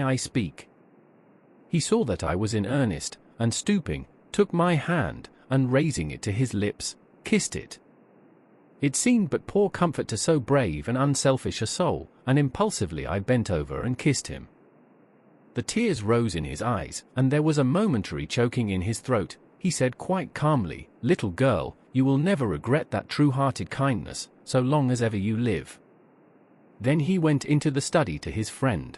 I speak?" He saw that I was in earnest, and stooping, took my hand, and raising it to his lips, kissed it. It seemed but poor comfort to so brave and unselfish a soul, and impulsively I bent over and kissed him. The tears rose in his eyes, and there was a momentary choking in his throat. He said quite calmly, "Little girl, you will never regret that true-hearted kindness, so long as ever you live." Then he went into the study to his friend.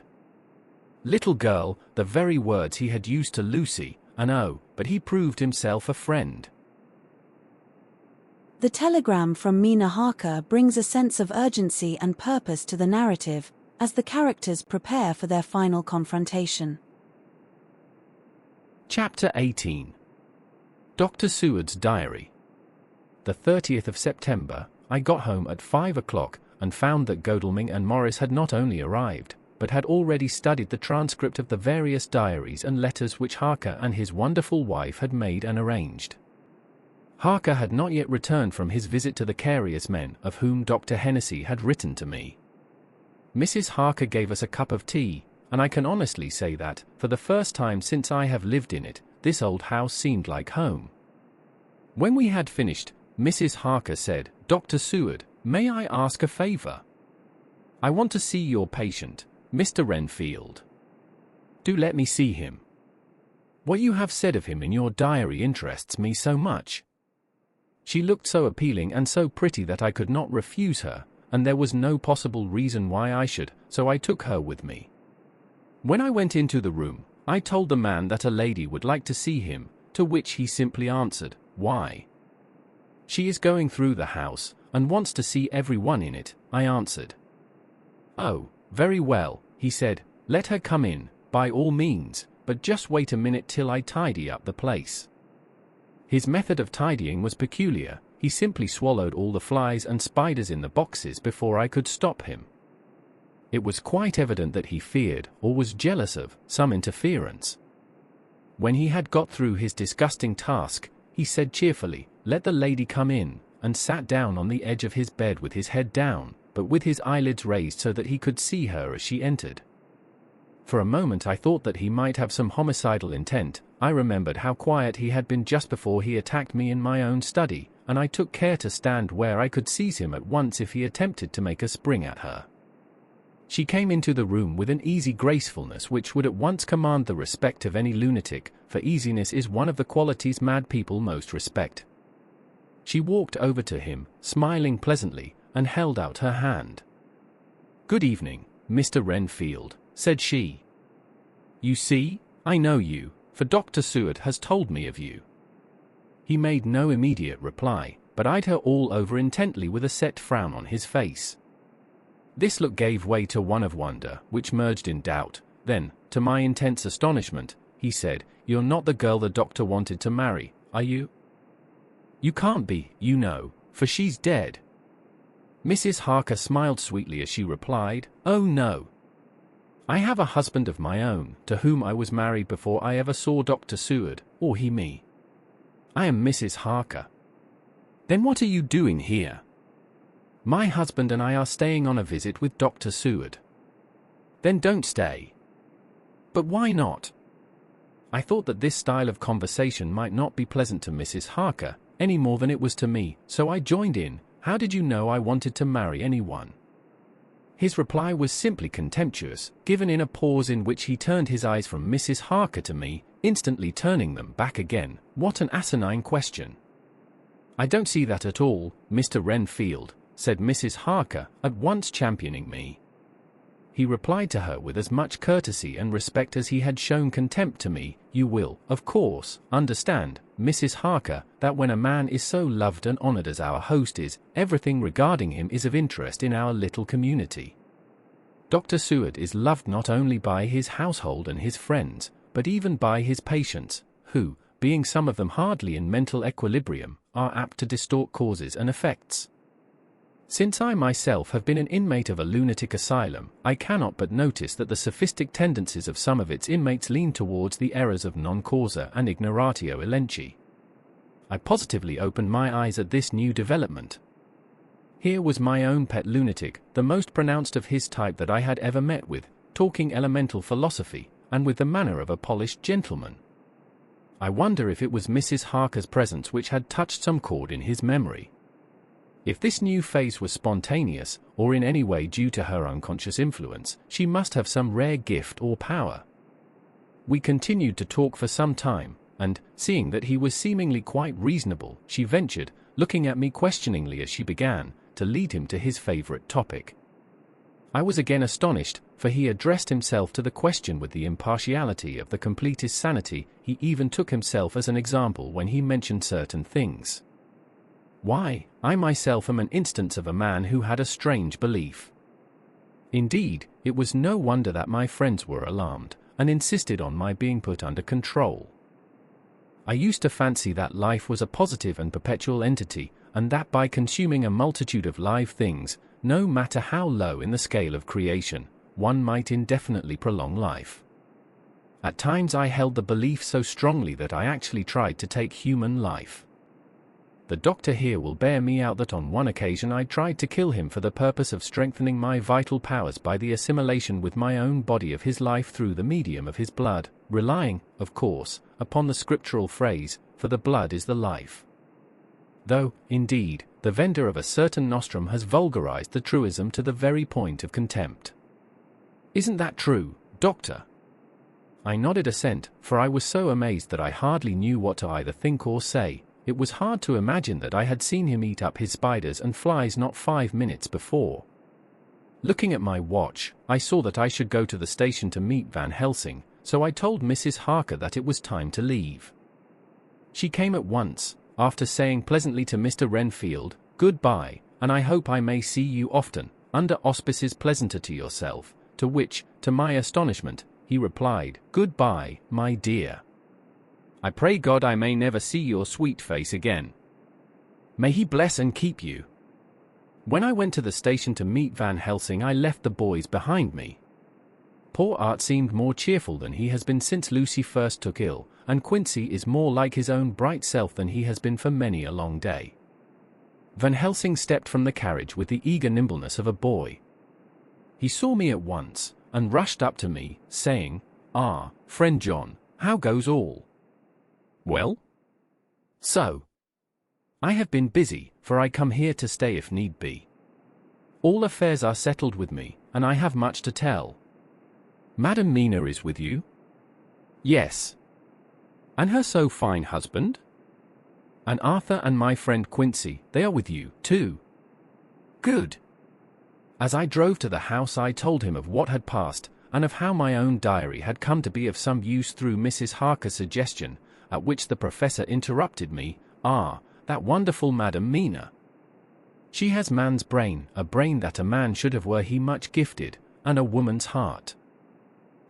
Little girl, the very words he had used to Lucy, and oh, but he proved himself a friend. The telegram from Mina Harker brings a sense of urgency and purpose to the narrative, as the characters prepare for their final confrontation. Chapter 18. Dr. Seward's Diary. The 30th of September, I got home at 5 o'clock, and found that Godalming and Morris had not only arrived, but had already studied the transcript of the various diaries and letters which Harker and his wonderful wife had made and arranged. Harker had not yet returned from his visit to the Carious men, of whom Dr. Hennessy had written to me. Mrs. Harker gave us a cup of tea, and I can honestly say that, for the first time since I have lived in it, this old house seemed like home. When we had finished, Mrs. Harker said, "Dr. Seward, may I ask a favor? I want to see your patient, Mr. Renfield. Do let me see him. What you have said of him in your diary interests me so much." She looked so appealing and so pretty that I could not refuse her, and there was no possible reason why I should, so I took her with me. When I went into the room, I told the man that a lady would like to see him, to which he simply answered, "Why?" "She is going through the house, and wants to see everyone in it," I answered. "Oh, very well," he said, "let her come in, by all means, but just wait a minute till I tidy up the place." His method of tidying was peculiar. He simply swallowed all the flies and spiders in the boxes before I could stop him. It was quite evident that he feared, or was jealous of, some interference. When he had got through his disgusting task, he said cheerfully, "Let the lady come in," and sat down on the edge of his bed with his head down, but with his eyelids raised so that he could see her as she entered. For a moment I thought that he might have some homicidal intent. I remembered how quiet he had been just before he attacked me in my own study, and I took care to stand where I could seize him at once if he attempted to make a spring at her. She came into the room with an easy gracefulness which would at once command the respect of any lunatic, for easiness is one of the qualities mad people most respect. She walked over to him, smiling pleasantly, and held out her hand. "Good evening, Mr. Renfield," said she. "You see, I know you, for Dr. Seward has told me of you." He made no immediate reply, but eyed her all over intently with a set frown on his face. This look gave way to one of wonder, which merged in doubt. Then, to my intense astonishment, he said, "You're not the girl the doctor wanted to marry, are you?" "You can't be, you know, for she's dead." Mrs. Harker smiled sweetly as she replied, "Oh no. I have a husband of my own, to whom I was married before I ever saw Dr. Seward, or he me. I am Mrs. Harker." "Then what are you doing here?" "My husband and I are staying on a visit with Dr. Seward." "Then don't stay." "But why not?" I thought that this style of conversation might not be pleasant to Mrs. Harker, any more than it was to me, so I joined in. "How did you know I wanted to marry anyone?" His reply was simply contemptuous, given in a pause in which he turned his eyes from Mrs. Harker to me, instantly turning them back again. "What an asinine question!" "I don't see that at all, Mr. Renfield," said Mrs. Harker, at once championing me. He replied to her with as much courtesy and respect as he had shown contempt to me. "You will, of course, understand, Mrs. Harker, that when a man is so loved and honored as our host is, everything regarding him is of interest in our little community. Dr. Seward is loved not only by his household and his friends, but even by his patients, who, being some of them hardly in mental equilibrium, are apt to distort causes and effects. Since I myself have been an inmate of a lunatic asylum, I cannot but notice that the sophistic tendencies of some of its inmates lean towards the errors of non causa and ignoratio elenchi. I positively opened my eyes at this new development. Here was my own pet lunatic, the most pronounced of his type that I had ever met with, talking elemental philosophy, and with the manner of a polished gentleman. I wonder if it was Mrs. Harker's presence which had touched some chord in his memory. If this new face was spontaneous, or in any way due to her unconscious influence, she must have some rare gift or power. We continued to talk for some time, and, seeing that he was seemingly quite reasonable, she ventured, looking at me questioningly as she began, to lead him to his favorite topic. I was again astonished, for he addressed himself to the question with the impartiality of the completest sanity. He even took himself as an example when he mentioned certain things. Why, I myself am an instance of a man who had a strange belief. Indeed, it was no wonder that my friends were alarmed, and insisted on my being put under control. I used to fancy that life was a positive and perpetual entity, and that by consuming a multitude of live things, no matter how low in the scale of creation, one might indefinitely prolong life. At times I held the belief so strongly that I actually tried to take human life. The doctor here will bear me out that on one occasion I tried to kill him for the purpose of strengthening my vital powers by the assimilation with my own body of his life through the medium of his blood, relying, of course, upon the scriptural phrase, "For the blood is the life." Though, indeed, the vendor of a certain nostrum has vulgarized the truism to the very point of contempt. Isn't that true, Doctor? I nodded assent, for I was so amazed that I hardly knew what to either think or say. It was hard to imagine that I had seen him eat up his spiders and flies not 5 minutes before. Looking at my watch, I saw that I should go to the station to meet Van Helsing, so I told Mrs. Harker that it was time to leave. She came at once, after saying pleasantly to Mr. Renfield, "Goodbye, and I hope I may see you often, under auspices pleasanter to yourself," to which, to my astonishment, he replied, "Goodbye, my dear. I pray God I may never see your sweet face again. May he bless and keep you." When I went to the station to meet Van Helsing, I left the boys behind me. Poor Art seemed more cheerful than he has been since Lucy first took ill, and Quincy is more like his own bright self than he has been for many a long day. Van Helsing stepped from the carriage with the eager nimbleness of a boy. He saw me at once, and rushed up to me, saying, "Ah, friend John, how goes all?" "Well?" "So. I have been busy, for I come here to stay if need be. All affairs are settled with me, and I have much to tell." "Madam Mina is with you?" "Yes." "And her so fine husband?" "And Arthur and my friend Quincy, they are with you, too." "Good." As I drove to the house I told him of what had passed, and of how my own diary had come to be of some use through Mrs. Harker's suggestion, at which the professor interrupted me. "Ah, that wonderful Madam Mina. She has man's brain, a brain that a man should have were he much gifted, and a woman's heart.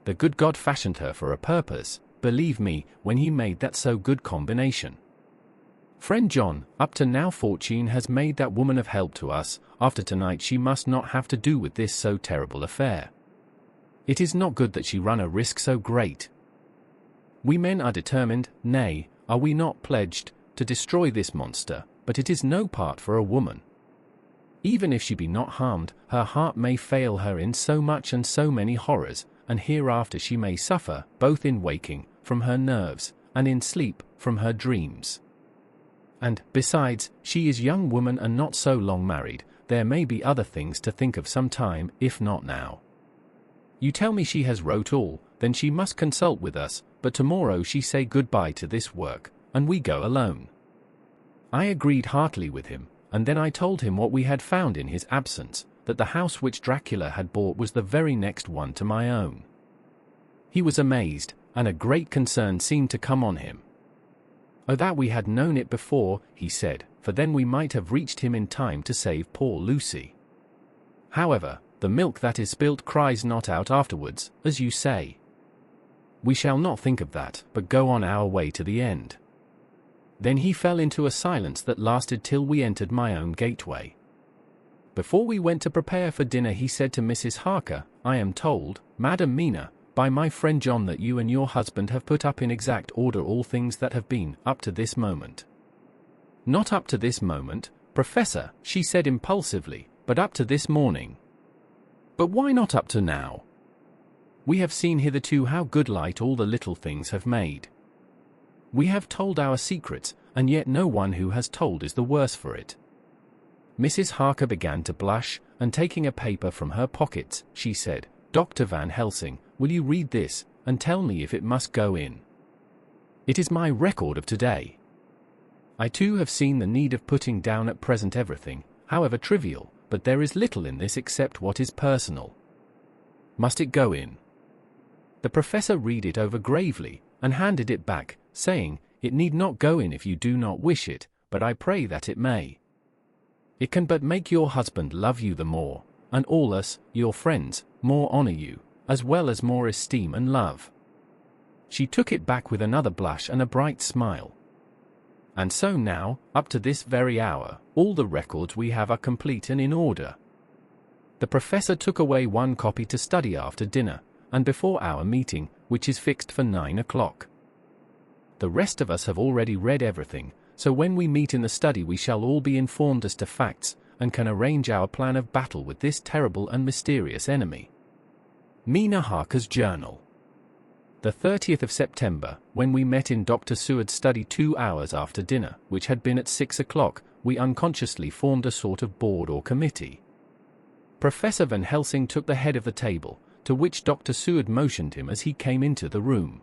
The good God fashioned her for a purpose, believe me, when he made that so good combination. Friend John, up to now fortune has made that woman of help to us. After tonight she must not have to do with this so terrible affair. It is not good that she run a risk so great. We men are determined, nay, are we not pledged, to destroy this monster, but it is no part for a woman. Even if she be not harmed, her heart may fail her in so much and so many horrors, and hereafter she may suffer, both in waking, from her nerves, and in sleep, from her dreams. And, besides, she is young woman and not so long married, there may be other things to think of some time, if not now. You tell me she has wrote all, then she must consult with us, but tomorrow she say goodbye to this work, and we go alone." I agreed heartily with him, and then I told him what we had found in his absence, that the house which Dracula had bought was the very next one to my own. He was amazed, and a great concern seemed to come on him. "Oh, that we had known it before," he said, "for then we might have reached him in time to save poor Lucy. However, the milk that is spilt cries not out afterwards, as you say. We shall not think of that, but go on our way to the end." Then he fell into a silence that lasted till we entered my own gateway. Before we went to prepare for dinner he said to Mrs. Harker, "I am told, Madam Mina, by my friend John that you and your husband have put up in exact order all things that have been, up to this moment." "Not up to this moment, Professor," she said impulsively, "but up to this morning." "But why not up to now?" We have seen hitherto how good light all the little things have made. We have told our secrets, and yet no one who has told is the worse for it. Mrs. Harker began to blush, and taking a paper from her pockets, she said, "Dr. Van Helsing, will you read this, and tell me if it must go in? It is my record of today. I too have seen the need of putting down at present everything, however trivial, but there is little in this except what is personal. Must it go in?" The professor read it over gravely, and handed it back, saying, "It need not go in if you do not wish it, but I pray that it may. It can but make your husband love you the more, and all us, your friends, more honor you, as well as more esteem and love." She took it back with another blush and a bright smile. "And so now, up to this very hour, all the records we have are complete and in order." The professor took away one copy to study after dinner, and before our meeting, which is fixed for 9 o'clock. The rest of us have already read everything, so when we meet in the study we shall all be informed as to facts, and can arrange our plan of battle with this terrible and mysterious enemy. Mina Harker's Journal. The 30th of September, when we met in Dr. Seward's study 2 hours after dinner, which had been at 6 o'clock, we unconsciously formed a sort of board or committee. Professor Van Helsing took the head of the table, to which Dr. Seward motioned him as he came into the room.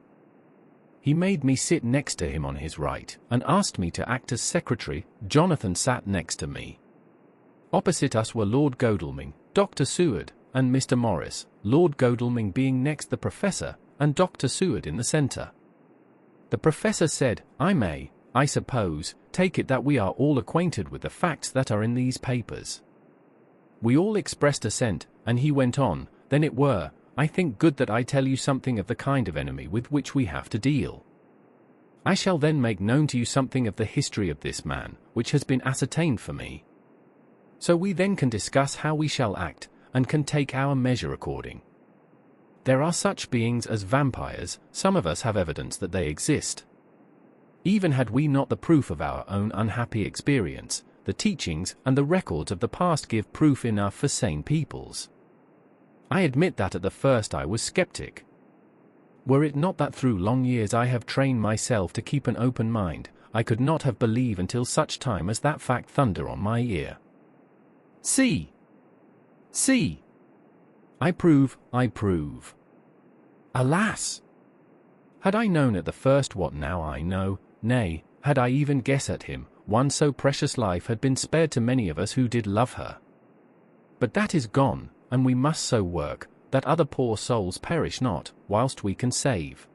He made me sit next to him on his right, and asked me to act as secretary. Jonathan sat next to me. Opposite us were Lord Godalming, Dr. Seward, and Mr. Morris, Lord Godalming being next the professor, and Dr. Seward in the centre. The professor said, "I may, I suppose, take it that we are all acquainted with the facts that are in these papers." We all expressed assent, and he went on, "Then it were, I think, good that I tell you something of the kind of enemy with which we have to deal. I shall then make known to you something of the history of this man, which has been ascertained for me. So we then can discuss how we shall act, and can take our measure according. There are such beings as vampires. Some of us have evidence that they exist. Even had we not the proof of our own unhappy experience, the teachings and the records of the past give proof enough for sane peoples. I admit that at the first I was skeptic. Were it not that through long years I have trained myself to keep an open mind, I could not have believed until such time as that fact thunder on my ear. See! See! I prove. Alas! Had I known at the first what now I know, nay, had I even guessed at him, one so precious life had been spared to many of us who did love her. But that is gone, and we must so work, that other poor souls perish not, whilst we can save.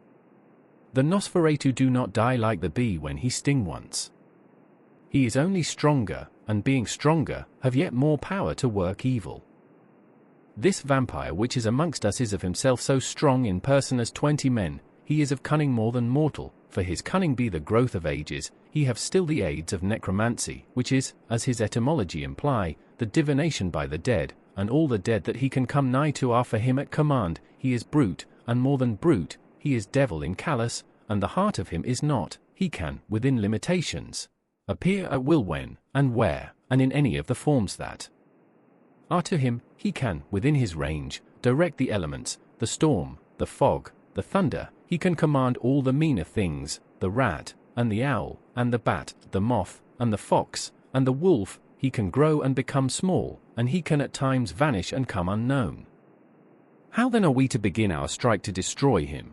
The Nosferatu do not die like the bee when he sting once. He is only stronger, and being stronger, have yet more power to work evil. This vampire which is amongst us is of himself so strong in person as 20 men, he is of cunning more than mortal, for his cunning be the growth of ages, he have still the aids of necromancy, which is, as his etymology imply, the divination by the dead, and all the dead that he can come nigh to are for him at command. He is brute, and more than brute, he is devil in callous, and the heart of him is not, he can, within limitations, appear at will when, and where, and in any of the forms that are to him. He can, within his range, direct the elements, the storm, the fog, the thunder. He can command all the meaner things, the rat, and the owl, and the bat, the moth, and the fox, and the wolf. He can grow and become small, and he can at times vanish and come unknown. How then are we to begin our strike to destroy him?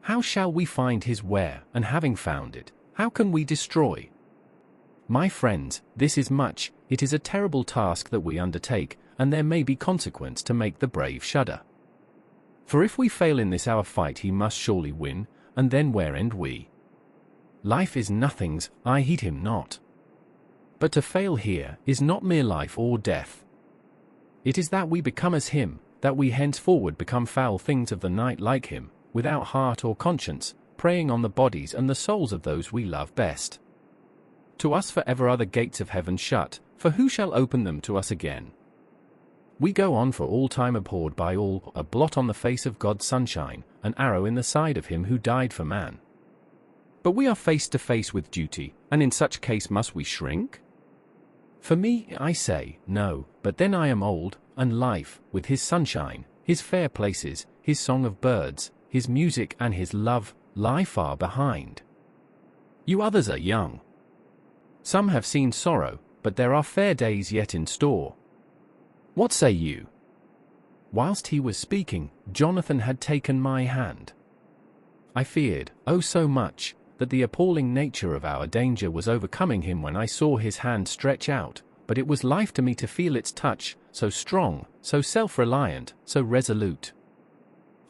How shall we find his where, and having found it, how can we destroy? My friends, this is much, it is a terrible task that we undertake, and there may be consequence to make the brave shudder. For if we fail in this our fight he must surely win, and then where end we? Life is nothing's, I heed him not. But to fail here is not mere life or death. It is that we become as him, that we henceforward become foul things of the night like him, without heart or conscience, preying on the bodies and the souls of those we love best. To us forever are the gates of heaven shut, for who shall open them to us again? We go on for all time abhorred by all, a blot on the face of God's sunshine, an arrow in the side of him who died for man. But we are face to face with duty, and in such case must we shrink? For me, I say, no, but then I am old, and life, with his sunshine, his fair places, his song of birds, his music and his love, lie far behind. You others are young. Some have seen sorrow, but there are fair days yet in store. What say you?" Whilst he was speaking, Jonathan had taken my hand. I feared, oh so much, that the appalling nature of our danger was overcoming him when I saw his hand stretch out, but it was life to me to feel its touch, so strong, so self-reliant, so resolute.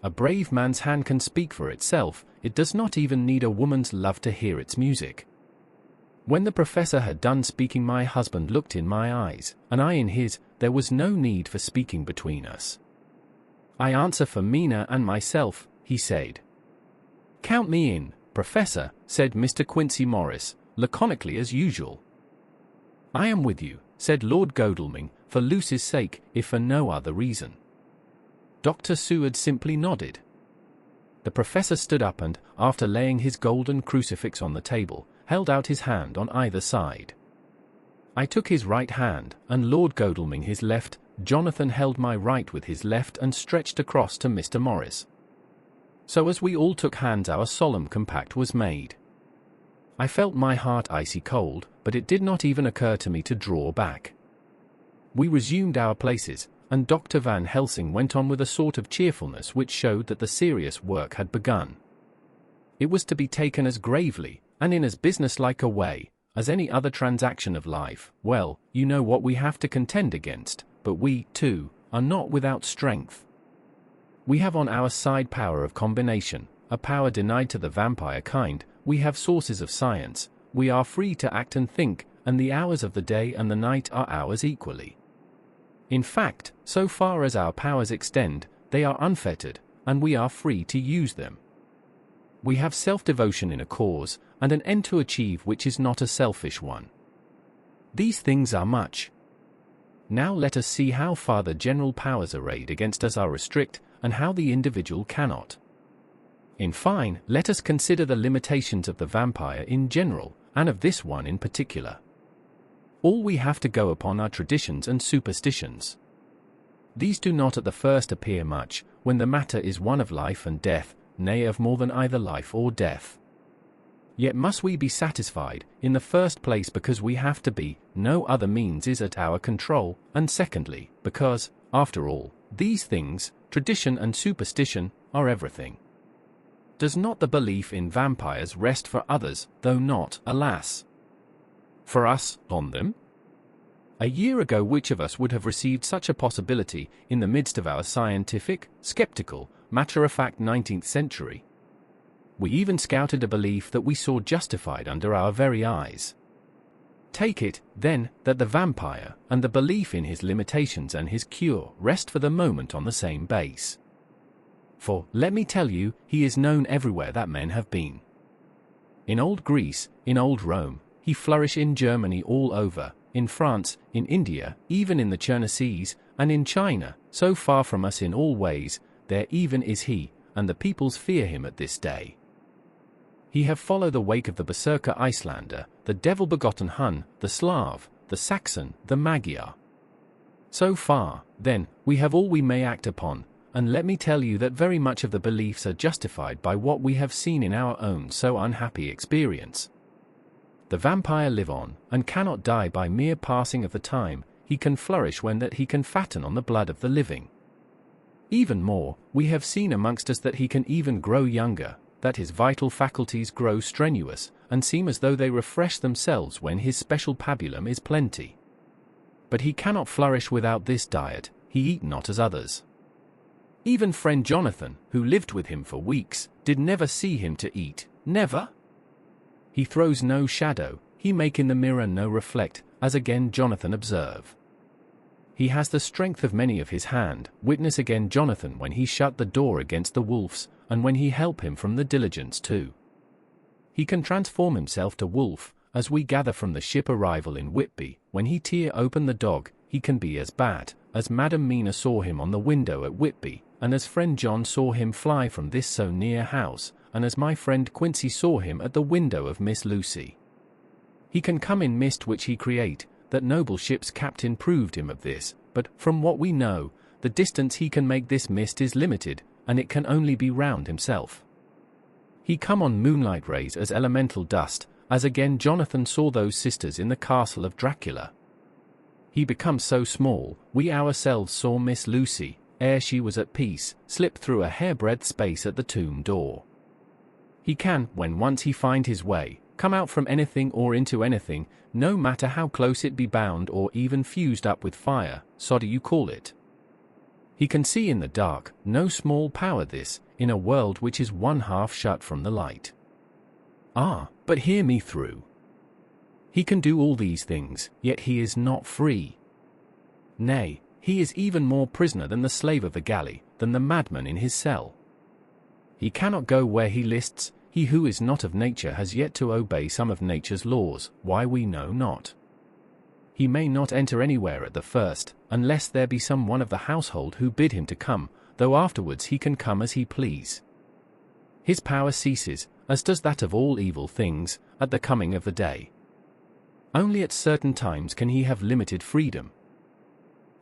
A brave man's hand can speak for itself, it does not even need a woman's love to hear its music. When the professor had done speaking, my husband looked in my eyes, and I in his. There was no need for speaking between us. "I answer for Mina and myself," he said. "Count me in, Professor," said Mr. Quincy Morris, laconically as usual. "I am with you," said Lord Godalming, "for Lucy's sake, if for no other reason." Dr. Seward simply nodded. The professor stood up and, after laying his golden crucifix on the table, held out his hand on either side. I took his right hand, and Lord Godalming his left. Jonathan held my right with his left and stretched across to Mr. Morris. So as we all took hands, our solemn compact was made. I felt my heart icy cold, but it did not even occur to me to draw back. We resumed our places, and Dr. Van Helsing went on with a sort of cheerfulness which showed that the serious work had begun. It was to be taken as gravely, and in as businesslike a way, as any other transaction of life. Well, you know what we have to contend against, but we, too, are not without strength. We have on our side power of combination, a power denied to the vampire kind. We have sources of science, we are free to act and think, and the hours of the day and the night are ours equally. In fact, so far as our powers extend, they are unfettered, and we are free to use them. We have self-devotion in a cause, and an end to achieve which is not a selfish one. These things are much. Now let us see how far the general powers arrayed against us are restrict, and how the individual cannot. In fine, let us consider the limitations of the vampire in general, and of this one in particular. All we have to go upon are traditions and superstitions. These do not at the first appear much, when the matter is one of life and death, nay of more than either life or death. Yet must we be satisfied, in the first place because we have to be, no other means is at our control, and secondly, because, after all, these things, tradition and superstition, are everything. Does not the belief in vampires rest for others, though not, alas, for us, on them? A year ago which of us would have received such a possibility, in the midst of our scientific, skeptical, matter-of-fact 19th century? We even scouted a belief that we saw justified under our very eyes. Take it, then, that the vampire, and the belief in his limitations and his cure, rest for the moment on the same base. For, let me tell you, he is known everywhere that men have been. In old Greece, in old Rome, he flourished in Germany all over, in France, in India, even in the Chernassees, and in China, so far from us in all ways, there even is he, and the peoples fear him at this day. He have followed the wake of the Berserker Icelander, the devil-begotten Hun, the Slav, the Saxon, the Magyar. So far, then, we have all we may act upon, and let me tell you that very much of the beliefs are justified by what we have seen in our own so unhappy experience. The vampire live on, and cannot die by mere passing of the time. He can flourish when that he can fatten on the blood of the living. Even more, we have seen amongst us that he can even grow younger, that his vital faculties grow strenuous, and seem as though they refresh themselves when his special pabulum is plenty. But he cannot flourish without this diet, he eat not as others. Even friend Jonathan, who lived with him for weeks, did never see him to eat, never. He throws no shadow, he make in the mirror no reflect, as again Jonathan observe. He has the strength of many of his hand, witness again Jonathan when he shut the door against the wolves, and when he help him from the diligence too. He can transform himself to wolf, as we gather from the ship arrival in Whitby, when he tear open the dog, he can be as bat, as Madam Mina saw him on the window at Whitby, and as friend John saw him fly from this so near house, and as my friend Quincy saw him at the window of Miss Lucy. He can come in mist which he create, that noble ship's captain proved him of this, but, from what we know, the distance he can make this mist is limited, and it can only be round himself. He come on moonlight rays as elemental dust, as again Jonathan saw those sisters in the castle of Dracula. He become so small, we ourselves saw Miss Lucy, ere she was at peace, slip through a hairbreadth space at the tomb door. He can, when once he find his way, come out from anything or into anything, no matter how close it be bound or even fused up with fire, soddy you call it. He can see in the dark, no small power this, in a world which is one half shut from the light. Ah, but hear me through. He can do all these things, yet he is not free. Nay, he is even more prisoner than the slave of the galley, than the madman in his cell. He cannot go where he lists, he who is not of nature has yet to obey some of nature's laws, why we know not. He may not enter anywhere at the first, unless there be some one of the household who bid him to come, though afterwards he can come as he please. His power ceases, as does that of all evil things, at the coming of the day. Only at certain times can he have limited freedom.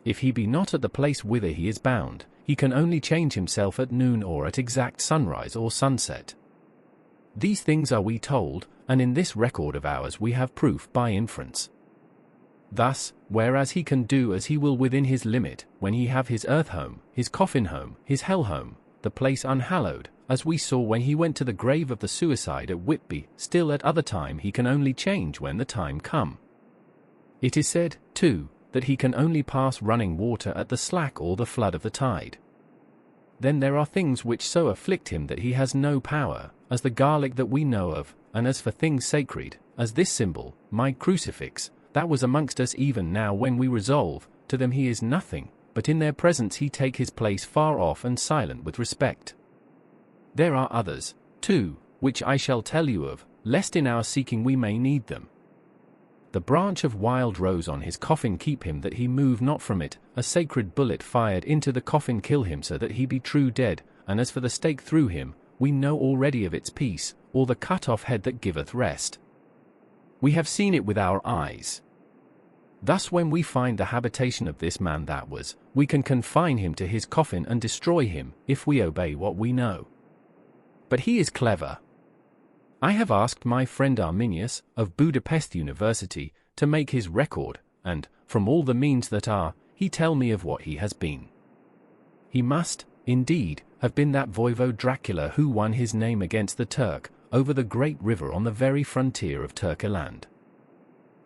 If he be not at the place whither he is bound, he can only change himself at noon or at exact sunrise or sunset. These things are we told, and in this record of ours we have proof by inference. Thus, whereas he can do as he will within his limit, when he have his earth home, his coffin home, his hell home, the place unhallowed, as we saw when he went to the grave of the suicide at Whitby, still at other time he can only change when the time come. It is said, too, that he can only pass running water at the slack or the flood of the tide. Then there are things which so afflict him that he has no power, as the garlic that we know of, and as for things sacred, as this symbol, my crucifix, that was amongst us even now when we resolve, to them he is nothing, but in their presence he take his place far off and silent with respect. There are others, too, which I shall tell you of, lest in our seeking we may need them. The branch of wild rose on his coffin keep him that he move not from it, a sacred bullet fired into the coffin kill him so that he be true dead, and as for the stake through him, we know already of its peace, or the cut-off head that giveth rest. We have seen it with our eyes. Thus when we find the habitation of this man that was, we can confine him to his coffin and destroy him, if we obey what we know. But he is clever. I have asked my friend Arminius, of Budapest University, to make his record, and, from all the means that are, he tell me of what he has been. He must, indeed, have been that voivode Dracula who won his name against the Turk, over the great river on the very frontier of Turkeland.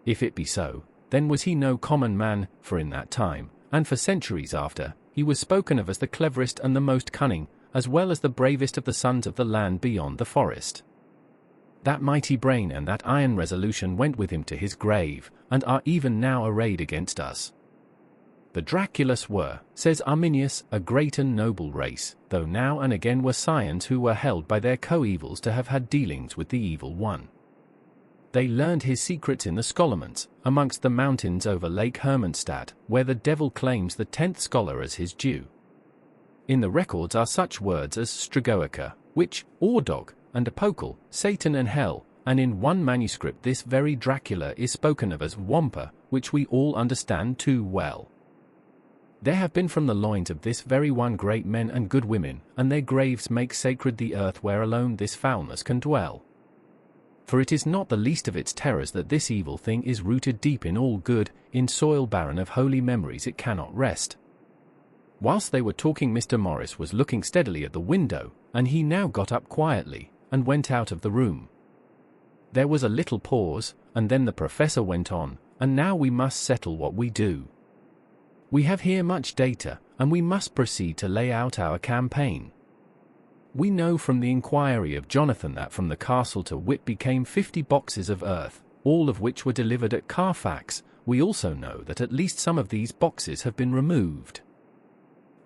If it be so, then was he no common man, for in that time, and for centuries after, he was spoken of as the cleverest and the most cunning, as well as the bravest of the sons of the land beyond the forest. That mighty brain and that iron resolution went with him to his grave, and are even now arrayed against us. The Draculas were, says Arminius, a great and noble race, though now and again were scions who were held by their coevals to have had dealings with the evil one. They learned his secrets in the Scholomans, amongst the mountains over Lake Hermannstadt, where the devil claims the 10th scholar as his due. In the records are such words as Stragoica, witch, or dog, and apocal, Satan and hell, and in one manuscript this very Dracula is spoken of as Wampa, which we all understand too well. There have been from the loins of this very one great men and good women, and their graves make sacred the earth where alone this foulness can dwell. For it is not the least of its terrors that this evil thing is rooted deep in all good, in soil barren of holy memories it cannot rest. Whilst they were talking Mr. Morris was looking steadily at the window, and he now got up quietly, and went out of the room. There was a little pause, and then the professor went on, and now we must settle what we do. We have here much data, and we must proceed to lay out our campaign. We know from the inquiry of Jonathan that from the castle to Whitby came 50 boxes of earth, all of which were delivered at Carfax. We also know that at least some of these boxes have been removed.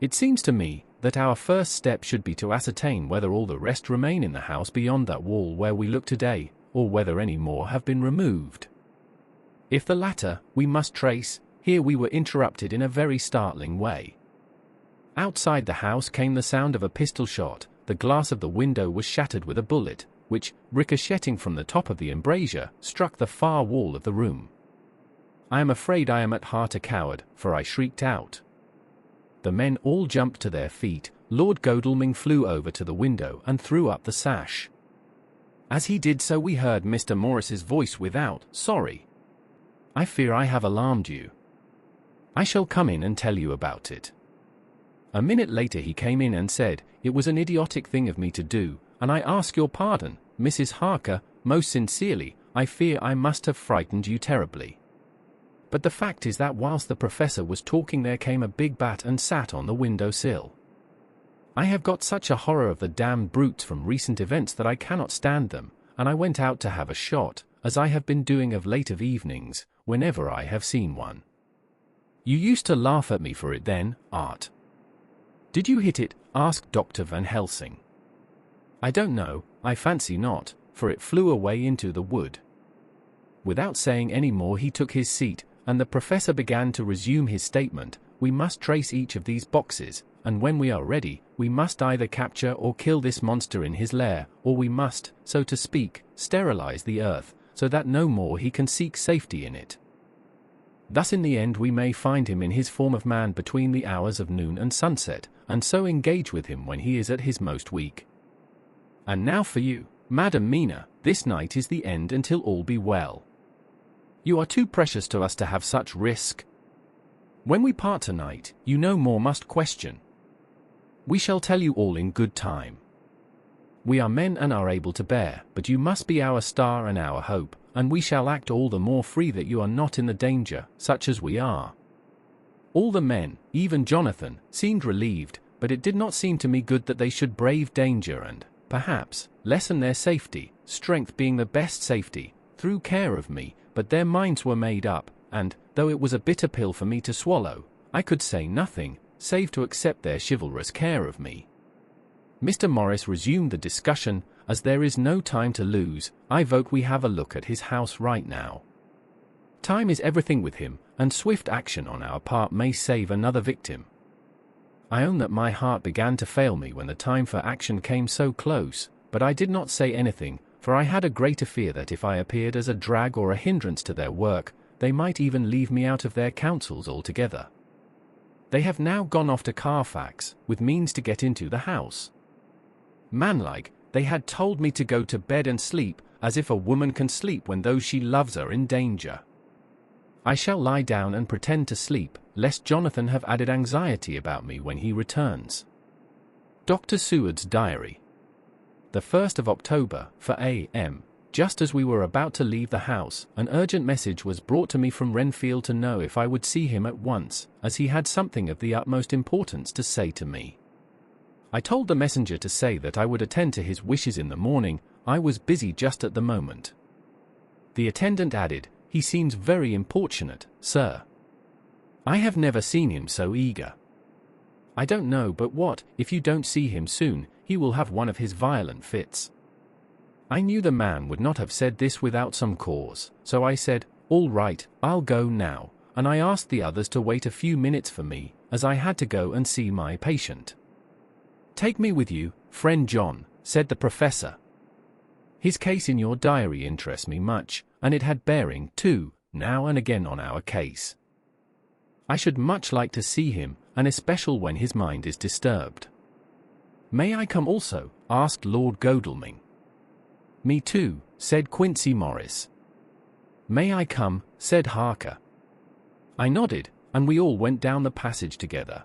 It seems to me that our first step should be to ascertain whether all the rest remain in the house beyond that wall where we look today, or whether any more have been removed. If the latter, we must trace. Here we were interrupted in a very startling way. Outside the house came the sound of a pistol shot. The glass of the window was shattered with a bullet, which, ricocheting from the top of the embrasure, struck the far wall of the room. I am afraid I am at heart a coward, for I shrieked out. The men all jumped to their feet, Lord Godalming flew over to the window and threw up the sash. As he did so, we heard Mr. Morris's voice without. "Sorry. I fear I have alarmed you. I shall come in and tell you about it." A minute later he came in and said, "It was an idiotic thing of me to do, and I ask your pardon, Mrs. Harker, most sincerely. I fear I must have frightened you terribly. But the fact is that whilst the professor was talking there came a big bat and sat on the window sill. I have got such a horror of the damned brutes from recent events that I cannot stand them, and I went out to have a shot, as I have been doing of late of evenings, whenever I have seen one. You used to laugh at me for it then, Art." "Did you hit it?" asked Dr. Van Helsing. "I don't know, I fancy not, for it flew away into the wood." Without saying any more he took his seat, and the professor began to resume his statement. "We must trace each of these boxes, and when we are ready, we must either capture or kill this monster in his lair, or we must, so to speak, sterilize the earth, so that no more he can seek safety in it. Thus in the end we may find him in his form of man between the hours of noon and sunset, and so engage with him when he is at his most weak. And now for you, Madam Mina, this night is the end until all be well. You are too precious to us to have such risk. When we part tonight, you no more must question. We shall tell you all in good time. We are men and are able to bear, but you must be our star and our hope, and we shall act all the more free that you are not in the danger, such as we are." All the men, even Jonathan, seemed relieved, but it did not seem to me good that they should brave danger and, perhaps, lessen their safety, strength being the best safety, through care of me, but their minds were made up, and, though it was a bitter pill for me to swallow, I could say nothing, save to accept their chivalrous care of me. Mr. Morris resumed the discussion. "As there is no time to lose, I vote we have a look at his house right now. Time is everything with him, and swift action on our part may save another victim." I own that my heart began to fail me when the time for action came so close, but I did not say anything, for I had a greater fear that if I appeared as a drag or a hindrance to their work, they might even leave me out of their counsels altogether. They have now gone off to Carfax, with means to get into the house. Manlike, they had told me to go to bed and sleep, as if a woman can sleep when those she loves are in danger. I shall lie down and pretend to sleep, lest Jonathan have added anxiety about me when he returns. Dr. Seward's Diary. The 1st of October, for A.M. Just as we were about to leave the house, an urgent message was brought to me from Renfield to know if I would see him at once, as he had something of the utmost importance to say to me. I told the messenger to say that I would attend to his wishes in the morning. I was busy just at the moment. The attendant added, "He seems very importunate, sir. I have never seen him so eager. I don't know but what, if you don't see him soon, he will have one of his violent fits." I knew the man would not have said this without some cause, so I said, "All right, I'll go now," and I asked the others to wait a few minutes for me, as I had to go and see my patient. "Take me with you, friend John," said the professor. "His case in your diary interests me much, and it had bearing, too, now and again on our case. I should much like to see him, and especially when his mind is disturbed." "May I come also?" asked Lord Godalming. "Me too," said Quincy Morris. "May I come?" said Harker. I nodded, and we all went down the passage together.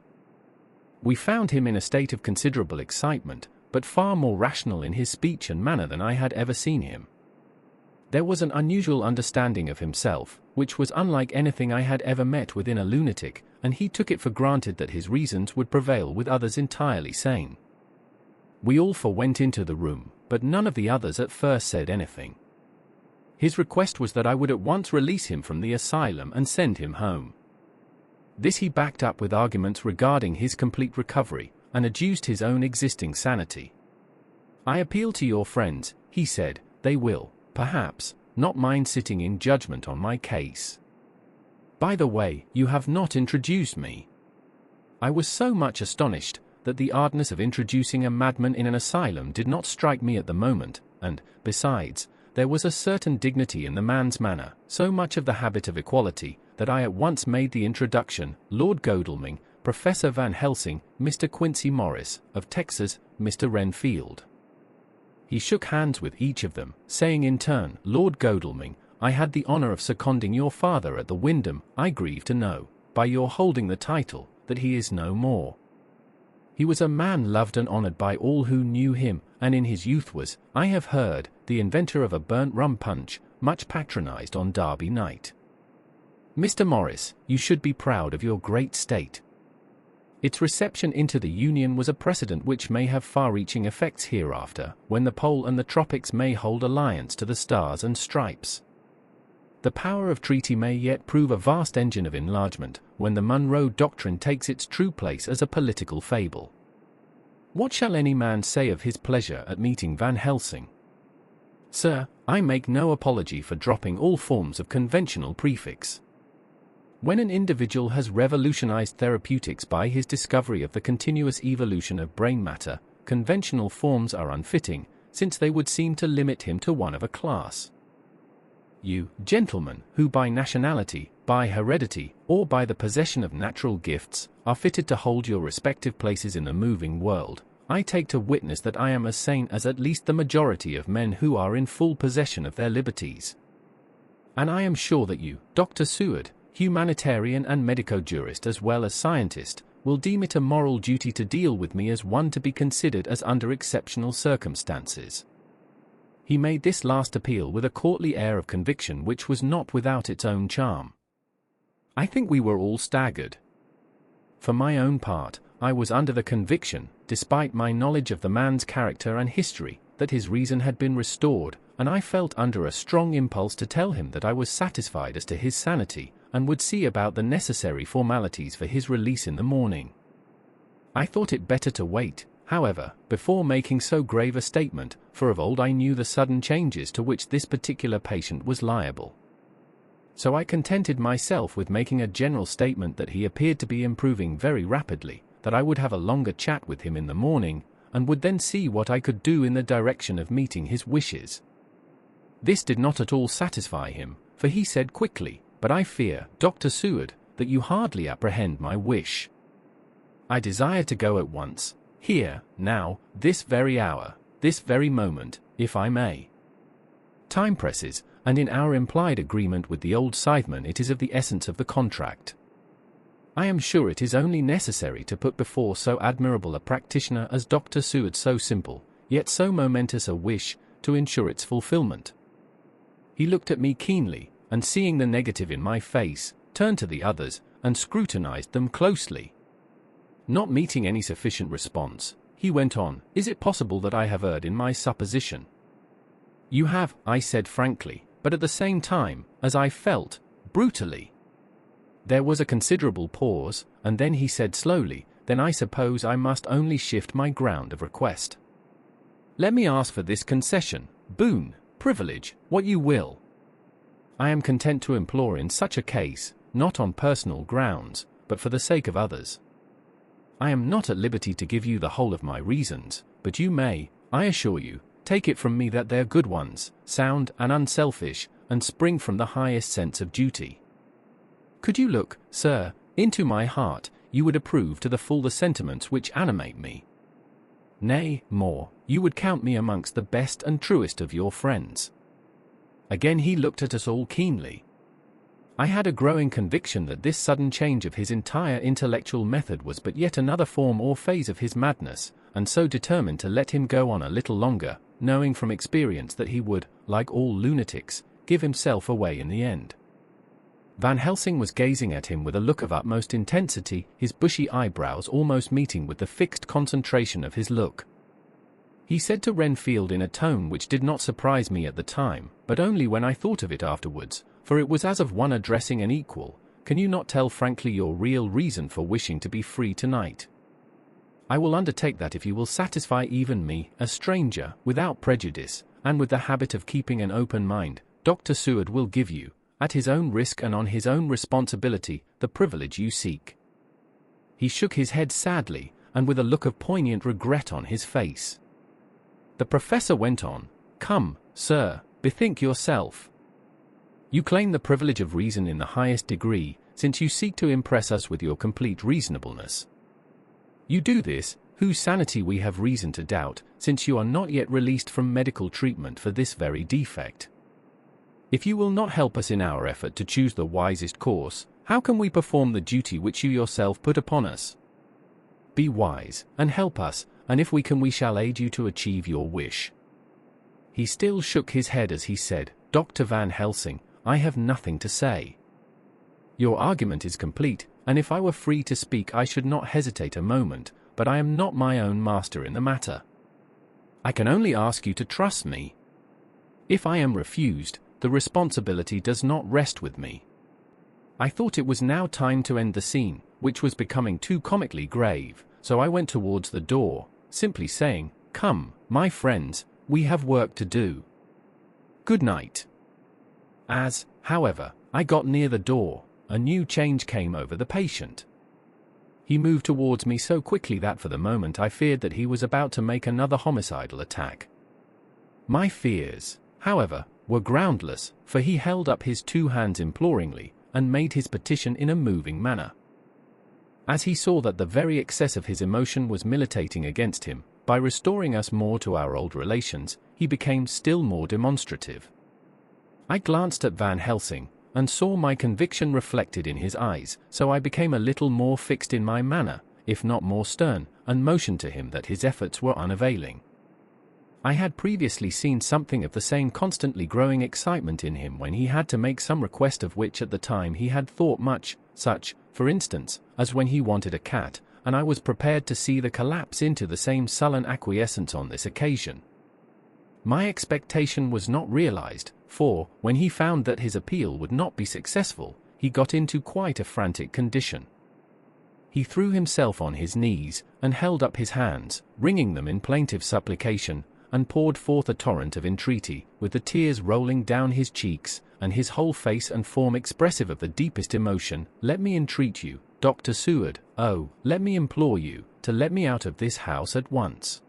We found him in a state of considerable excitement, but far more rational in his speech and manner than I had ever seen him. There was an unusual understanding of himself, which was unlike anything I had ever met with in a lunatic, and he took it for granted that his reasons would prevail with others entirely sane. We all four went into the room, but none of the others at first said anything. His request was that I would at once release him from the asylum and send him home. This he backed up with arguments regarding his complete recovery, and adduced his own existing sanity. "I appeal to your friends," he said, "they will, perhaps, not mind sitting in judgment on my case. By the way, you have not introduced me." I was so much astonished that the oddness of introducing a madman in an asylum did not strike me at the moment, and, besides, there was a certain dignity in the man's manner, so much of the habit of equality, that I at once made the introduction. "Lord Godalming, Professor Van Helsing, Mr. Quincy Morris, of Texas, Mr. Renfield. He shook hands with each of them, saying in turn, Lord Godalming, I had the honor of seconding your father at the Wyndham. I grieve to know, by your holding the title, that he is no more. He was a man loved and honored by all who knew him, and in his youth was, I have heard, the inventor of a burnt rum punch, much patronized on Derby night. Mr. Morris, you should be proud of your great state. Its reception into the Union was a precedent which may have far-reaching effects hereafter, when the pole and the tropics may hold alliance to the stars and stripes. The power of treaty may yet prove a vast engine of enlargement, when the Monroe Doctrine takes its true place as a political fable. What shall any man say of his pleasure at meeting Van Helsing? Sir, I make no apology for dropping all forms of conventional prefix. When an individual has revolutionized therapeutics by his discovery of the continuous evolution of brain matter, conventional forms are unfitting, since they would seem to limit him to one of a class. You, gentlemen, who by nationality, by heredity, or by the possession of natural gifts, are fitted to hold your respective places in the moving world, I take to witness that I am as sane as at least the majority of men who are in full possession of their liberties. And I am sure that you, Dr. Seward, humanitarian and medico-jurist as well as scientist, will deem it a moral duty to deal with me as one to be considered as under exceptional circumstances. He made this last appeal with a courtly air of conviction which was not without its own charm. I think we were all staggered. For my own part, I was under the conviction, despite my knowledge of the man's character and history, that his reason had been restored, and I felt under a strong impulse to tell him that I was satisfied as to his sanity, and would see about the necessary formalities for his release in the morning. I thought it better to wait, however, before making so grave a statement, for of old I knew the sudden changes to which this particular patient was liable. So I contented myself with making a general statement that he appeared to be improving very rapidly, that I would have a longer chat with him in the morning, and would then see what I could do in the direction of meeting his wishes. This did not at all satisfy him, for he said quickly, But I fear, Dr. Seward, that you hardly apprehend my wish. I desire to go at once, here, now, this very hour, this very moment, if I may. Time presses, and in our implied agreement with the old scytheman it is of the essence of the contract. I am sure it is only necessary to put before so admirable a practitioner as Dr. Seward so simple, yet so momentous a wish, to ensure its fulfillment. He looked at me keenly, and seeing the negative in my face, turned to the others, and scrutinized them closely. Not meeting any sufficient response, he went on, Is it possible that I have erred in my supposition? You have, I said frankly, but at the same time, as I felt, brutally. There was a considerable pause, and then he said slowly, Then I suppose I must only shift my ground of request. Let me ask for this concession, boon, privilege, what you will. I am content to implore in such a case, not on personal grounds, but for the sake of others. I am not at liberty to give you the whole of my reasons, but you may, I assure you, take it from me that they're good ones, sound and unselfish, and spring from the highest sense of duty. Could you look, sir, into my heart, you would approve to the full the sentiments which animate me. Nay, more, you would count me amongst the best and truest of your friends. Again he looked at us all keenly. I had a growing conviction that this sudden change of his entire intellectual method was but yet another form or phase of his madness, and so determined to let him go on a little longer, knowing from experience that he would, like all lunatics, give himself away in the end. Van Helsing was gazing at him with a look of utmost intensity, his bushy eyebrows almost meeting with the fixed concentration of his look. He said to Renfield in a tone which did not surprise me at the time, but only when I thought of it afterwards, for it was as of one addressing an equal, Can you not tell frankly your real reason for wishing to be free tonight? I will undertake that if you will satisfy even me, a stranger, without prejudice, and with the habit of keeping an open mind, Dr. Seward will give you, at his own risk and on his own responsibility, the privilege you seek. He shook his head sadly, and with a look of poignant regret on his face. The professor went on, Come, sir, bethink yourself. You claim the privilege of reason in the highest degree, since you seek to impress us with your complete reasonableness. You do this, whose sanity we have reason to doubt, since you are not yet released from medical treatment for this very defect. If you will not help us in our effort to choose the wisest course, how can we perform the duty which you yourself put upon us? Be wise, and help us, and if we can we shall aid you to achieve your wish." He still shook his head as he said, "Dr. Van Helsing, I have nothing to say. Your argument is complete, and if I were free to speak I should not hesitate a moment, but I am not my own master in the matter. I can only ask you to trust me. If I am refused, the responsibility does not rest with me." I thought it was now time to end the scene, which was becoming too comically grave, so I went towards the door, simply saying, "Come, my friends, we have work to do. Good night." As, however, I got near the door, a new change came over the patient. He moved towards me so quickly that for the moment I feared that he was about to make another homicidal attack. My fears, however, were groundless, for he held up his two hands imploringly, and made his petition in a moving manner. As he saw that the very excess of his emotion was militating against him, by restoring us more to our old relations, he became still more demonstrative. I glanced at Van Helsing, and saw my conviction reflected in his eyes, so I became a little more fixed in my manner, if not more stern, and motioned to him that his efforts were unavailing. I had previously seen something of the same constantly growing excitement in him when he had to make some request of which at the time he had thought much, such, for instance, as when he wanted a cat, and I was prepared to see the collapse into the same sullen acquiescence on this occasion. My expectation was not realized, for, when he found that his appeal would not be successful, he got into quite a frantic condition. He threw himself on his knees, and held up his hands, wringing them in plaintive supplication, and poured forth a torrent of entreaty, with the tears rolling down his cheeks, and his whole face and form expressive of the deepest emotion. "Let me entreat you, Dr. Seward, oh, let me implore you, to let me out of this house at once.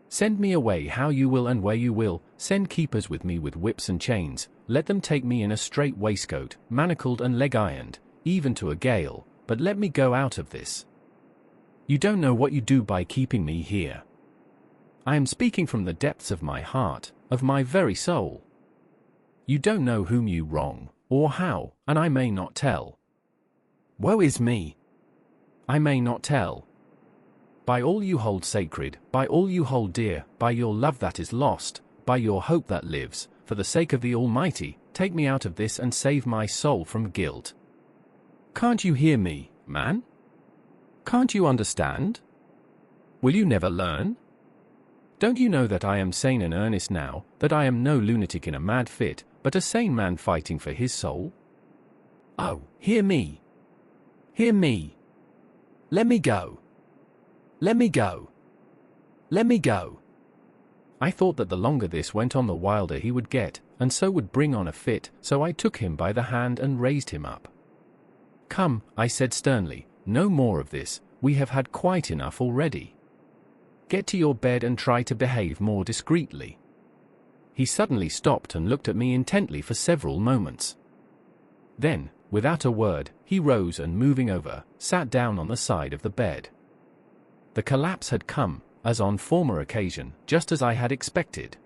Send me away how you will and where you will, send keepers with me with whips and chains, let them take me in a strait waistcoat, manacled and leg-ironed, even to a gale, but let me go out of this. You don't know what you do by keeping me here. I am speaking from the depths of my heart, of my very soul. You don't know whom you wrong, or how, and I may not tell. Woe is me! I may not tell. By all you hold sacred, by all you hold dear, by your love that is lost, by your hope that lives, for the sake of the Almighty, take me out of this and save my soul from guilt. Can't you hear me, man? Can't you understand? Will you never learn? Don't you know that I am sane and earnest now, that I am no lunatic in a mad fit, but a sane man fighting for his soul? Oh, hear me! Hear me! Let me go! Let me go! Let me go! I thought that the longer this went on the wilder he would get, and so would bring on a fit, so I took him by the hand and raised him up. Come, I said sternly, no more of this, we have had quite enough already. Get to your bed and try to behave more discreetly. He suddenly stopped and looked at me intently for several moments. Then, without a word, he rose and moving over, sat down on the side of the bed. The collapse had come, as on former occasion, just as I had expected.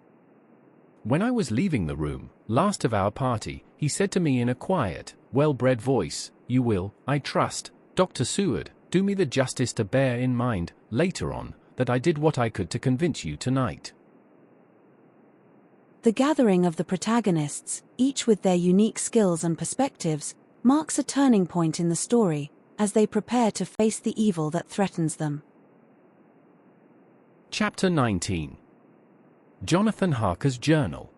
When I was leaving the room, last of our party, he said to me in a quiet, well-bred voice, "You will, I trust, Dr. Seward, do me the justice to bear in mind, later on, that I did what I could to convince you tonight." The gathering of the protagonists, each with their unique skills and perspectives, marks a turning point in the story, as they prepare to face the evil that threatens them. Chapter 19. Jonathan Harker's Journal.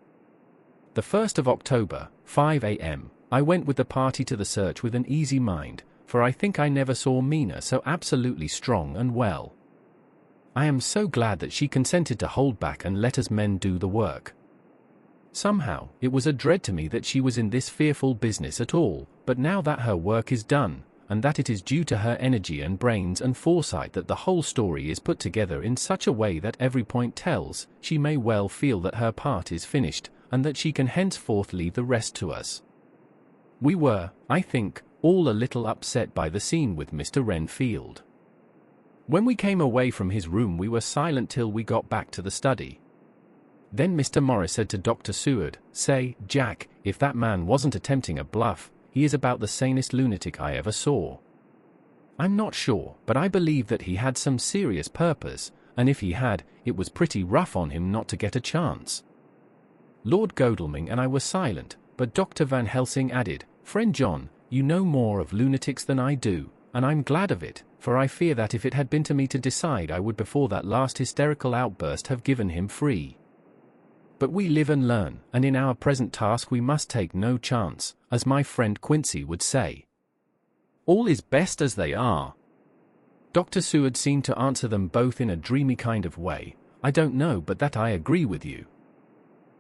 The 1st of October, 5 a.m., I went with the party to the search with an easy mind, for I think I never saw Mina so absolutely strong and well. I am so glad that she consented to hold back and let us men do the work. Somehow, it was a dread to me that she was in this fearful business at all, but now that her work is done, and that it is due to her energy and brains and foresight that the whole story is put together in such a way that every point tells, she may well feel that her part is finished, and that she can henceforth leave the rest to us. We were, I think, all a little upset by the scene with Mr. Renfield. When we came away from his room we were silent till we got back to the study. Then Mr. Morris said to Dr. Seward, "Say, Jack, if that man wasn't attempting a bluff, he is about the sanest lunatic I ever saw. I'm not sure, but I believe that he had some serious purpose, and if he had, it was pretty rough on him not to get a chance." Lord Godalming and I were silent, but Dr. Van Helsing added, "Friend John, you know more of lunatics than I do, and I'm glad of it, for I fear that if it had been to me to decide I would before that last hysterical outburst have given him free. But we live and learn, and in our present task we must take no chance, as my friend Quincy would say. All is best as they are." Dr. Seward seemed to answer them both in a dreamy kind of way. "I don't know but that I agree with you.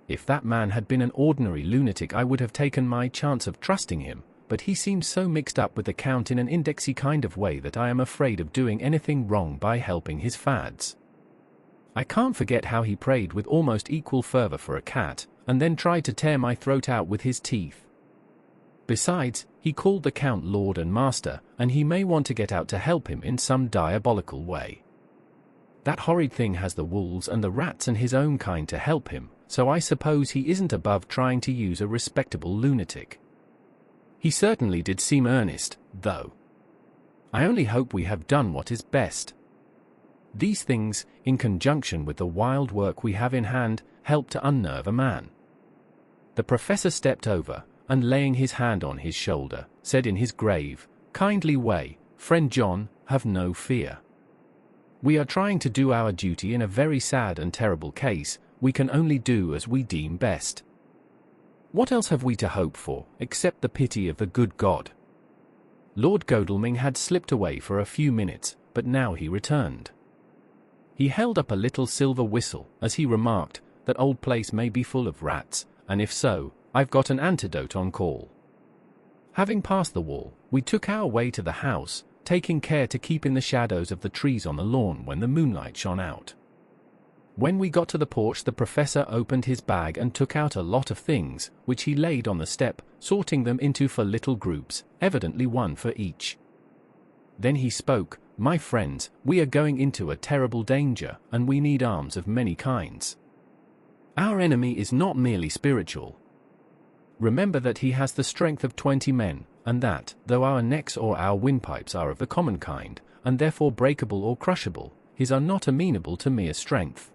If that man had been an ordinary lunatic I would have taken my chance of trusting him, but he seems so mixed up with the Count in an indexy kind of way that I am afraid of doing anything wrong by helping his fads. I can't forget how he prayed with almost equal fervor for a cat, and then tried to tear my throat out with his teeth. Besides, he called the Count Lord and Master, and he may want to get out to help him in some diabolical way. That horrid thing has the wolves and the rats and his own kind to help him, so I suppose he isn't above trying to use a respectable lunatic. He certainly did seem earnest, though. I only hope we have done what is best. These things, in conjunction with the wild work we have in hand, help to unnerve a man." The professor stepped over, and laying his hand on his shoulder, said in his grave, kindly way, "Friend John, have no fear. We are trying to do our duty in a very sad and terrible case. We can only do as we deem best. What else have we to hope for, except the pity of the good God?" Lord Godalming had slipped away for a few minutes, but now he returned. He held up a little silver whistle, as he remarked, "That old place may be full of rats, and if so, I've got an antidote on call." Having passed the wall, we took our way to the house, taking care to keep in the shadows of the trees on the lawn when the moonlight shone out. When we got to the porch the professor opened his bag and took out a lot of things, which he laid on the step, sorting them into 4 little groups, evidently one for each. Then he spoke, "My friends, we are going into a terrible danger, and we need arms of many kinds. Our enemy is not merely spiritual. Remember that he has the strength of 20 men, and that, though our necks or our windpipes are of the common kind, and therefore breakable or crushable, his are not amenable to mere strength.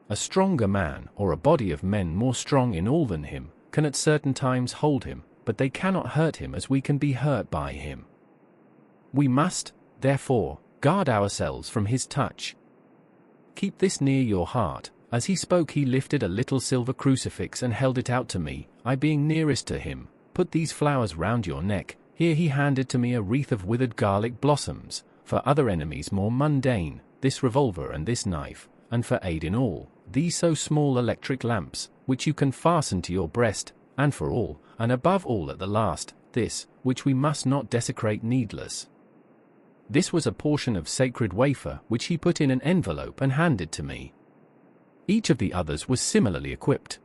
A stronger man, or a body of men more strong in all than him, can at certain times hold him, but they cannot hurt him as we can be hurt by him. We must, therefore, guard ourselves from his touch. Keep this near your heart." As he spoke he lifted a little silver crucifix and held it out to me. I being nearest to him, "Put these flowers round your neck." Here he handed to me a wreath of withered garlic blossoms, for other enemies more mundane, this revolver and this knife, and for aid in all, these so small electric lamps, which you can fasten to your breast, and for all, and above all at the last, this, which we must not desecrate needless. This was a portion of sacred wafer which he put in an envelope and handed to me. Each of the others was similarly equipped.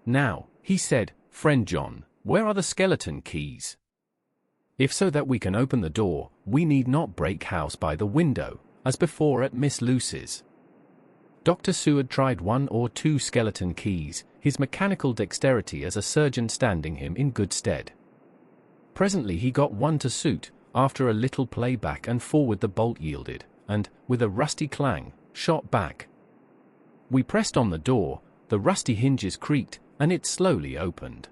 "Now," he said, "Friend John, where are the skeleton keys? If so that we can open the door, we need not break house by the window, as before at Miss Lucy's." Dr. Seward tried 1 or 2 skeleton keys, his mechanical dexterity as a surgeon standing him in good stead. Presently he got one to suit. After a little play back and forward the bolt yielded, and, with a rusty clang, shot back. We pressed on the door, the rusty hinges creaked, and it slowly opened.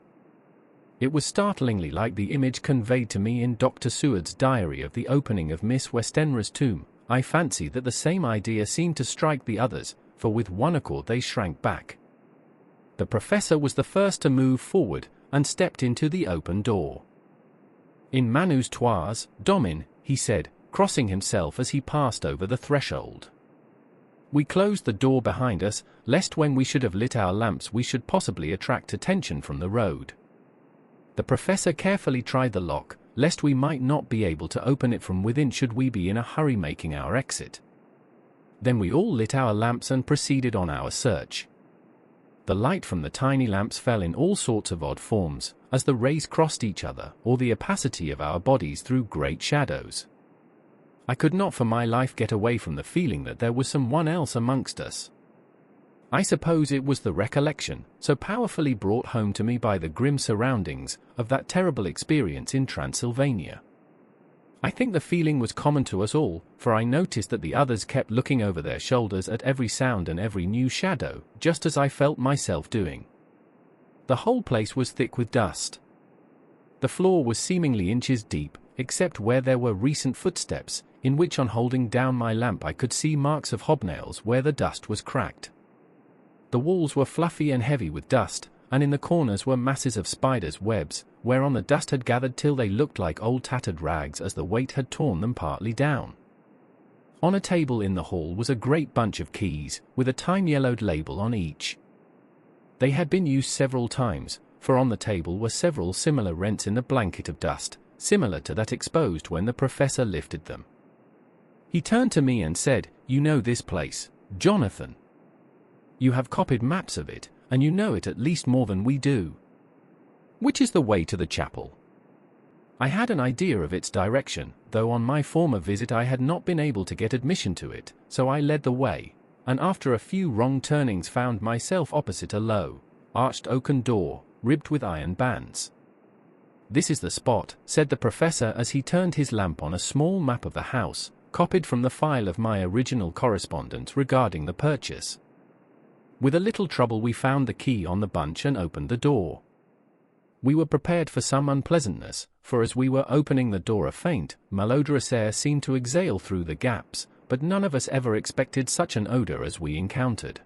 It was startlingly like the image conveyed to me in Dr. Seward's diary of the opening of Miss Westenra's tomb. I fancy that the same idea seemed to strike the others, for with one accord they shrank back. The professor was the first to move forward, and stepped into the open door. "In manus tuas, Domin," he said, crossing himself as he passed over the threshold. We closed the door behind us, lest when we should have lit our lamps we should possibly attract attention from the road. The professor carefully tried the lock, lest we might not be able to open it from within should we be in a hurry making our exit. Then we all lit our lamps and proceeded on our search. The light from the tiny lamps fell in all sorts of odd forms, as the rays crossed each other, or the opacity of our bodies threw great shadows. I could not for my life get away from the feeling that there was someone else amongst us. I suppose it was the recollection, so powerfully brought home to me by the grim surroundings, of that terrible experience in Transylvania. I think the feeling was common to us all, for I noticed that the others kept looking over their shoulders at every sound and every new shadow, just as I felt myself doing. The whole place was thick with dust. The floor was seemingly inches deep, except where there were recent footsteps, in which on holding down my lamp I could see marks of hobnails where the dust was cracked. The walls were fluffy and heavy with dust, and in the corners were masses of spiders' webs, whereon the dust had gathered till they looked like old tattered rags as the weight had torn them partly down. On a table in the hall was a great bunch of keys, with a time-yellowed label on each. They had been used several times, for on the table were several similar rents in the blanket of dust, similar to that exposed when the professor lifted them. He turned to me and said, "You know this place, Jonathan. You have copied maps of it, and you know it at least more than we do. Which is the way to the chapel?" I had an idea of its direction, though on my former visit I had not been able to get admission to it, so I led the way, and after a few wrong turnings found myself opposite a low, arched oaken door, ribbed with iron bands. "This is the spot," said the professor as he turned his lamp on a small map of the house, copied from the file of my original correspondence regarding the purchase. With a little trouble we found the key on the bunch and opened the door. We were prepared for some unpleasantness, for as we were opening the door a faint, malodorous air seemed to exhale through the gaps, but none of us ever expected such an odor as we encountered.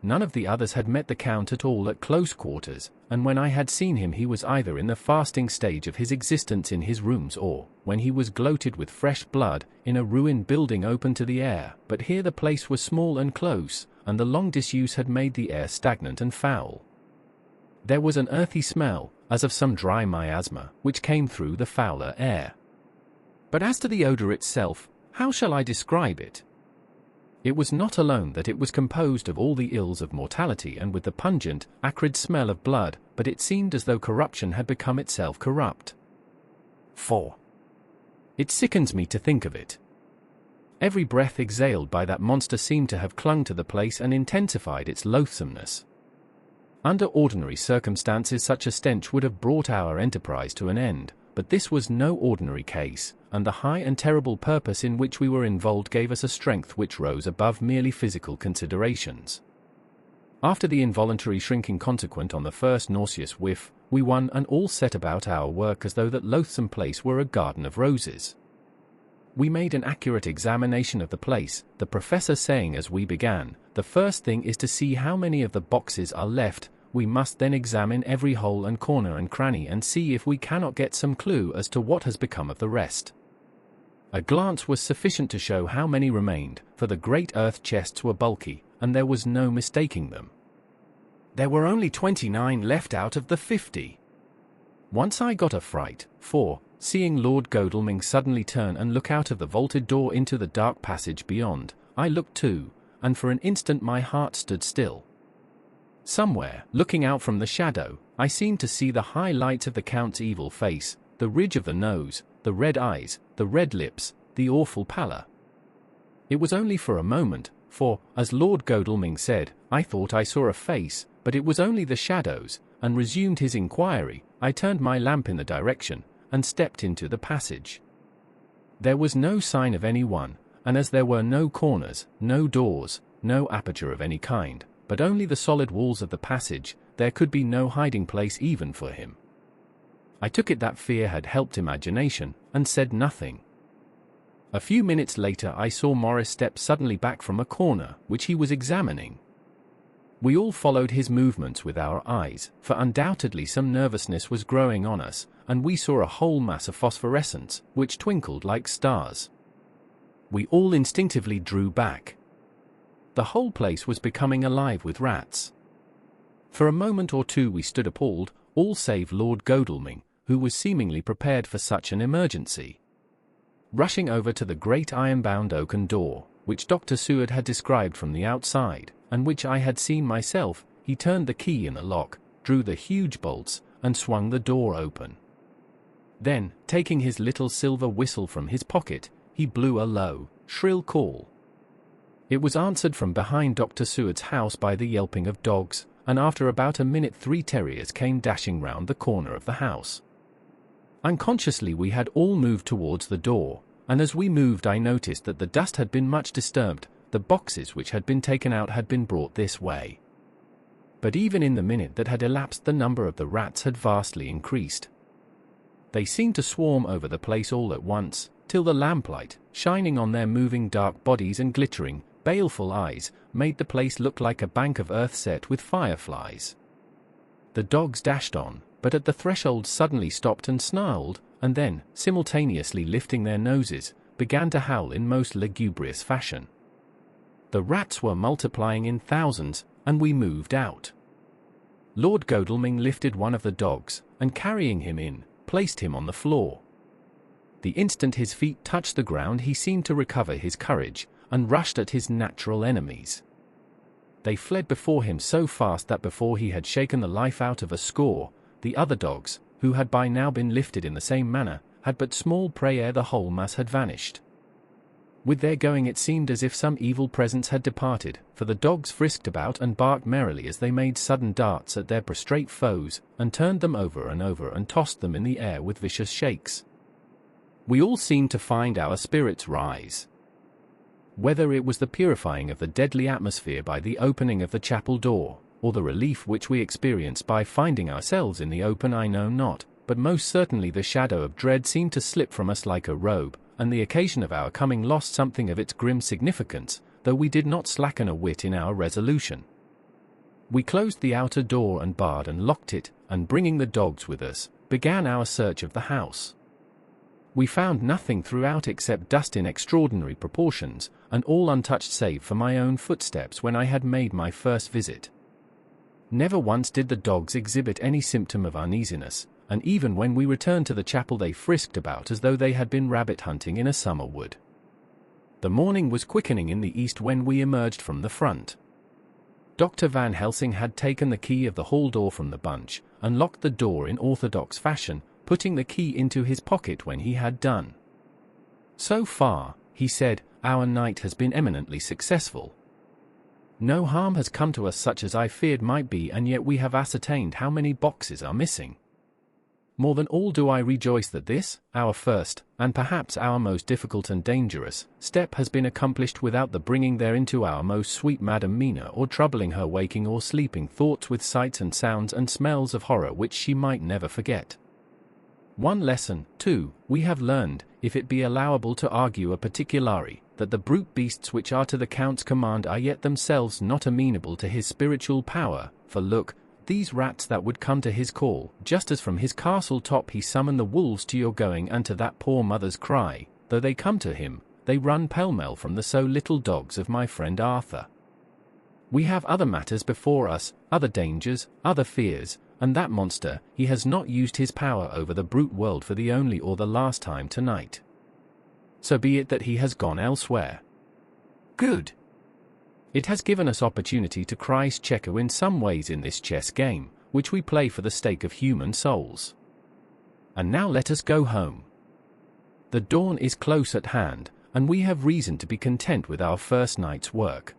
None of the others had met the Count at all at close quarters, and when I had seen him he was either in the fasting stage of his existence in his rooms or, when he was gloated with fresh blood, in a ruined building open to the air, but here the place was small and close, and the long disuse had made the air stagnant and foul. There was an earthy smell, as of some dry miasma, which came through the fouler air. But as to the odor itself, how shall I describe it? It was not alone that it was composed of all the ills of mortality and with the pungent, acrid smell of blood, but it seemed as though corruption had become itself corrupt. 4. It sickens me to think of it. Every breath exhaled by that monster seemed to have clung to the place and intensified its loathsomeness. Under ordinary circumstances such a stench would have brought our enterprise to an end, but this was no ordinary case, and the high and terrible purpose in which we were involved gave us a strength which rose above merely physical considerations. After the involuntary shrinking consequent on the first nauseous whiff, we one and all set about our work as though that loathsome place were a garden of roses. We made an accurate examination of the place, the professor saying as we began, "The first thing is to see how many of the boxes are left. We must then examine every hole and corner and cranny and see if we cannot get some clue as to what has become of the rest." A glance was sufficient to show how many remained, for the great earth chests were bulky, and there was no mistaking them. There were only 29 left out of the 50. Once I got a fright, for, seeing Lord Godalming suddenly turn and look out of the vaulted door into the dark passage beyond, I looked too, and for an instant my heart stood still. Somewhere, looking out from the shadow, I seemed to see the high lights of the Count's evil face, the ridge of the nose, the red eyes, the red lips, the awful pallor. It was only for a moment, for, as Lord Godalming said, I thought I saw a face, but it was only the shadows, and resumed his inquiry. I turned my lamp in the direction, and stepped into the passage. There was no sign of anyone, and as there were no corners, no doors, no aperture of any kind, but only the solid walls of the passage, there could be no hiding place even for him. I took it that fear had helped imagination, and said nothing. A few minutes later I saw Morris step suddenly back from a corner, which he was examining. We all followed his movements with our eyes, for undoubtedly some nervousness was growing on us, and we saw a whole mass of phosphorescence, which twinkled like stars. We all instinctively drew back. The whole place was becoming alive with rats. For a moment or two we stood appalled, all save Lord Godalming, who was seemingly prepared for such an emergency. Rushing over to the great iron-bound oaken door, which Dr. Seward had described from the outside, and which I had seen myself, he turned the key in the lock, drew the huge bolts, and swung the door open. Then, taking his little silver whistle from his pocket, he blew a low, shrill call. It was answered from behind Dr. Seward's house by the yelping of dogs, and after about a minute 3 terriers came dashing round the corner of the house. Unconsciously we had all moved towards the door, and as we moved I noticed that the dust had been much disturbed. The boxes which had been taken out had been brought this way. But even in the minute that had elapsed the number of the rats had vastly increased. They seemed to swarm over the place all at once, till the lamplight, shining on their moving dark bodies and glittering, baleful eyes, made the place look like a bank of earth set with fireflies. The dogs dashed on, but at the threshold suddenly stopped and snarled, and then, simultaneously lifting their noses, began to howl in most lugubrious fashion. The rats were multiplying in thousands, and we moved out. Lord Godalming lifted one of the dogs, and carrying him in, placed him on the floor. The instant his feet touched the ground he seemed to recover his courage, and rushed at his natural enemies. They fled before him so fast that before he had shaken the life out of a score, the other dogs, who had by now been lifted in the same manner, had but small prey ere the whole mass had vanished. With their going it seemed as if some evil presence had departed, for the dogs frisked about and barked merrily as they made sudden darts at their prostrate foes, and turned them over and tossed them in the air with vicious shakes. We all seemed to find our spirits rise. Whether it was the purifying of the deadly atmosphere by the opening of the chapel door, or the relief which we experienced by finding ourselves in the open, I know not, but most certainly the shadow of dread seemed to slip from us like a robe, and the occasion of our coming lost something of its grim significance, though we did not slacken a whit in our resolution. We closed the outer door and barred and locked it, and bringing the dogs with us, began our search of the house. We found nothing throughout except dust in extraordinary proportions, and all untouched save for my own footsteps when I had made my first visit. Never once did the dogs exhibit any symptom of uneasiness, and even when we returned to the chapel they frisked about as though they had been rabbit hunting in a summer wood. The morning was quickening in the east when we emerged from the front. Dr. Van Helsing had taken the key of the hall door from the bunch, and locked the door in orthodox fashion, putting the key into his pocket when he had done. "So far," he said, "our night has been eminently successful. No harm has come to us such as I feared might be, and yet we have ascertained how many boxes are missing. More than all do I rejoice that this, our first, and perhaps our most difficult and dangerous, step has been accomplished without the bringing thereinto our most sweet Madam Mina, or troubling her waking or sleeping thoughts with sights and sounds and smells of horror which she might never forget. One lesson, too, we have learned, if it be allowable to argue a particulari, that the brute beasts which are to the Count's command are yet themselves not amenable to his spiritual power, for look, these rats that would come to his call, just as from his castle top he summoned the wolves to your going and to that poor mother's cry, though they come to him, they run pell-mell from the so little dogs of my friend Arthur. We have other matters before us, other dangers, other fears, and that monster, he has not used his power over the brute world for the only or the last time tonight. So be it that he has gone elsewhere. Good. It has given us opportunity to Christ checker in some ways in this chess game, which we play for the stake of human souls. And now let us go home. The dawn is close at hand, and we have reason to be content with our first night's work.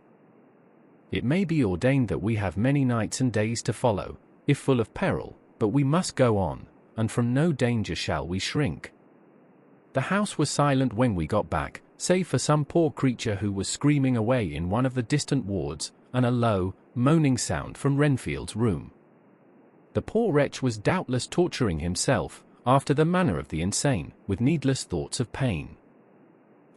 It may be ordained that we have many nights and days to follow, if full of peril, but we must go on, and from no danger shall we shrink. The house was silent when we got back, save for some poor creature who was screaming away in one of the distant wards, and a low, moaning sound from Renfield's room. The poor wretch was doubtless torturing himself, after the manner of the insane, with needless thoughts of pain.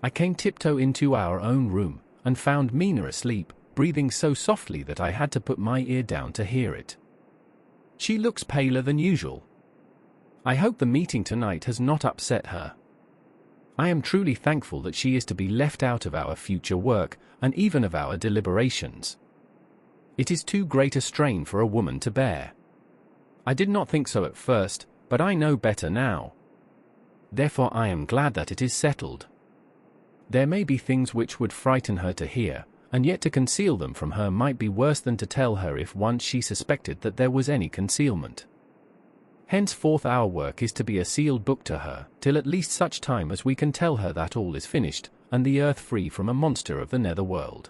I came tiptoe into our own room, and found Mina asleep, breathing so softly that I had to put my ear down to hear it. She looks paler than usual. I hope the meeting tonight has not upset her. I am truly thankful that she is to be left out of our future work, and even of our deliberations. It is too great a strain for a woman to bear. I did not think so at first, but I know better now. Therefore I am glad that it is settled. There may be things which would frighten her to hear, and yet to conceal them from her might be worse than to tell her if once she suspected that there was any concealment. Henceforth our work is to be a sealed book to her, till at least such time as we can tell her that all is finished, and the earth free from a monster of the nether world.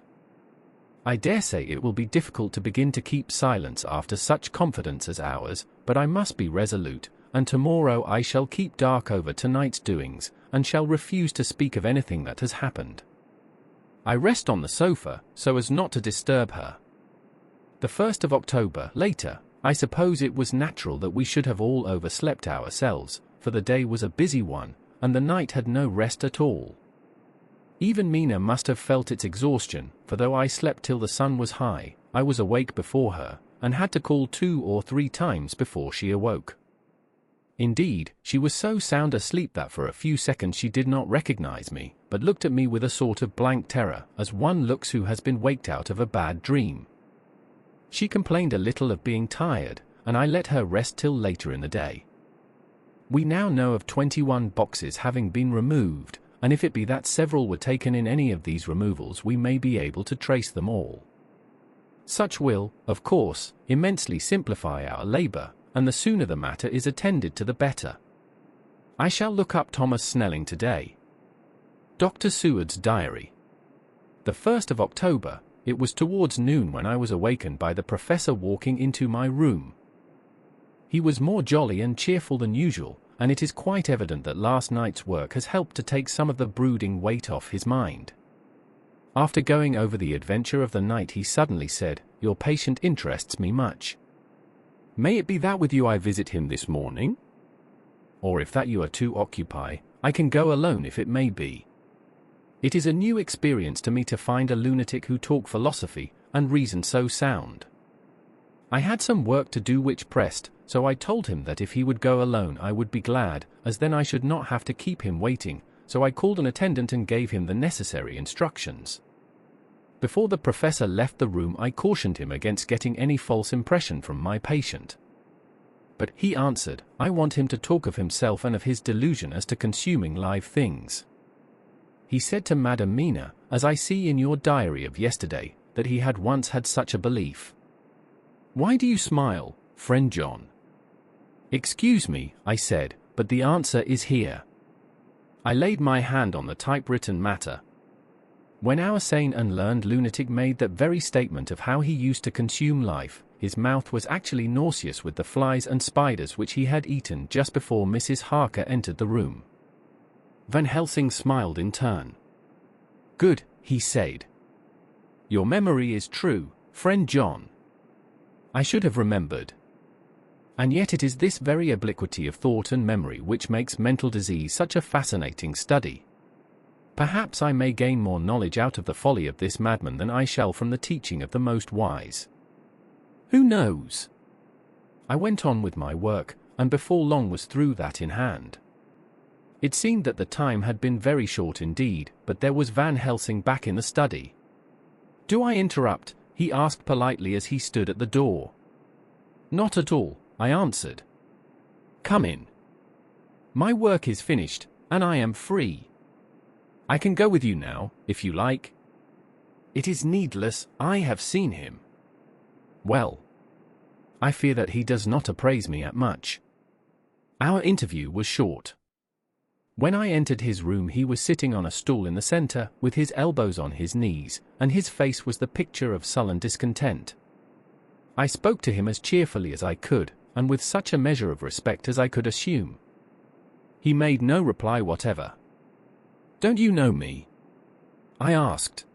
I dare say it will be difficult to begin to keep silence after such confidence as ours, but I must be resolute, and tomorrow I shall keep dark over tonight's doings, and shall refuse to speak of anything that has happened. I rest on the sofa, so as not to disturb her. The 1st of October, later. I suppose it was natural that we should have all overslept ourselves, for the day was a busy one, and the night had no rest at all. Even Mina must have felt its exhaustion, for though I slept till the sun was high, I was awake before her, and had to call 2 or 3 times before she awoke. Indeed, she was so sound asleep that for a few seconds she did not recognize me, but looked at me with a sort of blank terror, as one looks who has been waked out of a bad dream. She complained a little of being tired, and I let her rest till later in the day. We now know of 21 boxes having been removed, and if it be that several were taken in any of these removals, we may be able to trace them all. Such will, of course, immensely simplify our labor, and the sooner the matter is attended to the better. I shall look up Thomas Snelling today. Dr. Seward's diary. The 1st of October. It was towards noon when I was awakened by the professor walking into my room. He was more jolly and cheerful than usual, and it is quite evident that last night's work has helped to take some of the brooding weight off his mind. After going over the adventure of the night, he suddenly said, "Your patient interests me much. May it be that with you I visit him this morning? Or if that you are too occupied, I can go alone if it may be. It is a new experience to me to find a lunatic who talk philosophy and reason so sound." I had some work to do which pressed, so I told him that if he would go alone I would be glad, as then I should not have to keep him waiting, so I called an attendant and gave him the necessary instructions. Before the professor left the room I cautioned him against getting any false impression from my patient. But he answered, "I want him to talk of himself and of his delusion as to consuming live things." He said to Madam Mina, as I see in your diary of yesterday, that he had once had such a belief. Why do you smile, friend John? Excuse me, I said, but the answer is here. I laid my hand on the typewritten matter. When our sane and learned lunatic made that very statement of how he used to consume life, his mouth was actually nauseous with the flies and spiders which he had eaten just before Mrs. Harker entered the room. Van Helsing smiled in turn. "Good," he said. "Your memory is true, friend John. I should have remembered. And yet it is this very obliquity of thought and memory which makes mental disease such a fascinating study. Perhaps I may gain more knowledge out of the folly of this madman than I shall from the teaching of the most wise. Who knows?" I went on with my work, and before long was through that in hand. It seemed that the time had been very short indeed, but there was Van Helsing back in the study. "Do I interrupt?" he asked politely as he stood at the door. "Not at all," I answered. "Come in. My work is finished, and I am free. I can go with you now, if you like." "It is needless, I have seen him." "Well, I fear that he does not appraise me at much." Our interview was short. When I entered his room he was sitting on a stool in the center, with his elbows on his knees, and his face was the picture of sullen discontent. I spoke to him as cheerfully as I could, and with such a measure of respect as I could assume. He made no reply whatever. "Don't you know me?" I asked.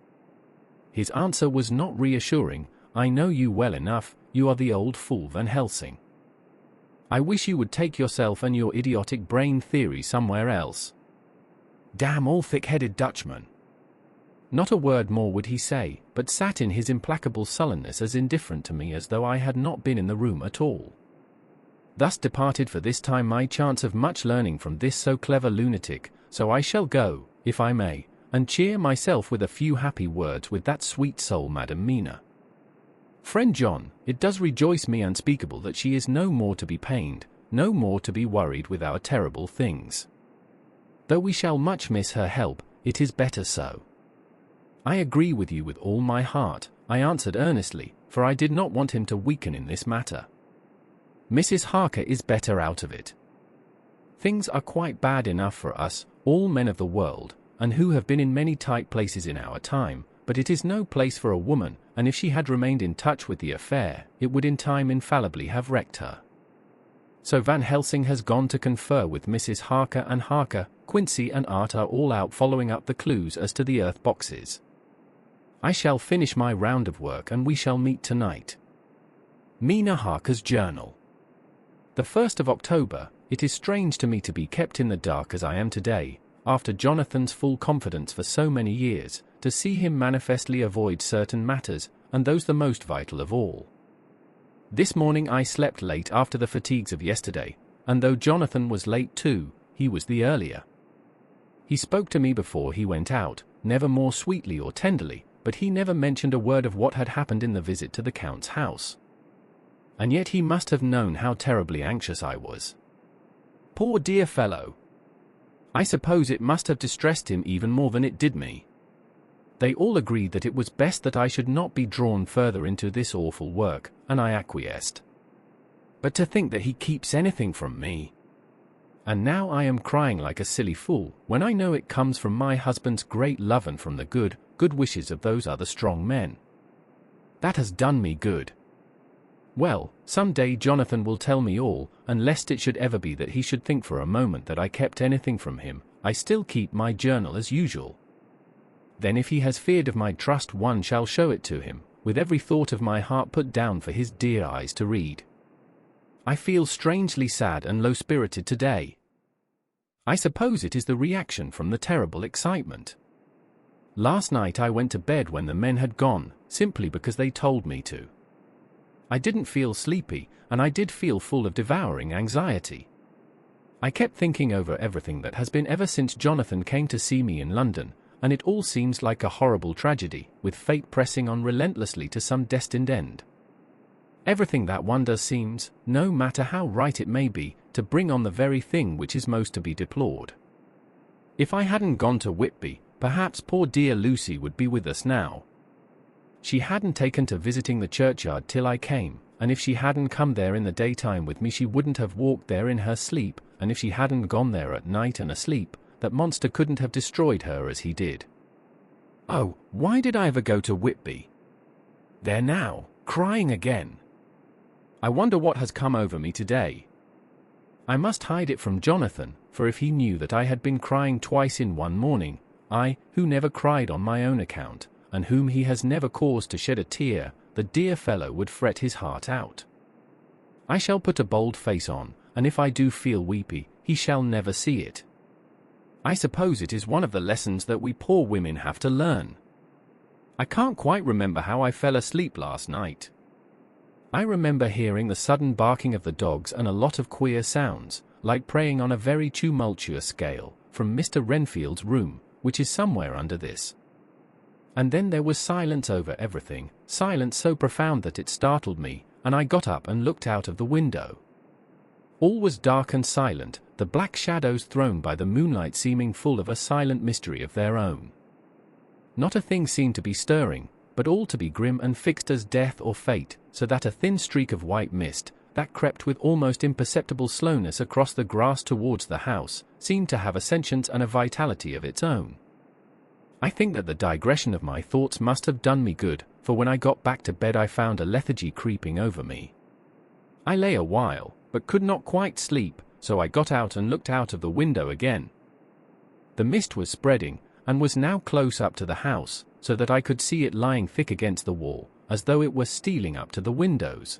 His answer was not reassuring. "I know you well enough, you are the old fool Van Helsing. I wish you would take yourself and your idiotic brain theory somewhere else. Damn all thick-headed Dutchman." Not a word more would he say, but sat in his implacable sullenness as indifferent to me as though I had not been in the room at all. Thus departed for this time my chance of much learning from this so clever lunatic, so I shall go, if I may, and cheer myself with a few happy words with that sweet soul Madam Mina. Friend John, it does rejoice me unspeakable that she is no more to be pained, no more to be worried with our terrible things. Though we shall much miss her help, it is better so. I agree with you with all my heart, I answered earnestly, for I did not want him to weaken in this matter. Mrs. Harker is better out of it. Things are quite bad enough for us, all men of the world, and who have been in many tight places in our time, but it is no place for a woman, and if she had remained in touch with the affair, it would in time infallibly have wrecked her. So Van Helsing has gone to confer with Mrs. Harker, and Harker, Quincy and Art are all out following up the clues as to the earth boxes. I shall finish my round of work and we shall meet tonight. Mina Harker's Journal. The 1st of October, it is strange to me to be kept in the dark as I am today, after Jonathan's full confidence for so many years, to see him manifestly avoid certain matters, and those the most vital of all. This morning I slept late after the fatigues of yesterday, and though Jonathan was late too, he was the earlier. He spoke to me before he went out, never more sweetly or tenderly, but he never mentioned a word of what had happened in the visit to the Count's house. And yet he must have known how terribly anxious I was. Poor dear fellow! I suppose it must have distressed him even more than it did me. They all agreed that it was best that I should not be drawn further into this awful work, and I acquiesced. But to think that he keeps anything from me! And now I am crying like a silly fool, when I know it comes from my husband's great love and from the good wishes of those other strong men. That has done me good. Well, some day Jonathan will tell me all, and lest it should ever be that he should think for a moment that I kept anything from him, I still keep my journal as usual. Then if he has feared of my trust, one shall show it to him, with every thought of my heart put down for his dear eyes to read. I feel strangely sad and low-spirited today. I suppose it is the reaction from the terrible excitement. Last night I went to bed when the men had gone, simply because they told me to. I didn't feel sleepy, and I did feel full of devouring anxiety. I kept thinking over everything that has been ever since Jonathan came to see me in London, and it all seems like a horrible tragedy, with fate pressing on relentlessly to some destined end. Everything that one does seems, no matter how right it may be, to bring on the very thing which is most to be deplored. If I hadn't gone to Whitby, perhaps poor dear Lucy would be with us now. She hadn't taken to visiting the churchyard till I came, and if she hadn't come there in the daytime with me she wouldn't have walked there in her sleep, and if she hadn't gone there at night and asleep, that monster couldn't have destroyed her as he did. Oh, why did I ever go to Whitby? There now, crying again. I wonder what has come over me today. I must hide it from Jonathan, for if he knew that I had been crying twice in one morning, I, who never cried on my own account, and whom he has never caused to shed a tear, the dear fellow would fret his heart out. I shall put a bold face on, and if I do feel weepy, he shall never see it. I suppose it is one of the lessons that we poor women have to learn. I can't quite remember how I fell asleep last night. I remember hearing the sudden barking of the dogs and a lot of queer sounds, like praying on a very tumultuous scale, from Mr. Renfield's room, which is somewhere under this. And then there was silence over everything, silence so profound that it startled me, and I got up and looked out of the window. All was dark and silent, the black shadows thrown by the moonlight seeming full of a silent mystery of their own. Not a thing seemed to be stirring, but all to be grim and fixed as death or fate, so that a thin streak of white mist, that crept with almost imperceptible slowness across the grass towards the house, seemed to have a sentience and a vitality of its own. I think that the digression of my thoughts must have done me good, for when I got back to bed I found a lethargy creeping over me. I lay a while, but could not quite sleep, so I got out and looked out of the window again. The mist was spreading, and was now close up to the house, so that I could see it lying thick against the wall, as though it were stealing up to the windows.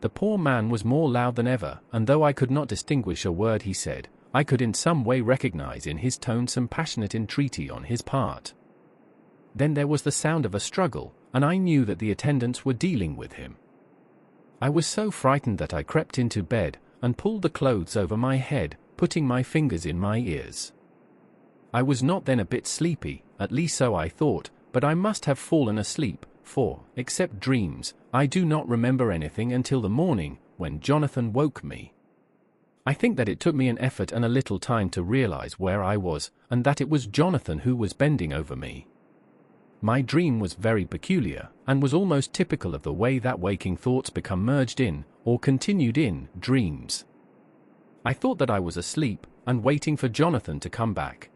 The poor man was more loud than ever, and though I could not distinguish a word he said, I could in some way recognize in his tone some passionate entreaty on his part. Then there was the sound of a struggle, and I knew that the attendants were dealing with him. I was so frightened that I crept into bed, and pulled the clothes over my head, putting my fingers in my ears. I was not then a bit sleepy, at least so I thought, but I must have fallen asleep, for, except dreams, I do not remember anything until the morning, when Jonathan woke me. I think that it took me an effort and a little time to realize where I was, and that it was Jonathan who was bending over me. My dream was very peculiar, and was almost typical of the way that waking thoughts become merged in, or continued in dreams. I thought that I was asleep and waiting for Jonathan to come back.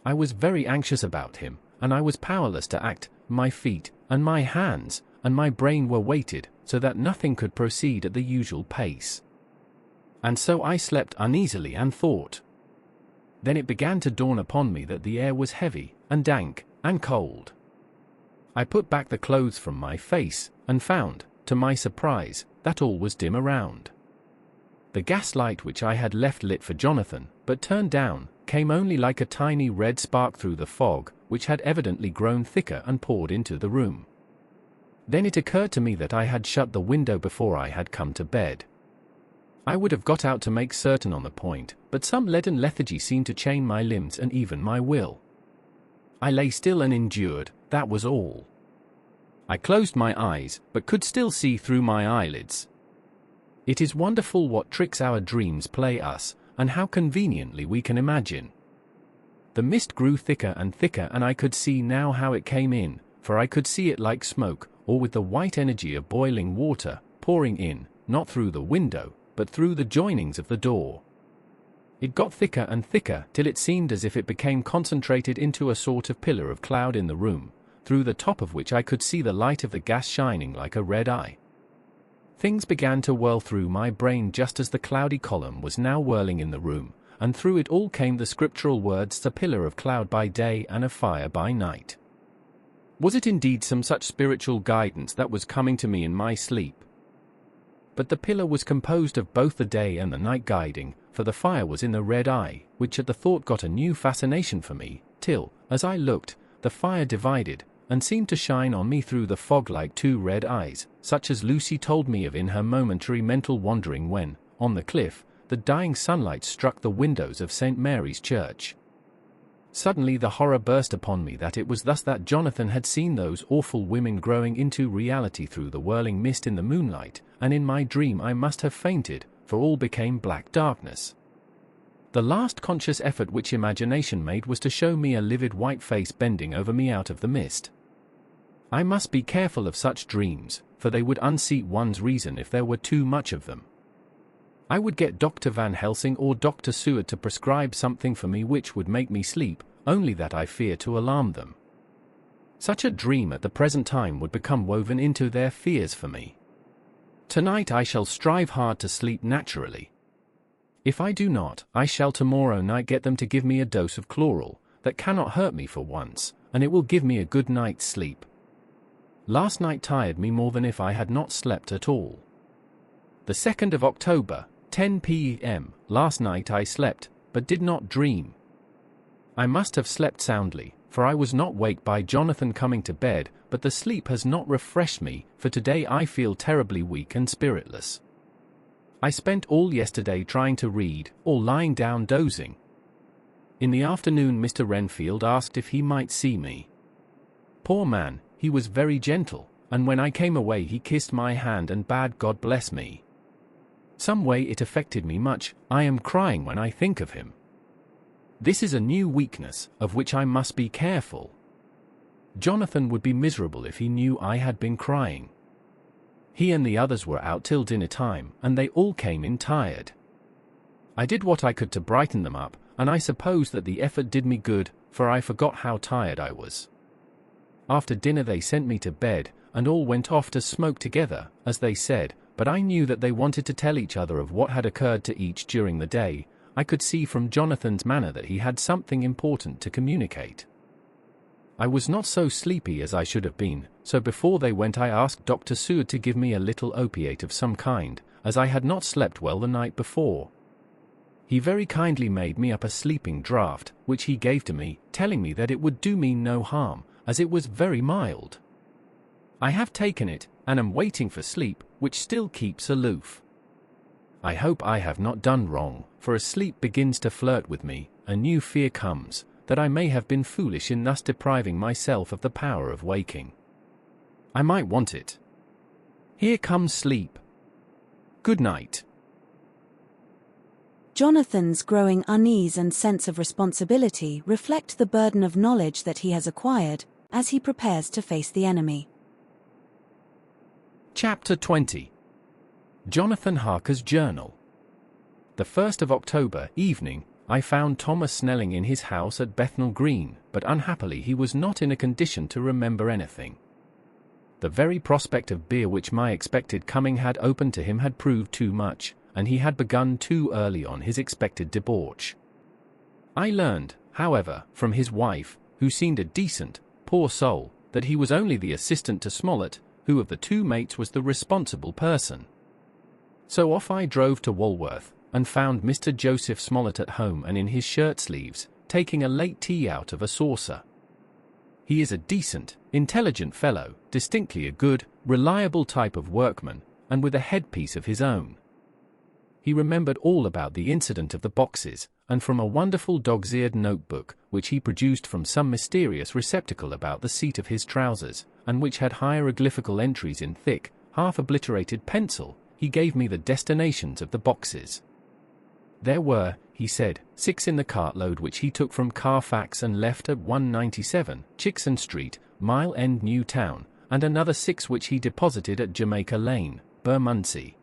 I was very anxious about him, and I was powerless to act. My feet and my hands and my brain were weighted so that nothing could proceed at the usual pace. And so I slept uneasily and thought. Then it began to dawn upon me that the air was heavy and dank and cold. I put back the clothes from my face and found, to my surprise, that all was dim around. The gaslight which I had left lit for Jonathan, but turned down, came only like a tiny red spark through the fog, which had evidently grown thicker and poured into the room. Then it occurred to me that I had shut the window before I had come to bed. I would have got out to make certain on the point, but some leaden lethargy seemed to chain my limbs and even my will. I lay still and endured, that was all. I closed my eyes, but could still see through my eyelids. It is wonderful what tricks our dreams play us, and how conveniently we can imagine. The mist grew thicker and thicker, and I could see now how it came in, for I could see it like smoke, or with the white energy of boiling water, pouring in, not through the window, but through the joinings of the door. It got thicker and thicker, till it seemed as if it became concentrated into a sort of pillar of cloud in the room, through the top of which I could see the light of the gas shining like a red eye. Things began to whirl through my brain just as the cloudy column was now whirling in the room, and through it all came the scriptural words, "a pillar of cloud by day and of fire by night." Was it indeed some such spiritual guidance that was coming to me in my sleep? But the pillar was composed of both the day and the night guiding, for the fire was in the red eye, which at the thought got a new fascination for me, till, as I looked, the fire divided, and seemed to shine on me through the fog like two red eyes, such as Lucy told me of in her momentary mental wandering when, on the cliff, the dying sunlight struck the windows of St. Mary's Church. Suddenly the horror burst upon me that it was thus that Jonathan had seen those awful women growing into reality through the whirling mist in the moonlight, and in my dream I must have fainted, for all became black darkness. The last conscious effort which imagination made was to show me a livid white face bending over me out of the mist. I must be careful of such dreams, for they would unseat one's reason if there were too much of them. I would get Dr. Van Helsing or Dr. Seward to prescribe something for me which would make me sleep, only that I fear to alarm them. Such a dream at the present time would become woven into their fears for me. Tonight I shall strive hard to sleep naturally. If I do not, I shall tomorrow night get them to give me a dose of chloral, that cannot hurt me for once, and it will give me a good night's sleep. Last night tired me more than if I had not slept at all. The 2nd of October, 10 p.m. Last night I slept, but did not dream. I must have slept soundly, for I was not waked by Jonathan coming to bed, but the sleep has not refreshed me, for today I feel terribly weak and spiritless. I spent all yesterday trying to read, or lying down dozing. In the afternoon Mr. Renfield asked if he might see me. Poor man, he was very gentle, and when I came away he kissed my hand and bade God bless me. Some way it affected me much. I am crying when I think of him. This is a new weakness, of which I must be careful. Jonathan would be miserable if he knew I had been crying. He and the others were out till dinner time, and they all came in tired. I did what I could to brighten them up, and I suppose that the effort did me good, for I forgot how tired I was. After dinner they sent me to bed, and all went off to smoke together, as they said, but I knew that they wanted to tell each other of what had occurred to each during the day. I could see from Jonathan's manner that he had something important to communicate. I was not so sleepy as I should have been, so before they went I asked Dr. Seward to give me a little opiate of some kind, as I had not slept well the night before. He very kindly made me up a sleeping draught, which he gave to me, telling me that it would do me no harm, as it was very mild. I have taken it, and am waiting for sleep, which still keeps aloof. I hope I have not done wrong, for as sleep begins to flirt with me, a new fear comes, that I may have been foolish in thus depriving myself of the power of waking. I might want it. Here comes sleep. Good night. Jonathan's growing unease and sense of responsibility reflect the burden of knowledge that he has acquired, as he prepares to face the enemy. Chapter 20. Jonathan Harker's journal. The 1st of October, evening, I found Thomas Snelling in his house at Bethnal Green, but unhappily he was not in a condition to remember anything. The very prospect of beer which my expected coming had opened to him had proved too much, and he had begun too early on his expected debauch. I learned, however, from his wife, who seemed a decent, poor soul, that he was only the assistant to Smollett, who of the two mates was the responsible person. So off I drove to Walworth, and found Mr. Joseph Smollett at home and in his shirt-sleeves, taking a late tea out of a saucer. He is a decent, intelligent fellow, distinctly a good, reliable type of workman, and with a headpiece of his own. He remembered all about the incident of the boxes, and from a wonderful dog's-eared notebook, which he produced from some mysterious receptacle about the seat of his trousers, and which had hieroglyphical entries in thick, half-obliterated pencil, he gave me the destinations of the boxes. There were, he said, 6 in the cartload which he took from Carfax and left at 197, Chickson Street, Mile End New Town, and another 6 which he deposited at Jamaica Lane, Bermondsey.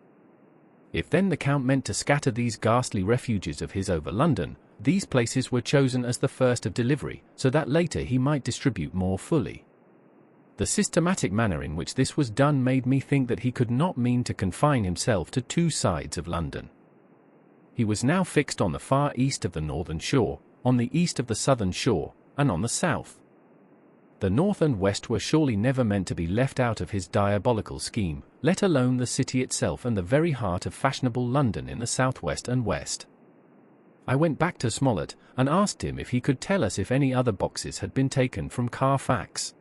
If then the Count meant to scatter these ghastly refuges of his over London, these places were chosen as the first of delivery, so that later he might distribute more fully. The systematic manner in which this was done made me think that he could not mean to confine himself to 2 sides of London. He was now fixed on the far east of the northern shore, on the east of the southern shore, and on the south. The north and west were surely never meant to be left out of his diabolical scheme, let alone the city itself and the very heart of fashionable London in the southwest and west. I went back to Smollett, and asked him if he could tell us if any other boxes had been taken from Carfax.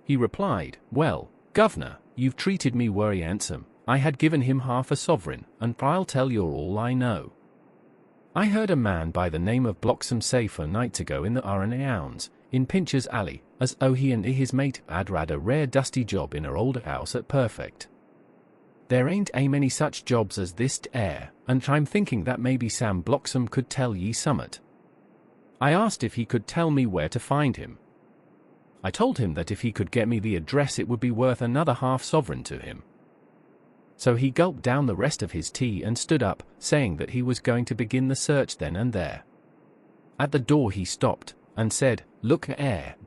He replied, "Well, governor, you've treated me werry handsome. I had given him half a sovereign, and I'll tell you all I know. I heard a man by the name of Bloxham say 4 nights ago in the R&Ounds, in Pincher's Alley, as he and his mate had a rare dusty job in her old house at Perfect. There ain't many such jobs as this air, and I'm thinking that maybe Sam Bloxham could tell ye summat." I asked if he could tell me where to find him. I told him that if he could get me the address it would be worth another half sovereign to him. So he gulped down the rest of his tea and stood up, saying that he was going to begin the search then and there. At the door he stopped, and said, "Look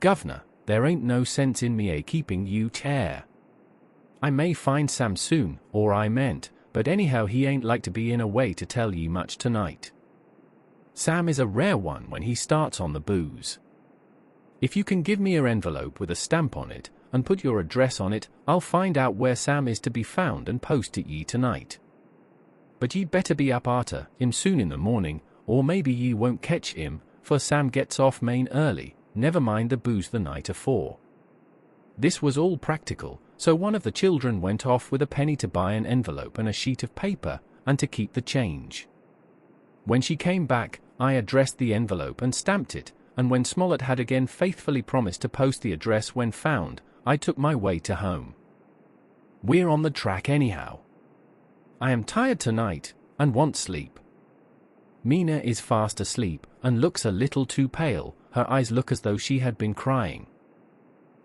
governor, there ain't no sense in me keeping you here. I may find Sam soon, or I mayn't, but anyhow he ain't like to be in a way to tell ye much tonight. Sam is a rare one when he starts on the booze. If you can give me your envelope with a stamp on it, and put your address on it, I'll find out where Sam is to be found and post it ye tonight. But ye better be up arter him soon in the morning, or maybe ye won't catch him, for Sam gets off main early, never mind the booze the night afore." This was all practical, so one of the children went off with a penny to buy an envelope and a sheet of paper, and to keep the change. When she came back, I addressed the envelope and stamped it, and when Smollett had again faithfully promised to post the address when found, I took my way to home. We're on the track anyhow. I am tired tonight, and want sleep. Mina is fast asleep, and looks a little too pale. Her eyes look as though she had been crying.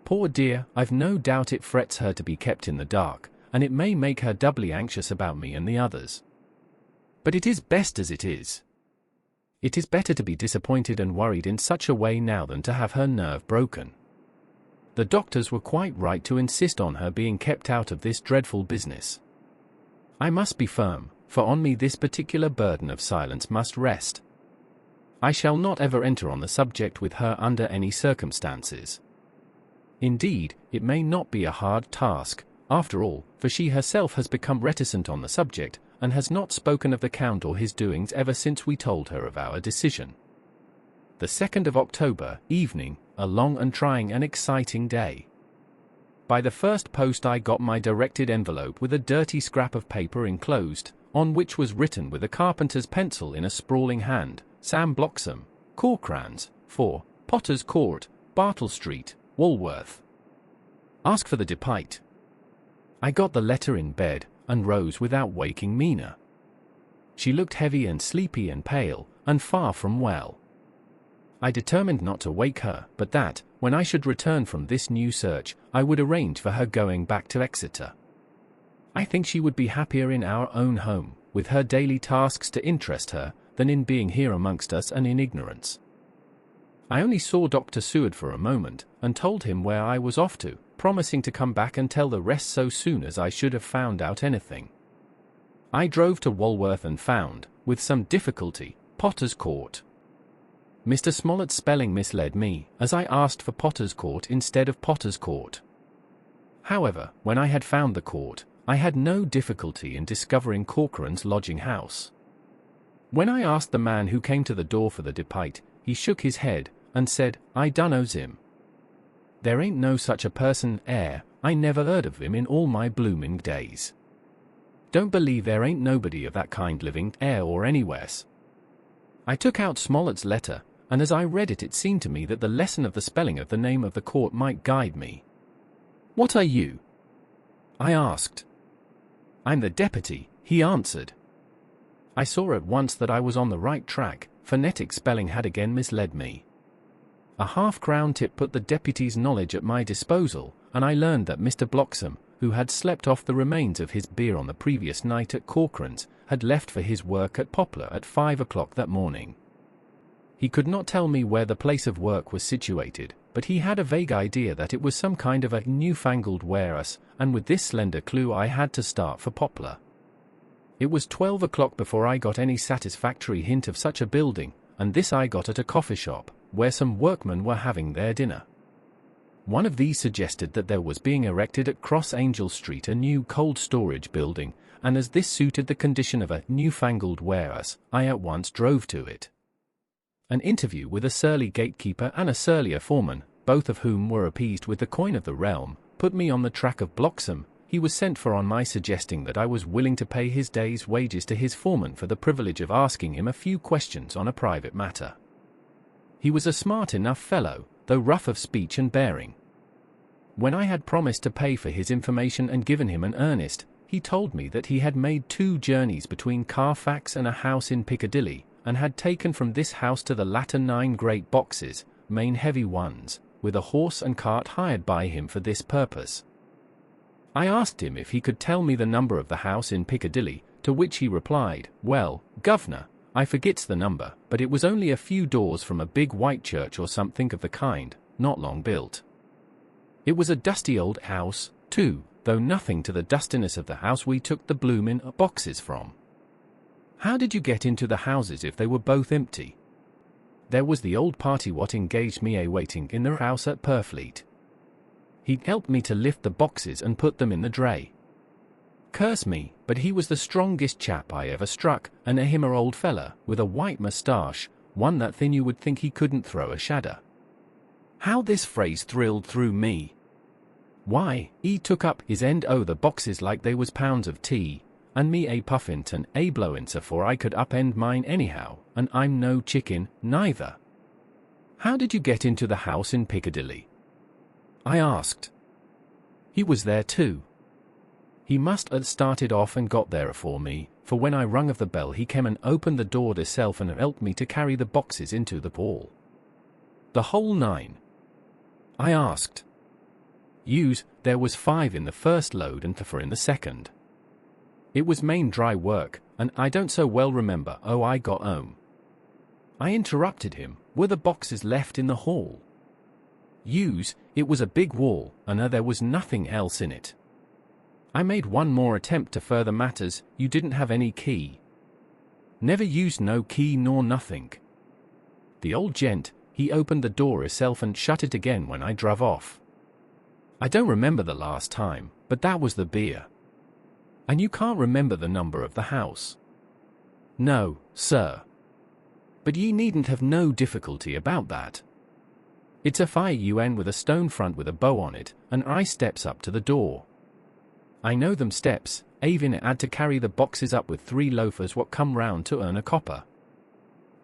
Poor dear, I've no doubt it frets her to be kept in the dark, and it may make her doubly anxious about me and the others. But it is best as it is. It is better to be disappointed and worried in such a way now than to have her nerve broken. The doctors were quite right to insist on her being kept out of this dreadful business. I must be firm, for on me this particular burden of silence must rest. I shall not ever enter on the subject with her under any circumstances. Indeed, it may not be a hard task, after all, for she herself has become reticent on the subject, and has not spoken of the Count or his doings ever since we told her of our decision. The 2nd of October, evening, a long and trying and exciting day. By the first post I got my directed envelope with a dirty scrap of paper enclosed, on which was written with a carpenter's pencil in a sprawling hand, Sam Bloxham, Corcrans, 4, Potter's Court, Bartle Street, Walworth. Ask for the depite. I got the letter in bed, and rose without waking Mina. She looked heavy and sleepy and pale, and far from well. I determined not to wake her, but that, when I should return from this new search, I would arrange for her going back to Exeter. I think she would be happier in our own home, with her daily tasks to interest her, than in being here amongst us and in ignorance. I only saw Dr. Seward for a moment, and told him where I was off to, promising to come back and tell the rest so soon as I should have found out anything. I drove to Walworth and found, with some difficulty, Potter's Court. Mr. Smollett's spelling misled me, as I asked for Potter's Court instead of Potter's Court. However, when I had found the court, I had no difficulty in discovering Corcoran's lodging house. When I asked the man who came to the door for the depite, he shook his head, and said, "I dunno's him. There ain't no such a person, I never heard of him in all my bloomin' days. Don't believe there ain't nobody of that kind living, or anywheres." I took out Smollett's letter, and as I read it seemed to me that the lesson of the spelling of the name of the court might guide me. "What are you?" I asked. "I'm the deputy," he answered. I saw at once that I was on the right track. Phonetic spelling had again misled me. A half-crown tip put the deputy's knowledge at my disposal, and I learned that Mr. Bloxham, who had slept off the remains of his beer on the previous night at Corcoran's, had left for his work at Poplar at 5 o'clock that morning. He could not tell me where the place of work was situated, but he had a vague idea that it was some kind of a newfangled warehouse, and with this slender clue I had to start for Poplar. It was 12 o'clock before I got any satisfactory hint of such a building, and this I got at a coffee shop, where some workmen were having their dinner. One of these suggested that there was being erected at Cross Angel Street a new cold storage building, and as this suited the condition of a newfangled warehouse, I at once drove to it. An interview with a surly gatekeeper and a surlier foreman, both of whom were appeased with the coin of the realm, put me on the track of Bloxham. He was sent for on my suggesting that I was willing to pay his day's wages to his foreman for the privilege of asking him a few questions on a private matter. He was a smart enough fellow, though rough of speech and bearing. When I had promised to pay for his information and given him an earnest, he told me that he had made 2 journeys between Carfax and a house in Piccadilly, and had taken from this house to the latter 9 great boxes, main heavy ones, with a horse and cart hired by him for this purpose. I asked him if he could tell me the number of the house in Piccadilly, to which he replied, "Well, governor, I forgets the number, but it was only a few doors from a big white church or something of the kind, not long built. It was a dusty old house, too, though nothing to the dustiness of the house we took the bloomin' boxes from." "How did you get into the houses if they were both empty?" "There was the old party what engaged me waiting in their house at Purfleet. He helped me to lift the boxes and put them in the dray. Curse me, but he was the strongest chap I ever struck, and a himmer old fella, with a white moustache, one that thin you would think he couldn't throw a shadder." How this phrase thrilled through me! Why, he took up his end o' the boxes like they was pounds of tea, and me puffint and blowin' so for I could upend mine anyhow, and I'm no chicken, neither. "How did you get into the house in Piccadilly?" I asked. "He was there too. He must have started off and got there afore me, for when I rung of the bell he came and opened the door hisself and helped me to carry the boxes into the hall." "The whole 9? I asked. "Yous, there was 5 in the first load and 4 in the second. It was main dry work, and I don't so well remember I got home." I interrupted him. "Were the boxes left in the hall?" "Yous, it was a big wall, and there was nothing else in it. I made one more attempt to further matters. You didn't have any key." "Never used no key nor nothing. The old gent, he opened the door hisself and shut it again when I druv off. I don't remember the last time, but that was the beer." "And you can't remember the number of the house?" "No, sir. But ye needn't have no difficulty about that. It's a fire UN with a stone front with a bow on it, and I steps up to the door. I know them steps, Avin had to carry the boxes up with 3 loafers what come round to earn a copper.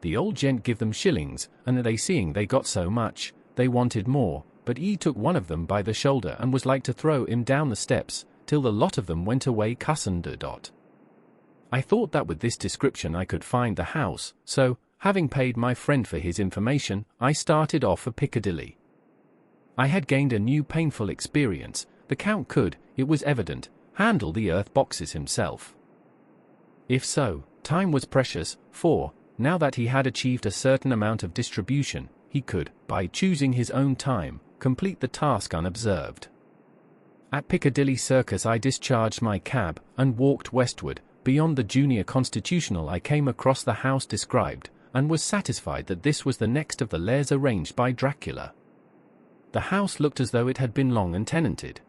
The old gent give them shillings, and they seeing they got so much, they wanted more, but he took one of them by the shoulder and was like to throw him down the steps, till the lot of them went away cussin' . I thought that with this description I could find the house, so, having paid my friend for his information, I started off for Piccadilly. I had gained a new painful experience. The Count could, it was evident, handle the earth boxes himself? If so, time was precious, for, now that he had achieved a certain amount of distribution, he could, by choosing his own time, complete the task unobserved. At Piccadilly Circus I discharged my cab, and walked westward. Beyond the Junior Constitutional I came across the house described, and was satisfied that this was the next of the lairs arranged by Dracula. The house looked as though it had been long untenanted.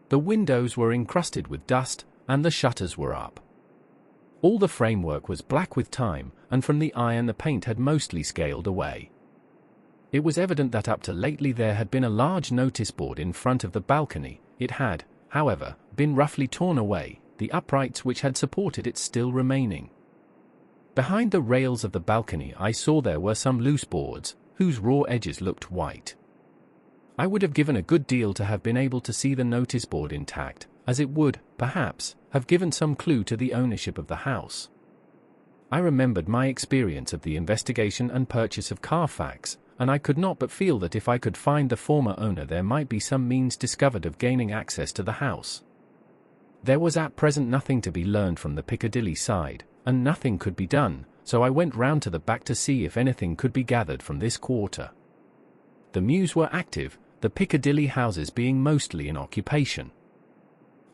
The windows were encrusted with dust, and the shutters were up. All the framework was black with time, and from the iron the paint had mostly scaled away. It was evident that up to lately there had been a large notice board in front of the balcony. It had, however, been roughly torn away, the uprights which had supported it still remaining. Behind the rails of the balcony I saw there were some loose boards, whose raw edges looked white. I would have given a good deal to have been able to see the notice board intact, as it would, perhaps, have given some clue to the ownership of the house. I remembered my experience of the investigation and purchase of Carfax, and I could not but feel that if I could find the former owner there might be some means discovered of gaining access to the house. There was at present nothing to be learned from the Piccadilly side, and nothing could be done, so I went round to the back to see if anything could be gathered from this quarter. The mews were active, the Piccadilly houses being mostly in occupation.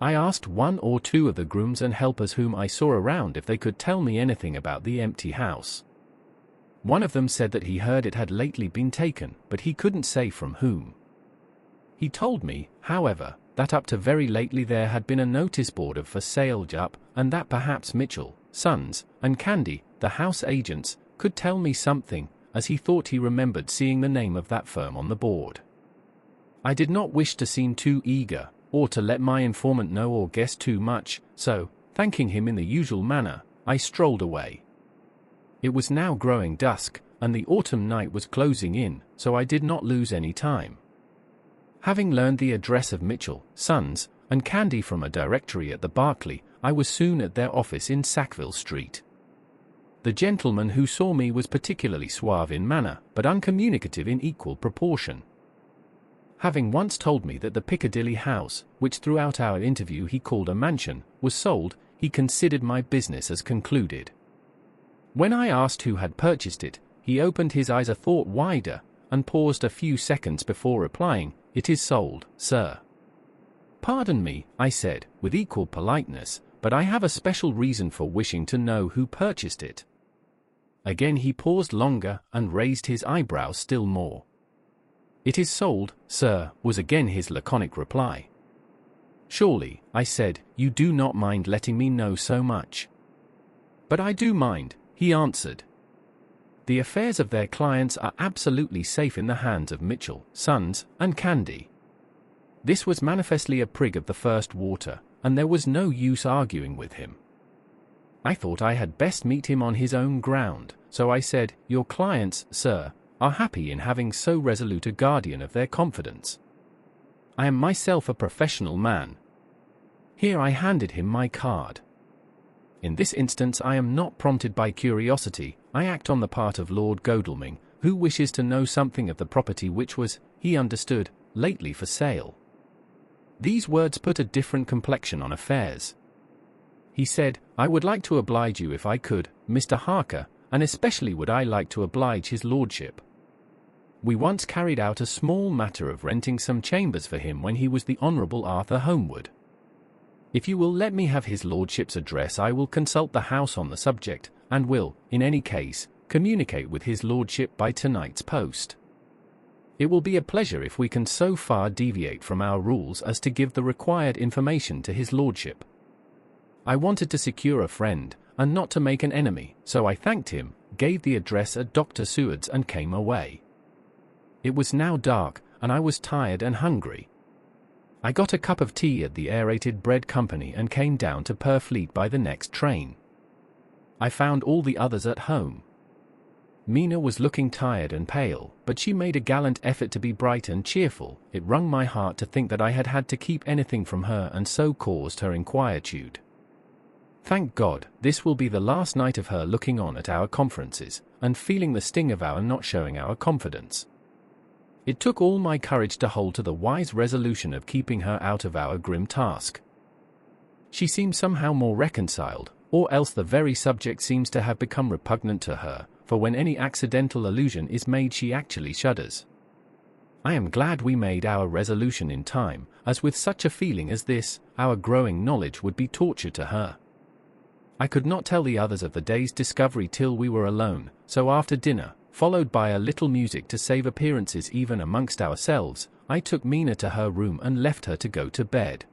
I asked one or two of the grooms and helpers whom I saw around if they could tell me anything about the empty house. One of them said that he heard it had lately been taken, but he couldn't say from whom. He told me, however, that up to very lately there had been a notice board of for sale up, and that perhaps Mitchell, Sons, and Candy, the house agents, could tell me something, as he thought he remembered seeing the name of that firm on the board. I did not wish to seem too eager, or to let my informant know or guess too much, so, thanking him in the usual manner, I strolled away. It was now growing dusk, and the autumn night was closing in, so I did not lose any time. Having learned the address of Mitchell, Sons, and Candy from a directory at the Berkeley, I was soon at their office in Sackville Street. The gentleman who saw me was particularly suave in manner, but uncommunicative in equal proportion. Having once told me that the Piccadilly house, which throughout our interview he called a mansion, was sold, he considered my business as concluded. When I asked who had purchased it, he opened his eyes a thought wider, and paused a few seconds before replying, "It is sold, sir." "Pardon me," I said, with equal politeness, "but I have a special reason for wishing to know who purchased it." Again he paused longer, and raised his eyebrows still more. "It is sold, sir," was again his laconic reply. "Surely," I said, "you do not mind letting me know so much?" "But I do mind," he answered. "The affairs of their clients are absolutely safe in the hands of Mitchell, Sons, and Candy." This was manifestly a prig of the first water, and there was no use arguing with him. I thought I had best meet him on his own ground, so I said, "Your clients, sir, are happy in having so resolute a guardian of their confidence. I am myself a professional man." Here I handed him my card. In this instance I am not prompted by curiosity, I act on the part of Lord Godalming, who wishes to know something of the property which was, he understood, lately for sale. These words put a different complexion on affairs. He said, "I would like to oblige you if I could, Mr. Harker, and especially would I like to oblige his lordship. We once carried out a small matter of renting some chambers for him when he was the Honourable Arthur Homewood. If you will let me have his lordship's address I will consult the house on the subject, and will, in any case, communicate with his lordship by tonight's post. It will be a pleasure if we can so far deviate from our rules as to give the required information to his lordship." I wanted to secure a friend, and not to make an enemy, so I thanked him, gave the address at Dr. Seward's and came away. It was now dark, and I was tired and hungry. I got a cup of tea at the Aerated Bread Company and came down to Purfleet by the next train. I found all the others at home. Mina was looking tired and pale, but she made a gallant effort to be bright and cheerful. It wrung my heart to think that I had had to keep anything from her and so caused her inquietude. Thank God, this will be the last night of her looking on at our conferences, and feeling the sting of our not showing our confidence. It took all my courage to hold to the wise resolution of keeping her out of our grim task. She seems somehow more reconciled, or else the very subject seems to have become repugnant to her, for when any accidental allusion is made she actually shudders. I am glad we made our resolution in time, as with such a feeling as this, our growing knowledge would be torture to her. I could not tell the others of the day's discovery till we were alone, so after dinner, followed by a little music to save appearances even amongst ourselves, I took Mina to her room and left her to go to bed.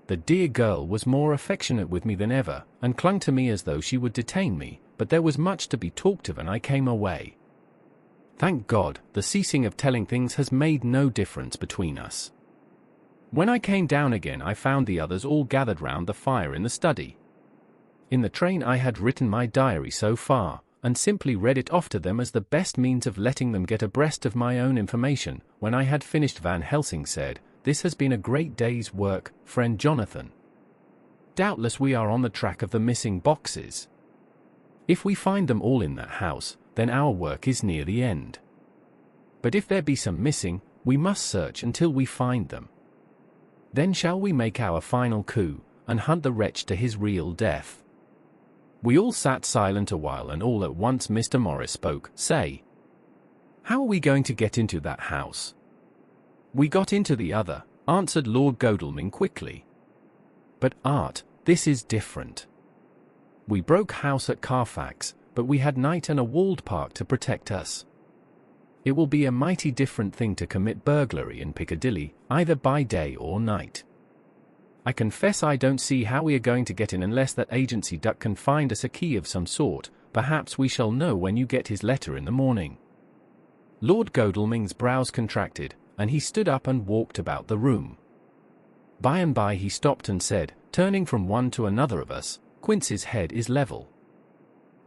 The dear girl was more affectionate with me than ever, and clung to me as though she would detain me, but there was much to be talked of and I came away. Thank God, the ceasing of telling things has made no difference between us. When I came down again I found the others all gathered round the fire in the study. In the train I had written my diary so far, and simply read it off to them as the best means of letting them get abreast of my own information. When I had finished, Van Helsing said, "This has been a great day's work, friend Jonathan. Doubtless we are on the track of the missing boxes. If we find them all in that house, then our work is near the end. But if there be some missing, we must search until we find them. Then shall we make our final coup, and hunt the wretch to his real death." We all sat silent a while, and all at once Mr. Morris spoke. "Say, how are we going to get into that house?" "We got into the other," answered Lord Godalming quickly. "But Art, this is different. We broke house at Carfax, but we had night and a walled park to protect us. It will be a mighty different thing to commit burglary in Piccadilly, either by day or night. I confess I don't see how we are going to get in unless that agency duck can find us a key of some sort. Perhaps we shall know when you get his letter in the morning." Lord Godalming's brows contracted, and he stood up and walked about the room. By and by he stopped and said, turning from one to another of us, "Quince's head is level.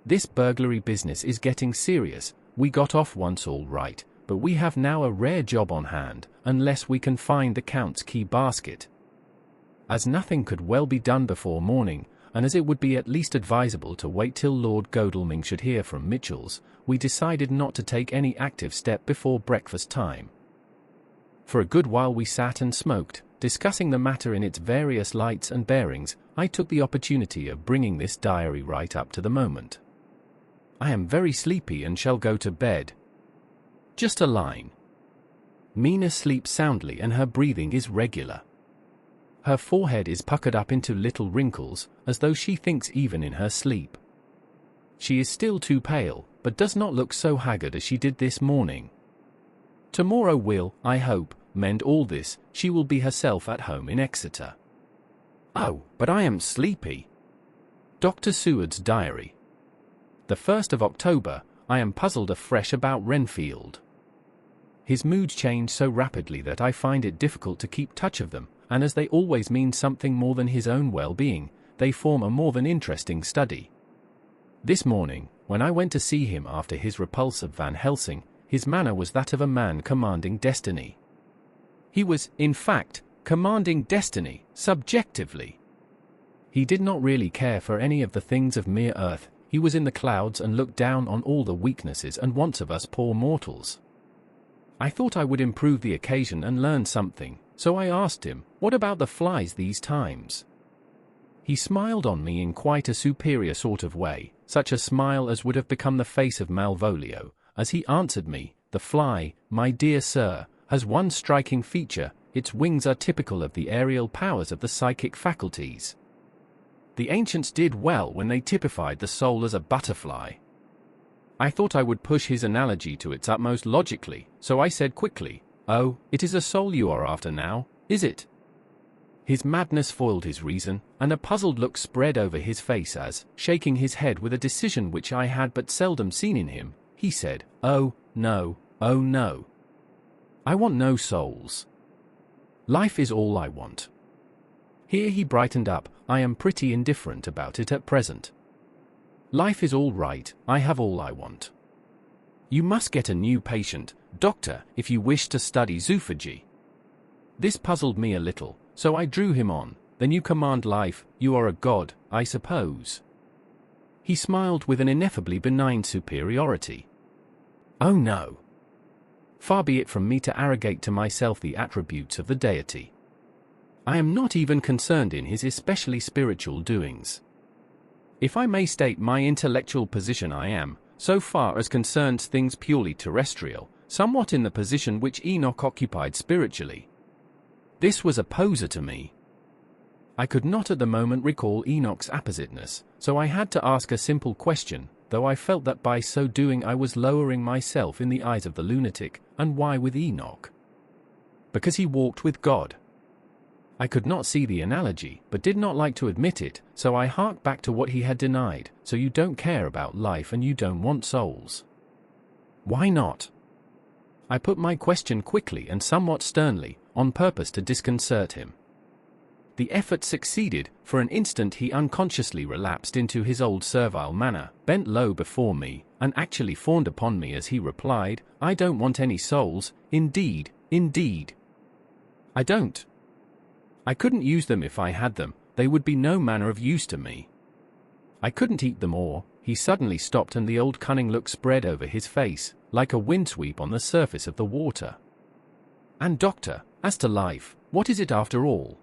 This burglary business is getting serious. We got off once all right, but we have now a rare job on hand, unless we can find the Count's key basket. As nothing could well be done before morning, and as it would be at least advisable to wait till Lord Godalming should hear from Mitchell's, we decided not to take any active step before breakfast time. For a good while we sat and smoked, discussing the matter in its various lights and bearings. I took the opportunity of bringing this diary right up to the moment. I am very sleepy and shall go to bed. Just a line. Mina sleeps soundly and her breathing is regular. Her forehead is puckered up into little wrinkles, as though she thinks even in her sleep. She is still too pale, but does not look so haggard as she did this morning. Tomorrow will, I hope, mend all this. She will be herself at home in Exeter. Oh, but I am sleepy. Dr. Seward's diary. The 1st of October, I am puzzled afresh about Renfield. His moods change so rapidly that I find it difficult to keep touch of them, and as they always mean something more than his own well-being, they form a more than interesting study. This morning, when I went to see him after his repulse of Van Helsing, his manner was that of a man commanding destiny. He was, in fact, commanding destiny, subjectively. He did not really care for any of the things of mere earth. He was in the clouds and looked down on all the weaknesses and wants of us poor mortals. I thought I would improve the occasion and learn something, so I asked him, "What about the flies these times?" He smiled on me in quite a superior sort of way, such a smile as would have become the face of Malvolio, as he answered me, "The fly, my dear sir, has one striking feature: its wings are typical of the aerial powers of the psychic faculties. The ancients did well when they typified the soul as a butterfly." I thought I would push his analogy to its utmost logically, so I said quickly, "Oh, it is a soul you are after now, is it?" His madness foiled his reason, and a puzzled look spread over his face as, shaking his head with a decision which I had but seldom seen in him, he said, "Oh, no, oh no. I want no souls. Life is all I want." Here he brightened up. "I am pretty indifferent about it at present. Life is all right, I have all I want. You must get a new patient, doctor, if you wish to study zoophagy." This puzzled me a little, so I drew him on. "Then you command life, you are a god, I suppose." He smiled with an ineffably benign superiority. "Oh no. Far be it from me to arrogate to myself the attributes of the deity. I am not even concerned in his especially spiritual doings. If I may state my intellectual position, I am, so far as concerns things purely terrestrial, somewhat in the position which Enoch occupied spiritually. This was a poser to me. I could not at the moment recall Enoch's appositeness, so I had to ask a simple question, though I felt that by so doing I was lowering myself in the eyes of the lunatic. And why with Enoch? Because he walked with God. I could not see the analogy, but did not like to admit it, so I harked back to what he had denied. So you don't care about life and you don't want souls. Why not? I put my question quickly and somewhat sternly, on purpose to disconcert him. The effort succeeded. For an instant he unconsciously relapsed into his old servile manner, bent low before me, and actually fawned upon me as he replied, I don't want any souls, indeed, indeed. I don't. I couldn't use them if I had them, they would be no manner of use to me. I couldn't eat them or, he suddenly stopped and the old cunning look spread over his face, like a windsweep on the surface of the water. And doctor, as to life, what is it after all?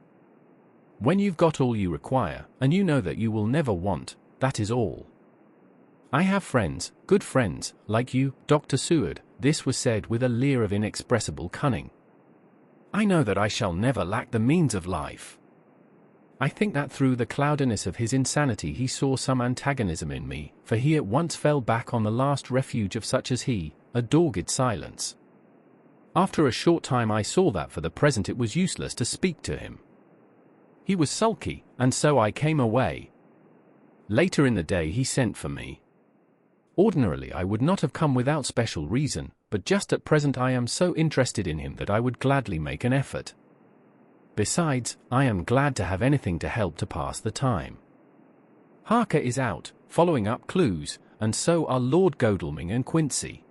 When you've got all you require, and you know that you will never want, that is all. I have friends, good friends, like you, Dr. Seward. This was said with a leer of inexpressible cunning. I know that I shall never lack the means of life. I think that through the cloudiness of his insanity he saw some antagonism in me, for he at once fell back on the last refuge of such as he, a dogged silence. After a short time I saw that for the present it was useless to speak to him. He was sulky, and so I came away. Later in the day he sent for me. Ordinarily I would not have come without special reason, but just at present I am so interested in him that I would gladly make an effort. Besides, I am glad to have anything to help to pass the time. Harker is out, following up clues, and so are Lord Godalming and Quincy.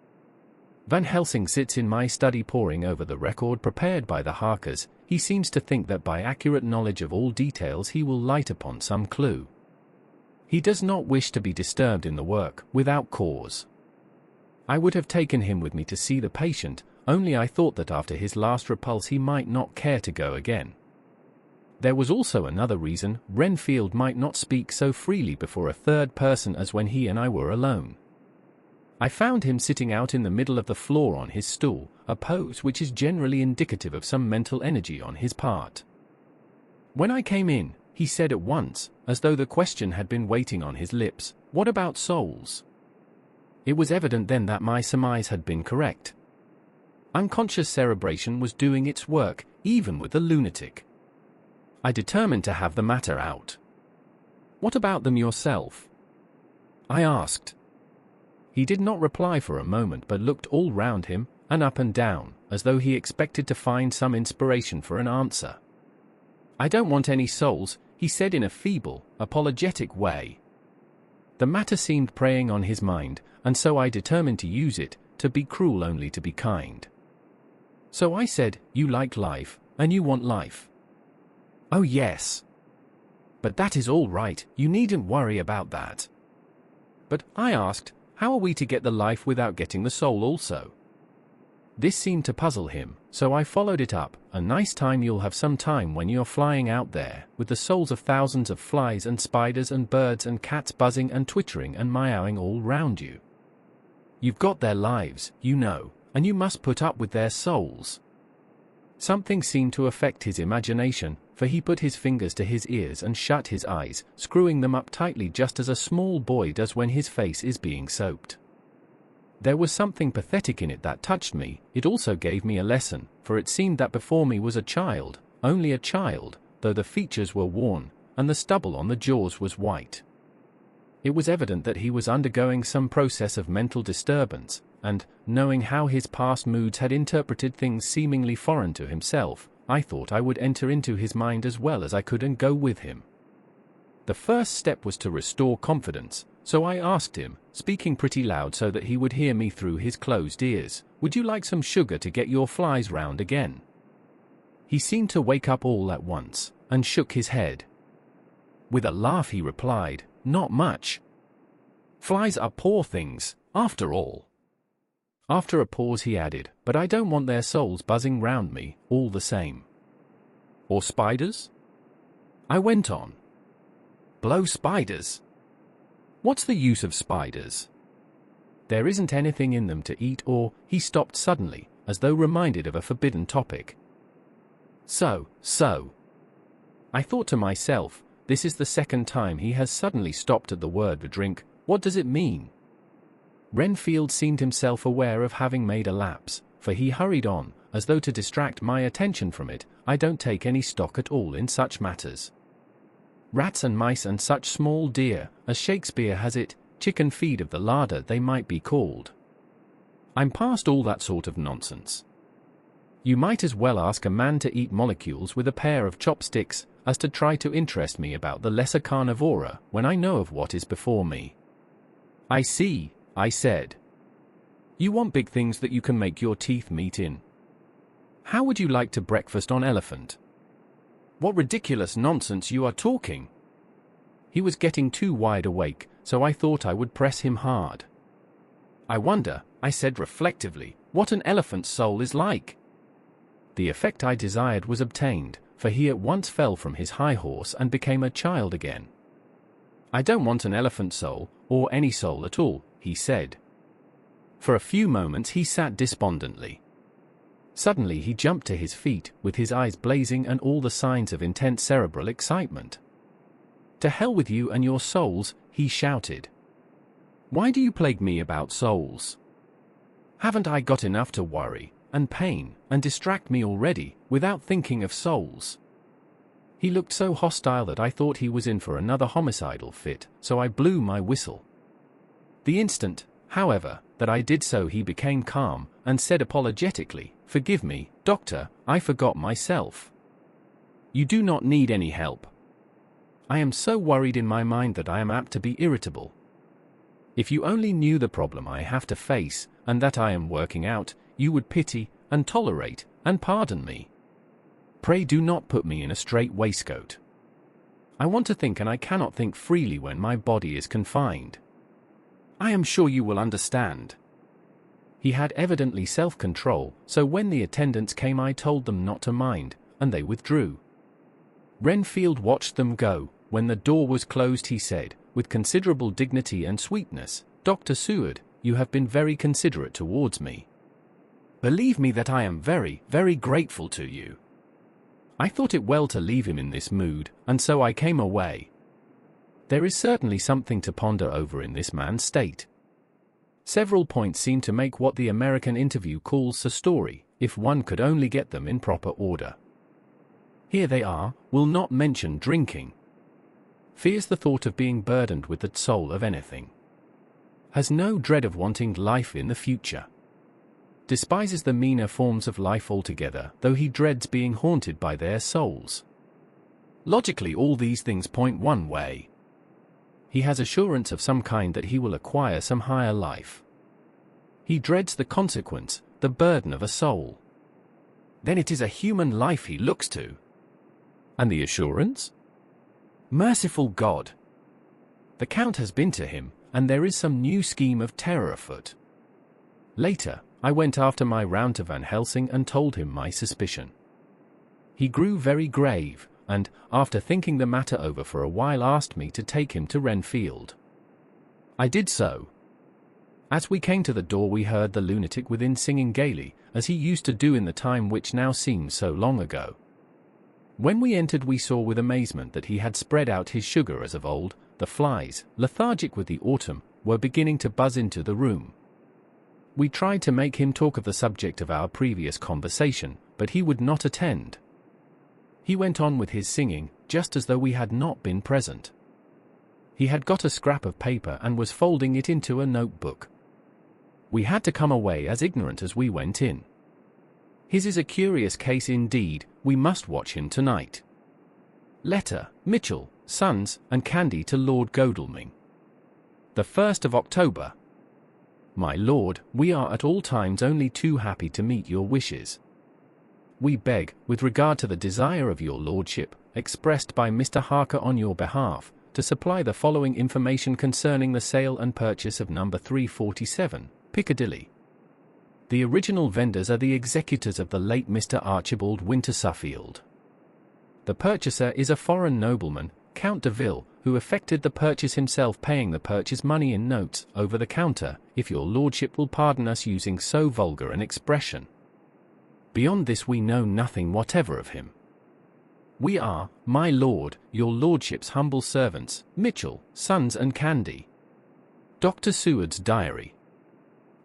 Van Helsing sits in my study poring over the record prepared by the Harkers. He seems to think that by accurate knowledge of all details he will light upon some clue. He does not wish to be disturbed in the work, without cause. I would have taken him with me to see the patient, only I thought that after his last repulse he might not care to go again. There was also another reason. Renfield might not speak so freely before a third person as when he and I were alone. I found him sitting out in the middle of the floor on his stool, a pose which is generally indicative of some mental energy on his part. When I came in, he said at once, as though the question had been waiting on his lips, "What about souls?" It was evident then that my surmise had been correct. Unconscious cerebration was doing its work, even with the lunatic. I determined to have the matter out. "What about them yourself?" I asked. He did not reply for a moment but looked all round him, and up and down, as though he expected to find some inspiration for an answer. "I don't want any souls," he said in a feeble, apologetic way. The matter seemed preying on his mind, and so I determined to use it, to be cruel only to be kind. So I said, "You like life, and you want life." "Oh yes. But that is all right, you needn't worry about that." "But," I asked, "how are we to get the life without getting the soul also?" This seemed to puzzle him, so I followed it up. "A nice time you'll have some time when you're flying out there, with the souls of thousands of flies and spiders and birds and cats buzzing and twittering and meowing all round you. You've got their lives, you know, and you must put up with their souls." Something seemed to affect his imagination, for he put his fingers to his ears and shut his eyes, screwing them up tightly just as a small boy does when his face is being soaped. There was something pathetic in it that touched me. It also gave me a lesson, for it seemed that before me was a child, only a child, though the features were worn, and the stubble on the jaws was white. It was evident that he was undergoing some process of mental disturbance, and, knowing how his past moods had interpreted things seemingly foreign to himself, I thought I would enter into his mind as well as I could and go with him. The first step was to restore confidence, so I asked him, speaking pretty loud so that he would hear me through his closed ears, "Would you like some sugar to get your flies round again?" He seemed to wake up all at once, and shook his head. With a laugh he replied, "Not much. Flies are poor things, after all." After a pause he added, "But I don't want their souls buzzing round me, all the same." Or spiders? I went on. Blow spiders? What's the use of spiders? There isn't anything in them to eat or, he stopped suddenly, as though reminded of a forbidden topic. So. I thought to myself, this is the second time he has suddenly stopped at the word drink. What does it mean? Renfield seemed himself aware of having made a lapse, for he hurried on, as though to distract my attention from it. I don't take any stock at all in such matters. Rats and mice and such small deer, as Shakespeare has it, chicken feed of the larder they might be called. I'm past all that sort of nonsense. You might as well ask a man to eat molecules with a pair of chopsticks, as to try to interest me about the lesser carnivora when I know of what is before me. I see, I said. You want big things that you can make your teeth meet in. How would you like to breakfast on elephant? What ridiculous nonsense you are talking. He was getting too wide awake, so I thought I would press him hard. I wonder, I said reflectively, what an elephant's soul is like. The effect I desired was obtained, for he at once fell from his high horse and became a child again. I don't want an elephant's soul, or any soul at all, he said. For a few moments he sat despondently. Suddenly he jumped to his feet, with his eyes blazing and all the signs of intense cerebral excitement. To hell with you and your souls, he shouted. Why do you plague me about souls? Haven't I got enough to worry, and pain, and distract me already, without thinking of souls? He looked so hostile that I thought he was in for another homicidal fit, so I blew my whistle. The instant, however, that I did so he became calm, and said apologetically, Forgive me, Doctor, I forgot myself. You do not need any help. I am so worried in my mind that I am apt to be irritable. If you only knew the problem I have to face, and that I am working out, you would pity, and tolerate, and pardon me. Pray do not put me in a strait waistcoat. I want to think and I cannot think freely when my body is confined. I am sure you will understand. He had evidently self-control, so when the attendants came I told them not to mind, and they withdrew. Renfield watched them go. When the door was closed he said, with considerable dignity and sweetness, Dr. Seward, you have been very considerate towards me. Believe me that I am very, very grateful to you. I thought it well to leave him in this mood, and so I came away. There is certainly something to ponder over in this man's state. Several points seem to make what the American Interview calls a story, if one could only get them in proper order. Here they are. Will not mention drinking. Fears the thought of being burdened with the soul of anything. Has no dread of wanting life in the future. Despises the meaner forms of life altogether, though he dreads being haunted by their souls. Logically all these things point one way. He has assurance of some kind that he will acquire some higher life. He dreads the consequence, the burden of a soul. Then it is a human life he looks to. And the assurance? Merciful God! The Count has been to him, and there is some new scheme of terror afoot. Later, I went after my round to Van Helsing and told him my suspicion. He grew very grave, and, after thinking the matter over for a while asked me to take him to Renfield. I did so. As we came to the door we heard the lunatic within singing gaily, as he used to do in the time which now seems so long ago. When we entered we saw with amazement that he had spread out his sugar as of old. The flies, lethargic with the autumn, were beginning to buzz into the room. We tried to make him talk of the subject of our previous conversation, but he would not attend. He went on with his singing, just as though we had not been present. He had got a scrap of paper and was folding it into a notebook. We had to come away as ignorant as we went in. His is a curious case indeed. We must watch him tonight. Letter, Mitchell, Sons, and Candy to Lord Godalming. The 1st of October. My lord, we are at all times only too happy to meet your wishes. We beg, with regard to the desire of your lordship, expressed by Mr. Harker on your behalf, to supply the following information concerning the sale and purchase of number 347, Piccadilly. The original vendors are the executors of the late Mr. Archibald Winter Suffield. The purchaser is a foreign nobleman, Count Dracula, who effected the purchase himself, paying the purchase money in notes, over the counter, if your lordship will pardon us using so vulgar an expression. Beyond this we know nothing whatever of him. We are, my lord, your lordship's humble servants, Mitchell, Sons and Candy. Dr. Seward's diary.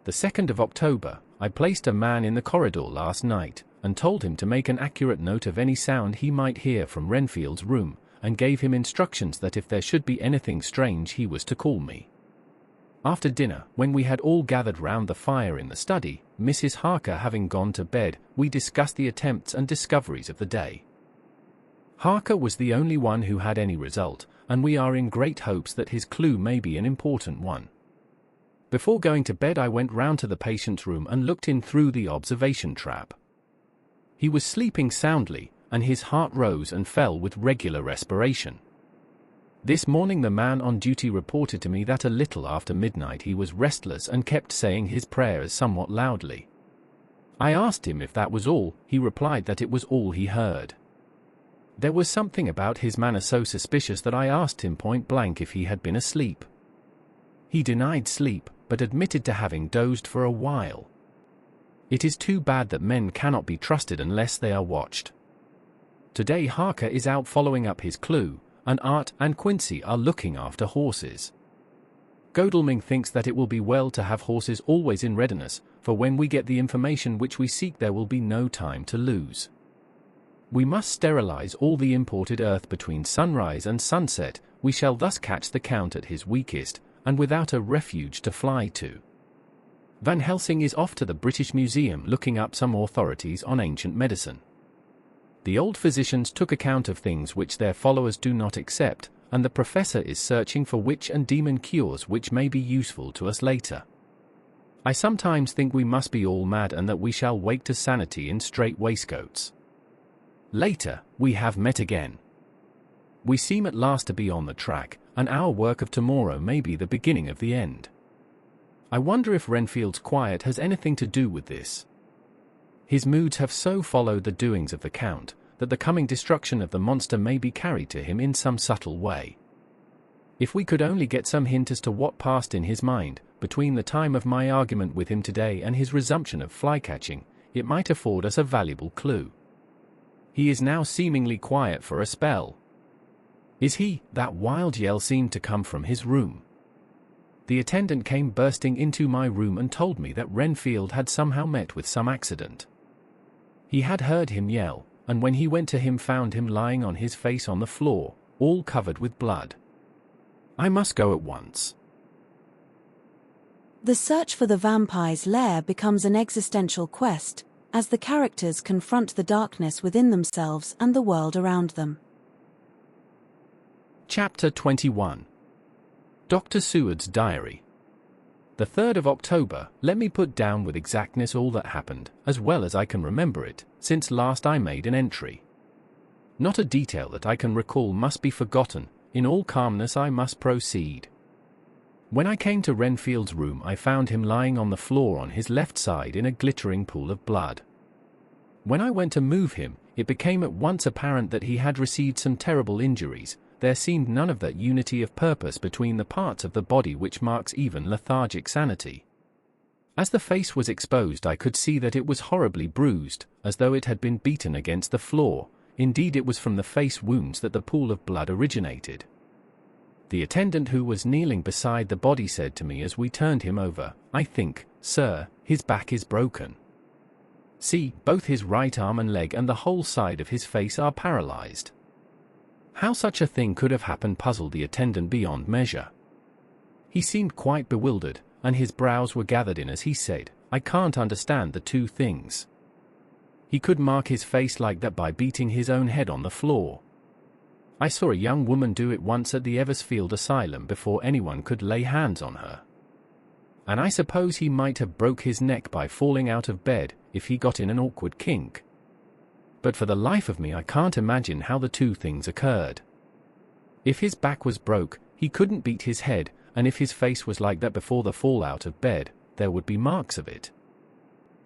The 2nd of October, I placed a man in the corridor last night, and told him to make an accurate note of any sound he might hear from Renfield's room, and gave him instructions that if there should be anything strange he was to call me. After dinner, when we had all gathered round the fire in the study, Mrs. Harker having gone to bed, we discussed the attempts and discoveries of the day. Harker was the only one who had any result, and we are in great hopes that his clue may be an important one. Before going to bed I went round to the patient's room and looked in through the observation trap. He was sleeping soundly, and his heart rose and fell with regular respiration. This morning the man on duty reported to me that a little after midnight he was restless and kept saying his prayers somewhat loudly. I asked him if that was all. He replied that it was all he heard. There was something about his manner so suspicious that I asked him point blank if he had been asleep. He denied sleep, but admitted to having dozed for a while. It is too bad that men cannot be trusted unless they are watched. Today Harker is out following up his clue, and Art and Quincy are looking after horses. Godalming thinks that it will be well to have horses always in readiness, for when we get the information which we seek there will be no time to lose. We must sterilize all the imported earth between sunrise and sunset. We shall thus catch the Count at his weakest, and without a refuge to fly to. Van Helsing is off to the British Museum looking up some authorities on ancient medicine. The old physicians took account of things which their followers do not accept, and the professor is searching for witch and demon cures which may be useful to us later. I sometimes think we must be all mad and that we shall wake to sanity in strait waistcoats. Later, we have met again. We seem at last to be on the track, and our work of tomorrow may be the beginning of the end. I wonder if Renfield's quiet has anything to do with this. His moods have so followed the doings of the Count, that the coming destruction of the monster may be carried to him in some subtle way. If we could only get some hint as to what passed in his mind, between the time of my argument with him today and his resumption of fly-catching, it might afford us a valuable clue. He is now seemingly quiet for a spell. Is he? That wild yell seemed to come from his room. The attendant came bursting into my room and told me that Renfield had somehow met with some accident. He had heard him yell, and when he went to him found him lying on his face on the floor, all covered with blood. I must go at once. The search for the vampire's lair becomes an existential quest, as the characters confront the darkness within themselves and the world around them. Chapter 21. Dr. Seward's diary. The 3rd of October, let me put down with exactness all that happened, as well as I can remember it, since last I made an entry. Not a detail that I can recall must be forgotten. In all calmness I must proceed. When I came to Renfield's room I found him lying on the floor on his left side in a glittering pool of blood. When I went to move him, it became at once apparent that he had received some terrible injuries. There seemed none of that unity of purpose between the parts of the body which marks even lethargic sanity. As the face was exposed I could see that it was horribly bruised, as though it had been beaten against the floor. Indeed it was from the face wounds that the pool of blood originated. The attendant who was kneeling beside the body said to me as we turned him over, "I think, sir, his back is broken. See, both his right arm and leg and the whole side of his face are paralyzed." How such a thing could have happened puzzled the attendant beyond measure. He seemed quite bewildered, and his brows were gathered in as he said, "I can't understand the two things. He could mark his face like that by beating his own head on the floor. I saw a young woman do it once at the Eversfield Asylum before anyone could lay hands on her. And I suppose he might have broke his neck by falling out of bed, if he got in an awkward kink. But for the life of me I can't imagine how the two things occurred. If his back was broke, he couldn't beat his head, and if his face was like that before the fall out of bed, there would be marks of it.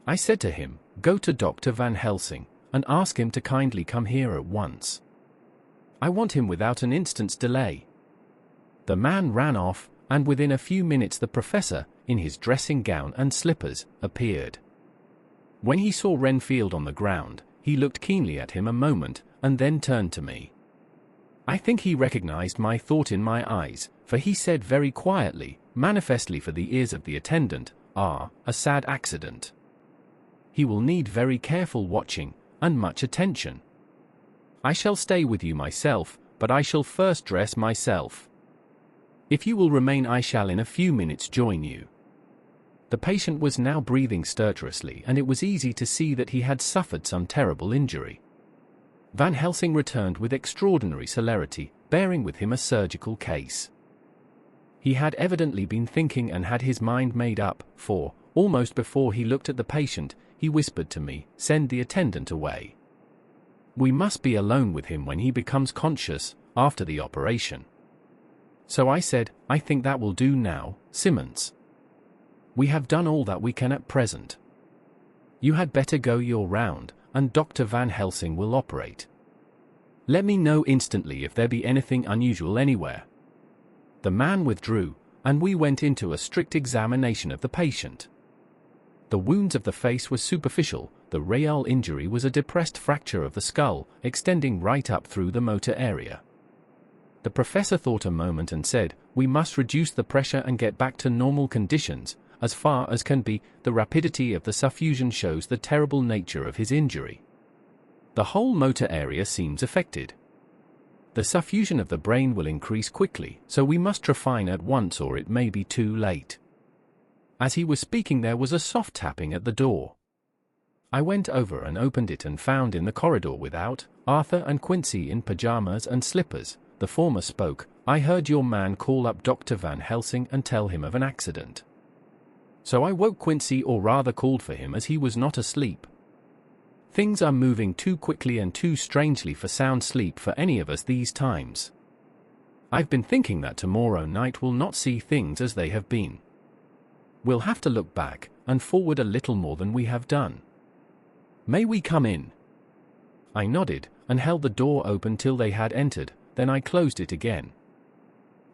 I said to him, 'Go to Dr. Van Helsing, and ask him to kindly come here at once.' I want him without an instant's delay." The man ran off, and within a few minutes the professor, in his dressing gown and slippers, appeared. When he saw Renfield on the ground, he looked keenly at him a moment, and then turned to me. I think he recognized my thought in my eyes, for he said very quietly, manifestly for the ears of the attendant, "Ah, a sad accident. He will need very careful watching, and much attention. I shall stay with you myself, but I shall first dress myself. If you will remain, I shall in a few minutes join you." The patient was now breathing stertorously, and it was easy to see that he had suffered some terrible injury. Van Helsing returned with extraordinary celerity, bearing with him a surgical case. He had evidently been thinking and had his mind made up, for, almost before he looked at the patient, he whispered to me, "Send the attendant away. We must be alone with him when he becomes conscious, after the operation." So I said, "I think that will do now, Simmons. We have done all that we can at present. You had better go your round, and Dr. Van Helsing will operate. Let me know instantly if there be anything unusual anywhere." The man withdrew, and we went into a strict examination of the patient. The wounds of the face were superficial, the real injury was a depressed fracture of the skull, extending right up through the motor area. The professor thought a moment and said, "We must reduce the pressure and get back to normal conditions. As far as can be, the rapidity of the suffusion shows the terrible nature of his injury. The whole motor area seems affected. The suffusion of the brain will increase quickly, so we must trephine at once or it may be too late." As he was speaking there was a soft tapping at the door. I went over and opened it and found in the corridor without, Arthur and Quincy in pajamas and slippers. The former spoke, "I heard your man call up Dr. Van Helsing and tell him of an accident. So I woke Quincy, or rather called for him, as he was not asleep. Things are moving too quickly and too strangely for sound sleep for any of us these times. I've been thinking that tomorrow night we'll not see things as they have been. We'll have to look back and forward a little more than we have done. May we come in?" I nodded, and held the door open till they had entered, then I closed it again.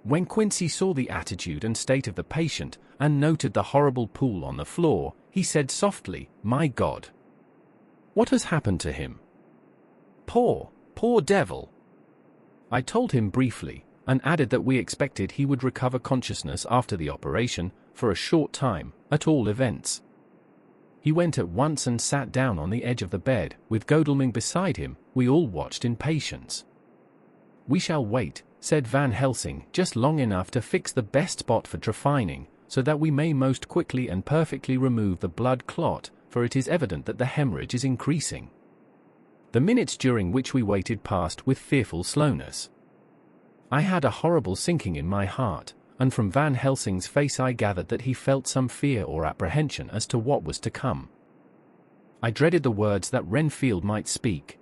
When Quincy saw the attitude and state of the patient, and noted the horrible pool on the floor, he said softly, "My God! What has happened to him? Poor devil!" I told him briefly, and added that we expected he would recover consciousness after the operation, for a short time, at all events. He went at once and sat down on the edge of the bed, with Godalming beside him. We all watched in patience. "We shall wait," said Van Helsing, "just long enough to fix the best spot for trephining, so that we may most quickly and perfectly remove the blood clot, for it is evident that the hemorrhage is increasing." The minutes during which we waited passed with fearful slowness. I had a horrible sinking in my heart, and from Van Helsing's face I gathered that he felt some fear or apprehension as to what was to come. I dreaded the words that Renfield might speak.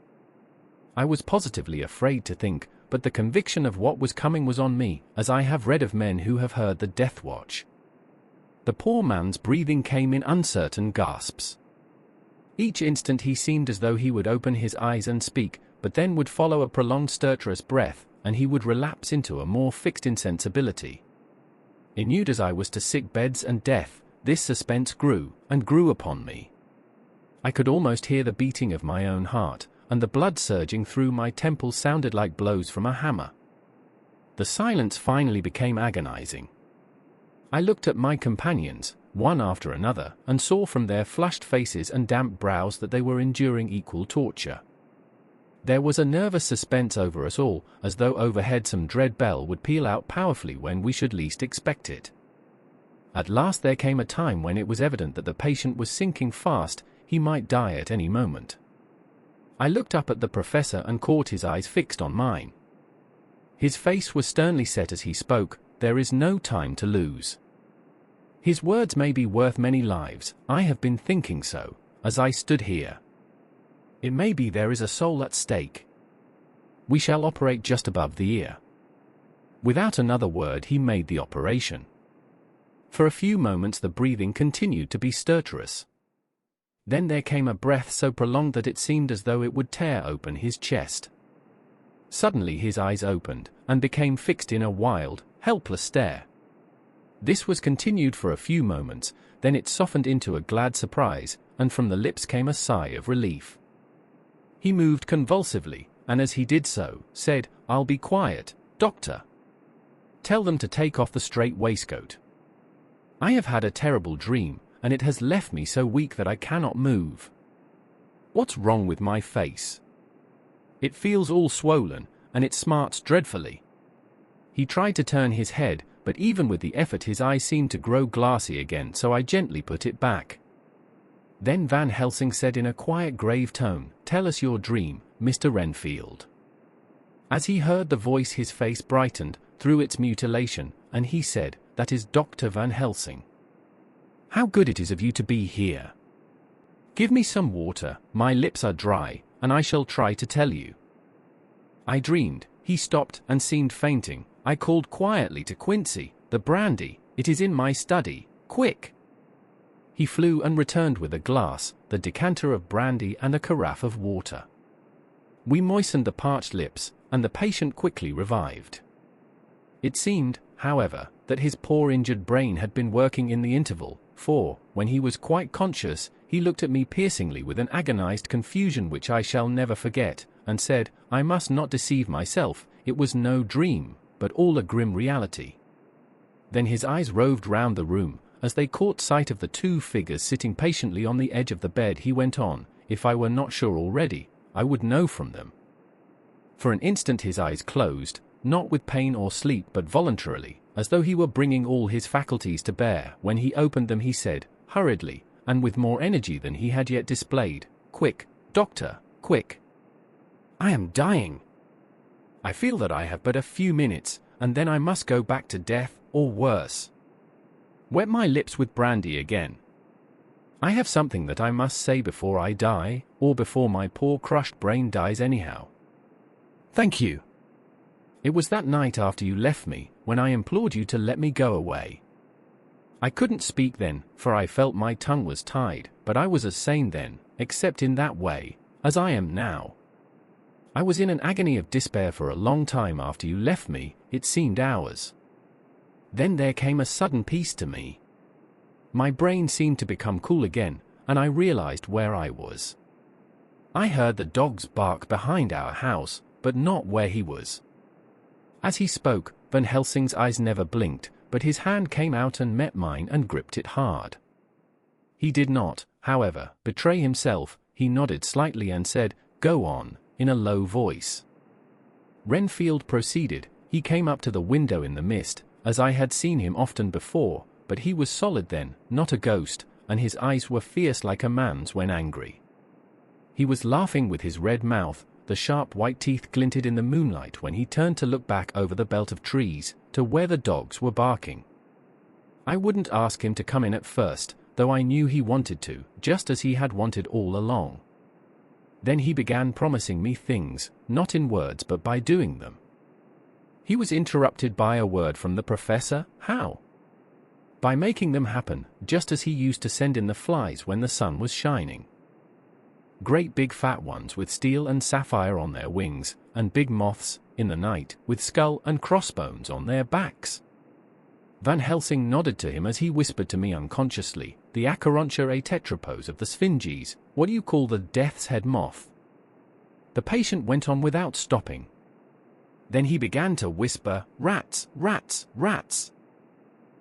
I was positively afraid to think, but the conviction of what was coming was on me, as I have read of men who have heard the death watch. The poor man's breathing came in uncertain gasps. Each instant he seemed as though he would open his eyes and speak, but then would follow a prolonged stertorous breath, and he would relapse into a more fixed insensibility. Inured as I was to sick beds and death, this suspense grew, and grew upon me. I could almost hear the beating of my own heart, and the blood surging through my temples sounded like blows from a hammer. The silence finally became agonizing. I looked at my companions, one after another, and saw from their flushed faces and damp brows that they were enduring equal torture. There was a nervous suspense over us all, as though overhead some dread bell would peal out powerfully when we should least expect it. At last there came a time when it was evident that the patient was sinking fast, he might die at any moment. I looked up at the professor and caught his eyes fixed on mine. His face was sternly set as he spoke, "There is no time to lose." His words may be worth many lives. I have been thinking so, as I stood here. It may be there is a soul at stake. We shall operate just above the ear. Without another word he made the operation. For a few moments the breathing continued to be stertorous. Then there came a breath so prolonged that it seemed as though it would tear open his chest. Suddenly his eyes opened, and became fixed in a wild, helpless stare. This was continued for a few moments, then it softened into a glad surprise, and from the lips came a sigh of relief. He moved convulsively, and as he did so, said, "I'll be quiet, Doctor. Tell them to take off the strait waistcoat. I have had a terrible dream, and it has left me so weak that I cannot move. What's wrong with my face? It feels all swollen, and it smarts dreadfully." He tried to turn his head, but even with the effort his eyes seemed to grow glassy again, so I gently put it back. Then Van Helsing said in a quiet, grave tone, "Tell us your dream, Mr. Renfield." As he heard the voice his face brightened, through its mutilation, and he said, "That is Dr. Van Helsing. How good it is of you to be here. Give me some water, my lips are dry, and I shall try to tell you. I dreamed." He stopped and seemed fainting. I called quietly to Quincy, "The brandy, it is in my study, quick." He flew and returned with a glass, the decanter of brandy and a carafe of water. We moistened the parched lips, and the patient quickly revived. It seemed, however, that his poor injured brain had been working in the interval, for, when he was quite conscious, he looked at me piercingly with an agonized confusion which I shall never forget, and said, "I must not deceive myself, it was no dream, but all a grim reality." Then his eyes roved round the room. As they caught sight of the two figures sitting patiently on the edge of the bed, he went on, "If I were not sure already, I would know from them." For an instant his eyes closed, not with pain or sleep but voluntarily, as though he were bringing all his faculties to bear. When he opened them he said, hurriedly, and with more energy than he had yet displayed, "Quick, Doctor, quick. I am dying. I feel that I have but a few minutes, and then I must go back to death, or worse. Wet my lips with brandy again. I have something that I must say before I die, or before my poor crushed brain dies anyhow. Thank you. It was that night after you left me, when I implored you to let me go away. I couldn't speak then, for I felt my tongue was tied, but I was as sane then, except in that way, as I am now. I was in an agony of despair for a long time after you left me, it seemed hours. Then there came a sudden peace to me. My brain seemed to become cool again, and I realized where I was. I heard the dogs bark behind our house, but not where he was." As he spoke, Van Helsing's eyes never blinked, but his hand came out and met mine and gripped it hard. He did not, however, betray himself. He nodded slightly and said, "Go on," in a low voice. Renfield proceeded. He came up to the window in the mist, as I had seen him often before, but he was solid then, not a ghost, and his eyes were fierce like a man's when angry. He was laughing with his red mouth. The sharp white teeth glinted in the moonlight when he turned to look back over the belt of trees, to where the dogs were barking. I wouldn't ask him to come in at first, though I knew he wanted to, just as he had wanted all along. Then he began promising me things, not in words but by doing them. He was interrupted by a word from the professor. How? By making them happen, just as he used to send in the flies when the sun was shining. Great big fat ones with steel and sapphire on their wings, and big moths, in the night, with skull and crossbones on their backs. Van Helsing nodded to him as he whispered to me unconsciously, "The Acherontia atetropos of the Sphinges, what do you call the death's head moth?" The patient went on without stopping. Then he began to whisper, "Rats, rats, rats.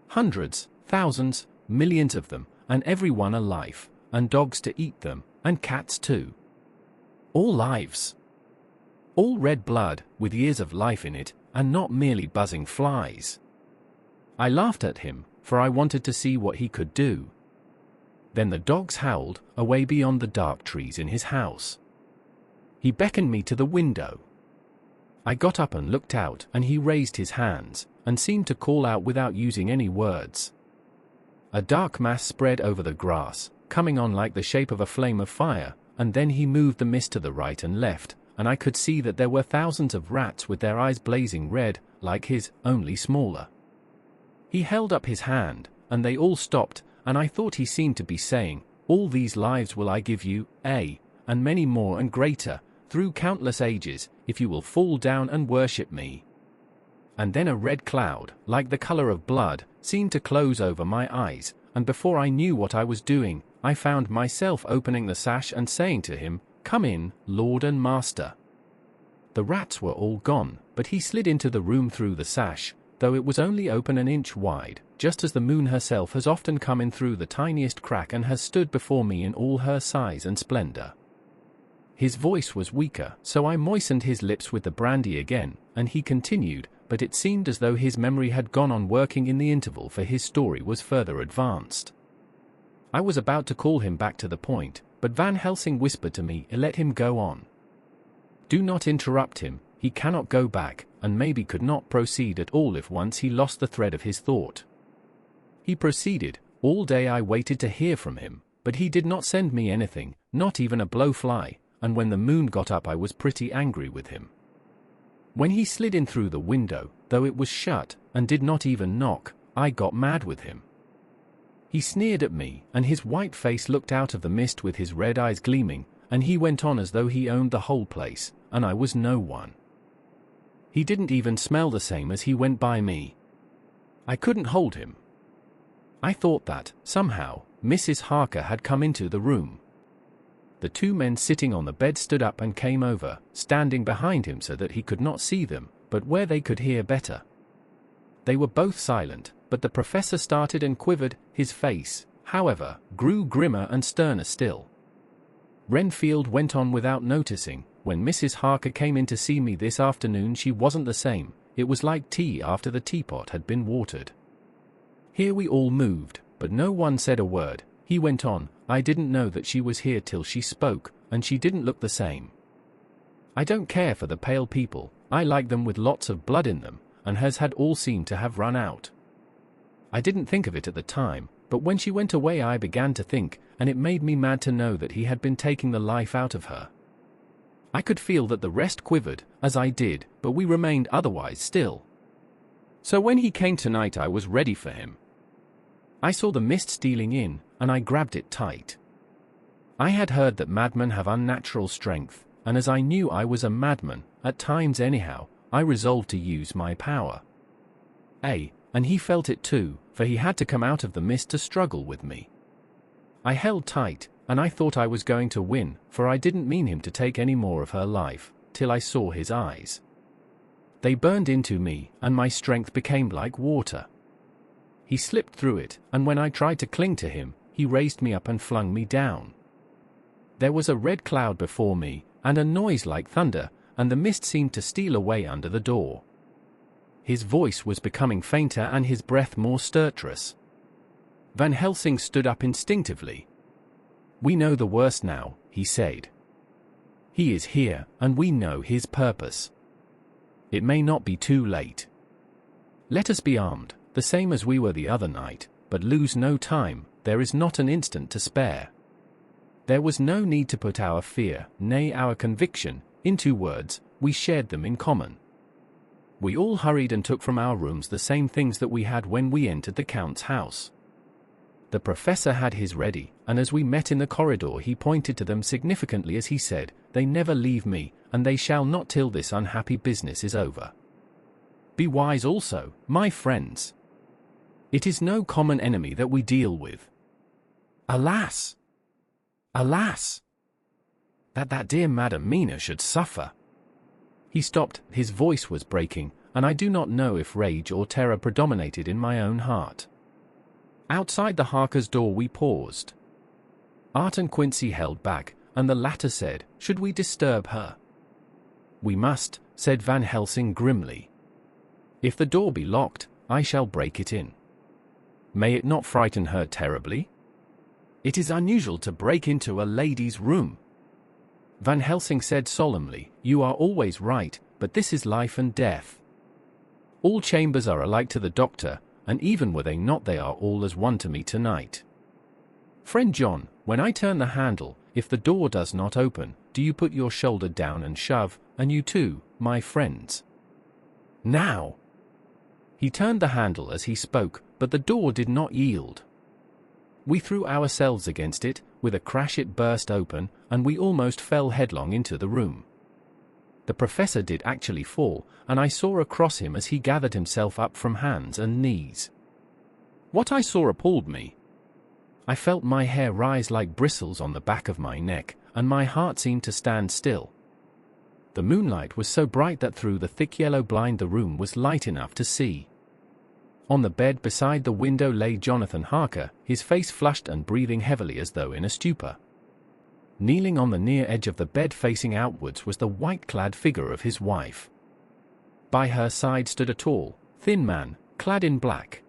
Hundreds, thousands, millions of them, and every one alive, and dogs to eat them, and cats too. All lives. All red blood, with years of life in it, and not merely buzzing flies." I laughed at him, for I wanted to see what he could do. Then the dogs howled, away beyond the dark trees in his house. He beckoned me to the window. I got up and looked out, and he raised his hands, and seemed to call out without using any words. A dark mass spread over the grass, coming on like the shape of a flame of fire, and then he moved the mist to the right and left, and I could see that there were thousands of rats with their eyes blazing red, like his, only smaller. He held up his hand, and they all stopped, and I thought he seemed to be saying, "All these lives will I give you, and many more and greater, through countless ages, if you will fall down and worship me." And then a red cloud, like the color of blood, seemed to close over my eyes, and before I knew what I was doing, I found myself opening the sash and saying to him, "Come in, Lord and Master." The rats were all gone, but he slid into the room through the sash, though it was only open an inch wide, just as the moon herself has often come in through the tiniest crack and has stood before me in all her size and splendor. His voice was weaker, so I moistened his lips with the brandy again, and he continued, but it seemed as though his memory had gone on working in the interval, for his story was further advanced. I was about to call him back to the point, but Van Helsing whispered to me, "Let him go on. Do not interrupt him, he cannot go back, and maybe could not proceed at all if once he lost the thread of his thought." He proceeded, "All day I waited to hear from him, but he did not send me anything, not even a blowfly, and when the moon got up I was pretty angry with him. When he slid in through the window, though it was shut, and did not even knock, I got mad with him. He sneered at me, and his white face looked out of the mist with his red eyes gleaming, and he went on as though he owned the whole place, and I was no one. He didn't even smell the same as he went by me. I couldn't hold him. I thought that, somehow, Mrs. Harker had come into the room. The two men sitting on the bed stood up and came over, standing behind him so that he could not see them, but where they could hear better. They were both silent, but the professor started and quivered. His face, however, grew grimmer and sterner still. Renfield went on without noticing, "When Mrs. Harker came in to see me this afternoon she wasn't the same. It was like tea after the teapot had been watered." Here we all moved, but no one said a word. He went on, "I didn't know that she was here till she spoke, and she didn't look the same. I don't care for the pale people, I like them with lots of blood in them, and hers had all seemed to have run out. I didn't think of it at the time, but when she went away I began to think, and it made me mad to know that he had been taking the life out of her. I could feel that the rest quivered, as I did, but we remained otherwise still. So when he came tonight I was ready for him. I saw the mist stealing in, and I grabbed it tight. I had heard that madmen have unnatural strength, and as I knew I was a madman, at times anyhow, I resolved to use my power. And he felt it too, for he had to come out of the mist to struggle with me. I held tight, and I thought I was going to win, for I didn't mean him to take any more of her life, till I saw his eyes. They burned into me, and my strength became like water. He slipped through it, and when I tried to cling to him, he raised me up and flung me down. There was a red cloud before me, and a noise like thunder, and the mist seemed to steal away under the door. His voice was becoming fainter and his breath more stertorous. Van Helsing stood up instinctively. "We know the worst now," he said. "He is here, and we know his purpose. It may not be too late. Let us be armed, the same as we were the other night, but lose no time, there is not an instant to spare." There was no need to put our fear, nay our conviction, into words, we shared them in common. We all hurried and took from our rooms the same things that we had when we entered the Count's house. The professor had his ready, and as we met in the corridor he pointed to them significantly as he said, "They never leave me, and they shall not till this unhappy business is over. Be wise also, my friends. It is no common enemy that we deal with. Alas! Alas! That dear Madam Mina should suffer." He stopped, his voice was breaking, and I do not know if rage or terror predominated in my own heart. Outside the Harker's door we paused. Art and Quincy held back, and the latter said, "Should we disturb her?" "We must," said Van Helsing grimly. "If the door be locked, I shall break it in. May it not frighten her terribly? It is unusual to break into a lady's room." Van Helsing said solemnly, "You are always right, but this is life and death. All chambers are alike to the doctor, and even were they not they are all as one to me tonight. Friend John, when I turn the handle, if the door does not open, do you put your shoulder down and shove, and you too, my friends. Now!" He turned the handle as he spoke, but the door did not yield. We threw ourselves against it, with a crash it burst open, and we almost fell headlong into the room. The professor did actually fall, and I saw across him as he gathered himself up from hands and knees. What I saw appalled me. I felt my hair rise like bristles on the back of my neck, and my heart seemed to stand still. The moonlight was so bright that through the thick yellow blind the room was light enough to see. On the bed beside the window lay Jonathan Harker, his face flushed and breathing heavily as though in a stupor. Kneeling on the near edge of the bed facing outwards was the white-clad figure of his wife. By her side stood a tall, thin man, clad in black.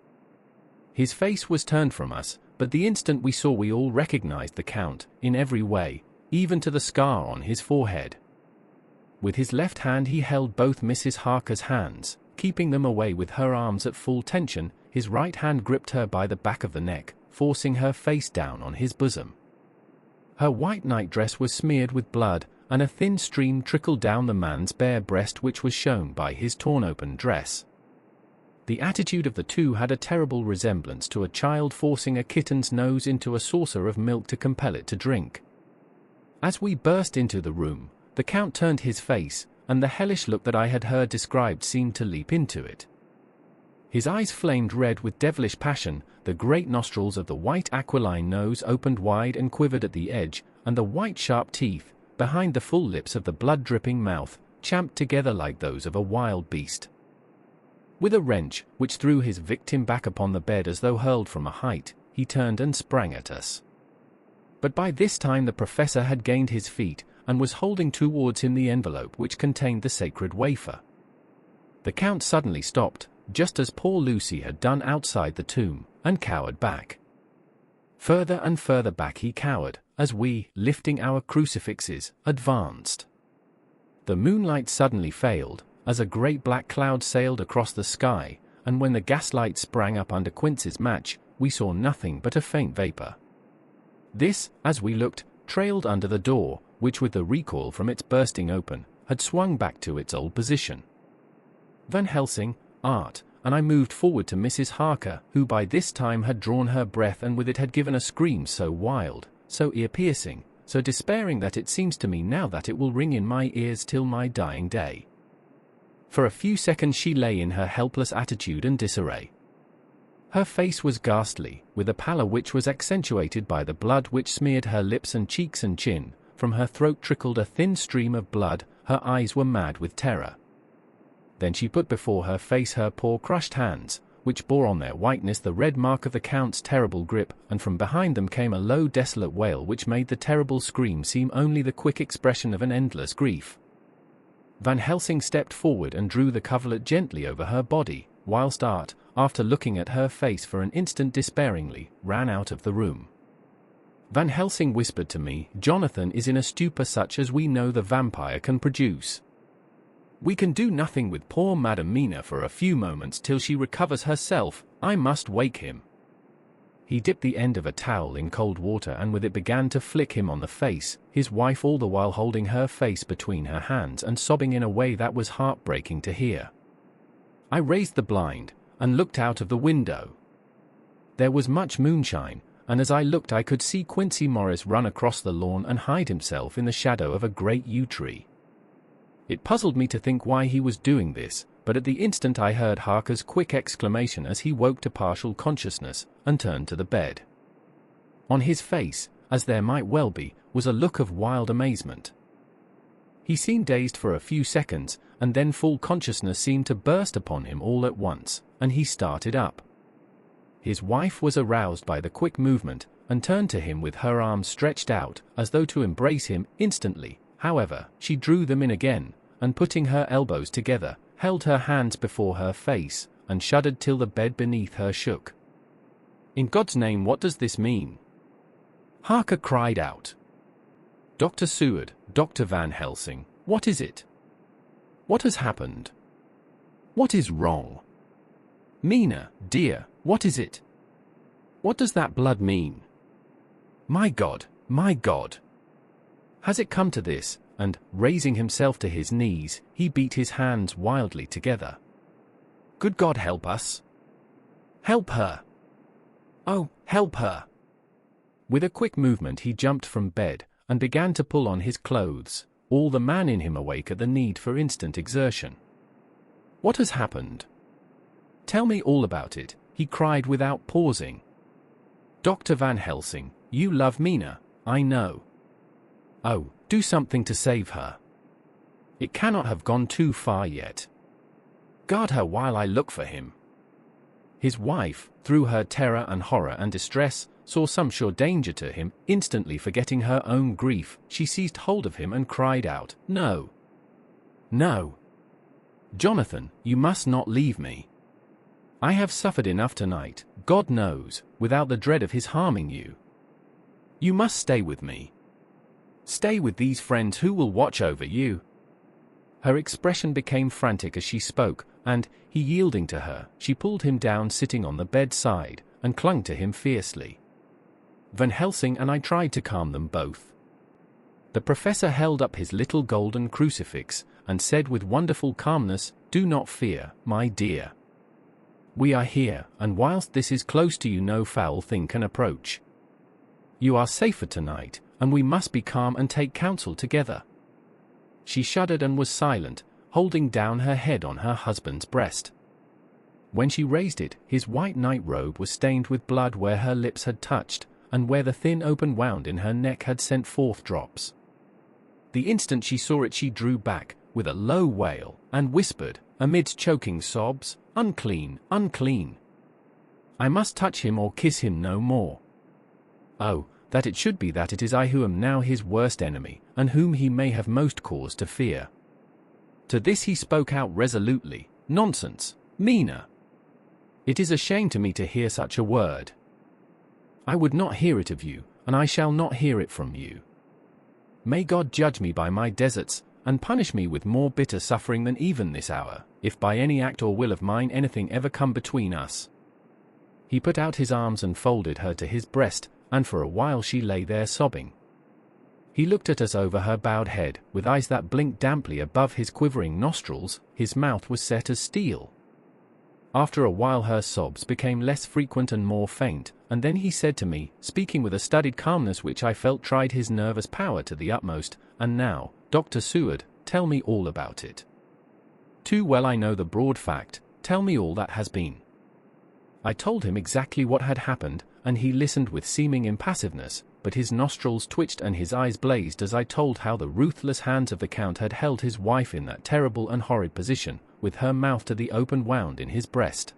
His face was turned from us, but the instant we saw we all recognized the Count, in every way, even to the scar on his forehead. With his left hand he held both Mrs. Harker's hands, keeping them away with her arms at full tension. His right hand gripped her by the back of the neck, forcing her face down on his bosom. Her white nightdress was smeared with blood, and a thin stream trickled down the man's bare breast which was shown by his torn-open dress. The attitude of the two had a terrible resemblance to a child forcing a kitten's nose into a saucer of milk to compel it to drink. As we burst into the room, the Count turned his face, and the hellish look that I had heard described seemed to leap into it. His eyes flamed red with devilish passion, the great nostrils of the white aquiline nose opened wide and quivered at the edge, and the white sharp teeth, behind the full lips of the blood-dripping mouth, champed together like those of a wild beast. With a wrench, which threw his victim back upon the bed as though hurled from a height, he turned and sprang at us. But by this time the professor had gained his feet, and was holding towards him the envelope which contained the sacred wafer. The Count suddenly stopped, just as poor Lucy had done outside the tomb, and cowered back. Further and further back he cowered, as we, lifting our crucifixes, advanced. The moonlight suddenly failed, as a great black cloud sailed across the sky, and when the gaslight sprang up under Quince's match, we saw nothing but a faint vapor. This, as we looked, trailed under the door, which with the recoil from its bursting open, had swung back to its old position. Van Helsing, Art, and I moved forward to Mrs. Harker, who by this time had drawn her breath and with it had given a scream so wild, so ear-piercing, so despairing that it seems to me now that it will ring in my ears till my dying day. For a few seconds she lay in her helpless attitude and disarray. Her face was ghastly, with a pallor which was accentuated by the blood which smeared her lips and cheeks and chin. From her throat trickled a thin stream of blood, her eyes were mad with terror. Then she put before her face her poor crushed hands, which bore on their whiteness the red mark of the Count's terrible grip, and from behind them came a low desolate wail which made the terrible scream seem only the quick expression of an endless grief. Van Helsing stepped forward and drew the coverlet gently over her body, whilst Art, after looking at her face for an instant despairingly, ran out of the room. Van Helsing whispered to me, "Jonathan is in a stupor such as we know the vampire can produce. We can do nothing with poor Madam Mina for a few moments till she recovers herself. I must wake him." He dipped the end of a towel in cold water and with it began to flick him on the face, his wife all the while holding her face between her hands and sobbing in a way that was heartbreaking to hear. I raised the blind, and looked out of the window. There was much moonshine, and as I looked I could see Quincey Morris run across the lawn and hide himself in the shadow of a great yew tree. It puzzled me to think why he was doing this, but at the instant I heard Harker's quick exclamation as he woke to partial consciousness, and turned to the bed. On his face, as there might well be, was a look of wild amazement. He seemed dazed for a few seconds, and then full consciousness seemed to burst upon him all at once, and he started up. His wife was aroused by the quick movement, and turned to him with her arms stretched out, as though to embrace him. Instantly, however, she drew them in again, and putting her elbows together, held her hands before her face, and shuddered till the bed beneath her shook. "In God's name, what does this mean?" Harker cried out. "Dr. Seward, Dr. Van Helsing, what is it? What has happened? What is wrong? Mina, dear, what is it? What does that blood mean? My God, my God! Has it come to this?" And, raising himself to his knees, he beat his hands wildly together. "Good God, help us! Help her! Oh, help her!" With a quick movement he jumped from bed, and began to pull on his clothes, all the man in him awake at the need for instant exertion. "What has happened? Tell me all about it," he cried without pausing. "Dr. Van Helsing, you love Mina, I know. Oh, do something to save her. It cannot have gone too far yet. Guard her while I look for him." His wife, through her terror and horror and distress, saw some sure danger to him. Instantly forgetting her own grief, she seized hold of him and cried out, "No! No! Jonathan, you must not leave me. I have suffered enough tonight, God knows, without the dread of his harming you. You must stay with me. Stay with these friends who will watch over you." Her expression became frantic as she spoke, and, he yielding to her, she pulled him down sitting on the bedside, and clung to him fiercely. Van Helsing and I tried to calm them both. The professor held up his little golden crucifix, and said with wonderful calmness, "Do not fear, my dear. We are here, and whilst this is close to you no foul thing can approach. You are safe for tonight, and we must be calm and take counsel together." She shuddered and was silent, holding down her head on her husband's breast. When she raised it, his white night robe was stained with blood where her lips had touched, and where the thin open wound in her neck had sent forth drops. The instant she saw it she drew back, with a low wail, and whispered, amidst choking sobs, "Unclean, unclean! I must touch him or kiss him no more. Oh, that it should be that it is I who am now his worst enemy, and whom he may have most cause to fear." To this he spoke out resolutely, "Nonsense, Mina! It is a shame to me to hear such a word. I would not hear it of you, and I shall not hear it from you. May God judge me by my deserts, and punish me with more bitter suffering than even this hour, if by any act or will of mine anything ever come between us." He put out his arms and folded her to his breast, and for a while she lay there sobbing. He looked at us over her bowed head, with eyes that blinked damply above his quivering nostrils. His mouth was set as steel. After a while her sobs became less frequent and more faint, and then he said to me, speaking with a studied calmness which I felt tried his nervous power to the utmost, "And now, Dr. Seward, tell me all about it. Too well I know the broad fact, tell me all that has been." I told him exactly what had happened, and he listened with seeming impassiveness, but his nostrils twitched and his eyes blazed as I told how the ruthless hands of the Count had held his wife in that terrible and horrid position, with her mouth to the open wound in his breast.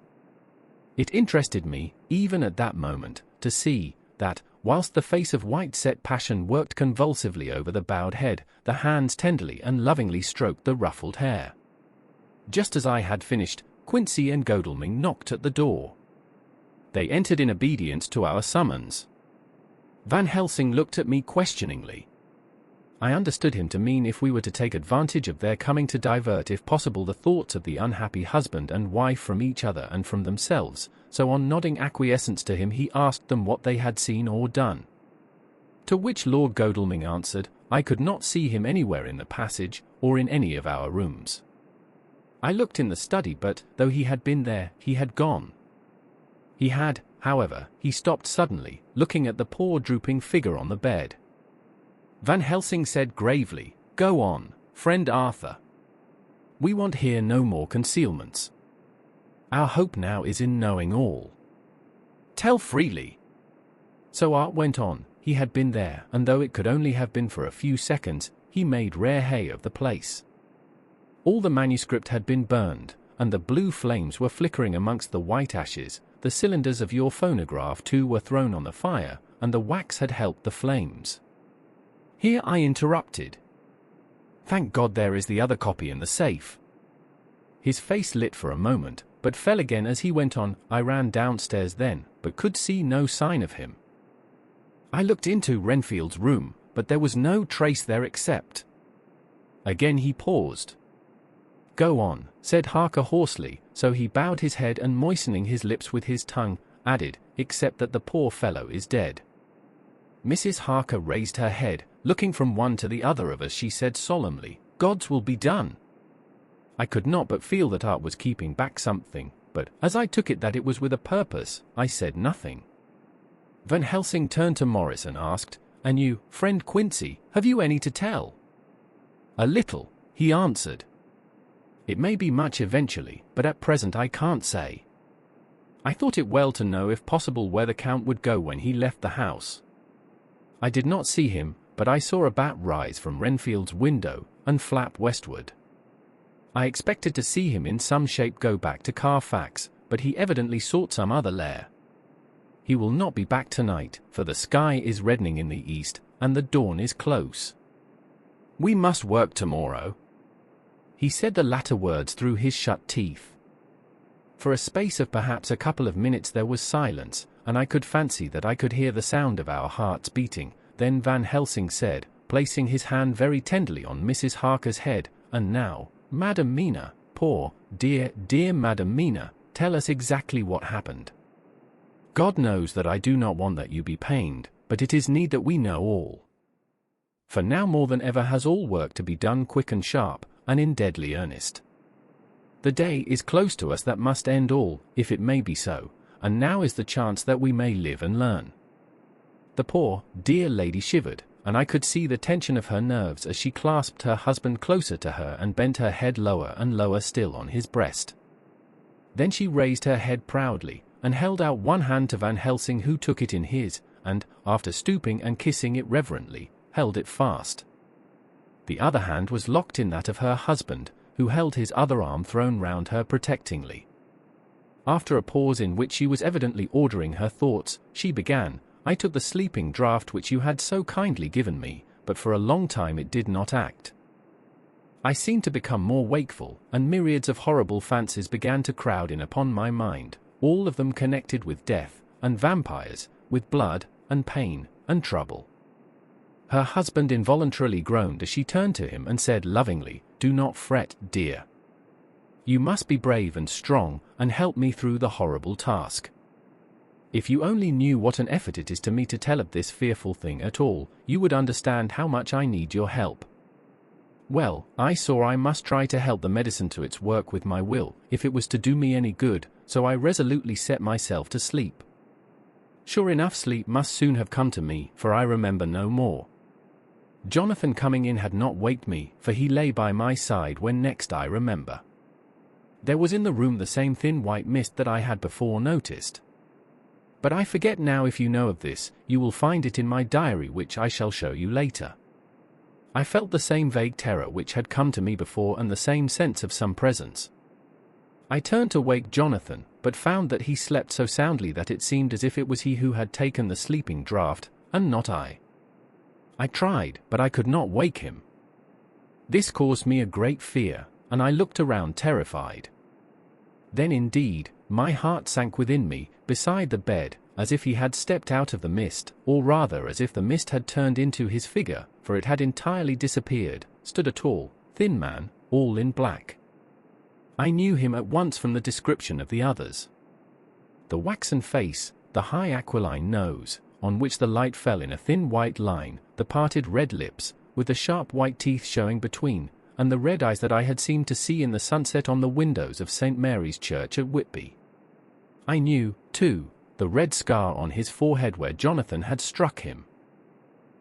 It interested me, even at that moment, to see that, whilst the face of white-set passion worked convulsively over the bowed head, the hands tenderly and lovingly stroked the ruffled hair. Just as I had finished, Quincy and Godalming knocked at the door. They entered in obedience to our summons. Van Helsing looked at me questioningly. I understood him to mean if we were to take advantage of their coming to divert if possible the thoughts of the unhappy husband and wife from each other and from themselves, so on nodding acquiescence to him he asked them what they had seen or done. To which Lord Godalming answered, I could not see him anywhere in the passage, or in any of our rooms. I looked in the study but, though he had been there, he had gone. He had, however, he stopped suddenly, looking at the poor drooping figure on the bed. Van Helsing said gravely, "Go on, friend Arthur. We want here no more concealments. Our hope now is in knowing all. Tell freely." So Art went on. He had been there, and though it could only have been for a few seconds, he made rare hay of the place. All the manuscript had been burned, and the blue flames were flickering amongst the white ashes. The cylinders of your phonograph too were thrown on the fire, and the wax had helped the flames. Here I interrupted. "Thank God there is the other copy in the safe." His face lit for a moment, but fell again as he went on. I ran downstairs then, but could see no sign of him. I looked into Renfield's room, but there was no trace there except... Again he paused. "Go on," said Harker hoarsely, so he bowed his head and moistening his lips with his tongue, added, "Except that the poor fellow is dead." Mrs. Harker raised her head, looking from one to the other of us. She said solemnly, "God's will be done." I could not but feel that Art was keeping back something, but, as I took it that it was with a purpose, I said nothing. Van Helsing turned to Morris and asked, "And you, friend Quincy, have you any to tell?" "A little," he answered. "It may be much eventually, but at present I can't say." I thought it well to know if possible where the Count would go when he left the house. I did not see him, but I saw a bat rise from Renfield's window and flap westward. I expected to see him in some shape go back to Carfax, but he evidently sought some other lair. He will not be back tonight, for the sky is reddening in the east, and the dawn is close. "We must work tomorrow." He said the latter words through his shut teeth. For a space of perhaps a couple of minutes there was silence, and I could fancy that I could hear the sound of our hearts beating. Then Van Helsing said, placing his hand very tenderly on Mrs. Harker's head, "And now, Madam Mina, poor, dear, dear Madam Mina, tell us exactly what happened. God knows that I do not want that you be pained, but it is need that we know all. For now more than ever has all work to be done quick and sharp, and in deadly earnest. The day is close to us that must end all, if it may be so, and now is the chance that we may live and learn." The poor, dear lady shivered, and I could see the tension of her nerves as she clasped her husband closer to her and bent her head lower and lower still on his breast. Then she raised her head proudly, and held out one hand to Van Helsing, who took it in his, and, after stooping and kissing it reverently, held it fast. The other hand was locked in that of her husband, who held his other arm thrown round her protectingly. After a pause in which she was evidently ordering her thoughts, she began, "I took the sleeping draught which you had so kindly given me, but for a long time it did not act. I seemed to become more wakeful, and myriads of horrible fancies began to crowd in upon my mind, all of them connected with death, and vampires, with blood, and pain, and trouble." Her husband involuntarily groaned as she turned to him and said lovingly, "Do not fret, dear. You must be brave and strong, and help me through the horrible task. If you only knew what an effort it is to me to tell of this fearful thing at all, you would understand how much I need your help." Well, I saw I must try to help the medicine to its work with my will, if it was to do me any good, so I resolutely set myself to sleep. Sure enough, sleep must soon have come to me, for I remember no more. Jonathan coming in had not waked me, for he lay by my side when next I remember. There was in the room the same thin white mist that I had before noticed. But I forget now. If you know of this, you will find it in my diary, which I shall show you later. I felt the same vague terror which had come to me before, and the same sense of some presence. I turned to wake Jonathan, but found that he slept so soundly that it seemed as if it was he who had taken the sleeping draught, and not I. I tried, but I could not wake him. This caused me a great fear, and I looked around terrified. Then indeed, my heart sank within me, beside the bed, as if he had stepped out of the mist, or rather as if the mist had turned into his figure, for it had entirely disappeared, stood a tall, thin man, all in black. I knew him at once from the description of the others. The waxen face, the high aquiline nose, on which the light fell in a thin white line, the parted red lips, with the sharp white teeth showing between, and the red eyes that I had seemed to see in the sunset on the windows of St. Mary's Church at Whitby. I knew, too, the red scar on his forehead where Jonathan had struck him.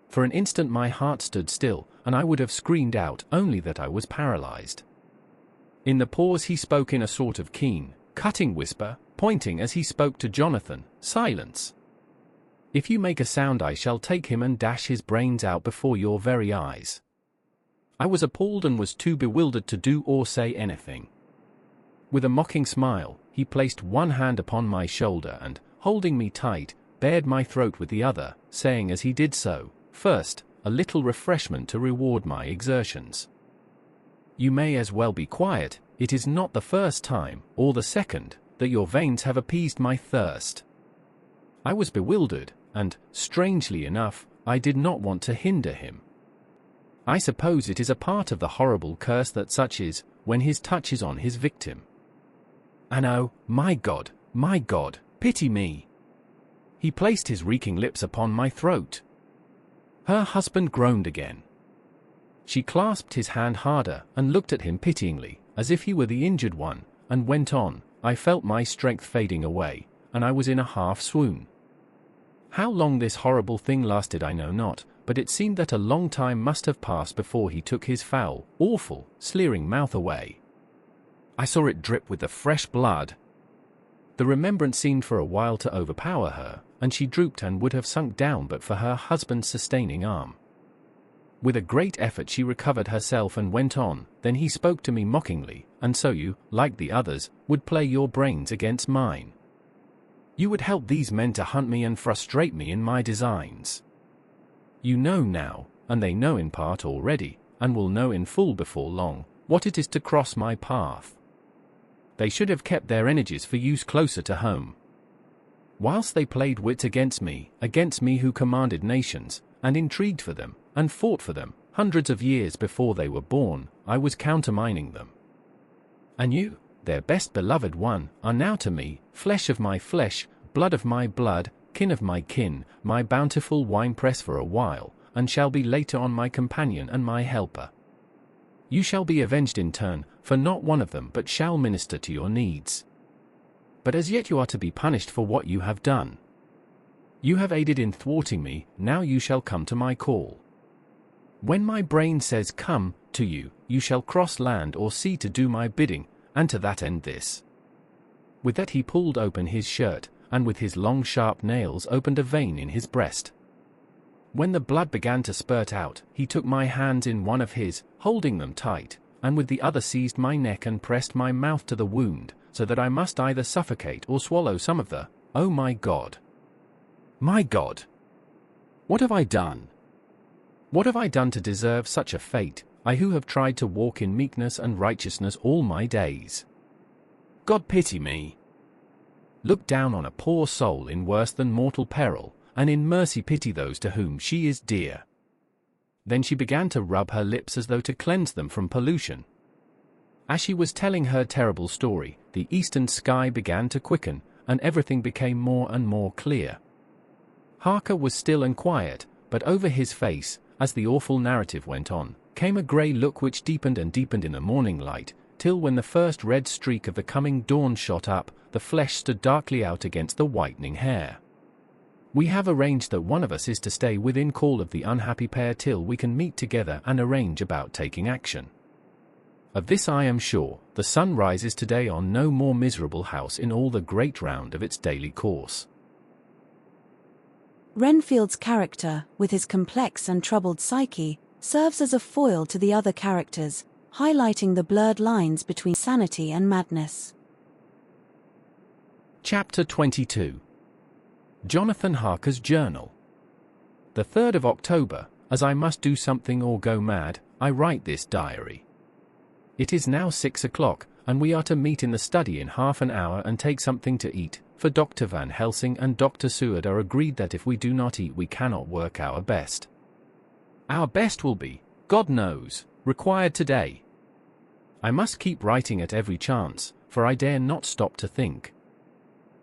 For an instant my heart stood still, and I would have screamed out, only that I was paralyzed. In the pause he spoke in a sort of keen, cutting whisper, pointing as he spoke to Jonathan, "Silence! If you make a sound I shall take him and dash his brains out before your very eyes." I was appalled and was too bewildered to do or say anything. With a mocking smile, he placed one hand upon my shoulder and, holding me tight, bared my throat with the other, saying as he did so, "First, a little refreshment to reward my exertions. You may as well be quiet, it is not the first time, or the second, that your veins have appeased my thirst." I was bewildered, and, strangely enough, I did not want to hinder him. I suppose it is a part of the horrible curse that such is, when his touch is on his victim. And oh, my God, pity me! He placed his reeking lips upon my throat. Her husband groaned again. She clasped his hand harder and looked at him pityingly, as if he were the injured one, and went on. I felt my strength fading away, and I was in a half swoon. How long this horrible thing lasted I know not, but it seemed that a long time must have passed before he took his foul, awful, sleering mouth away. I saw it drip with the fresh blood. The remembrance seemed for a while to overpower her, and she drooped and would have sunk down but for her husband's sustaining arm. With a great effort she recovered herself and went on. Then he spoke to me mockingly, "And so you, like the others, would play your brains against mine. You would help these men to hunt me and frustrate me in my designs. You know now, and they know in part already, and will know in full before long, what it is to cross my path. They should have kept their energies for use closer to home. Whilst they played wit against me who commanded nations, and intrigued for them, and fought for them, hundreds of years before they were born, I was countermining them. And you, their best beloved one, are now to me, flesh of my flesh, blood of my blood, kin of my kin, my bountiful winepress for a while, and shall be later on my companion and my helper. You shall be avenged in turn, for not one of them but shall minister to your needs. But as yet you are to be punished for what you have done. You have aided in thwarting me, now you shall come to my call. When my brain says come, to you, you shall cross land or sea to do my bidding, and to that end this." With that he pulled open his shirt, and with his long sharp nails opened a vein in his breast. When the blood began to spurt out, he took my hands in one of his, holding them tight, and with the other seized my neck and pressed my mouth to the wound, so that I must either suffocate or swallow some of the, "Oh my God! My God! What have I done? What have I done to deserve such a fate, I who have tried to walk in meekness and righteousness all my days? God pity me! Look down on a poor soul in worse than mortal peril, and in mercy pity those to whom she is dear." Then she began to rub her lips as though to cleanse them from pollution. As she was telling her terrible story, the eastern sky began to quicken, and everything became more and more clear. Harker was still and quiet, but over his face, as the awful narrative went on, came a grey look which deepened and deepened in the morning light, till when the first red streak of the coming dawn shot up, the flesh stood darkly out against the whitening hair. "We have arranged that one of us is to stay within call of the unhappy pair till we can meet together and arrange about taking action. Of this I am sure, the sun rises today on no more miserable house in all the great round of its daily course." Renfield's character, with his complex and troubled psyche, serves as a foil to the other characters, highlighting the blurred lines between sanity and madness. Chapter 22. Jonathan Harker's Journal. The 3rd of October, as I must do something or go mad, I write this diary. It is now 6 o'clock, and we are to meet in the study in half an hour and take something to eat, for Dr. Van Helsing and Dr. Seward are agreed that if we do not eat we cannot work our best. Our best will be, God knows, required today. I must keep writing at every chance, for I dare not stop to think.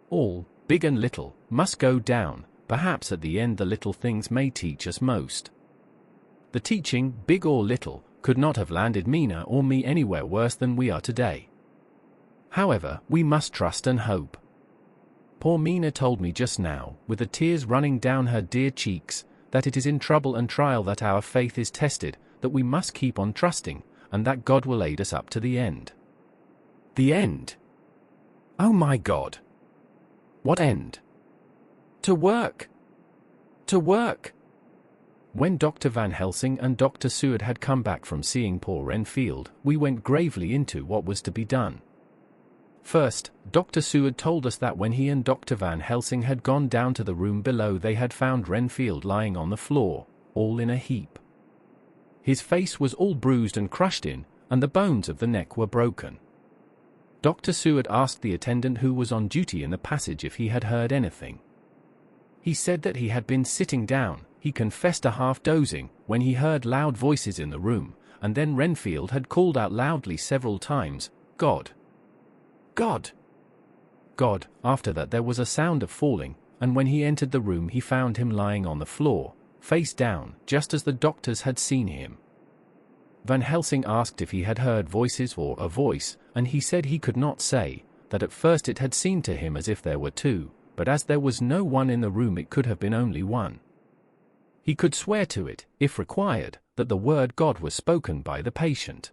All, big and little, must go down. Perhaps at the end the little things may teach us most. The teaching, big or little, could not have landed Mina or me anywhere worse than we are today. However, we must trust and hope. Poor Mina told me just now, with the tears running down her dear cheeks, that it is in trouble and trial that our faith is tested, that we must keep on trusting, and that God will aid us up to the end. The end? Oh my God! What end? To work! To work! When Dr. Van Helsing and Dr. Seward had come back from seeing poor Renfield, we went gravely into what was to be done. First, Dr. Seward told us that when he and Dr. Van Helsing had gone down to the room below they had found Renfield lying on the floor, all in a heap. His face was all bruised and crushed in, and the bones of the neck were broken. Dr. Seward asked the attendant who was on duty in the passage if he had heard anything. He said that he had been sitting down, he confessed to half dozing, when he heard loud voices in the room, and then Renfield had called out loudly several times, "God! God! God!" After that there was a sound of falling, and when he entered the room he found him lying on the floor, face down, just as the doctors had seen him. Van Helsing asked if he had heard voices or a voice, and he said he could not say, that at first it had seemed to him as if there were two, but as there was no one in the room it could have been only one. He could swear to it, if required, that the word God was spoken by the patient.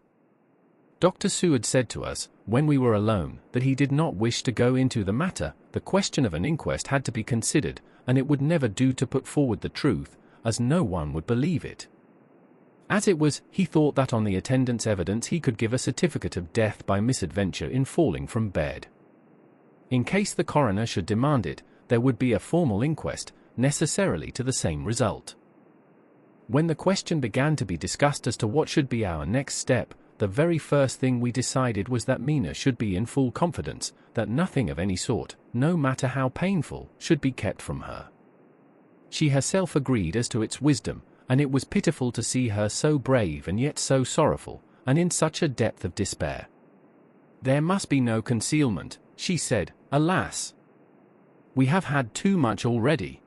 Dr. Seward said to us, when we were alone, that he did not wish to go into the matter. The question of an inquest had to be considered, and it would never do to put forward the truth, as no one would believe it. As it was, he thought that on the attendant's evidence he could give a certificate of death by misadventure in falling from bed. In case the coroner should demand it, there would be a formal inquest, necessarily to the same result. When the question began to be discussed as to what should be our next step, the very first thing we decided was that Mina should be in full confidence, that nothing of any sort, no matter how painful, should be kept from her. She herself agreed as to its wisdom, and it was pitiful to see her so brave and yet so sorrowful, and in such a depth of despair. There must be no concealment, she said, alas! We have had too much already.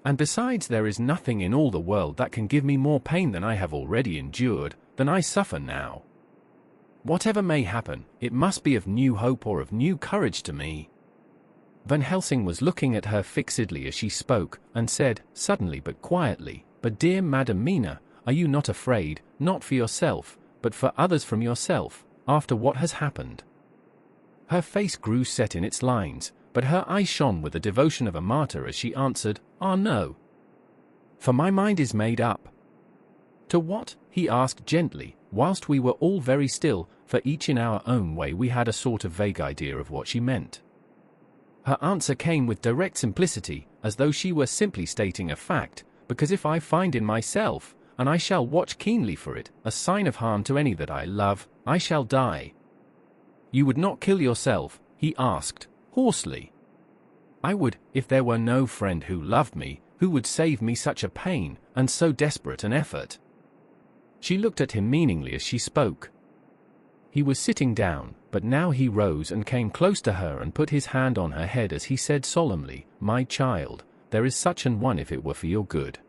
And besides, there is nothing in all the world that can give me more pain than I have already endured, than I suffer now. Whatever may happen, it must be of new hope or of new courage to me. Van Helsing was looking at her fixedly as she spoke, and said, suddenly but quietly, "But dear Madam Mina, are you not afraid, not for yourself, but for others from yourself, after what has happened?" Her face grew set in its lines, but her eyes shone with the devotion of a martyr as she answered, "Ah, no. For my mind is made up." "To what?" he asked gently, whilst we were all very still, for each in our own way we had a sort of vague idea of what she meant. Her answer came with direct simplicity, as though she were simply stating a fact, "Because if I find in myself, and I shall watch keenly for it, a sign of harm to any that I love, I shall die." "You would not kill yourself?" he asked, hoarsely. "I would, if there were no friend who loved me, who would save me such a pain, and so desperate an effort." She looked at him meaningly as she spoke. He was sitting down, but now he rose and came close to her and put his hand on her head as he said solemnly, "My child, there is such an one if it were for your good.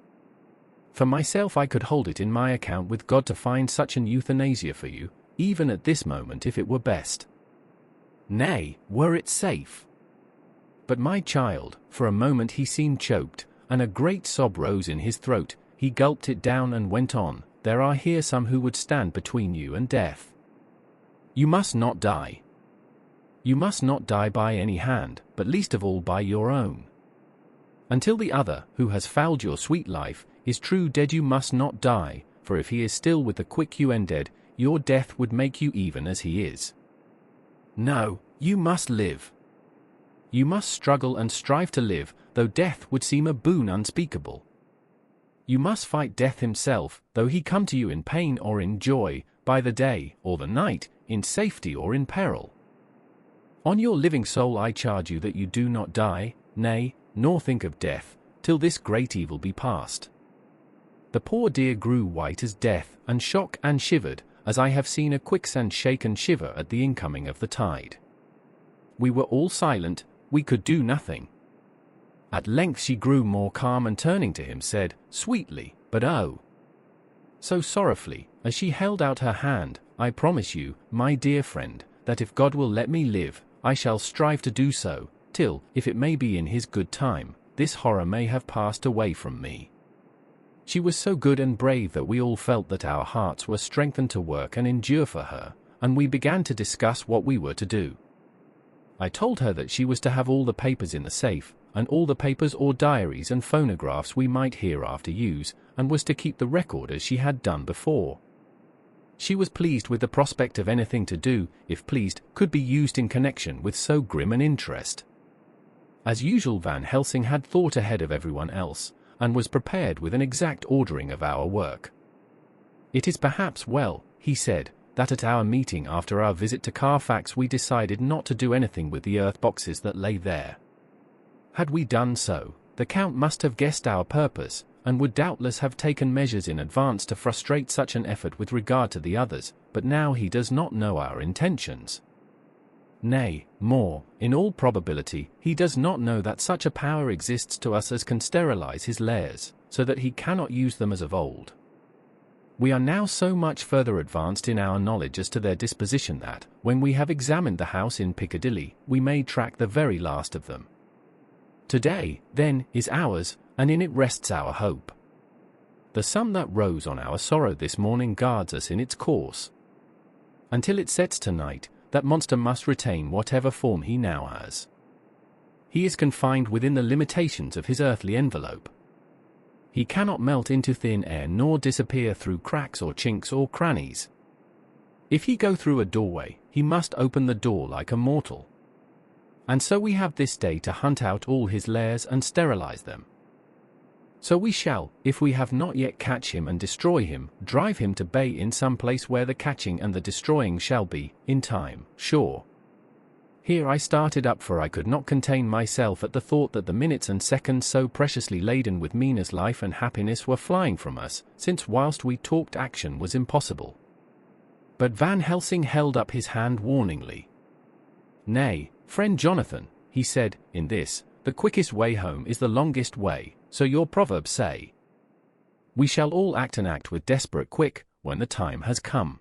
For myself I could hold it in my account with God to find such an euthanasia for you, even at this moment if it were best. Nay, were it safe. But my child," for a moment he seemed choked, and a great sob rose in his throat, he gulped it down and went on, "There are here some who would stand between you and death. You must not die. You must not die by any hand, but least of all by your own. Until the other, who has fouled your sweet life, is true dead you must not die, for if he is still with the quick you ended, your death would make you even as he is. No, you must live. You must struggle and strive to live, though death would seem a boon unspeakable. You must fight death himself, though he come to you in pain or in joy, by the day or the night, in safety or in peril. On your living soul I charge you that you do not die, nay, nor think of death, till this great evil be past." The poor dear grew white as death, and shook and shivered, as I have seen a quicksand shake and shiver at the incoming of the tide. We were all silent, we could do nothing. At length she grew more calm and turning to him said, sweetly, but oh, so sorrowfully, as she held out her hand, "I promise you, my dear friend, that if God will let me live, I shall strive to do so, till, if it may be in his good time, this horror may have passed away from me." She was so good and brave that we all felt that our hearts were strengthened to work and endure for her, and we began to discuss what we were to do. I told her that she was to have all the papers in the safe, and all the papers or diaries and phonographs we might hereafter use, and was to keep the record as she had done before. She was pleased with the prospect of anything to do, if pleased, could be used in connection with so grim an interest. As usual, Van Helsing had thought ahead of everyone else, and was prepared with an exact ordering of our work. "It is perhaps well," he said, "that at our meeting after our visit to Carfax we decided not to do anything with the earth boxes that lay there. Had we done so, the Count must have guessed our purpose, and would doubtless have taken measures in advance to frustrate such an effort with regard to the others, but now he does not know our intentions. Nay, more, in all probability, he does not know that such a power exists to us as can sterilize his lairs, so that he cannot use them as of old. We are now so much further advanced in our knowledge as to their disposition that, when we have examined the house in Piccadilly, we may track the very last of them. Today, then, is ours, and in it rests our hope. The sun that rose on our sorrow this morning guards us in its course. Until it sets tonight, that monster must retain whatever form he now has. He is confined within the limitations of his earthly envelope. He cannot melt into thin air nor disappear through cracks or chinks or crannies. If he go through a doorway, he must open the door like a mortal. And so we have this day to hunt out all his lairs and sterilize them. So we shall, if we have not yet catch him and destroy him, drive him to bay in some place where the catching and the destroying shall be, in time, sure. Here I started up, for I could not contain myself at the thought that the minutes and seconds so preciously laden with Mina's life and happiness were flying from us, since whilst we talked action was impossible. But Van Helsing held up his hand warningly. "Nay, friend Jonathan," he said, "in this, the quickest way home is the longest way, so your proverbs say. We shall all act and act with desperate quick, when the time has come.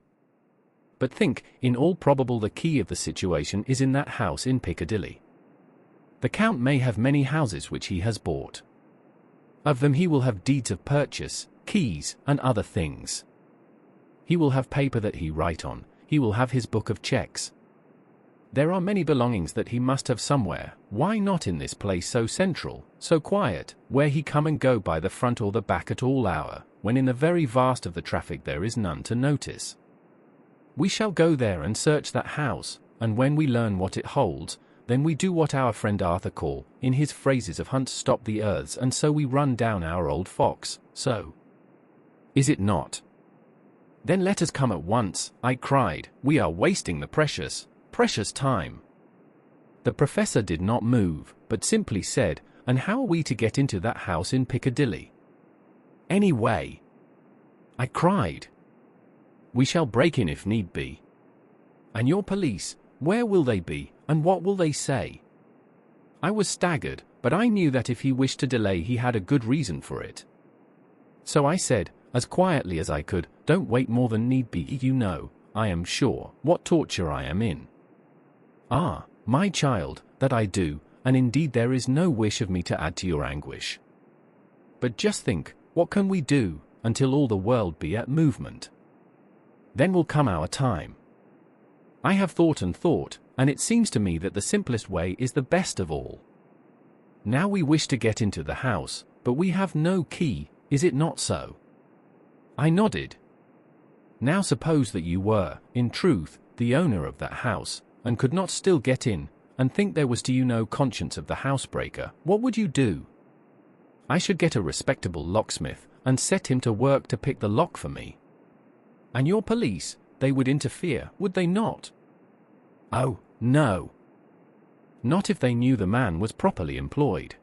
But think, in all probable the key of the situation is in that house in Piccadilly. The Count may have many houses which he has bought. Of them he will have deeds of purchase, keys, and other things. He will have paper that he write on, he will have his book of checks. There are many belongings that he must have somewhere. Why not in this place so central, so quiet, where he come and go by the front or the back at all hour, when in the very vast of the traffic there is none to notice? We shall go there and search that house, and when we learn what it holds, then we do what our friend Arthur call, in his phrases of hunt, stop the earths, and so we run down our old fox, so. Is it not? Then let us come at once, I cried, we are wasting the precious time. The professor did not move, but simply said, and how are we to get into that house in Piccadilly? Any way. I cried. We shall break in if need be. And your police, where will they be, and what will they say? I was staggered, but I knew that if he wished to delay he had a good reason for it. So I said, as quietly as I could, don't wait more than need be, you know, I am sure, what torture I am in. Ah, my child, that I do, and indeed there is no wish of me to add to your anguish. But just think, what can we do, until all the world be at movement? Then will come our time. I have thought, and it seems to me that the simplest way is the best of all. Now we wish to get into the house, but we have no key, is it not so? I nodded. Now suppose that you were, in truth, the owner of that house, and could not still get in, and think there was to you no conscience of the housebreaker, what would you do? I should get a respectable locksmith, and set him to work to pick the lock for me. And your police, they would interfere, would they not? Oh, no. Not if they knew the man was properly employed.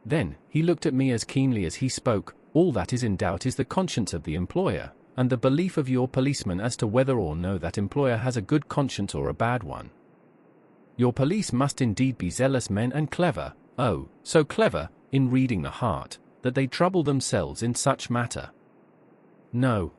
Then, he looked at me as keenly as he spoke, all that is in doubt is the conscience of the employer, and the belief of your policeman as to whether or no that employer has a good conscience or a bad one. Your police must indeed be zealous men and clever, oh, so clever, in reading the heart, that they trouble themselves in such matter. No,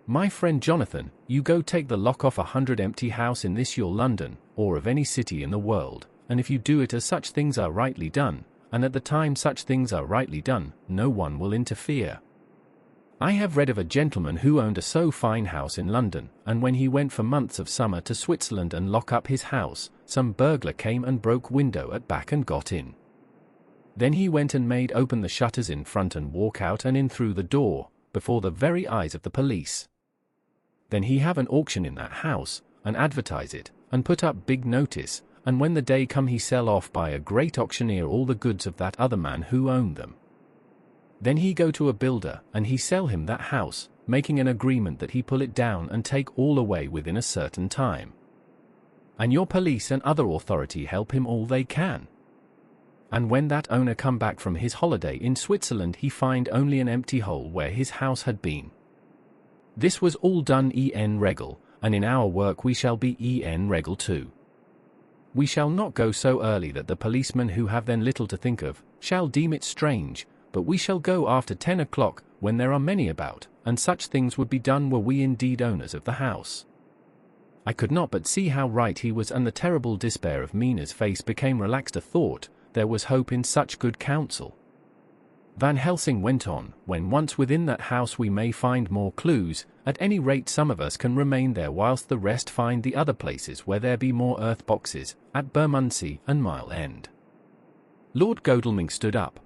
my friend Jonathan, you go take the lock off 100 empty house in this your London, or of any city in the world, and if you do it as such things are rightly done, and at the time such things are rightly done, no one will interfere. I have read of a gentleman who owned a so fine house in London, and when he went for months of summer to Switzerland and lock up his house, some burglar came and broke window at back and got in. Then he went and made open the shutters in front and walk out and in through the door, before the very eyes of the police. Then he have an auction in that house, and advertise it, and put up big notice, and when the day come he sell off by a great auctioneer all the goods of that other man who owned them. Then he go to a builder, and he sell him that house, making an agreement that he pull it down and take all away within a certain time. And your police and other authority help him all they can. And when that owner come back from his holiday in Switzerland he find only an empty hole where his house had been. This was all done en règle, and in our work we shall be en règle too. We shall not go so early that the policemen who have then little to think of, shall deem it strange, but we shall go after 10 o'clock, when there are many about, and such things would be done were we indeed owners of the house. I could not but see how right he was, and the terrible despair of Mina's face became relaxed a thought, there was hope in such good counsel. Van Helsing went on, when once within that house we may find more clues, at any rate some of us can remain there whilst the rest find the other places where there be more earth boxes, at Bermondsey and Mile End. Lord Godalming stood up.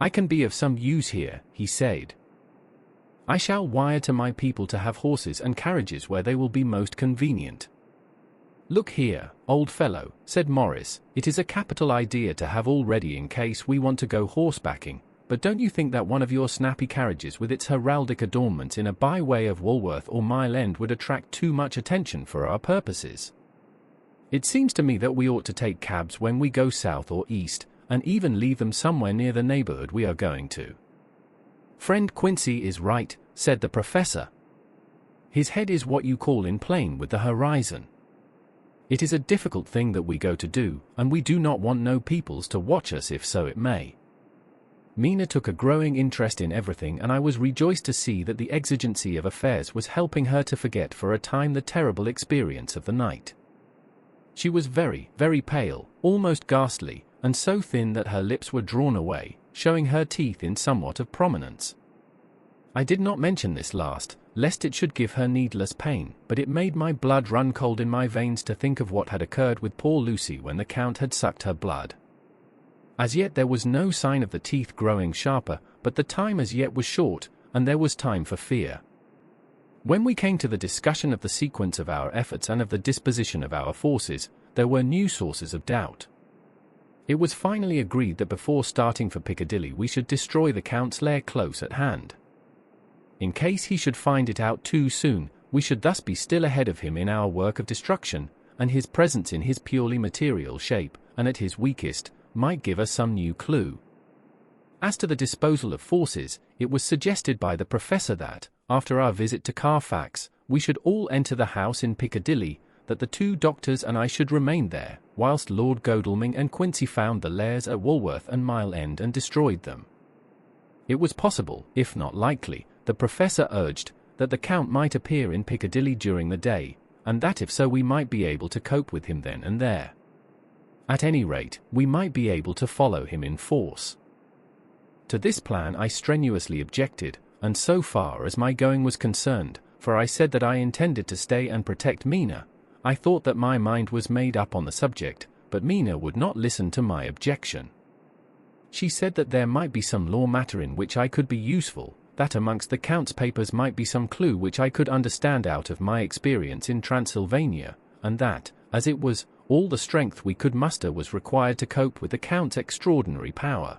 I can be of some use here, he said. I shall wire to my people to have horses and carriages where they will be most convenient. Look here, old fellow, said Morris, it is a capital idea to have all ready in case we want to go horsebacking, but don't you think that one of your snappy carriages with its heraldic adornments in a byway of Walworth or Mile End would attract too much attention for our purposes? It seems to me that we ought to take cabs when we go south or east, and even leave them somewhere near the neighborhood we are going to. Friend Quincy is right, said the professor. His head is what you call in plane with the horizon. It is a difficult thing that we go to do, and we do not want no peoples to watch us if so it may. Mina took a growing interest in everything, and I was rejoiced to see that the exigency of affairs was helping her to forget for a time the terrible experience of the night. She was very, very pale, almost ghastly, and so thin that her lips were drawn away, showing her teeth in somewhat of prominence. I did not mention this last, lest it should give her needless pain, but it made my blood run cold in my veins to think of what had occurred with poor Lucy when the Count had sucked her blood. As yet there was no sign of the teeth growing sharper, but the time as yet was short, and there was time for fear. When we came to the discussion of the sequence of our efforts and of the disposition of our forces, there were new sources of doubt. It was finally agreed that before starting for Piccadilly we should destroy the Count's lair close at hand. In case he should find it out too soon, we should thus be still ahead of him in our work of destruction, and his presence in his purely material shape, and at his weakest, might give us some new clue. As to the disposal of forces, it was suggested by the professor that, after our visit to Carfax, we should all enter the house in Piccadilly, that the 2 doctors and I should remain there, whilst Lord Godalming and Quincy found the lairs at Walworth and Mile End and destroyed them. It was possible, if not likely, the professor urged, that the Count might appear in Piccadilly during the day, and that if so we might be able to cope with him then and there. At any rate, we might be able to follow him in force. To this plan I strenuously objected, and so far as my going was concerned, for I said that I intended to stay and protect Mina, I thought that my mind was made up on the subject, but Mina would not listen to my objection. She said that there might be some law matter in which I could be useful, that amongst the Count's papers might be some clue which I could understand out of my experience in Transylvania, and that, as it was, all the strength we could muster was required to cope with the Count's extraordinary power.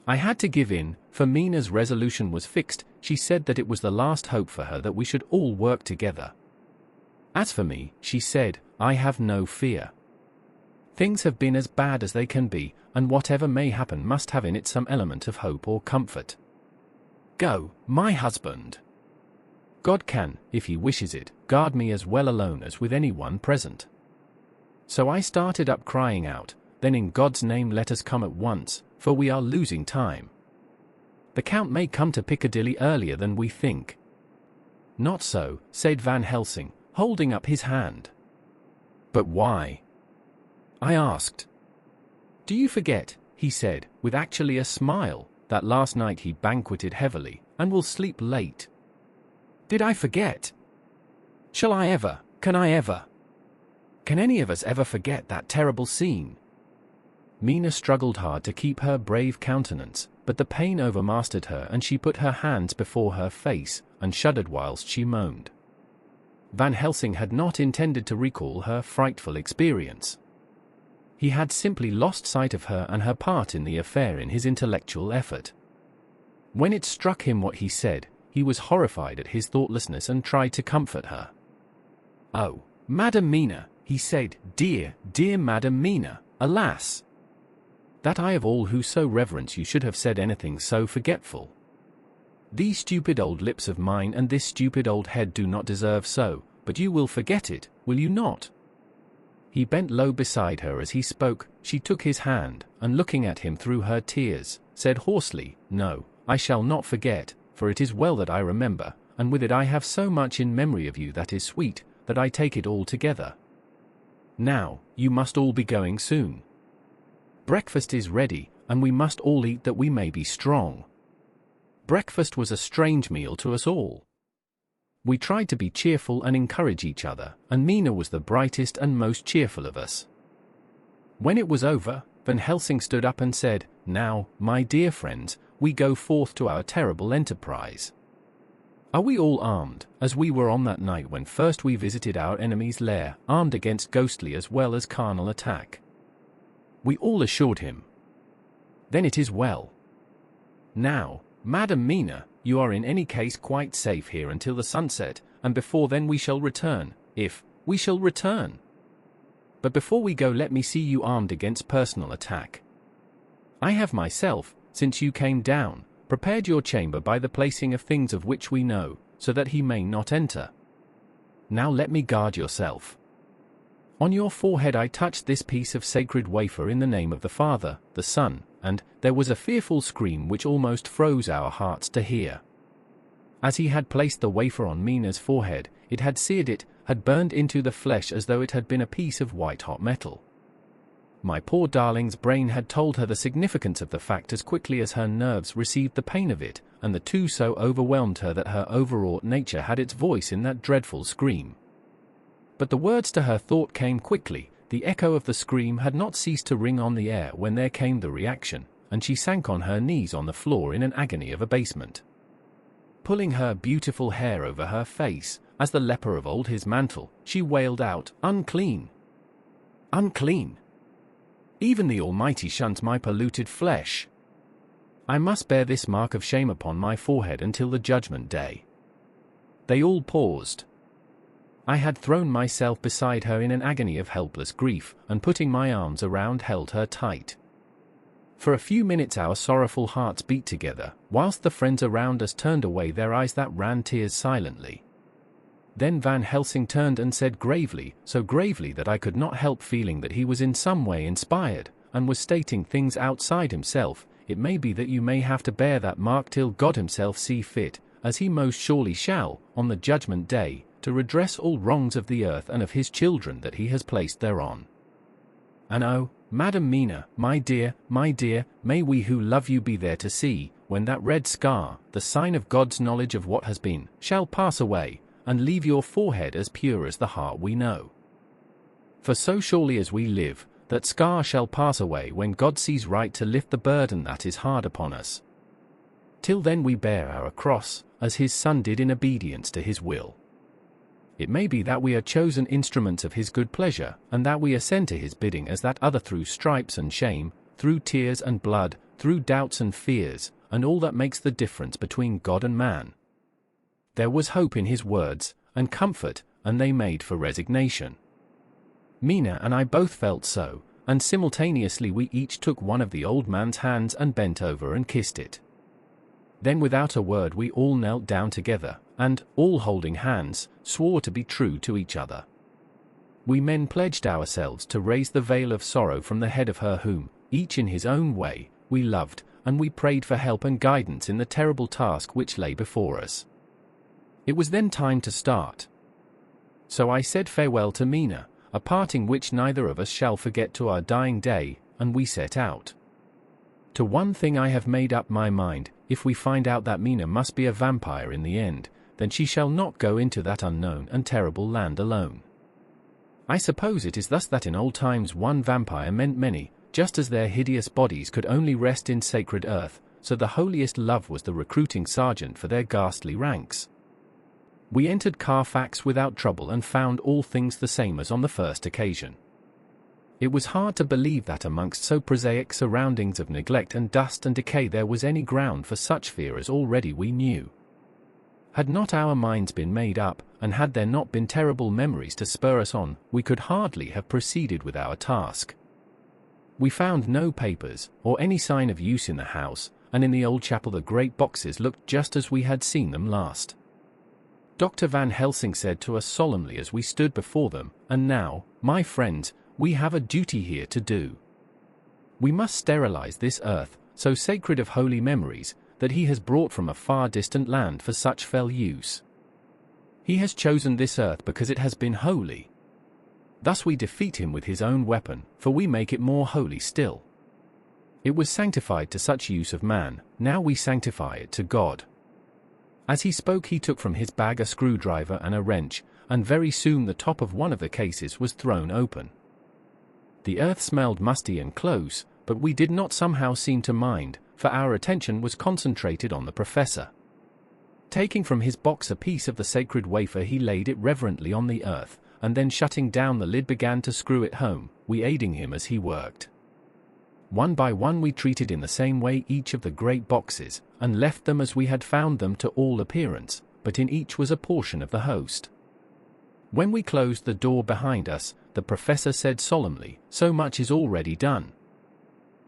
I had to give in, for Mina's resolution was fixed. She said that it was the last hope for her that we should all work together. As for me, she said, I have no fear. Things have been as bad as they can be, and whatever may happen must have in it some element of hope or comfort. Go, my husband. God can, if he wishes it, guard me as well alone as with anyone present. So I started up crying out, then in God's name let us come at once, for we are losing time. The Count may come to Piccadilly earlier than we think. Not so, said Van Helsing, holding up his hand. But why? I asked. Do you forget, he said, with actually a smile, that last night he banqueted heavily, and will sleep late? Did I forget? Shall I ever, can I ever? Can any of us ever forget that terrible scene? Mina struggled hard to keep her brave countenance, but the pain overmastered her and she put her hands before her face, and shuddered whilst she moaned. Van Helsing had not intended to recall her frightful experience. He had simply lost sight of her and her part in the affair in his intellectual effort. When it struck him what he said, he was horrified at his thoughtlessness and tried to comfort her. Oh, Madam Mina, he said, dear, dear Madam Mina, alas! That I of all who so reverence you should have said anything so forgetful. These stupid old lips of mine and this stupid old head do not deserve so, but you will forget it, will you not? He bent low beside her as he spoke. She took his hand, and looking at him through her tears, said hoarsely, No, I shall not forget, for it is well that I remember, and with it I have so much in memory of you that is sweet, that I take it all together. Now, you must all be going soon. Breakfast is ready, and we must all eat that we may be strong. Breakfast was a strange meal to us all. We tried to be cheerful and encourage each other, and Mina was the brightest and most cheerful of us. When it was over, Van Helsing stood up and said, "Now, my dear friends, we go forth to our terrible enterprise. Are we all armed, as we were on that night when first we visited our enemy's lair, armed against ghostly as well as carnal attack?" We all assured him. "Then it is well. Now, Madam Mina, you are in any case quite safe here until the sunset, and before then we shall return, if we shall return. But before we go, let me see you armed against personal attack. I have myself, since you came down, prepared your chamber by the placing of things of which we know, so that he may not enter. Now let me guard yourself. On your forehead I touched this piece of sacred wafer in the name of the Father, the Son, and there was a fearful scream which almost froze our hearts to hear. As he had placed the wafer on Mina's forehead, it had seared it, had burned into the flesh as though it had been a piece of white-hot metal. My poor darling's brain had told her the significance of the fact as quickly as her nerves received the pain of it, and the two so overwhelmed her that her overwrought nature had its voice in that dreadful scream. But the words to her thought came quickly. The echo of the scream had not ceased to ring on the air when there came the reaction, and she sank on her knees on the floor in an agony of abasement. Pulling her beautiful hair over her face, as the leper of old his mantle, she wailed out, "Unclean! Unclean! Even the Almighty shuns my polluted flesh. I must bear this mark of shame upon my forehead until the judgment day." They all paused. I had thrown myself beside her in an agony of helpless grief, and putting my arms around held her tight. For a few minutes our sorrowful hearts beat together, whilst the friends around us turned away their eyes that ran tears silently. Then Van Helsing turned and said gravely, so gravely that I could not help feeling that he was in some way inspired, and was stating things outside himself, "It may be that you may have to bear that mark till God himself see fit, as he most surely shall, on the judgment day, to redress all wrongs of the earth and of his children that he has placed thereon. And oh, Madam Mina, my dear, may we who love you be there to see, when that red scar, the sign of God's knowledge of what has been, shall pass away, and leave your forehead as pure as the heart we know. For so surely as we live, that scar shall pass away when God sees right to lift the burden that is hard upon us. Till then we bear our cross, as his Son did in obedience to his will. It may be that we are chosen instruments of his good pleasure, and that we ascend to his bidding as that other through stripes and shame, through tears and blood, through doubts and fears, and all that makes the difference between God and man." There was hope in his words, and comfort, and they made for resignation. Mina and I both felt so, and simultaneously we each took one of the old man's hands and bent over and kissed it. Then without a word we all knelt down together, and, all holding hands, swore to be true to each other. We men pledged ourselves to raise the veil of sorrow from the head of her whom, each in his own way, we loved, and we prayed for help and guidance in the terrible task which lay before us. It was then time to start. So I said farewell to Mina, a parting which neither of us shall forget to our dying day, and we set out. To one thing I have made up my mind: if we find out that Mina must be a vampire in the end, then she shall not go into that unknown and terrible land alone. I suppose it is thus that in old times one vampire meant many, just as their hideous bodies could only rest in sacred earth, so the holiest love was the recruiting sergeant for their ghastly ranks. We entered Carfax without trouble and found all things the same as on the first occasion. It was hard to believe that amongst so prosaic surroundings of neglect and dust and decay there was any ground for such fear as already we knew. Had not our minds been made up, and had there not been terrible memories to spur us on, we could hardly have proceeded with our task. We found no papers, or any sign of use in the house, and in the old chapel the great boxes looked just as we had seen them last. Dr. Van Helsing said to us solemnly as we stood before them, "And now, my friends, we have a duty here to do. We must sterilize this earth, so sacred of holy memories, that he has brought from a far distant land for such fell use. He has chosen this earth because it has been holy. Thus we defeat him with his own weapon, for we make it more holy still. It was sanctified to such use of man, now we sanctify it to God." As he spoke he took from his bag a screwdriver and a wrench, and very soon the top of one of the cases was thrown open. The earth smelled musty and close, but we did not somehow seem to mind, for our attention was concentrated on the professor. Taking from his box a piece of the sacred wafer he laid it reverently on the earth, and then shutting down the lid began to screw it home, we aiding him as he worked. One by one we treated in the same way each of the great boxes, and left them as we had found them to all appearance, but in each was a portion of the host. When we closed the door behind us, the professor said solemnly, "So much is already done.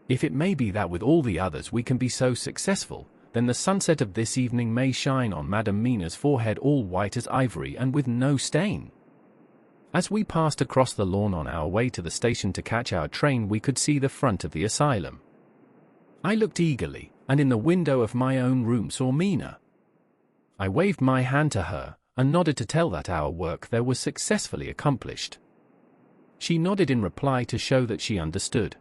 If it may be that with all the others we can be so successful, then the sunset of this evening may shine on Madame Mina's forehead all white as ivory and with no stain." As we passed across the lawn on our way to the station to catch our train we could see the front of the asylum. I looked eagerly, and in the window of my own room saw Mina. I waved my hand to her, and nodded to tell that our work there was successfully accomplished. She nodded in reply to show that she understood.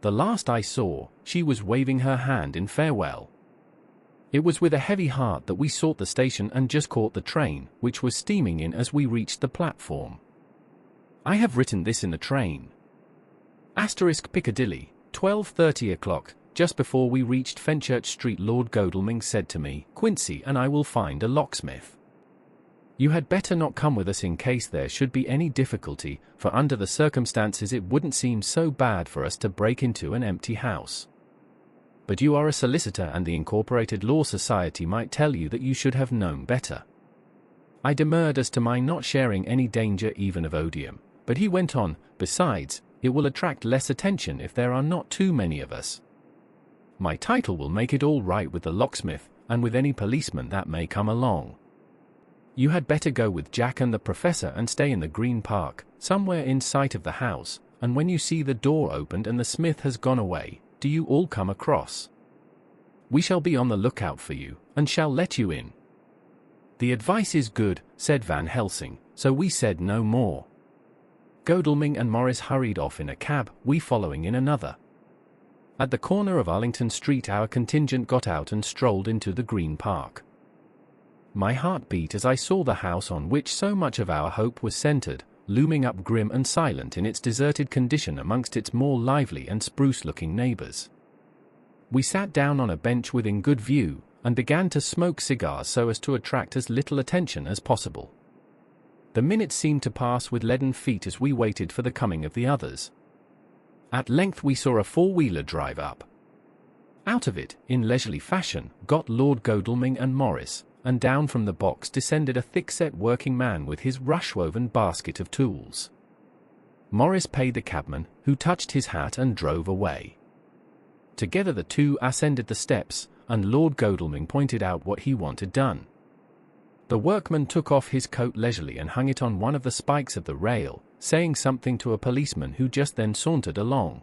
The last I saw, she was waving her hand in farewell. It was with a heavy heart that we sought the station and just caught the train, which was steaming in as we reached the platform. I have written this in the train. Piccadilly, 12:30 o'clock, just before we reached Fenchurch Street. Lord Godalming said to me, "Quincy and I will find a locksmith. You had better not come with us in case there should be any difficulty, for under the circumstances it wouldn't seem so bad for us to break into an empty house. But you are a solicitor and the Incorporated Law Society might tell you that you should have known better." I demurred as to my not sharing any danger even of odium, but he went on, "Besides, it will attract less attention if there are not too many of us. My title will make it all right with the locksmith, and with any policeman that may come along. You had better go with Jack and the professor and stay in the Green Park, somewhere in sight of the house, and when you see the door opened and the smith has gone away, do you all come across. We shall be on the lookout for you, and shall let you in." "The advice is good," said Van Helsing, so we said no more. Godalming and Morris hurried off in a cab, we following in another. At the corner of Arlington Street our contingent got out and strolled into the Green Park. My heart beat as I saw the house on which so much of our hope was centered, looming up grim and silent in its deserted condition amongst its more lively and spruce-looking neighbors. We sat down on a bench within good view, and began to smoke cigars so as to attract as little attention as possible. The minutes seemed to pass with leaden feet as we waited for the coming of the others. At length we saw a four-wheeler drive up. Out of it, in leisurely fashion, got Lord Godalming and Morris, and down from the box descended a thick-set working man with his rush-woven basket of tools. Morris paid the cabman, who touched his hat and drove away. Together the two ascended the steps, and Lord Godalming pointed out what he wanted done. The workman took off his coat leisurely and hung it on one of the spikes of the rail, saying something to a policeman who just then sauntered along.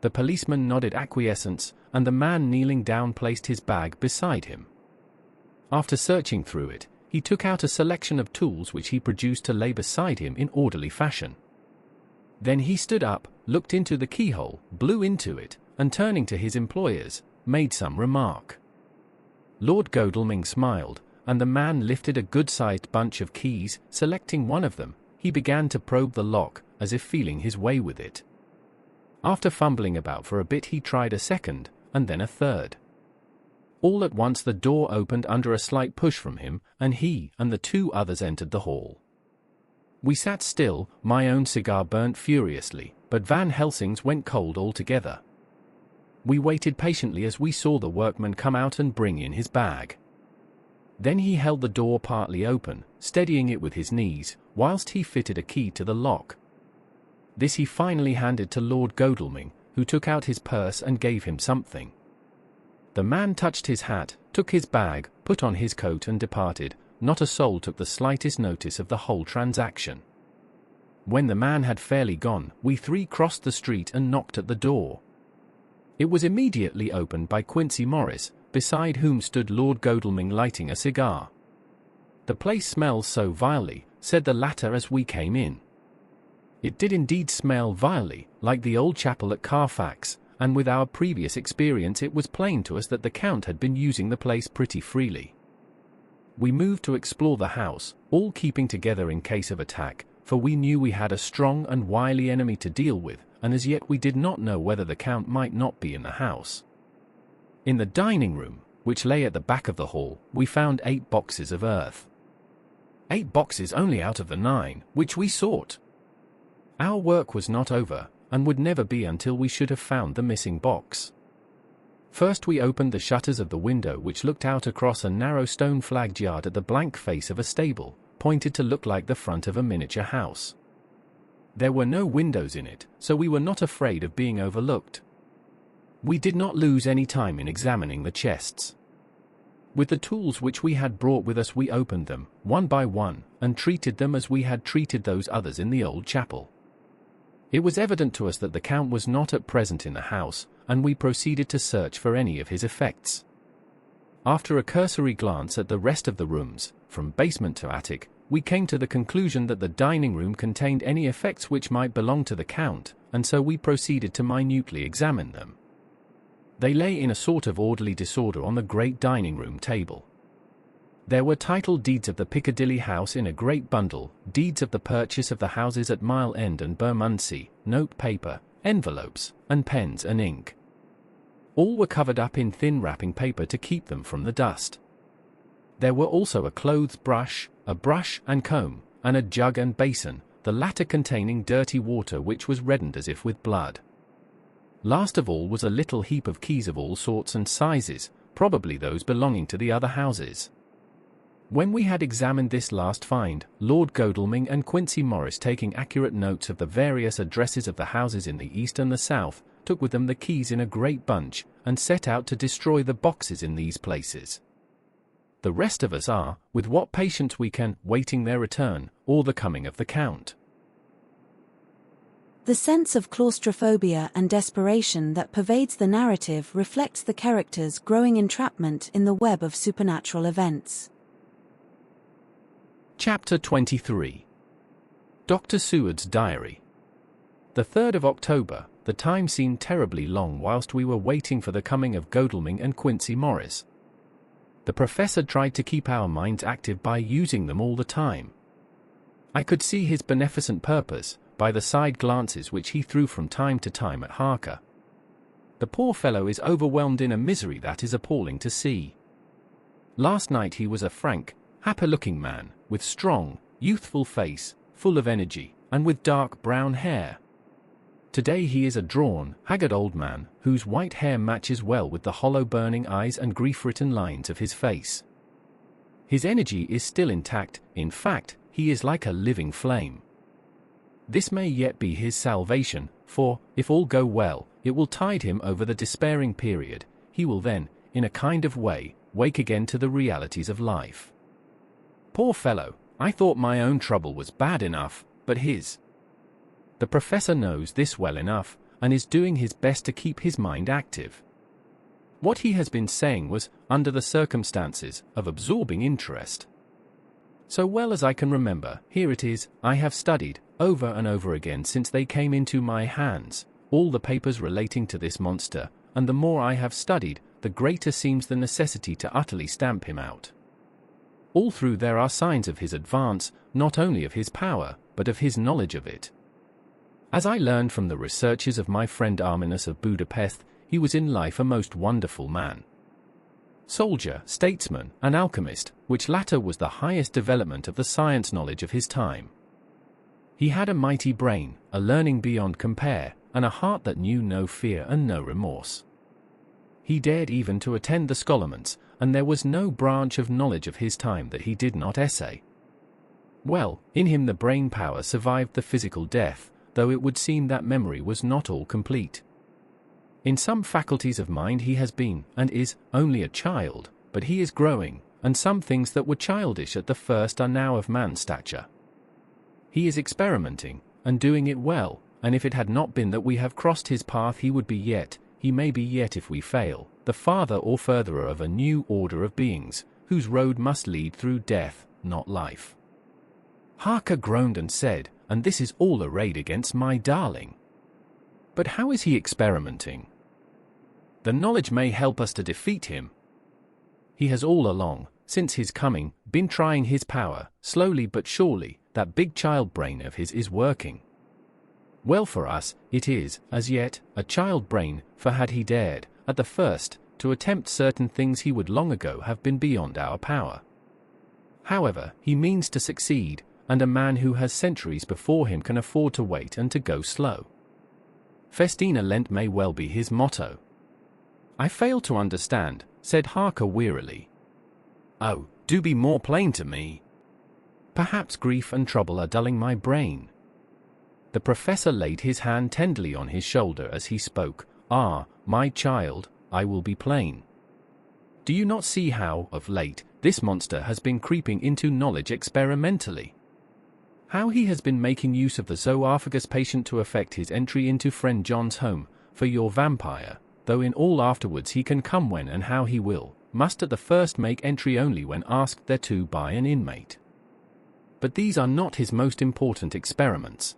The policeman nodded acquiescence, and the man kneeling down placed his bag beside him. After searching through it, he took out a selection of tools which he produced to lay beside him in orderly fashion. Then he stood up, looked into the keyhole, blew into it, and turning to his employers, made some remark. Lord Godalming smiled, and the man lifted a good-sized bunch of keys. Selecting one of them, he began to probe the lock, as if feeling his way with it. After fumbling about for a bit he tried a second, and then a third. All at once the door opened under a slight push from him, and he and the two others entered the hall. We sat still, my own cigar burnt furiously, but Van Helsing's went cold altogether. We waited patiently as we saw the workman come out and bring in his bag. Then he held the door partly open, steadying it with his knees, whilst he fitted a key to the lock. This he finally handed to Lord Godalming, who took out his purse and gave him something. The man touched his hat, took his bag, put on his coat and departed. Not a soul took the slightest notice of the whole transaction. When the man had fairly gone, we three crossed the street and knocked at the door. It was immediately opened by Quincy Morris, beside whom stood Lord Godalming lighting a cigar. "The place smells so vilely," said the latter as we came in. It did indeed smell vilely, like the old chapel at Carfax, and with our previous experience it was plain to us that the Count had been using the place pretty freely. We moved to explore the house, all keeping together in case of attack, for we knew we had a strong and wily enemy to deal with, and as yet we did not know whether the Count might not be in the house. In the dining room, which lay at the back of the hall, we found 8 boxes of earth. 8 boxes only out of the 9, which we sought. Our work was not over, and would never be until we should have found the missing box. First we opened the shutters of the window which looked out across a narrow stone-flagged yard at the blank face of a stable, pointed to look like the front of a miniature house. There were no windows in it, so we were not afraid of being overlooked. We did not lose any time in examining the chests. With the tools which we had brought with us we opened them, one by one, and treated them as we had treated those others in the old chapel. It was evident to us that the Count was not at present in the house, and we proceeded to search for any of his effects. After a cursory glance at the rest of the rooms, from basement to attic, we came to the conclusion that the dining room contained any effects which might belong to the Count, and so we proceeded to minutely examine them. They lay in a sort of orderly disorder on the great dining room table. There were title deeds of the Piccadilly house in a great bundle, deeds of the purchase of the houses at Mile End and Bermondsey, note paper, envelopes, and pens and ink. All were covered up in thin wrapping paper to keep them from the dust. There were also a clothes brush, a brush and comb, and a jug and basin, the latter containing dirty water which was reddened as if with blood. Last of all was a little heap of keys of all sorts and sizes, probably those belonging to the other houses. When we had examined this last find, Lord Godalming and Quincy Morris, taking accurate notes of the various addresses of the houses in the east and the south, took with them the keys in a great bunch, and set out to destroy the boxes in these places. The rest of us are, with what patience we can, waiting their return, or the coming of the Count. The sense of claustrophobia and desperation that pervades the narrative reflects the characters' growing entrapment in the web of supernatural events. Chapter 23. Dr. Seward's Diary. The 3rd of October, the time seemed terribly long whilst we were waiting for the coming of Godalming and Quincy Morris. The professor tried to keep our minds active by using them all the time. I could see his beneficent purpose, by the side glances which he threw from time to time at Harker. The poor fellow is overwhelmed in a misery that is appalling to see. Last night he was a frank, happy-looking man, with strong, youthful face, full of energy, and with dark brown hair. Today he is a drawn, haggard old man, whose white hair matches well with the hollow burning eyes and grief-written lines of his face. His energy is still intact, in fact, he is like a living flame. This may yet be his salvation, for, if all go well, it will tide him over the despairing period. He will then, in a kind of way, wake again to the realities of life. Poor fellow, I thought my own trouble was bad enough, but his. The professor knows this well enough, and is doing his best to keep his mind active. What he has been saying was, under the circumstances, of absorbing interest. So well as I can remember, here it is, I have studied, over and over again since they came into my hands, all the papers relating to this monster, and the more I have studied, the greater seems the necessity to utterly stamp him out. All through there are signs of his advance, not only of his power, but of his knowledge of it. As I learned from the researches of my friend Arminus of Budapest, he was in life a most wonderful man. Soldier, statesman, and alchemist, which latter was the highest development of the science knowledge of his time. He had a mighty brain, a learning beyond compare, and a heart that knew no fear and no remorse. He dared even to attend the scholarments, and there was no branch of knowledge of his time that he did not essay. Well, in him the brain power survived the physical death, though it would seem that memory was not all complete. In some faculties of mind he has been, and is, only a child, but he is growing, and some things that were childish at the first are now of man's stature. He is experimenting, and doing it well, and if it had not been that we have crossed his path he would be yet, he may be yet if we fail, the father or furtherer of a new order of beings, whose road must lead through death, not life. Harker groaned and said, and this is all arrayed against my darling. But how is he experimenting? The knowledge may help us to defeat him. He has all along, since his coming, been trying his power. Slowly but surely, that big child brain of his is working. Well, for us, it is, as yet, a child brain, for had he dared, at the first, to attempt certain things he would long ago have been beyond our power. However, he means to succeed, and a man who has centuries before him can afford to wait and to go slow. Festina lent may well be his motto. I fail to understand, said Harker wearily. Oh, do be more plain to me. Perhaps grief and trouble are dulling my brain. The professor laid his hand tenderly on his shoulder as he spoke. Ah, my child, I will be plain. Do you not see how, of late, this monster has been creeping into knowledge experimentally? How he has been making use of the zoophagus patient to effect his entry into friend John's home, for your vampire, though in all afterwards he can come when and how he will, must at the first make entry only when asked thereto by an inmate. But these are not his most important experiments.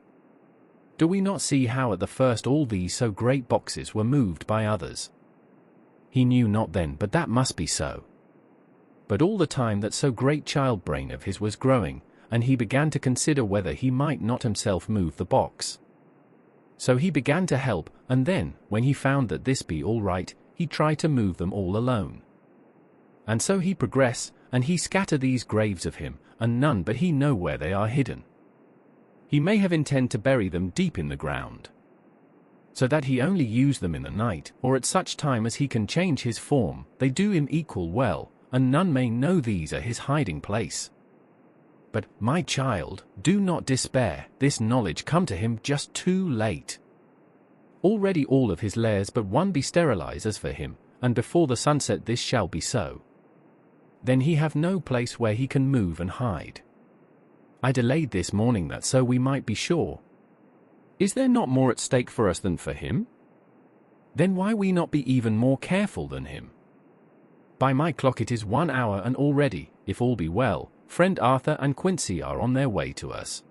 Do we not see how at the first all these so great boxes were moved by others? He knew not then, but that must be so. But all the time that so great child brain of his was growing, and he began to consider whether he might not himself move the box. So he began to help, and then, when he found that this be all right, he tried to move them all alone. And so he progress, and he scatter these graves of him, and none but he know where they are hidden. He may have intend to bury them deep in the ground, so that he only use them in the night, or at such time as he can change his form. They do him equal well, and none may know these are his hiding place. But, my child, do not despair, this knowledge come to him just too late. Already all of his lairs but one be sterilized as for him, and before the sunset this shall be so. Then he have no place where he can move and hide. I delayed this morning that so we might be sure. Is there not more at stake for us than for him? Then why we not be even more careful than him? By my clock it is 1 hour, and already, if all be well, friend Arthur and Quincy are on their way to us.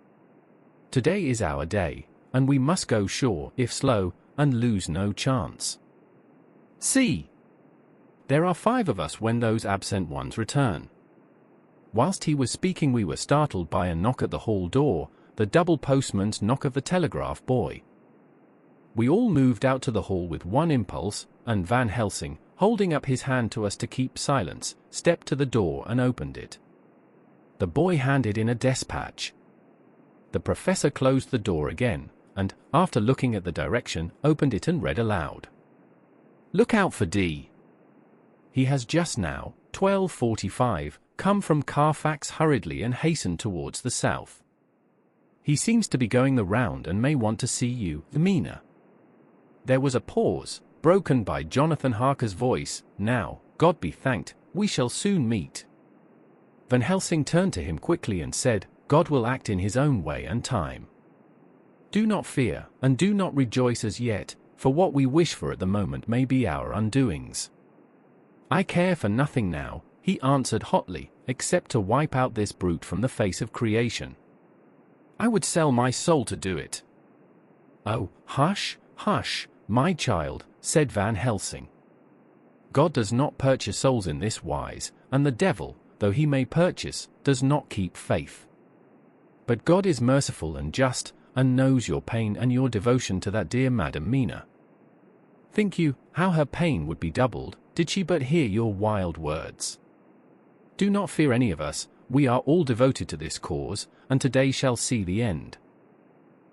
Today is our day, and we must go sure, if slow, and lose no chance. See! There are 5 of us when those absent ones return. Whilst he was speaking we were startled by a knock at the hall door, the double postman's knock of the telegraph boy. We all moved out to the hall with one impulse, and Van Helsing, holding up his hand to us to keep silence, stepped to the door and opened it. The boy handed in a despatch. The professor closed the door again, and, after looking at the direction, opened it and read aloud. Look out for D. He has just now, 12:45, come from Carfax hurriedly and hastened towards the south. He seems to be going the round and may want to see you, Mina. There was a pause, broken by Jonathan Harker's voice. Now, God be thanked, we shall soon meet. Van Helsing turned to him quickly and said, God will act in his own way and time. Do not fear, and do not rejoice as yet, for what we wish for at the moment may be our undoings. I care for nothing now, he answered hotly, except to wipe out this brute from the face of creation. I would sell my soul to do it. Oh, hush, hush, my child, said Van Helsing. God does not purchase souls in this wise, and the devil, though he may purchase, does not keep faith. But God is merciful and just, and knows your pain and your devotion to that dear Madam Mina. Think you, how her pain would be doubled, did she but hear your wild words? Do not fear any of us, we are all devoted to this cause, and today shall see the end.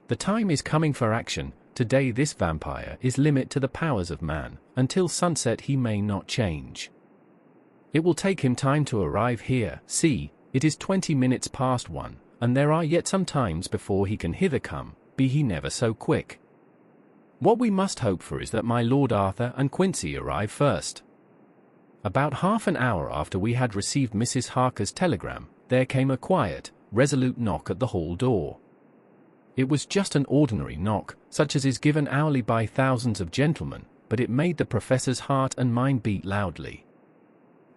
The time is coming for action. Today this vampire is limit to the powers of man, until sunset he may not change. It will take him time to arrive here. See, it is 20 minutes past 1, and there are yet some times before he can hither come, be he never so quick. What we must hope for is that my Lord Arthur and Quincy arrive first. About half an hour after we had received Mrs. Harker's telegram, there came a quiet, resolute knock at the hall door. It was just an ordinary knock, such as is given hourly by thousands of gentlemen, but it made the professor's heart and mind beat loudly.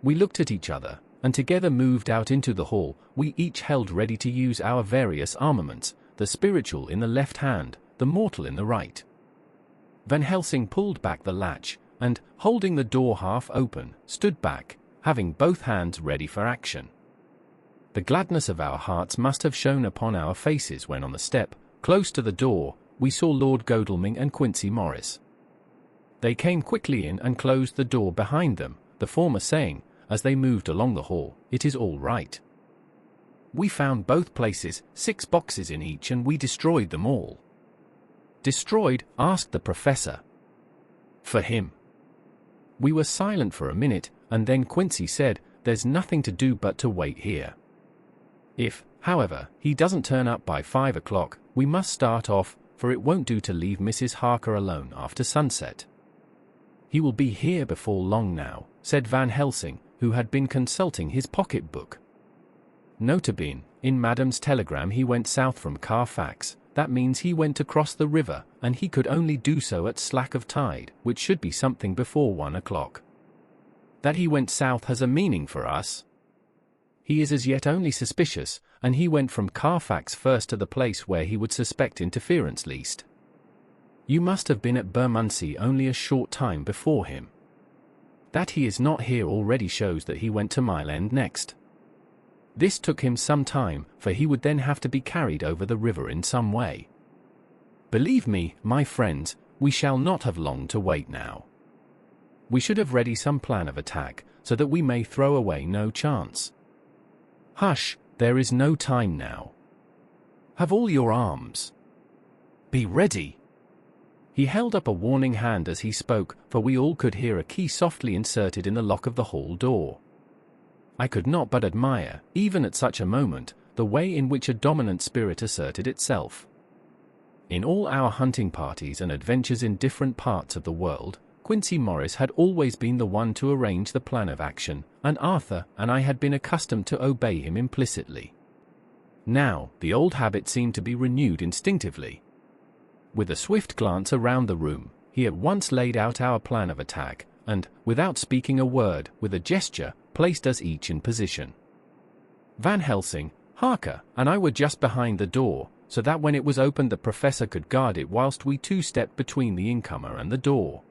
We looked at each other, and together moved out into the hall. We each held ready to use our various armaments, the spiritual in the left hand, the mortal in the right. Van Helsing pulled back the latch, and, holding the door half open, stood back, having both hands ready for action. The gladness of our hearts must have shone upon our faces when on the step, close to the door, we saw Lord Godalming and Quincy Morris. They came quickly in and closed the door behind them, the former saying, as they moved along the hall, "It is all right. We found both places, 6 boxes in each, and we destroyed them all." "Destroyed?" asked the professor. "For him." We were silent for a minute, and then Quincy said, "There's nothing to do but to wait here. If, however, he doesn't turn up by 5 o'clock, we must start off, for it won't do to leave Mrs. Harker alone after sunset." "He will be here before long now," said Van Helsing, who had been consulting his pocket-book. Notabene, in Madam's telegram he went south from Carfax. That means he went across the river, and he could only do so at slack of tide, which should be something before 1 o'clock. That he went south has a meaning for us. He is as yet only suspicious, and he went from Carfax first to the place where he would suspect interference least. You must have been at Bermondsey only a short time before him. That he is not here already shows that he went to Mile End next. This took him some time, for he would then have to be carried over the river in some way. Believe me, my friends, we shall not have long to wait now. We should have ready some plan of attack, so that we may throw away no chance. Hush, there is no time now. Have all your arms. Be ready." He held up a warning hand as he spoke, for we all could hear a key softly inserted in the lock of the hall door. I could not but admire, even at such a moment, the way in which a dominant spirit asserted itself. In all our hunting parties and adventures in different parts of the world, Quincy Morris had always been the one to arrange the plan of action, and Arthur and I had been accustomed to obey him implicitly. Now, the old habit seemed to be renewed instinctively. With a swift glance around the room, he at once laid out our plan of attack, and, without speaking a word, with a gesture, placed us each in position. Van Helsing, Harker, and I were just behind the door, so that when it was opened the professor could guard it whilst we two stepped between the incomer and the door.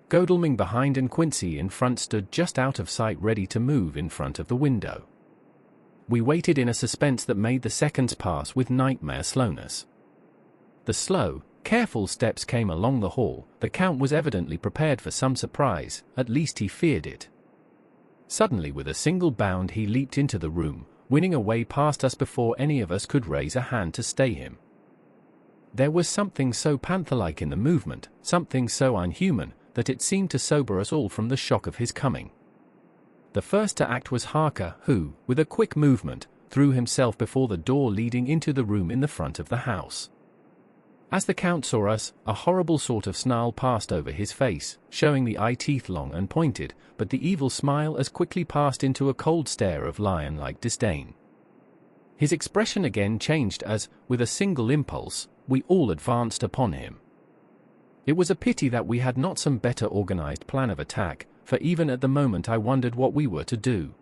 Godalming behind and Quincy in front stood just out of sight, ready to move in front of the window. We waited in a suspense that made the seconds pass with nightmare slowness. The slow, careful steps came along the hall. The Count was evidently prepared for some surprise, at least he feared it. Suddenly, with a single bound, he leaped into the room, winning a way past us before any of us could raise a hand to stay him. There was something so panther-like in the movement, something so unhuman, that it seemed to sober us all from the shock of his coming. The first to act was Harker, who, with a quick movement, threw himself before the door leading into the room in the front of the house. As the Count saw us, a horrible sort of snarl passed over his face, showing the eye teeth long and pointed, but the evil smile as quickly passed into a cold stare of lion-like disdain. His expression again changed as, with a single impulse, we all advanced upon him. It was a pity that we had not some better organized plan of attack, for even at the moment I wondered what we were to do.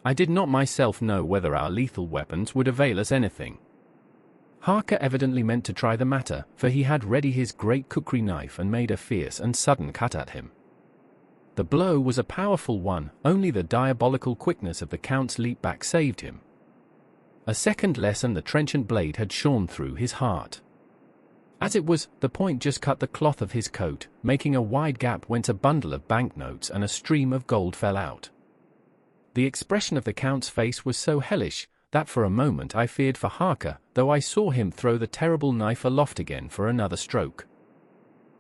I did not myself know whether our lethal weapons would avail us anything. Harker evidently meant to try the matter, for he had ready his great cookery knife and made a fierce and sudden cut at him. The blow was a powerful one, only the diabolical quickness of the Count's leap back saved him. A second less and the trenchant blade had shorn through his heart. As it was, the point just cut the cloth of his coat, making a wide gap whence a bundle of banknotes and a stream of gold fell out. The expression of the Count's face was so hellish, that for a moment I feared for Harker, though I saw him throw the terrible knife aloft again for another stroke.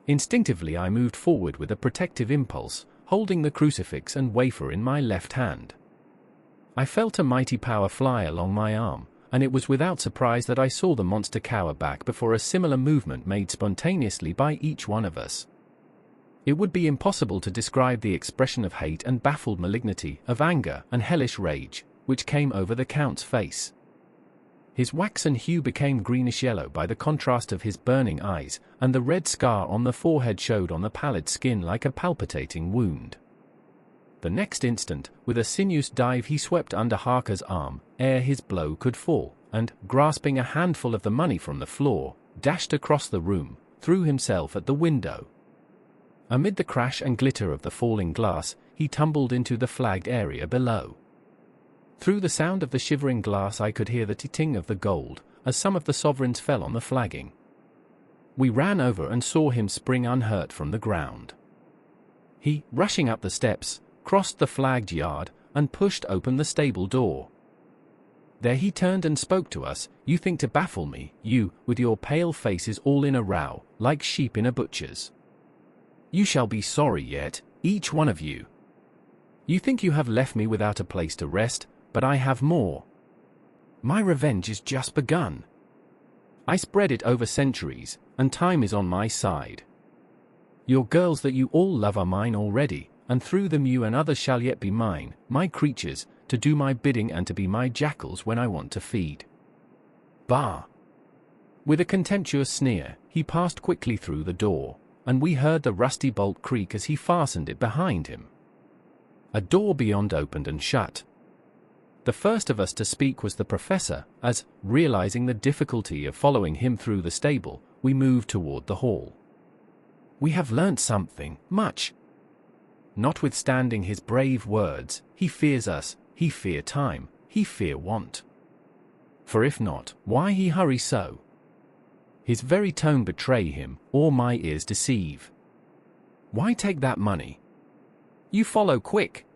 Instinctively I moved forward with a protective impulse, holding the crucifix and wafer in my left hand. I felt a mighty power fly along my arm, and it was without surprise that I saw the monster cower back before a similar movement made spontaneously by each one of us. It would be impossible to describe the expression of hate and baffled malignity, of anger and hellish rage, which came over the Count's face. His waxen hue became greenish-yellow by the contrast of his burning eyes, and the red scar on the forehead showed on the pallid skin like a palpitating wound. The next instant, with a sinuous dive he swept under Harker's arm, ere his blow could fall, and, grasping a handful of the money from the floor, dashed across the room, threw himself at the window. Amid the crash and glitter of the falling glass, he tumbled into the flagged area below. Through the sound of the shivering glass I could hear the ting of the gold, as some of the sovereigns fell on the flagging. We ran over and saw him spring unhurt from the ground. He, rushing up the steps, crossed the flagged yard, and pushed open the stable door. There he turned and spoke to us. "You think to baffle me, you, with your pale faces all in a row, like sheep in a butcher's. You shall be sorry yet, each one of you. You think you have left me without a place to rest, but I have more. My revenge is just begun. I spread it over centuries, and time is on my side. Your girls that you all love are mine already, and through them you and others shall yet be mine, my creatures, to do my bidding and to be my jackals when I want to feed." Bah! With a contemptuous sneer, he passed quickly through the door, and we heard the rusty bolt creak as he fastened it behind him. A door beyond opened and shut. The first of us to speak was the professor, as, realizing the difficulty of following him through the stable, we moved toward the hall. "We have learnt something, much. Notwithstanding his brave words, he fears us, he fear time, he fear want. For if not, why he hurry so? His very tone betray him, or my ears deceive. Why take that money? You follow quick.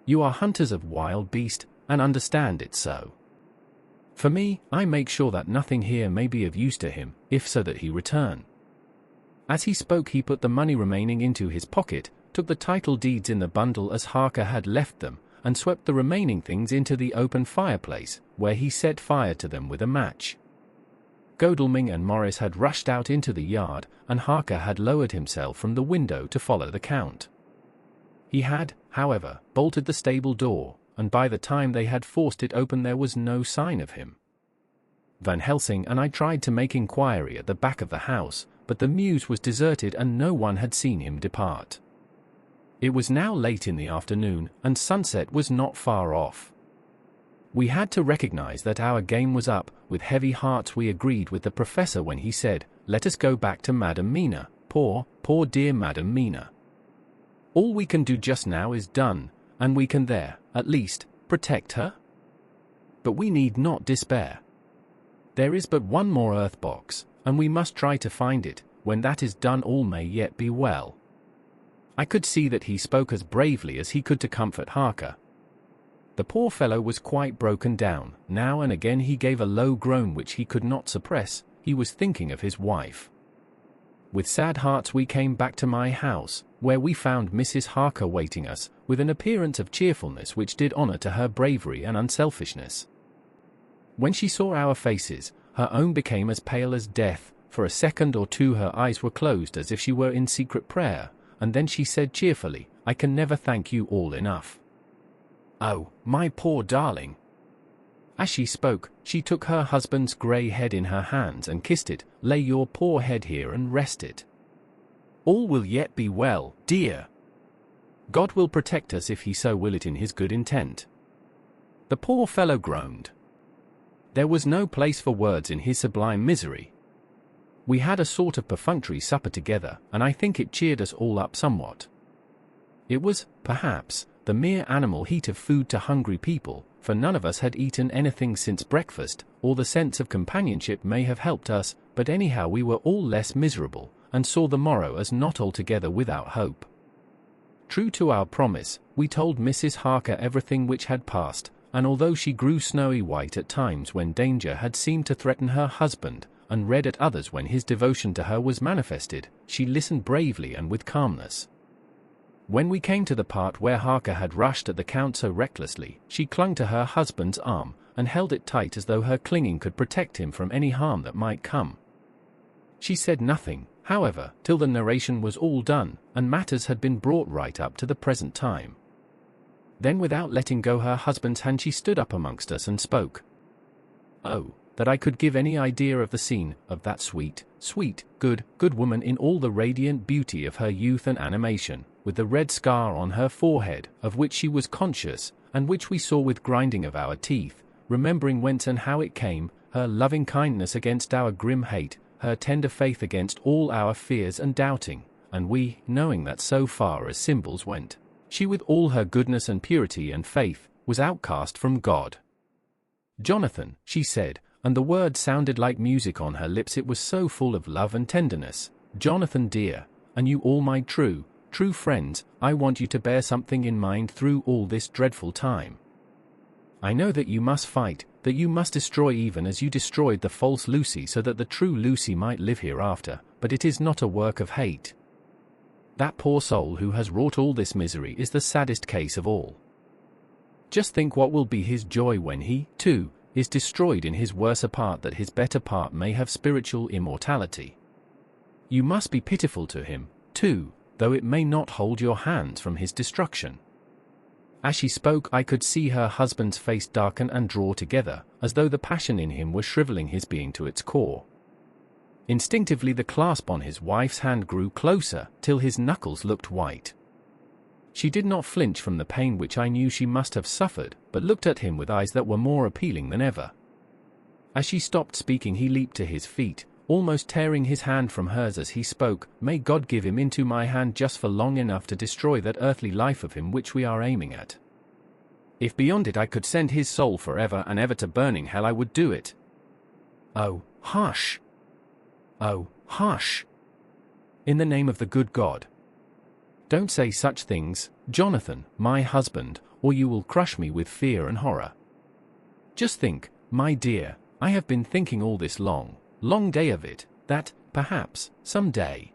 You are hunters of wild beast, and understand it so. For me, I make sure that nothing here may be of use to him, if so that he return." As he spoke he put the money remaining into his pocket, took the title deeds in the bundle as Harker had left them, and swept the remaining things into the open fireplace, where he set fire to them with a match. Godalming and Morris had rushed out into the yard, and Harker had lowered himself from the window to follow the Count. He had, however, bolted the stable door, and by the time they had forced it open there was no sign of him. Van Helsing and I tried to make inquiry at the back of the house, but the mews was deserted and no one had seen him depart. It was now late in the afternoon, and sunset was not far off. We had to recognize that our game was up. With heavy hearts we agreed with the professor when he said, "Let us go back to Madame Mina, poor dear Madame Mina. All we can do just now is done, and we can there, at least, protect her. But we need not despair. There is but one more earth box, and we must try to find it. When that is done all may yet be well." I could see that he spoke as bravely as he could to comfort Harker. The poor fellow was quite broken down. Now and again he gave a low groan which he could not suppress. He was thinking of his wife. With sad hearts we came back to my house, where we found Mrs. Harker waiting us, with an appearance of cheerfulness which did honor to her bravery and unselfishness. When she saw our faces, her own became as pale as death. For a second or two her eyes were closed as if she were in secret prayer, and then she said cheerfully, "I can never thank you all enough. Oh, my poor darling." As she spoke, she took her husband's grey head in her hands and kissed it. "Lay your poor head here and rest it. All will yet be well, dear. God will protect us if he so will it in his good intent." The poor fellow groaned. There was no place for words in his sublime misery. We had a sort of perfunctory supper together, and I think it cheered us all up somewhat. It was, perhaps, the mere animal heat of food to hungry people, for none of us had eaten anything since breakfast, or the sense of companionship may have helped us, but anyhow we were all less miserable, and saw the morrow as not altogether without hope. True to our promise, we told Mrs. Harker everything which had passed, and although she grew snowy white at times when danger had seemed to threaten her husband, and red at others when his devotion to her was manifested, she listened bravely and with calmness. When we came to the part where Harker had rushed at the Count so recklessly, she clung to her husband's arm, and held it tight as though her clinging could protect him from any harm that might come. She said nothing, however, till the narration was all done, and matters had been brought right up to the present time. Then without letting go her husband's hand she stood up amongst us and spoke. "Oh, that I could give any idea of the scene, of that sweet, good woman in all the radiant beauty of her youth and animation, with the red scar on her forehead, of which she was conscious, and which we saw with grinding of our teeth, remembering whence and how it came, her loving kindness against our grim hate, her tender faith against all our fears and doubting, and we, knowing that so far as symbols went, she with all her goodness and purity and faith, was outcast from God. "Jonathan," she said, and the word sounded like music on her lips, it was so full of love and tenderness. "Jonathan dear, and you all my true friends, I want you to bear something in mind through all this dreadful time. I know that you must fight, that you must destroy even as you destroyed the false Lucy so that the true Lucy might live hereafter, but it is not a work of hate. That poor soul who has wrought all this misery is the saddest case of all. Just think what will be his joy when he, too, is destroyed in his worser part that his better part may have spiritual immortality. You must be pitiful to him, too, though it may not hold your hands from his destruction." As she spoke, I could see her husband's face darken and draw together, as though the passion in him were shriveling his being to its core. Instinctively the clasp on his wife's hand grew closer, till his knuckles looked white. She did not flinch from the pain which I knew she must have suffered, but looked at him with eyes that were more appealing than ever. As she stopped speaking, he leaped to his feet, almost tearing his hand from hers as he spoke. "May God give him into my hand just for long enough to destroy that earthly life of him which we are aiming at. If beyond it I could send his soul forever and ever to burning hell, I would do it." "Oh, hush! Oh, hush! In the name of the good God. Don't say such things, Jonathan, my husband, or you will crush me with fear and horror. Just think, my dear, I have been thinking all this long day of it, that, perhaps, some day,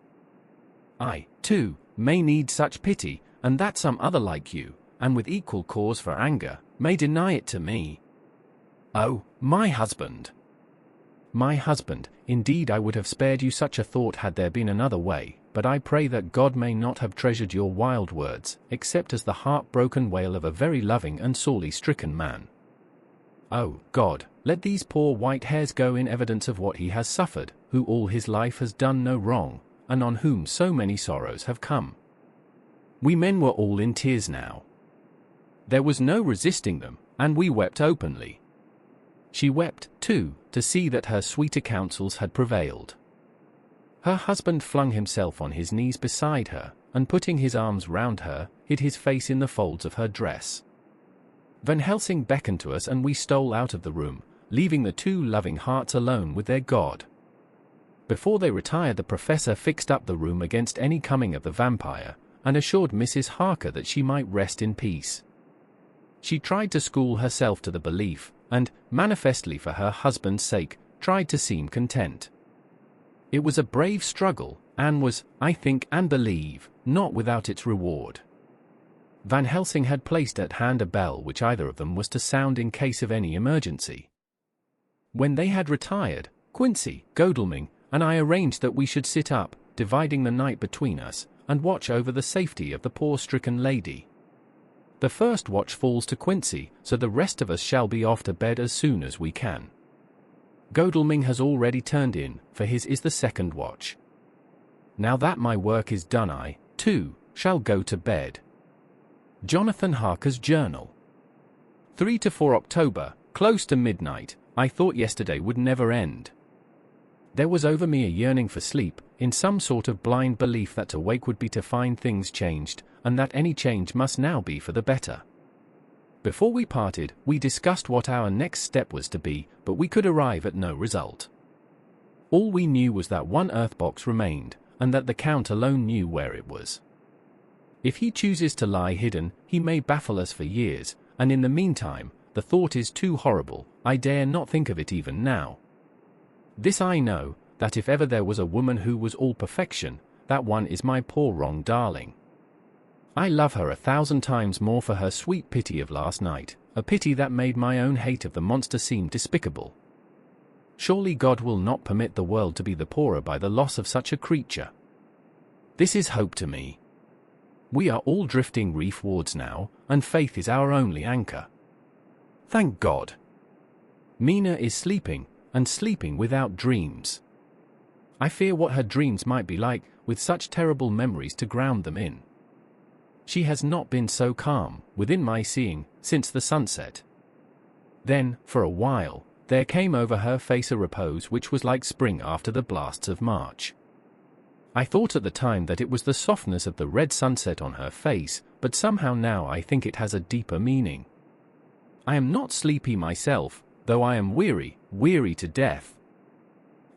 I, too, may need such pity, and that some other like you, and with equal cause for anger, may deny it to me. Oh, my husband! My husband, indeed I would have spared you such a thought had there been another way, but I pray that God may not have treasured your wild words, except as the heart-broken wail of a very loving and sorely stricken man. Oh, God, let these poor white hairs go in evidence of what he has suffered, who all his life has done no wrong, and on whom so many sorrows have come." We men were all in tears now. There was no resisting them, and we wept openly. She wept, too, to see that her sweeter counsels had prevailed. Her husband flung himself on his knees beside her, and putting his arms round her, hid his face in the folds of her dress. Van Helsing beckoned to us and we stole out of the room, leaving the two loving hearts alone with their God. Before they retired, the professor fixed up the room against any coming of the vampire, and assured Mrs. Harker that she might rest in peace. She tried to school herself to the belief, and, manifestly for her husband's sake, tried to seem content. It was a brave struggle, and was, I think and believe, not without its reward. Van Helsing had placed at hand a bell which either of them was to sound in case of any emergency. When they had retired, Quincy, Godalming, and I arranged that we should sit up, dividing the night between us, and watch over the safety of the poor stricken lady. The first watch falls to Quincy, so the rest of us shall be off to bed as soon as we can. Godalming has already turned in, for his is the second watch. Now that my work is done, I, too, shall go to bed. Jonathan Harker's Journal. 3 to 4 October, close to midnight. I thought yesterday would never end. There was over me a yearning for sleep, in some sort of blind belief that to wake would be to find things changed, and that any change must now be for the better. Before we parted, we discussed what our next step was to be, but we could arrive at no result. All we knew was that one earth box remained, and that the Count alone knew where it was. If he chooses to lie hidden, he may baffle us for years, and in the meantime, the thought is too horrible, I dare not think of it even now. This I know, that if ever there was a woman who was all perfection, that one is my poor wrong darling. I love her 1,000 times more for her sweet pity of last night, a pity that made my own hate of the monster seem despicable. Surely God will not permit the world to be the poorer by the loss of such a creature. This is hope to me. We are all drifting reefwards now, and faith is our only anchor. Thank God. Mina is sleeping, and sleeping without dreams. I fear what her dreams might be like, with such terrible memories to ground them in. She has not been so calm, within my seeing, since the sunset. Then, for a while, there came over her face a repose which was like spring after the blasts of March. I thought at the time that it was the softness of the red sunset on her face, but somehow now I think it has a deeper meaning. I am not sleepy myself, though I am weary to death.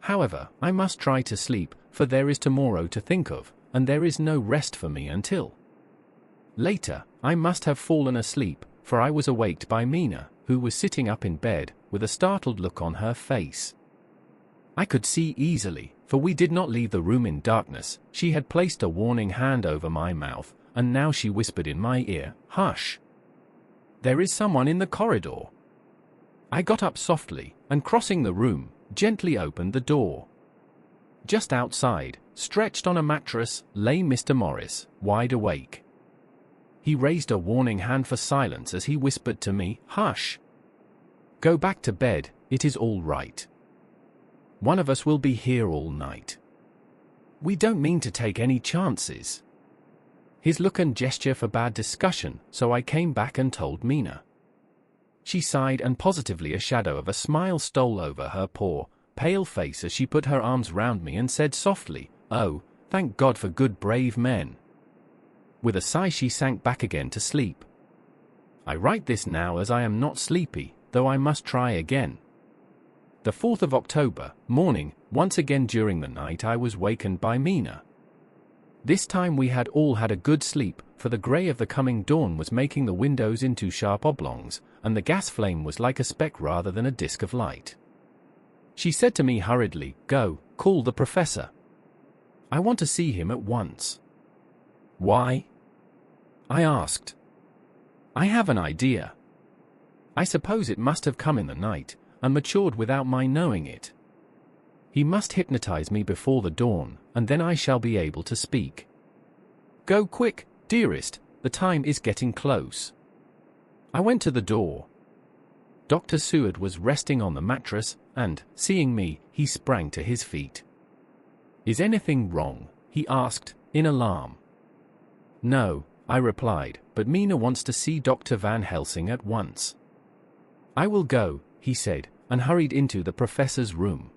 However, I must try to sleep, for there is tomorrow to think of, and there is no rest for me until. Later, I must have fallen asleep, for I was awaked by Mina, who was sitting up in bed, with a startled look on her face. I could see easily, for we did not leave the room in darkness. She had placed a warning hand over my mouth, and now she whispered in my ear, "Hush! There is someone in the corridor." I got up softly, and crossing the room, gently opened the door. Just outside, stretched on a mattress, lay Mr. Morris, wide awake. He raised a warning hand for silence as he whispered to me, "Hush! Go back to bed, it is all right. One of us will be here all night. We don't mean to take any chances." His look and gesture forbade discussion, so I came back and told Mina. She sighed, and positively a shadow of a smile stole over her poor, pale face as she put her arms round me and said softly, "Oh, thank God for good brave men." With a sigh she sank back again to sleep. I write this now as I am not sleepy, though I must try again. The 4th of October, morning, once again during the night I was wakened by Mina. This time we had all had a good sleep, for the grey of the coming dawn was making the windows into sharp oblongs, and the gas flame was like a speck rather than a disk of light. She said to me hurriedly, "Go, call the professor. I want to see him at once." "Why?" I asked. "I have an idea. I suppose it must have come in the night, and matured without my knowing it. He must hypnotize me before the dawn, and then I shall be able to speak. Go quick, dearest, the time is getting close." I went to the door. Dr. Seward was resting on the mattress, and, seeing me, he sprang to his feet. "Is anything wrong?" he asked, in alarm. "No," I replied, "but Mina wants to see Dr. Van Helsing at once." "I will go," he said, and hurried into the professor's room.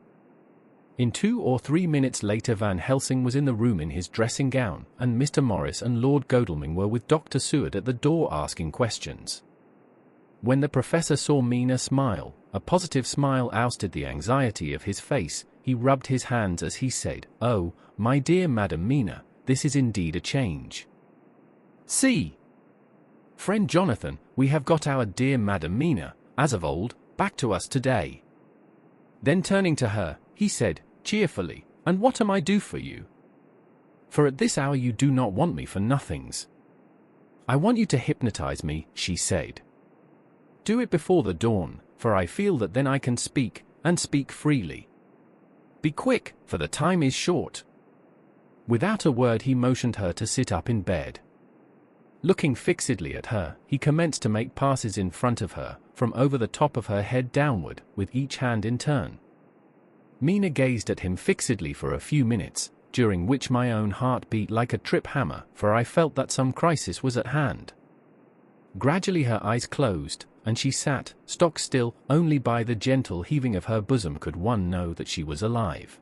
In 2 or 3 minutes later Van Helsing was in the room in his dressing gown, and Mr. Morris and Lord Godalming were with Dr. Seward at the door asking questions. When the professor saw Mina smile, a positive smile ousted the anxiety of his face. He rubbed his hands as he said, "Oh, my dear Madam Mina, this is indeed a change. See, friend Jonathan, we have got our dear Madam Mina, as of old, back to us today." Then turning to her, he said, cheerfully, "And what am I do for you? For at this hour you do not want me for nothings." "I want you to hypnotize me," she said. "Do it before the dawn, for I feel that then I can speak, and speak freely. Be quick, for the time is short." Without a word he motioned her to sit up in bed. Looking fixedly at her, he commenced to make passes in front of her, from over the top of her head downward, with each hand in turn. Mina gazed at him fixedly for a few minutes, during which my own heart beat like a trip hammer, for I felt that some crisis was at hand. Gradually her eyes closed, and she sat, stock still. Only by the gentle heaving of her bosom could one know that she was alive.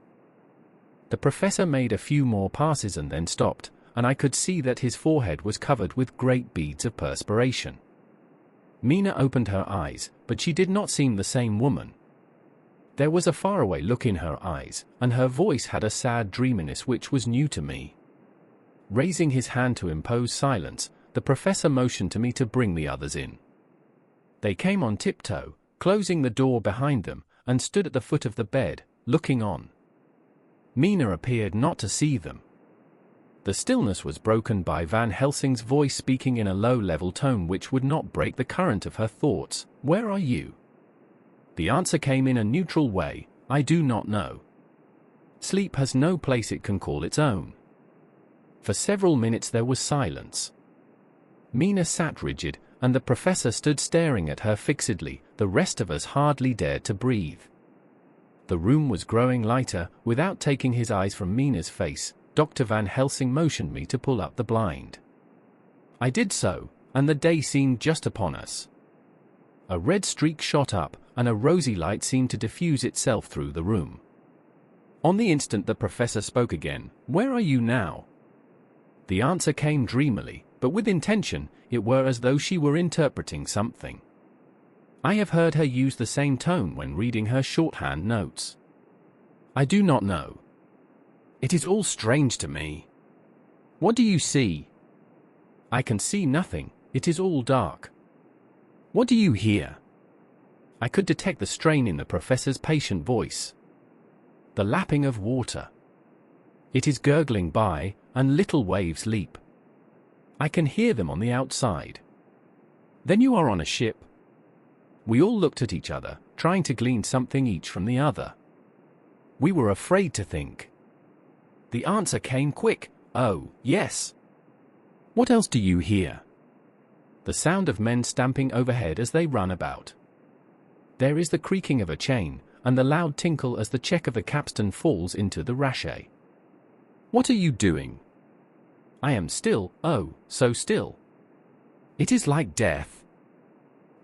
The professor made a few more passes and then stopped, and I could see that his forehead was covered with great beads of perspiration. Mina opened her eyes, but she did not seem the same woman. There was a faraway look in her eyes, and her voice had a sad dreaminess which was new to me. Raising his hand to impose silence, the professor motioned to me to bring the others in. They came on tiptoe, closing the door behind them, and stood at the foot of the bed, looking on. Mina appeared not to see them. The stillness was broken by Van Helsing's voice speaking in a low level tone which would not break the current of her thoughts. "Where are you?" The answer came in a neutral way, "I do not know." Sleep has no place it can call its own. For several minutes there was silence. Mina sat rigid, and the professor stood staring at her fixedly. The rest of us hardly dared to breathe. The room was growing lighter. Without taking his eyes from Mina's face, Dr. Van Helsing motioned me to pull up the blind. I did so, and the day seemed just upon us. A red streak shot up, and a rosy light seemed to diffuse itself through the room. On the instant the professor spoke again. "Where are you now?" The answer came dreamily, but with intention. It were as though she were interpreting something. I have heard her use the same tone when reading her shorthand notes. "I do not know. It is all strange to me." "What do you see?" "I can see nothing. It is all dark." "What do you hear?" I could detect the strain in the professor's patient voice. "The lapping of water. It is gurgling by, and little waves leap. I can hear them on the outside." "Then you are on a ship?" We all looked at each other, trying to glean something each from the other. We were afraid to think. The answer came quick. "Oh, yes." "What else do you hear?" "The sound of men stamping overhead as they run about. There is the creaking of a chain, and the loud tinkle as the check of the capstan falls into the rachet." "What are you doing?" "I am still, oh, so still. It is like death."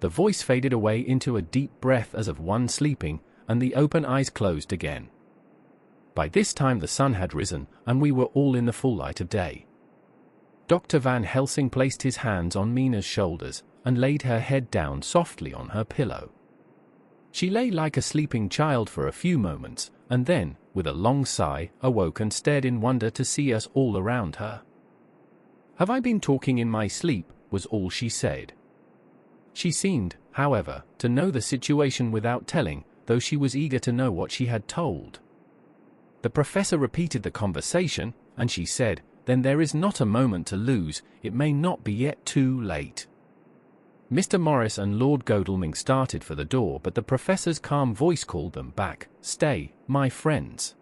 The voice faded away into a deep breath as of one sleeping, and the open eyes closed again. By this time the sun had risen, and we were all in the full light of day. Dr. Van Helsing placed his hands on Mina's shoulders, and laid her head down softly on her pillow. She lay like a sleeping child for a few moments, and then, with a long sigh, awoke and stared in wonder to see us all around her. "Have I been talking in my sleep?" was all she said. She seemed, however, to know the situation without telling, though she was eager to know what she had told. The professor repeated the conversation, and she said, "Then there is not a moment to lose. It may not be yet too late." Mr. Morris and Lord Godalming started for the door, but the professor's calm voice called them back. "Stay, my friends."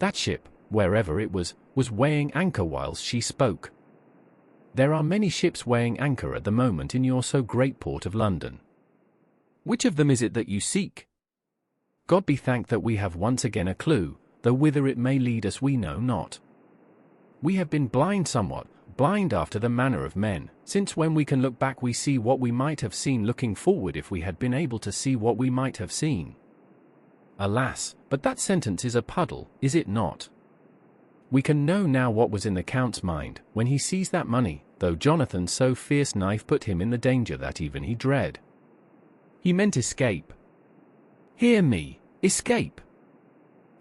That ship, wherever it was weighing anchor whilst she spoke. There are many ships weighing anchor at the moment in your so great port of London. Which of them is it that you seek? God be thanked that we have once again a clue, though whither it may lead us we know not. We have been blind somewhat, blind after the manner of men, since when we can look back we see what we might have seen looking forward if we had been able to see what we might have seen. Alas, but that sentence is a puddle, is it not? We can know now what was in the Count's mind, when he seized that money, though Jonathan's so fierce knife put him in the danger that even he dread. He meant escape. Hear me, escape.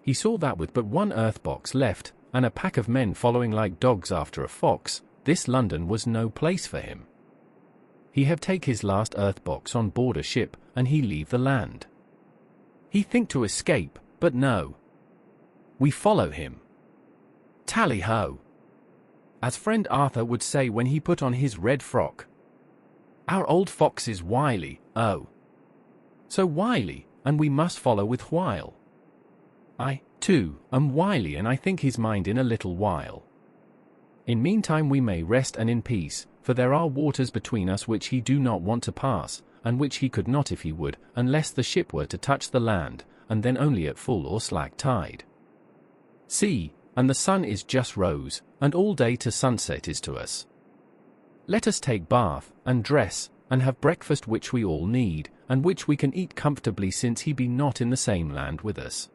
He saw that with but one earth box left, and a pack of men following like dogs after a fox, this London was no place for him. He have take his last earth box on board a ship, and he leave the land. He think to escape, but no. We follow him. Tally-ho! As friend Arthur would say when he put on his red frock. Our old fox is wily, oh. So wily, and we must follow with while. I, too, am wily, and I think his mind in a little while. In meantime we may rest and in peace, for there are waters between us which he do not want to pass, and which he could not if he would, unless the ship were to touch the land, and then only at full or slack tide. See, and the sun is just rose, and all day to sunset is to us. Let us take bath, and dress, and have breakfast which we all need, and which we can eat comfortably since he be not in the same land with us.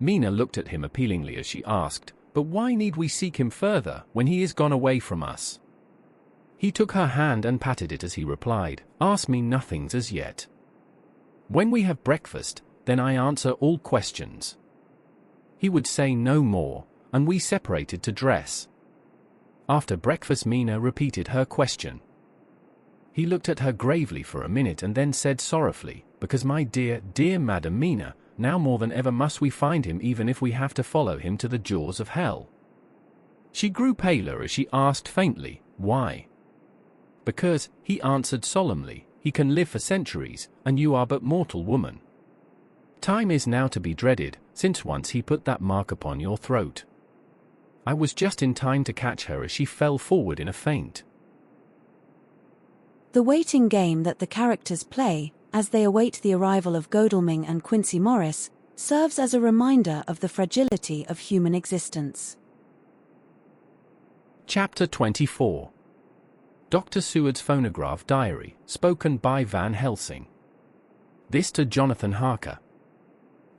Mina looked at him appealingly as she asked, "But why need we seek him further, when he is gone away from us?" He took her hand and patted it as he replied, "Ask me nothings as yet. When we have breakfast, then I answer all questions." He would say no more, and we separated to dress. After breakfast Mina repeated her question. He looked at her gravely for a minute and then said sorrowfully, "Because my dear, dear Madam Mina, now more than ever must we find him even if we have to follow him to the jaws of hell." She grew paler as she asked faintly, "Why?" "Because," he answered solemnly, "he can live for centuries, and you are but mortal woman. Time is now to be dreaded, since once he put that mark upon your throat." I was just in time to catch her as she fell forward in a faint. The waiting game that the characters play, as they await the arrival of Godalming and Quincey Morris, serves as a reminder of the fragility of human existence. Chapter 24. Dr. Seward's Phonograph Diary, spoken by Van Helsing. This to Jonathan Harker.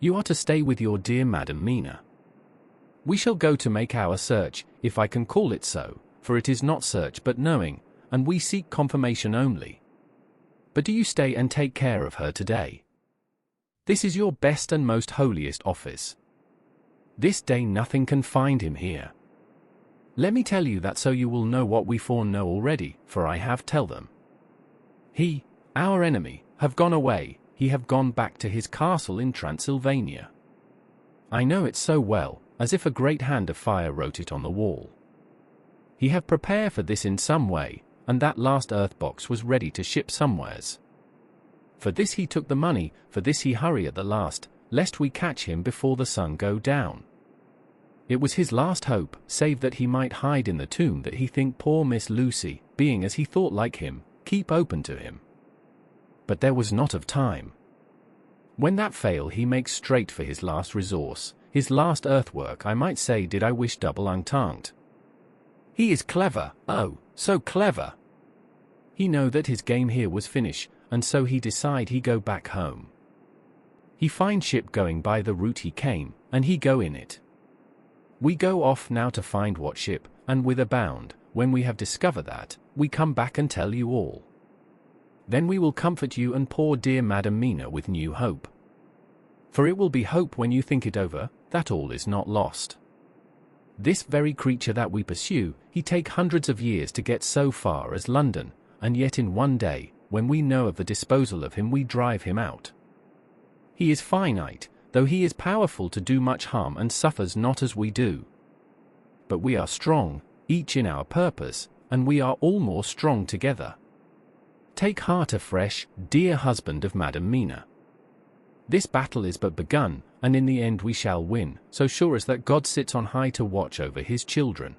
You are to stay with your dear Madam Mina. We shall go to make our search, if I can call it so, for it is not search but knowing, and we seek confirmation only. But do you stay and take care of her today. This is your best and most holiest office. This day nothing can find him here. Let me tell you that so you will know what we know already, for I have tell them. He, our enemy, have gone away, he have gone back to his castle in Transylvania. I know it so well, as if a great hand of fire wrote it on the wall. He have prepared for this in some way, and that last earth box was ready to ship somewheres. For this he took the money, for this he hurry at the last, lest we catch him before the sun go down. It was his last hope, save that he might hide in the tomb that he think poor Miss Lucy, being as he thought like him, keep open to him. But there was not of time. When that fail he makes straight for his last resource, his last earthwork I might say did I wish double entente. He is clever, oh, so clever. He know that his game here was finish, and so he decide he go back home. He find ship going by the route he came, and he go in it. We go off now to find what ship, and with a bound, when we have discovered that, we come back and tell you all. Then we will comfort you and poor dear Madam Mina with new hope. For it will be hope when you think it over, that all is not lost. This very creature that we pursue, he take hundreds of years to get so far as London, and yet in one day, when we know of the disposal of him we drive him out. He is finite, though he is powerful to do much harm and suffers not as we do. But we are strong, each in our purpose, and we are all more strong together. Take heart afresh, dear husband of Madam Mina. This battle is but begun, and in the end we shall win, so sure as that God sits on high to watch over his children.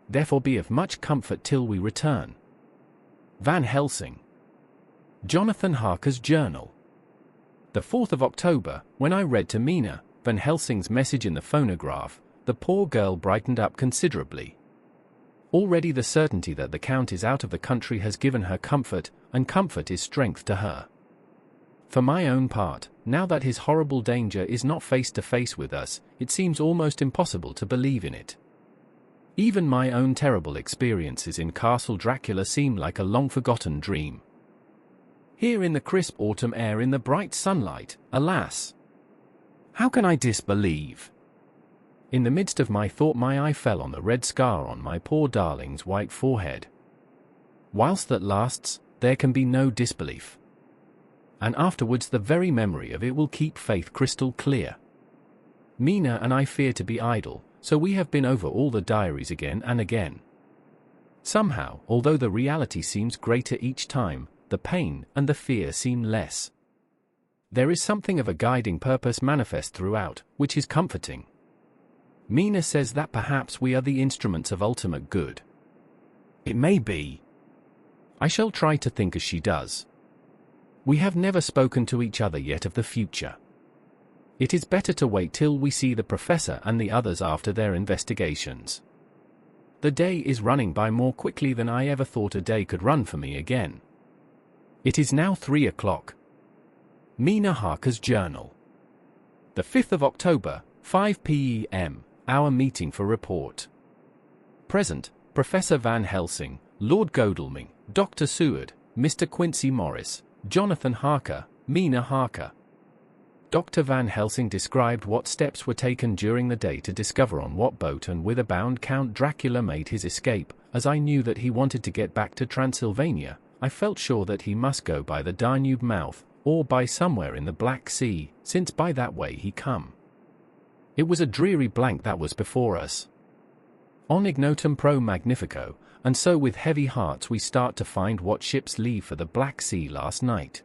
Therefore be of much comfort till we return. Van Helsing. Jonathan Harker's Journal. The 4th of October, when I read to Mina Van Helsing's message in the phonograph, the poor girl brightened up considerably. Already the certainty that the Count is out of the country has given her comfort, and comfort is strength to her. For my own part, now that his horrible danger is not face to face with us, it seems almost impossible to believe in it. Even my own terrible experiences in Castle Dracula seem like a long-forgotten dream. Here in the crisp autumn air in the bright sunlight, alas! How can I disbelieve? In the midst of my thought my eye fell on the red scar on my poor darling's white forehead. Whilst that lasts, there can be no disbelief. And afterwards the very memory of it will keep faith crystal clear. Mina and I fear to be idle, so we have been over all the diaries again and again. Somehow, although the reality seems greater each time, the pain and the fear seem less. There is something of a guiding purpose manifest throughout, which is comforting. Mina says that perhaps we are the instruments of ultimate good. It may be. I shall try to think as she does. We have never spoken to each other yet of the future. It is better to wait till we see the professor and the others after their investigations. The day is running by more quickly than I ever thought a day could run for me again. It is now 3 o'clock. Mina Harker's Journal. The 5th of October, 5 p.m., our meeting for report. Present, Professor Van Helsing, Lord Godalming, Dr. Seward, Mr. Quincy Morris, Jonathan Harker, Mina Harker. Dr. Van Helsing described what steps were taken during the day to discover on what boat and whither bound Count Dracula made his escape. As I knew that he wanted to get back to Transylvania, I felt sure that he must go by the Danube mouth, or by somewhere in the Black Sea, since by that way he come. It was a dreary blank that was before us. On ignotum pro magnifico, and so with heavy hearts we start to find what ships leave for the Black Sea last night.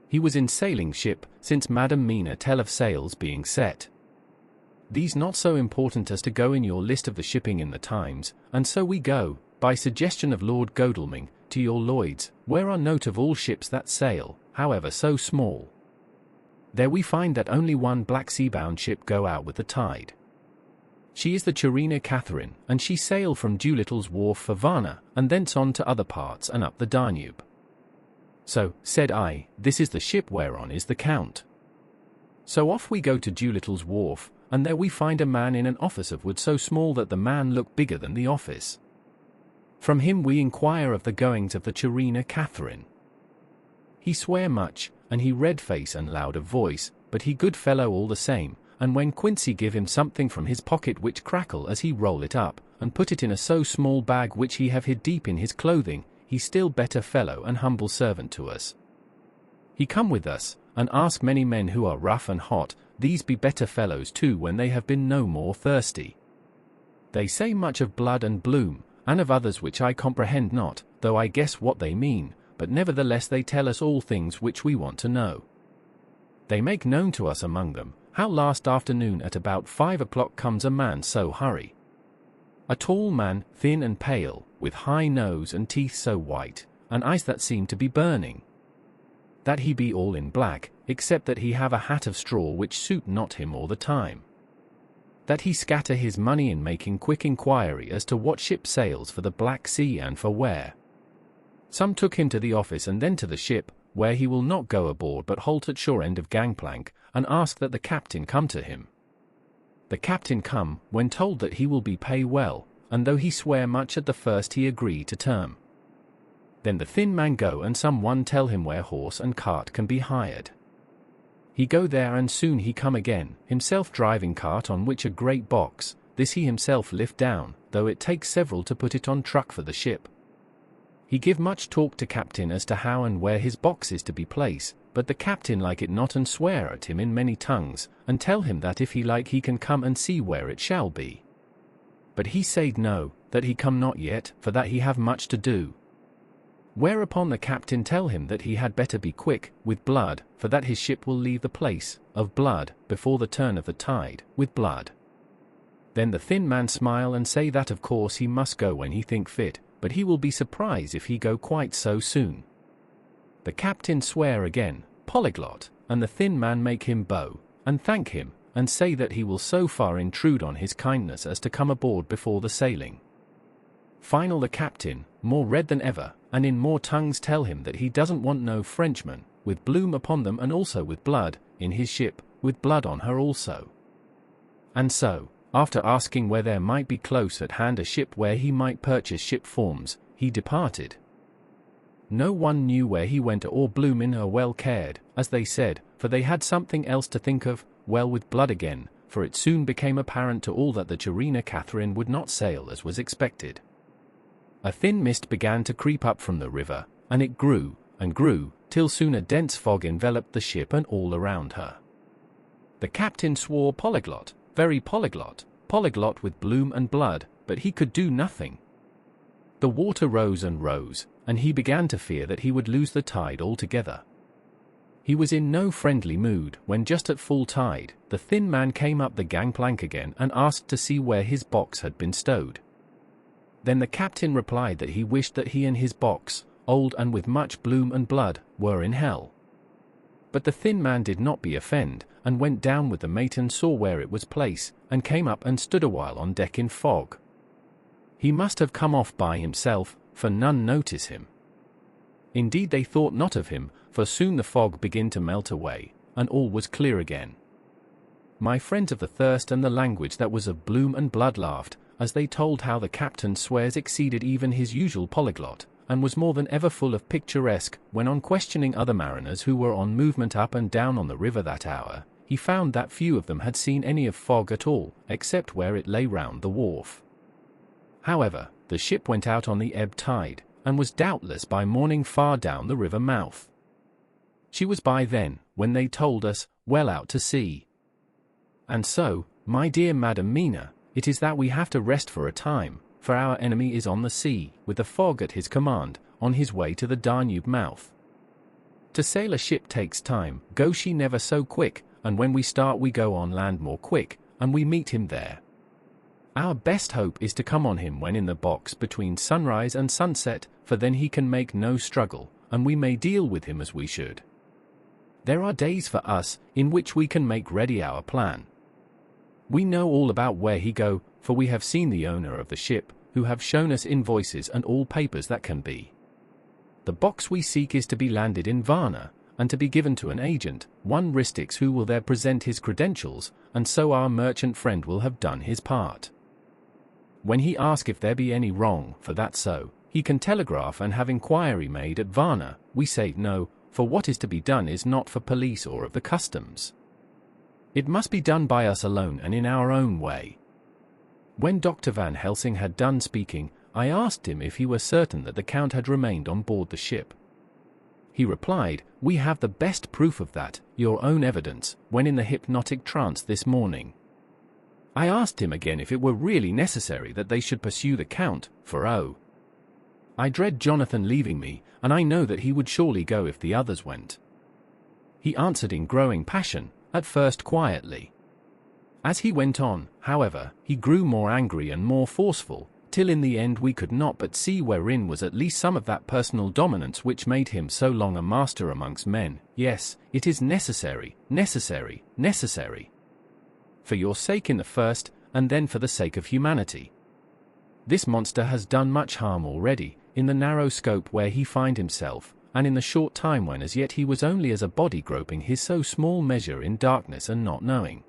He was in sailing ship, since Madam Mina tell of sails being set. These not so important as to go in your list of the shipping in the Times, and so we go, by suggestion of Lord Godalming, to your Lloyd's, where are note of all ships that sail, however so small. There we find that only one Black Sea-bound ship go out with the tide. She is the Turina Catherine, and she sail from Doolittle's wharf for Varna, and thence on to other parts and up the Danube. So, said I, this is the ship whereon is the Count. So off we go to Doolittle's wharf, and there we find a man in an office of wood so small that the man looked bigger than the office. From him we inquire of the goings of the Churena Catherine. He swear much, and he red face and loud of voice, but he good fellow all the same, and when Quincy give him something from his pocket which crackle as he roll it up, and put it in a so small bag which he have hid deep in his clothing, he still better fellow and humble servant to us. He come with us, and ask many men who are rough and hot, these be better fellows too when they have been no more thirsty. They say much of blood and bloom, and of others which I comprehend not, though I guess what they mean, but nevertheless they tell us all things which we want to know. They make known to us among them, how last afternoon at about 5 o'clock comes a man so hurry. A tall man, thin and pale, with high nose and teeth so white, and eyes that seem to be burning. That he be all in black, except that he have a hat of straw which suit not him all the time. That he scatter his money in making quick inquiry as to what ship sails for the Black Sea and for where. Some took him to the office and then to the ship, where he will not go aboard but halt at shore end of gangplank, and ask that the captain come to him. The captain come, when told that he will be pay well, and though he swear much at the first he agree to term. Then the thin man go and some one tell him where horse and cart can be hired. He go there and soon he come again, himself driving cart on which a great box, this he himself lift down, though it takes several to put it on truck for the ship. He give much talk to captain as to how and where his box is to be placed, but the captain like it not and swear at him in many tongues, and tell him that if he like he can come and see where it shall be. But he said no, that he come not yet, for that he have much to do. Whereupon the captain tell him that he had better be quick, with blood, for that his ship will leave the place, of blood, before the turn of the tide, with blood. Then the thin man smile and say that of course he must go when he think fit, but he will be surprised if he go quite so soon. The captain swear again, polyglot, and the thin man make him bow, and thank him, and say that he will so far intrude on his kindness as to come aboard before the sailing. Final the captain, more red than ever, and in more tongues tell him that he doesn't want no Frenchmen, with bloom upon them and also with blood, in his ship, with blood on her also. And so, after asking where there might be close at hand a ship where he might purchase ship forms, he departed. No one knew where he went or bloom in or well cared, as they said, for they had something else to think of, well with blood again, for it soon became apparent to all that the Churena Catherine would not sail as was expected. A thin mist began to creep up from the river, and it grew, and grew, till soon a dense fog enveloped the ship and all around her. The captain swore polyglot, very polyglot, polyglot with bloom and blood, but he could do nothing. The water rose and rose, and he began to fear that he would lose the tide altogether. He was in no friendly mood, when just at full tide, the thin man came up the gangplank again and asked to see where his box had been stowed. Then the captain replied that he wished that he and his box, old and with much bloom and blood, were in hell. But the thin man did not be offend, and went down with the mate and saw where it was placed, and came up and stood a while on deck in fog. He must have come off by himself, for none notice him. Indeed they thought not of him, for soon the fog began to melt away, and all was clear again. My friends of the thirst and the language that was of bloom and blood laughed, as they told how the captain swears exceeded even his usual polyglot, and was more than ever full of picturesque, when on questioning other mariners who were on movement up and down on the river that hour, he found that few of them had seen any of fog at all, except where it lay round the wharf. However, the ship went out on the ebb tide, and was doubtless by morning far down the river mouth. She was by then, when they told us, well out to sea. And so, my dear Madam Mina, it is that we have to rest for a time, for our enemy is on the sea, with the fog at his command, on his way to the Danube mouth. To sail a ship takes time, go she never so quick, and when we start we go on land more quick, and we meet him there. Our best hope is to come on him when in the box between sunrise and sunset, for then he can make no struggle, and we may deal with him as we should. There are days for us, in which we can make ready our plan. We know all about where he go, for we have seen the owner of the ship, who have shown us invoices and all papers that can be. The box we seek is to be landed in Varna, and to be given to an agent, one risks who will there present his credentials, and so our merchant friend will have done his part. When he ask if there be any wrong, for that so, he can telegraph and have inquiry made at Varna, we say no, for what is to be done is not for police or of the customs. It must be done by us alone and in our own way. When Dr. Van Helsing had done speaking, I asked him if he were certain that the Count had remained on board the ship. He replied, "We have the best proof of that, your own evidence, when in the hypnotic trance this morning." I asked him again if it were really necessary that they should pursue the Count, for I dread Jonathan leaving me, and I know that he would surely go if the others went. He answered in growing passion, at first quietly. As he went on, however, he grew more angry and more forceful, till in the end we could not but see wherein was at least some of that personal dominance which made him so long a master amongst men. Yes, it is necessary, necessary, necessary. For your sake in the first, and then for the sake of humanity. This monster has done much harm already, in the narrow scope where he find himself, and in the short time when as yet he was only as a body groping his so small measure in darkness and not knowing.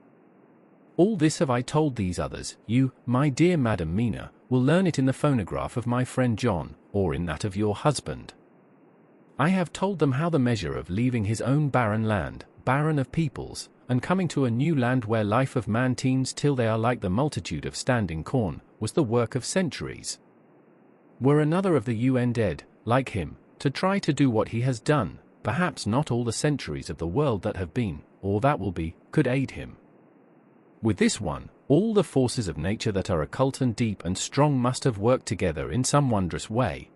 All this have I told these others. You, my dear Madam Mina, will learn it in the phonograph of my friend John, or in that of your husband. I have told them how the measure of leaving his own barren land, barren of peoples, and coming to a new land where life of man teems till they are like the multitude of standing corn, was the work of centuries. Were another of the UN dead, like him, to try to do what he has done, perhaps not all the centuries of the world that have been, or that will be, could aid him. With this one, all the forces of nature that are occult and deep and strong must have worked together in some wondrous way.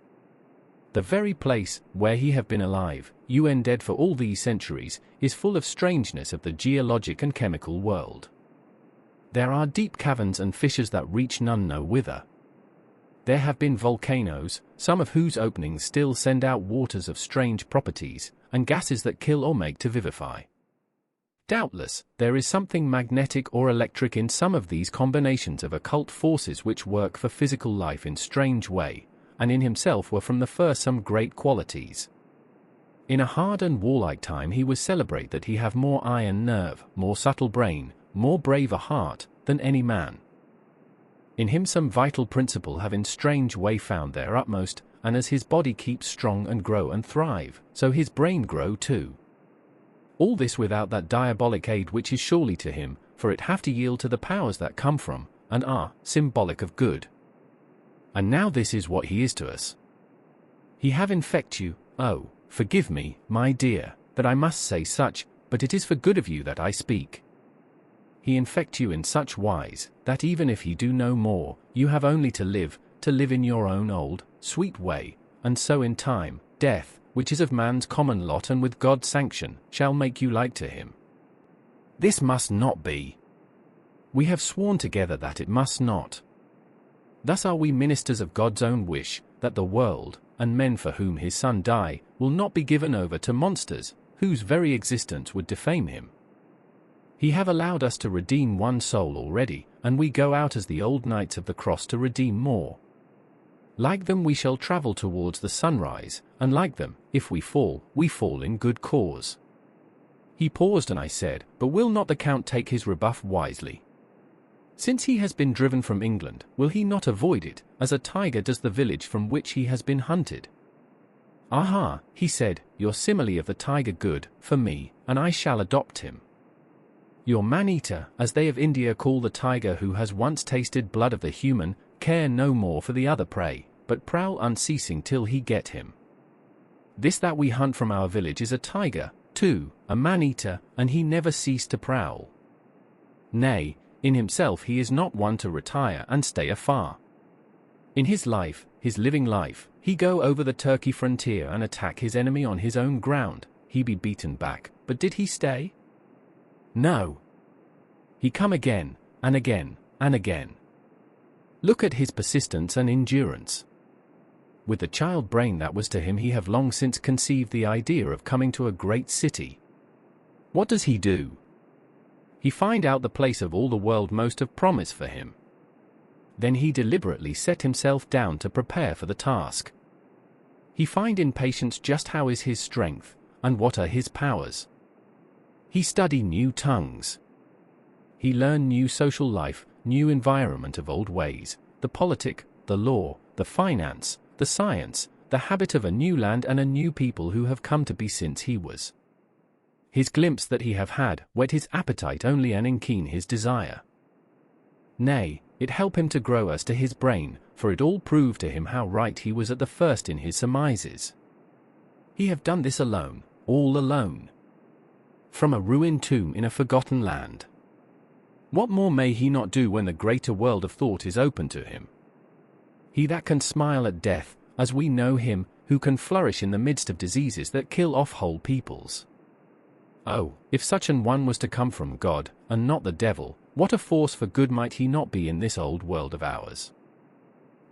The very place, where he have been alive, UN dead for all these centuries, is full of strangeness of the geologic and chemical world. There are deep caverns and fissures that reach none know whither. There have been volcanoes, some of whose openings still send out waters of strange properties, and gases that kill or make to vivify. Doubtless, there is something magnetic or electric in some of these combinations of occult forces which work for physical life in strange way, and in himself were from the first some great qualities. In a hard and warlike time he was celebrate that he have more iron nerve, more subtle brain, more brave a heart, than any man. In him some vital principle have in strange way found their utmost, and as his body keeps strong and grow and thrive, so his brain grow too. All this without that diabolic aid which is surely to him, for it have to yield to the powers that come from, and are, symbolic of good. And now this is what he is to us. He have infect you, oh, forgive me, my dear, that I must say such, but it is for good of you that I speak. He infect you in such wise, that even if he do no more, you have only to live in your own old, sweet way, and so in time, death, which is of man's common lot and with God's sanction, shall make you like to him. This must not be. We have sworn together that it must not. Thus are we ministers of God's own wish, that the world, and men for whom his Son die, will not be given over to monsters, whose very existence would defame him. He have allowed us to redeem one soul already, and we go out as the old knights of the cross to redeem more. Like them we shall travel towards the sunrise, and like them, if we fall in good cause. He paused and I said, but will not the Count take his rebuff wisely? Since he has been driven from England, will he not avoid it, as a tiger does the village from which he has been hunted? Aha, he said, your simile of the tiger good, for me, and I shall adopt him. Your man-eater, as they of India call the tiger who has once tasted blood of the human, care no more for the other prey, but prowl unceasing till he get him. This that we hunt from our village is a tiger, too, a man-eater, and he never cease to prowl. Nay, in himself he is not one to retire and stay afar. In his life, his living life, he go over the Turkey frontier and attack his enemy on his own ground, he be beaten back, but did he stay? No. He come again, and again, and again. Look at his persistence and endurance. With the child brain that was to him he have long since conceived the idea of coming to a great city. What does he do? He find out the place of all the world most of promise for him. Then he deliberately set himself down to prepare for the task. He find in patience just how is his strength, and what are his powers? He study new tongues. He learn new social life, new environment of old ways, the politic, the law, the finance, the science, the habit of a new land and a new people who have come to be since he was. His glimpse that he have had, whet his appetite only and enkeen his desire. Nay, it help him to grow as to his brain, for it all proved to him how right he was at the first in his surmises. He have done this alone, all alone. From a ruined tomb in a forgotten land. What more may he not do when the greater world of thought is open to him? He that can smile at death, as we know him, who can flourish in the midst of diseases that kill off whole peoples. Oh, if such an one was to come from God, and not the devil, what a force for good might he not be in this old world of ours?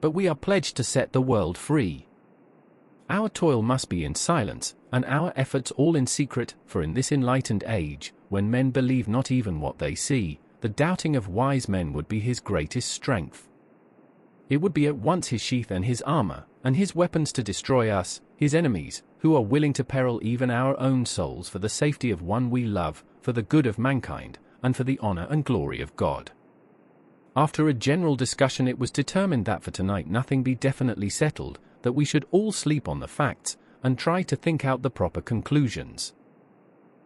But we are pledged to set the world free. Our toil must be in silence, and our efforts all in secret, for in this enlightened age, when men believe not even what they see, the doubting of wise men would be his greatest strength. It would be at once his sheath and his armor, and his weapons to destroy us, his enemies, who are willing to peril even our own souls for the safety of one we love, for the good of mankind, and for the honor and glory of God. After a general discussion it was determined that for tonight nothing be definitely settled, that we should all sleep on the facts, and try to think out the proper conclusions.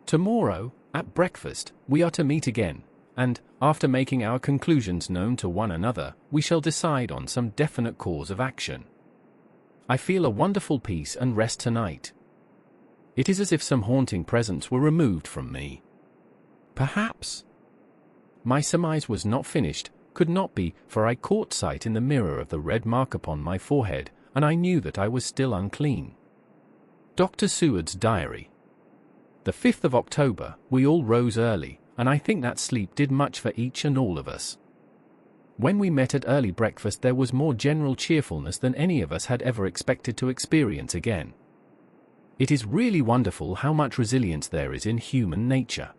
Tomorrow, at breakfast, we are to meet again, and, after making our conclusions known to one another, we shall decide on some definite course of action. I feel a wonderful peace and rest tonight. It is as if some haunting presence were removed from me. Perhaps. My surmise was not finished, could not be, for I caught sight in the mirror of the red mark upon my forehead, and I knew that I was still unclean. Dr. Seward's Diary. The 5th of October, we all rose early, and I think that sleep did much for each and all of us. When we met at early breakfast there was more general cheerfulness than any of us had ever expected to experience again. It is really wonderful how much resilience there is in human nature.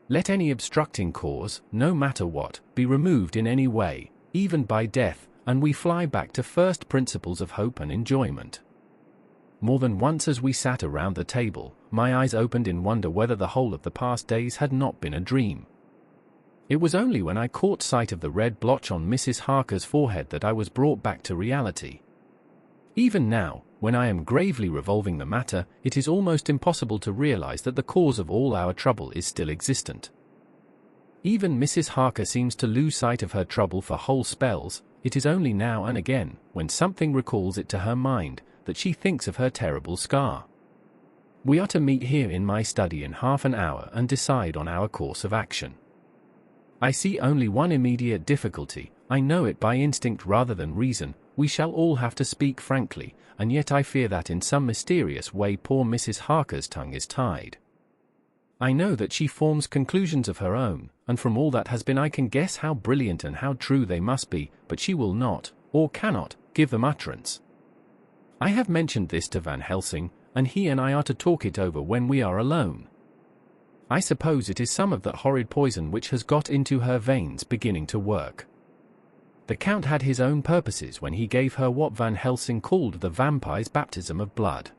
Let any obstructing cause, no matter what, be removed in any way, even by death, and we fly back to first principles of hope and enjoyment. More than once as we sat around the table, my eyes opened in wonder whether the whole of the past days had not been a dream. It was only when I caught sight of the red blotch on Mrs. Harker's forehead that I was brought back to reality. Even now, when I am gravely revolving the matter, it is almost impossible to realize that the cause of all our trouble is still existent. Even Mrs. Harker seems to lose sight of her trouble for whole spells. It is only now and again, when something recalls it to her mind, that she thinks of her terrible scar. We are to meet here in my study in half an hour and decide on our course of action. I see only one immediate difficulty. I know it by instinct rather than reason. We shall all have to speak frankly, and yet I fear that in some mysterious way poor Mrs. Harker's tongue is tied. I know that she forms conclusions of her own, and from all that has been I can guess how brilliant and how true they must be, but she will not, or cannot, give them utterance. I have mentioned this to Van Helsing, and he and I are to talk it over when we are alone. I suppose it is some of that horrid poison which has got into her veins beginning to work. The Count had his own purposes when he gave her what Van Helsing called the vampire's baptism of blood.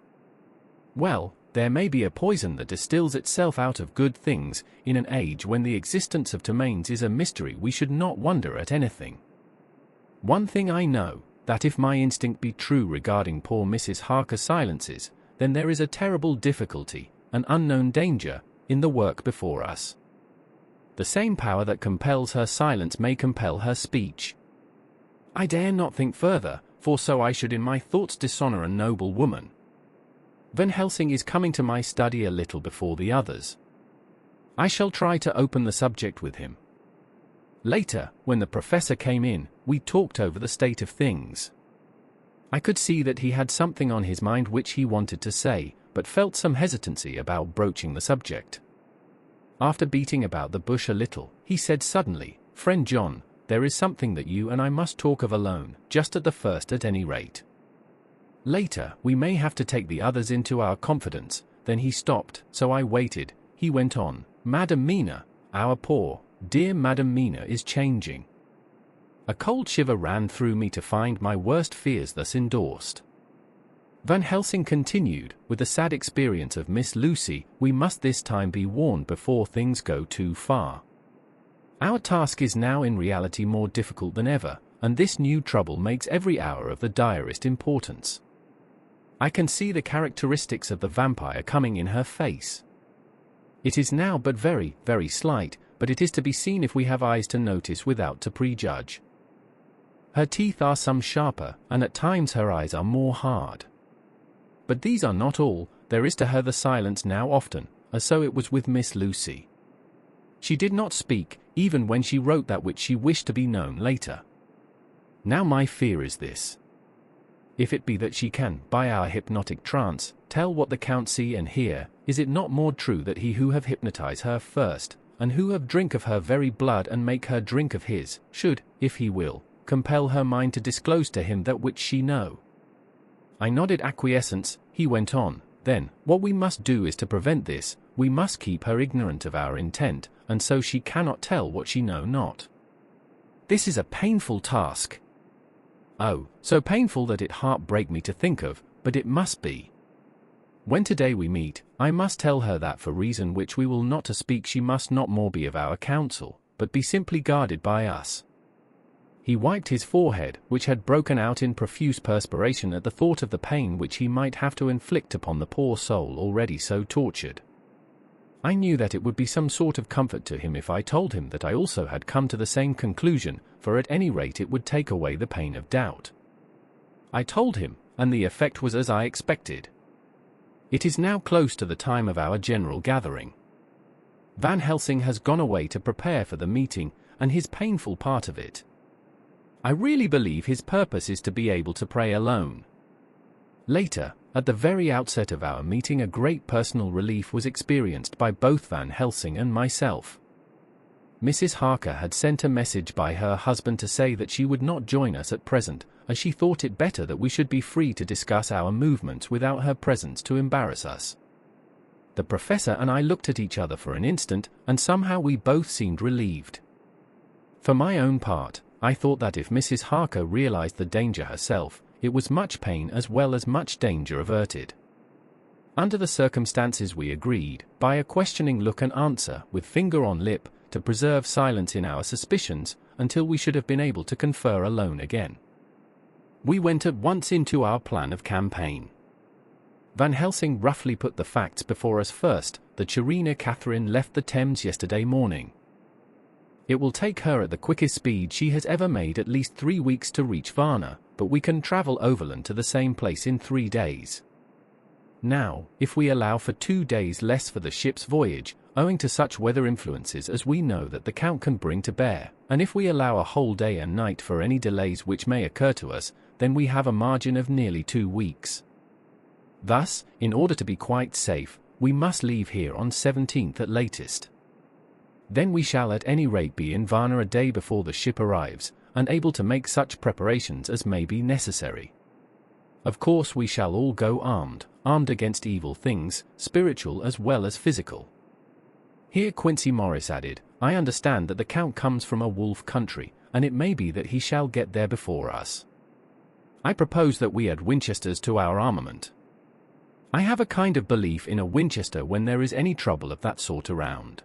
Well, there may be a poison that distills itself out of good things. In an age when the existence of ptomaines is a mystery, we should not wonder at anything. One thing I know, that if my instinct be true regarding poor Mrs. Harker's silences, then there is a terrible difficulty, an unknown danger, in the work before us. The same power that compels her silence may compel her speech. I dare not think further, for so I should in my thoughts dishonor a noble woman. Van Helsing is coming to my study a little before the others. I shall try to open the subject with him. Later, when the professor came in, we talked over the state of things. I could see that he had something on his mind which he wanted to say, but felt some hesitancy about broaching the subject. After beating about the bush a little, he said suddenly, "Friend John, there is something that you and I must talk of alone, just at the first at any rate. Later, we may have to take the others into our confidence." Then he stopped, so I waited. He went on, "Madam Mina, our poor, dear Madam Mina is changing." A cold shiver ran through me to find my worst fears thus endorsed. Van Helsing continued, with the sad experience of Miss Lucy, we must this time be warned before things go too far. Our task is now in reality more difficult than ever, and this new trouble makes every hour of the direst importance. I can see the characteristics of the vampire coming in her face. It is now but very, very slight, but it is to be seen if we have eyes to notice without to prejudge. Her teeth are some sharper, and at times her eyes are more hard. But these are not all, there is to her the silence now often, as so it was with Miss Lucy. She did not speak, even when she wrote that which she wished to be known later. Now my fear is this. If it be that she can, by our hypnotic trance, tell what the Count see and hear, is it not more true that he who have hypnotized her first, and who have drink of her very blood and make her drink of his, should, if he will, compel her mind to disclose to him that which she know? I nodded acquiescence. He went on, then, what we must do is to prevent this, we must keep her ignorant of our intent, and so she cannot tell what she know not. This is a painful task. Oh, so painful that it heart-break me to think of, but it must be. When today we meet, I must tell her that for reason which we will not to speak she must not more be of our counsel, but be simply guarded by us. He wiped his forehead, which had broken out in profuse perspiration at the thought of the pain which he might have to inflict upon the poor soul already so tortured. I knew that it would be some sort of comfort to him if I told him that I also had come to the same conclusion, for at any rate it would take away the pain of doubt. I told him, and the effect was as I expected. It is now close to the time of our general gathering. Van Helsing has gone away to prepare for the meeting, and his painful part of it. I really believe his purpose is to be able to pray alone. Later, at the very outset of our meeting, a great personal relief was experienced by both Van Helsing and myself. Mrs. Harker had sent a message by her husband to say that she would not join us at present, as she thought it better that we should be free to discuss our movements without her presence to embarrass us. The professor and I looked at each other for an instant, and somehow we both seemed relieved. For my own part, I thought that if Mrs. Harker realized the danger herself, it was much pain as well as much danger averted. Under the circumstances we agreed, by a questioning look and answer, with finger on lip, to preserve silence in our suspicions, until we should have been able to confer alone again. We went at once into our plan of campaign. Van Helsing roughly put the facts before us first. The Chirina Catherine left the Thames yesterday morning. It will take her at the quickest speed she has ever made at least 3 weeks to reach Varna, but we can travel overland to the same place in 3 days. Now, if we allow for 2 days less for the ship's voyage, owing to such weather influences as we know that the Count can bring to bear, and if we allow a whole day and night for any delays which may occur to us, then we have a margin of nearly 2 weeks. Thus, in order to be quite safe, we must leave here on 17th at latest. Then we shall at any rate be in Varna a day before the ship arrives, and able to make such preparations as may be necessary. Of course we shall all go armed against evil things, spiritual as well as physical. Here Quincy Morris added, I understand that the Count comes from a wolf country, and it may be that he shall get there before us. I propose that we add Winchesters to our armament. I have a kind of belief in a Winchester when there is any trouble of that sort around.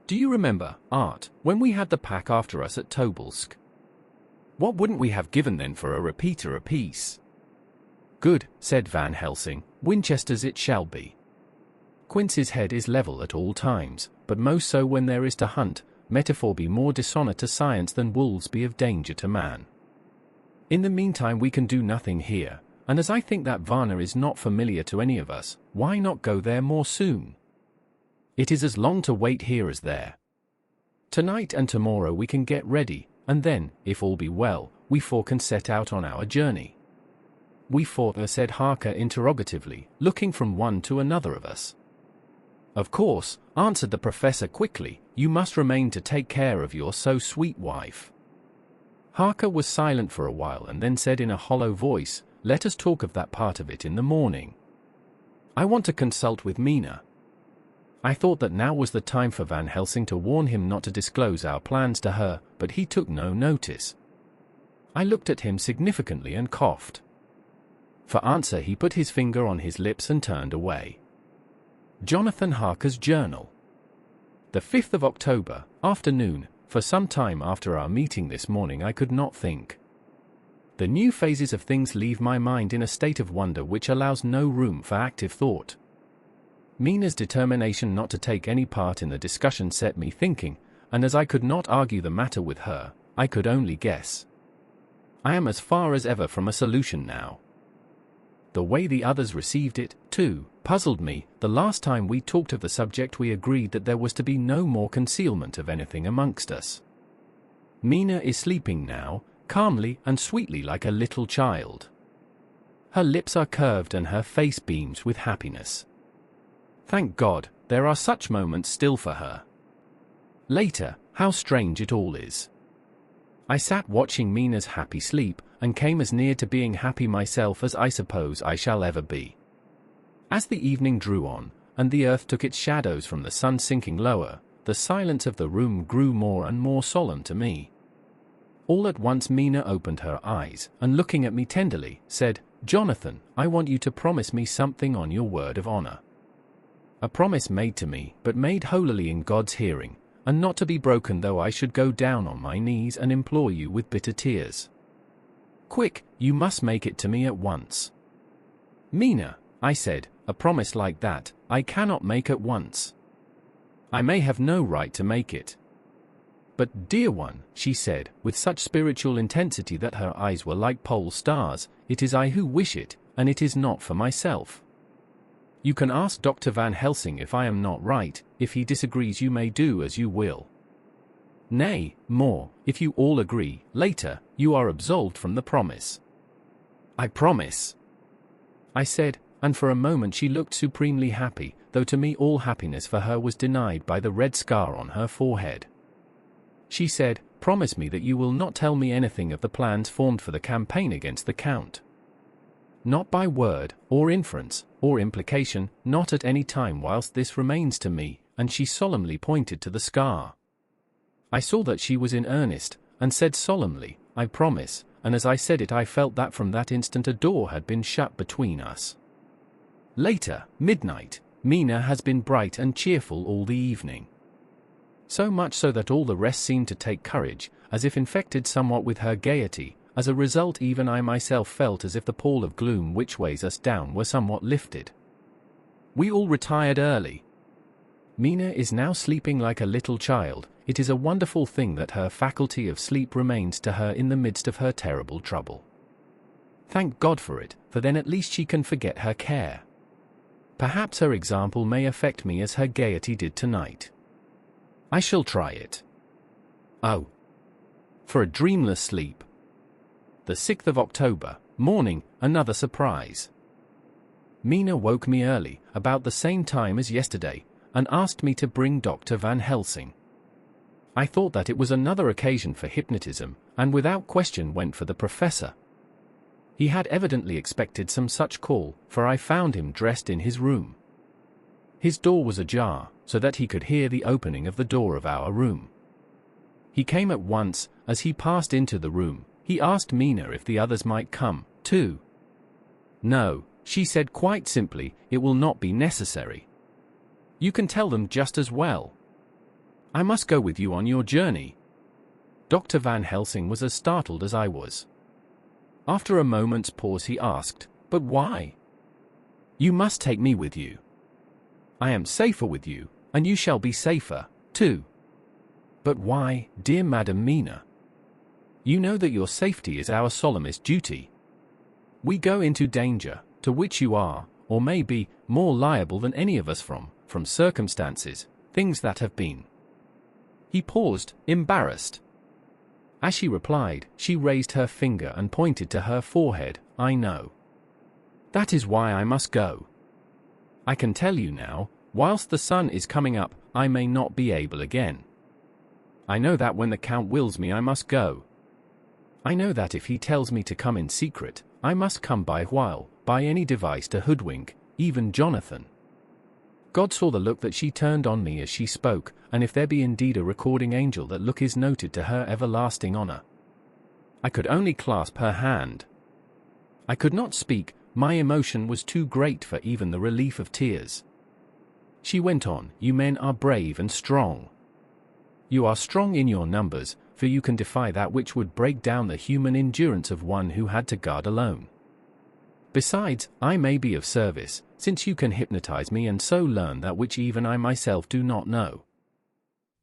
Do you remember, Art, when we had the pack after us at Tobolsk? What wouldn't we have given then for a repeater apiece? Good, said Van Helsing, Winchesters it shall be. Quince's head is level at all times, but most so when there is to hunt, metaphor be more dishonour to science than wolves be of danger to man. In the meantime we can do nothing here, and as I think that Varna is not familiar to any of us, why not go there more soon? It is as long to wait here as there. Tonight and tomorrow we can get ready, and then, if all be well, we four can set out on our journey. We four, said Harker interrogatively, looking from one to another of us. Of course, answered the professor quickly, you must remain to take care of your so sweet wife. Harker was silent for a while and then said in a hollow voice, let us talk of that part of it in the morning. I want to consult with Mina. I thought that now was the time for Van Helsing to warn him not to disclose our plans to her, but he took no notice. I looked at him significantly and coughed. For answer he put his finger on his lips and turned away. Jonathan Harker's Journal. The 5th of October, afternoon. For some time after our meeting this morning I could not think. The new phases of things leave my mind in a state of wonder which allows no room for active thought. Mina's determination not to take any part in the discussion set me thinking, and as I could not argue the matter with her, I could only guess. I am as far as ever from a solution now. The way the others received it, too, puzzled me. The last time we talked of the subject we agreed that there was to be no more concealment of anything amongst us. Mina is sleeping now, calmly and sweetly like a little child. Her lips are curved and her face beams with happiness. Thank God, there are such moments still for her. Later, how strange it all is. I sat watching Mina's happy sleep, and came as near to being happy myself as I suppose I shall ever be. As the evening drew on, and the earth took its shadows from the sun sinking lower, the silence of the room grew more and more solemn to me. All at once Mina opened her eyes, and looking at me tenderly, said, "Jonathan, I want you to promise me something on your word of honor." A promise made to me, but made holily in God's hearing, and not to be broken though I should go down on my knees and implore you with bitter tears. Quick, you must make it to me at once. Mina, I said, a promise like that, I cannot make at once. I may have no right to make it. But, dear one, she said, with such spiritual intensity that her eyes were like pole stars, it is I who wish it, and it is not for myself. You can ask Dr. Van Helsing if I am not right. If he disagrees you may do as you will. Nay, more, if you all agree, later, you are absolved from the promise. I promise, I said, and for a moment she looked supremely happy, though to me all happiness for her was denied by the red scar on her forehead. She said, "Promise me that you will not tell me anything of the plans formed for the campaign against the Count. Not by word, or inference, or implication, not at any time whilst this remains to me," and she solemnly pointed to the scar. I saw that she was in earnest, and said solemnly, "I promise," and as I said it I felt that from that instant a door had been shut between us. Later, midnight, Mina has been bright and cheerful all the evening. So much so that all the rest seemed to take courage, as if infected somewhat with her gaiety. As a result even I myself felt as if the pall of gloom which weighs us down were somewhat lifted. We all retired early. Mina is now sleeping like a little child. It is a wonderful thing that her faculty of sleep remains to her in the midst of her terrible trouble. Thank God for it, for then at least she can forget her care. Perhaps her example may affect me as her gaiety did tonight. I shall try it. Oh, for a dreamless sleep. The 6th of October, morning, another surprise. Mina woke me early, about the same time as yesterday, and asked me to bring Dr. Van Helsing. I thought that it was another occasion for hypnotism, and without question went for the professor. He had evidently expected some such call, for I found him dressed in his room. His door was ajar, so that he could hear the opening of the door of our room. He came at once. As he passed into the room, he asked Mina if the others might come, too. No, she said quite simply, it will not be necessary. You can tell them just as well. I must go with you on your journey. Dr. Van Helsing was as startled as I was. After a moment's pause he asked, but why? You must take me with you. I am safer with you, and you shall be safer, too. But why, dear Madam Mina? You know that your safety is our solemnest duty. We go into danger, to which you are, or may be, more liable than any of us from circumstances, things that have been. He paused, embarrassed. As she replied, she raised her finger and pointed to her forehead. I know. That is why I must go. I can tell you now, whilst the sun is coming up, I may not be able again. I know that when the Count wills me I must go. I know that if he tells me to come in secret, I must come by any device to hoodwink, even Jonathan. God saw the look that she turned on me as she spoke, and if there be indeed a recording angel, that look is noted to her everlasting honor. I could only clasp her hand. I could not speak, My emotion was too great for even the relief of tears. She went on, "You men are brave and strong. You are strong in your numbers, for you can defy that which would break down the human endurance of one who had to guard alone. Besides, I may be of service, since you can hypnotize me and so learn that which even I myself do not know."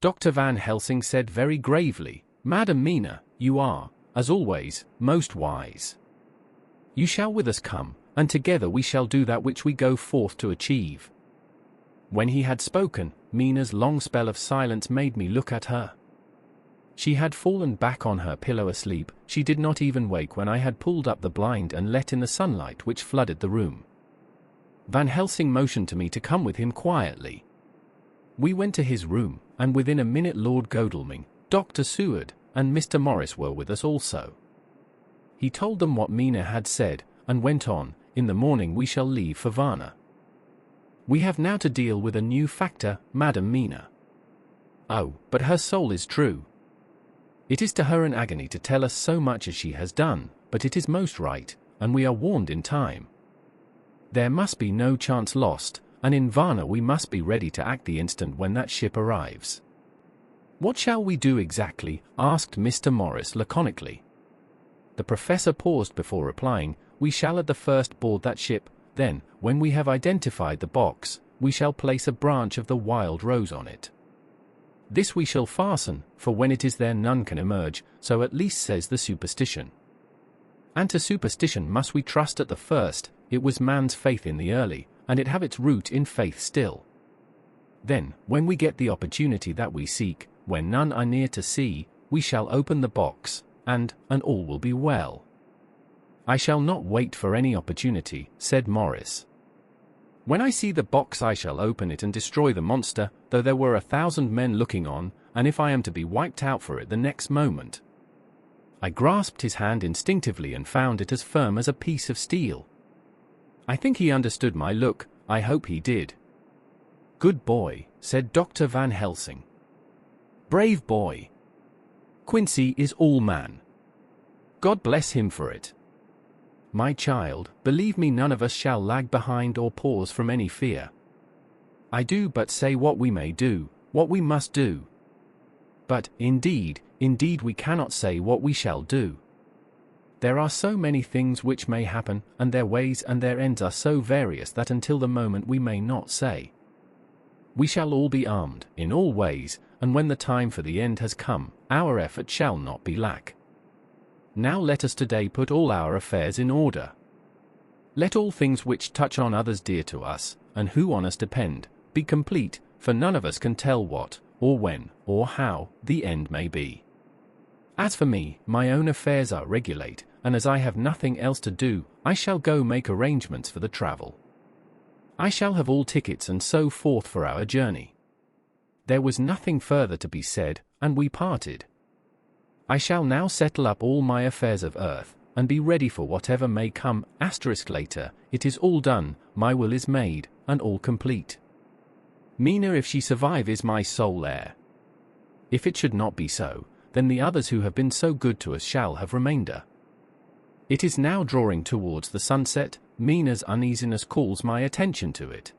Dr. Van Helsing said very gravely, "Madam Mina, you are, as always, most wise. You shall with us come, and together we shall do that which we go forth to achieve." When he had spoken, Mina's long spell of silence made me look at her. She had fallen back on her pillow asleep. She did not even wake when I had pulled up the blind and let in the sunlight which flooded the room. Van Helsing motioned to me to come with him quietly. We went to his room, and within a minute Lord Godalming, Dr. Seward, and Mr. Morris were with us also. He told them what Mina had said, and went on, "In the morning we shall leave for Varna. We have now to deal with a new factor, Madam Mina. Oh, but her soul is true. It is to her an agony to tell us so much as she has done, but it is most right, and we are warned in time. There must be no chance lost, and in Varna we must be ready to act the instant when that ship arrives." "What shall we do exactly?" asked Mr. Morris laconically. The professor paused before replying, "We shall at the first board that ship, then, when we have identified the box, we shall place a branch of the wild rose on it. This we shall fasten, for when it is there none can emerge, so at least says the superstition. And to superstition must we trust at the first, it was man's faith in the early, and it have its root in faith still. Then, when we get the opportunity that we seek, when none are near to see, we shall open the box, and all will be well." "I shall not wait for any opportunity," said Morris. "When I see the box I shall open it and destroy the monster, though there were 1,000 men looking on, and if I am to be wiped out for it the next moment." I grasped his hand instinctively and found it as firm as a piece of steel. I think he understood my look. I hope he did. "Good boy," said Dr. Van Helsing. "Brave boy. Quincy is all man. God bless him for it. My child, believe me, none of us shall lag behind or pause from any fear. I do but say what we may do, what we must do. But, indeed, we cannot say what we shall do. There are so many things which may happen, and their ways and their ends are so various that until the moment we may not say. We shall all be armed, in all ways, and when the time for the end has come, our effort shall not be lack. Now let us today put all our affairs in order. Let all things which touch on others dear to us, and who on us depend, be complete, for none of us can tell what, or when, or how, the end may be. As for me, my own affairs are regulate, and as I have nothing else to do, I shall go make arrangements for the travel. I shall have all tickets and so forth for our journey." There was nothing further to be said, and we parted. I shall now settle up all my affairs of earth, and be ready for whatever may come. Later, it is all done, my will is made, and all complete. Mina, if she survive, is my sole heir. If it should not be so, then the others who have been so good to us shall have remainder. It is now drawing towards the sunset. Mina's uneasiness calls my attention to it.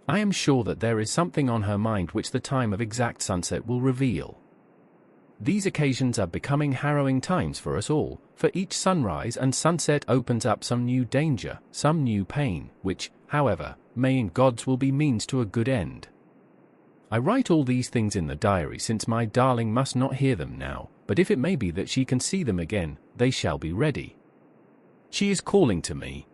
I am sure that there is something on her mind which the time of exact sunset will reveal. These occasions are becoming harrowing times for us all, for each sunrise and sunset opens up some new danger, some new pain, which, however, may in God's will be means to a good end. I write all these things in the diary since my darling must not hear them now, but if it may be that she can see them again, they shall be ready. She is calling to me.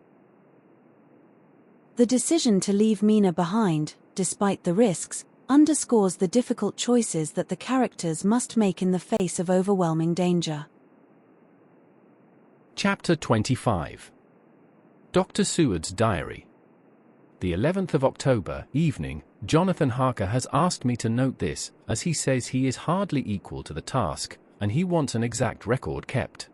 The decision to leave Mina behind, despite the risks, underscores the difficult choices that the characters must make in the face of overwhelming danger. Chapter 25. Dr. Seward's Diary. The 11th of October, evening. Jonathan Harker has asked me to note this, as he says he is hardly equal to the task, and he wants an exact record kept.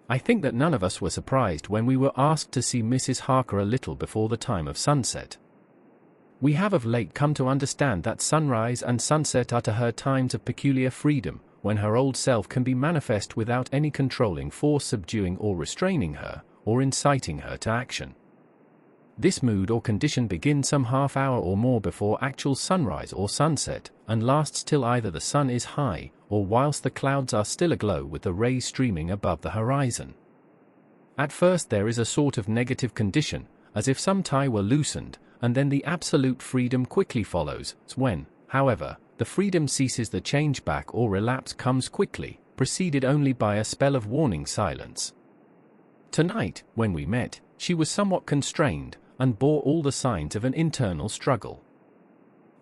I think that none of us were surprised when we were asked to see Mrs. Harker a little before the time of sunset. We have of late come to understand that sunrise and sunset are to her times of peculiar freedom, when her old self can be manifest without any controlling force subduing or restraining her, or inciting her to action. This mood or condition begins some half hour or more before actual sunrise or sunset, and lasts till either the sun is high, or whilst the clouds are still aglow with the rays streaming above the horizon. At first there is a sort of negative condition, as if some tie were loosened, and then the absolute freedom quickly follows. When, however, the freedom ceases, the change back or relapse comes quickly, preceded only by a spell of warning silence. Tonight, when we met, she was somewhat constrained, and bore all the signs of an internal struggle.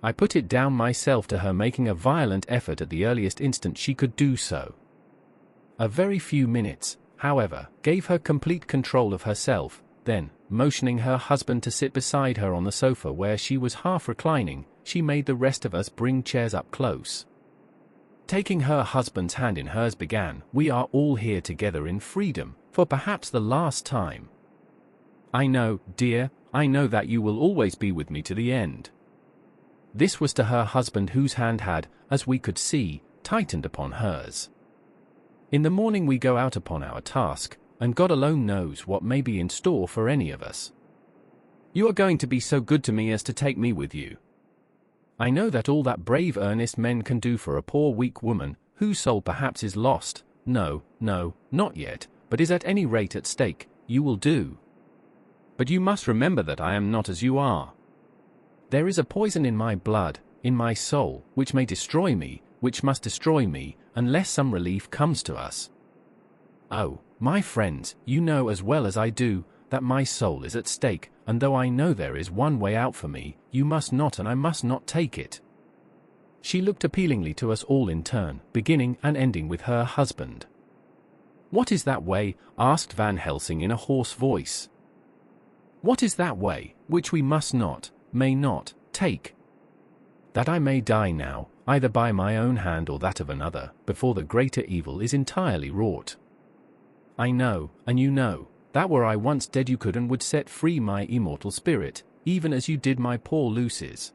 I put it down myself to her making a violent effort at the earliest instant she could do so. A very few minutes, however, gave her complete control of herself. Then, motioning her husband to sit beside her on the sofa where she was half reclining, she made the rest of us bring chairs up close. Taking her husband's hand in hers, began, "We are all here together in freedom, for perhaps the last time. I know, dear, I know that you will always be with me to the end." This was to her husband, whose hand had, as we could see, tightened upon hers. In the morning we go out upon our task, and God alone knows what may be in store for any of us. "You are going to be so good to me as to take me with you. I know that all that brave earnest men can do for a poor weak woman, whose soul perhaps is lost, no, not yet, but is at any rate at stake, you will do. But you must remember that I am not as you are. There is a poison in my blood, in my soul, which may destroy me, which must destroy me, unless some relief comes to us. Oh, my friends, you know as well as I do, that my soul is at stake, and though I know there is one way out for me, you must not and I must not take it." She looked appealingly to us all in turn, beginning and ending with her husband. "What is that way?" asked Van Helsing in a hoarse voice. "What is that way, which we must not, may not, take?" "That I may die now, either by my own hand or that of another, before the greater evil is entirely wrought. I know, and you know, that were I once dead you could and would set free my immortal spirit, even as you did my poor Lucy's.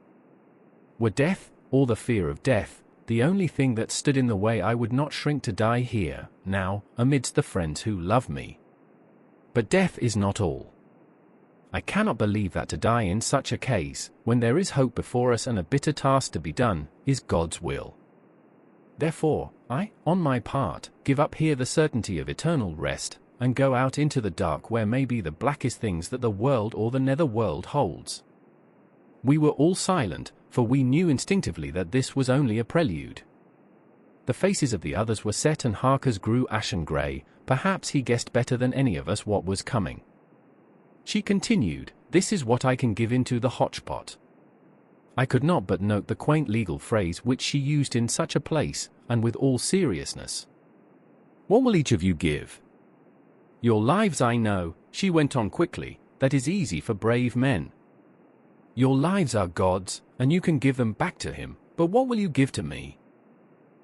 Were death, or the fear of death, the only thing that stood in the way, I would not shrink to die here, now, amidst the friends who love me. But death is not all. I cannot believe that to die in such a case, when there is hope before us and a bitter task to be done, is God's will. Therefore, I, on my part, give up here the certainty of eternal rest, and go out into the dark where may be the blackest things that the world or the nether world holds." We were all silent, for we knew instinctively that this was only a prelude. The faces of the others were set and Harker's grew ashen grey. Perhaps he guessed better than any of us what was coming. She continued, "This is what I can give into the hotchpot." I could not but note the quaint legal phrase which she used in such a place, and with all seriousness. "What will each of you give?" "Your lives, I know," she went on quickly, "that is easy for brave men. Your lives are God's, and you can give them back to him, but what will you give to me?"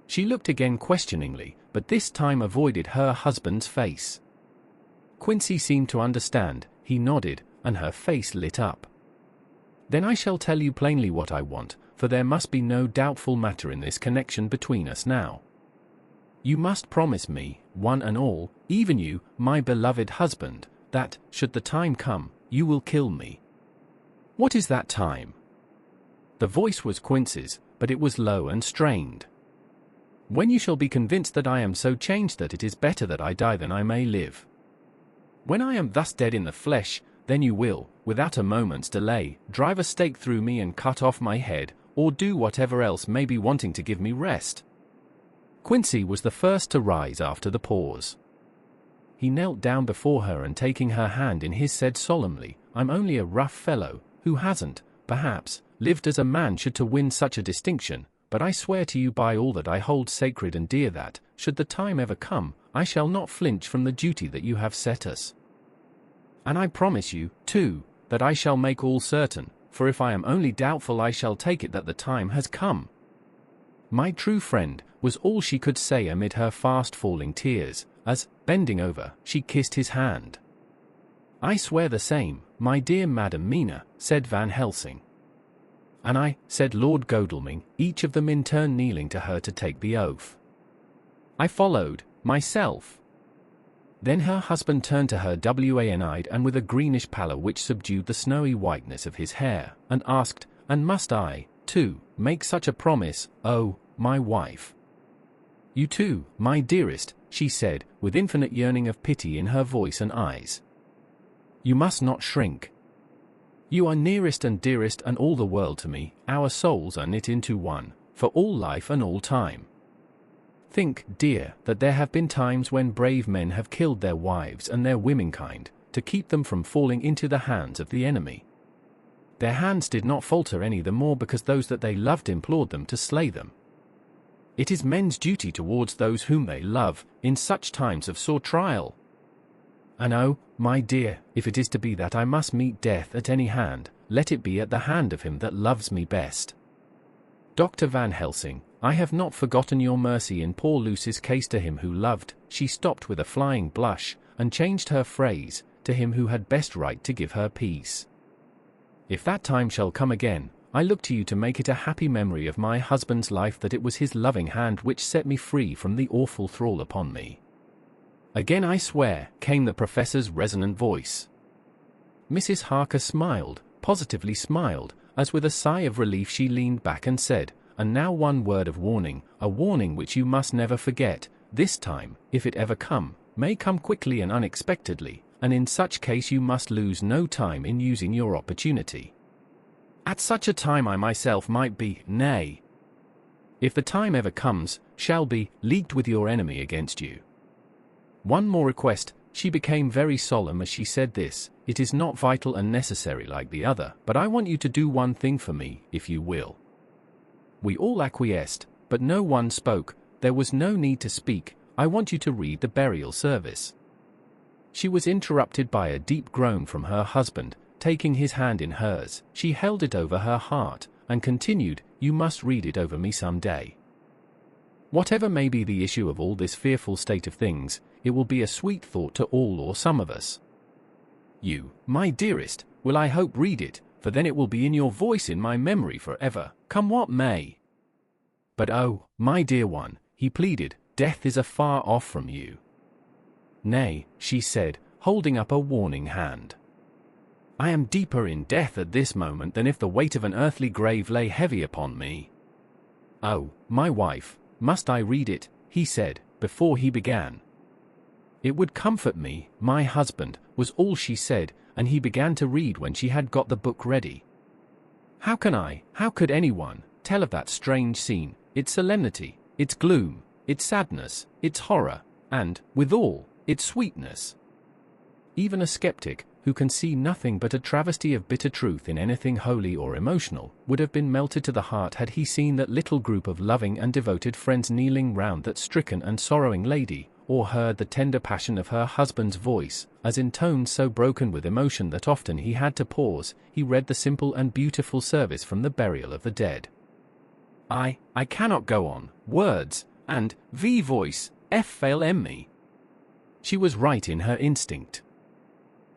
She looked again questioningly, but this time avoided her husband's face. Quincy seemed to understand, he nodded, and her face lit up. "Then I shall tell you plainly what I want, for there must be no doubtful matter in this connection between us now. You must promise me, one and all, even you, my beloved husband, that, should the time come, you will kill me." "What is that time?" The voice was Quincy's, but it was low and strained. "When you shall be convinced that I am so changed that it is better that I die than I may live. When I am thus dead in the flesh, then you will, without a moment's delay, drive a stake through me and cut off my head, or do whatever else may be wanting to give me rest." Quincy was the first to rise after the pause. He knelt down before her and taking her hand in his said solemnly, "I'm only a rough fellow, who hasn't, perhaps, lived as a man should to win such a distinction, but I swear to you by all that I hold sacred and dear that, should the time ever come, I shall not flinch from the duty that you have set us. And I promise you, too, that I shall make all certain, for if I am only doubtful I shall take it that the time has come." "My true friend," was all she could say amid her fast-falling tears, as, bending over, she kissed his hand. "I swear the same, my dear Madam Mina," said Van Helsing. "And I," said Lord Godalming, each of them in turn kneeling to her to take the oath. I followed, myself. Then her husband turned to her wan-eyed and with a greenish pallor which subdued the snowy whiteness of his hair, and asked, "And must I, too, make such a promise, oh, my wife?" "You too, my dearest," she said, with infinite yearning of pity in her voice and eyes. "You must not shrink. You are nearest and dearest and all the world to me, our souls are knit into one, for all life and all time. Think, dear, that there have been times when brave men have killed their wives and their womenkind, to keep them from falling into the hands of the enemy. Their hands did not falter any the more because those that they loved implored them to slay them. It is men's duty towards those whom they love, in such times of sore trial. And oh, my dear, if it is to be that I must meet death at any hand, let it be at the hand of him that loves me best. Dr. Van Helsing, I have not forgotten your mercy in poor Lucy's case to him who loved," she stopped with a flying blush, and changed her phrase, "to him who had best right to give her peace. If that time shall come again, I look to you to make it a happy memory of my husband's life that it was his loving hand which set me free from the awful thrall upon me." "Again I swear," came the professor's resonant voice. Mrs. Harker smiled, positively smiled, as with a sigh of relief she leaned back and said, "And now one word of warning, a warning which you must never forget. This time, if it ever come, may come quickly and unexpectedly, and in such case you must lose no time in using your opportunity. At such a time I myself might be, nay, if the time ever comes, shall be, leagued with your enemy against you. One more request." She became very solemn as she said this. "It is not vital and necessary like the other, but I want you to do one thing for me, if you will." We all acquiesced, but no one spoke. There was no need to speak. "I want you to read the burial service." She was interrupted by a deep groan from her husband. Taking his hand in hers, she held it over her heart, and continued, "You must read it over me some day. Whatever may be the issue of all this fearful state of things, it will be a sweet thought to all or some of us. You, my dearest, will I hope read it, for then it will be in your voice in my memory forever, come what may. But oh, my dear one," he pleaded, "death is afar off from you." "Nay," she said, holding up a warning hand. "I am deeper in death at this moment than if the weight of an earthly grave lay heavy upon me." "Oh, my wife, must I read it?" he said, before he began. "It would comfort me, my husband," was all she said, and he began to read when she had got the book ready. How could anyone, tell of that strange scene, its solemnity, its gloom, its sadness, its horror, and, withal, its sweetness? Even a skeptic, who can see nothing but a travesty of bitter truth in anything holy or emotional, would have been melted to the heart had he seen that little group of loving and devoted friends kneeling round that stricken and sorrowing lady, or heard the tender passion of her husband's voice, as in tones so broken with emotion that often he had to pause, he read the simple and beautiful service from the burial of the dead. I cannot go on, words, and, voice, fail me." She was right in her instinct.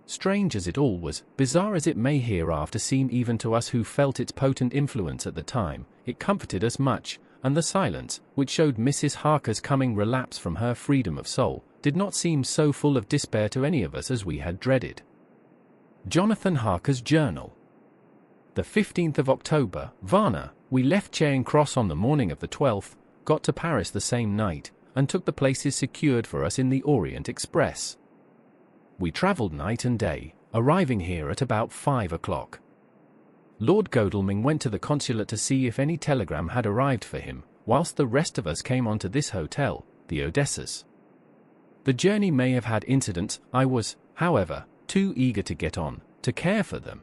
Strange as it all was, bizarre as it may hereafter seem even to us who felt its potent influence at the time, it comforted us much, and the silence, which showed Mrs. Harker's coming relapse from her freedom of soul, did not seem so full of despair to any of us as we had dreaded. Jonathan Harker's Journal. The 15th of October, Varna. We left Charing Cross on the morning of the 12th, got to Paris the same night, and took the places secured for us in the Orient Express. We travelled night and day, arriving here at about 5 o'clock. Lord Godalming went to the consulate to see if any telegram had arrived for him, whilst the rest of us came on to this hotel, the Odysseus. The journey may have had incidents. I was, however, too eager to get on, to care for them.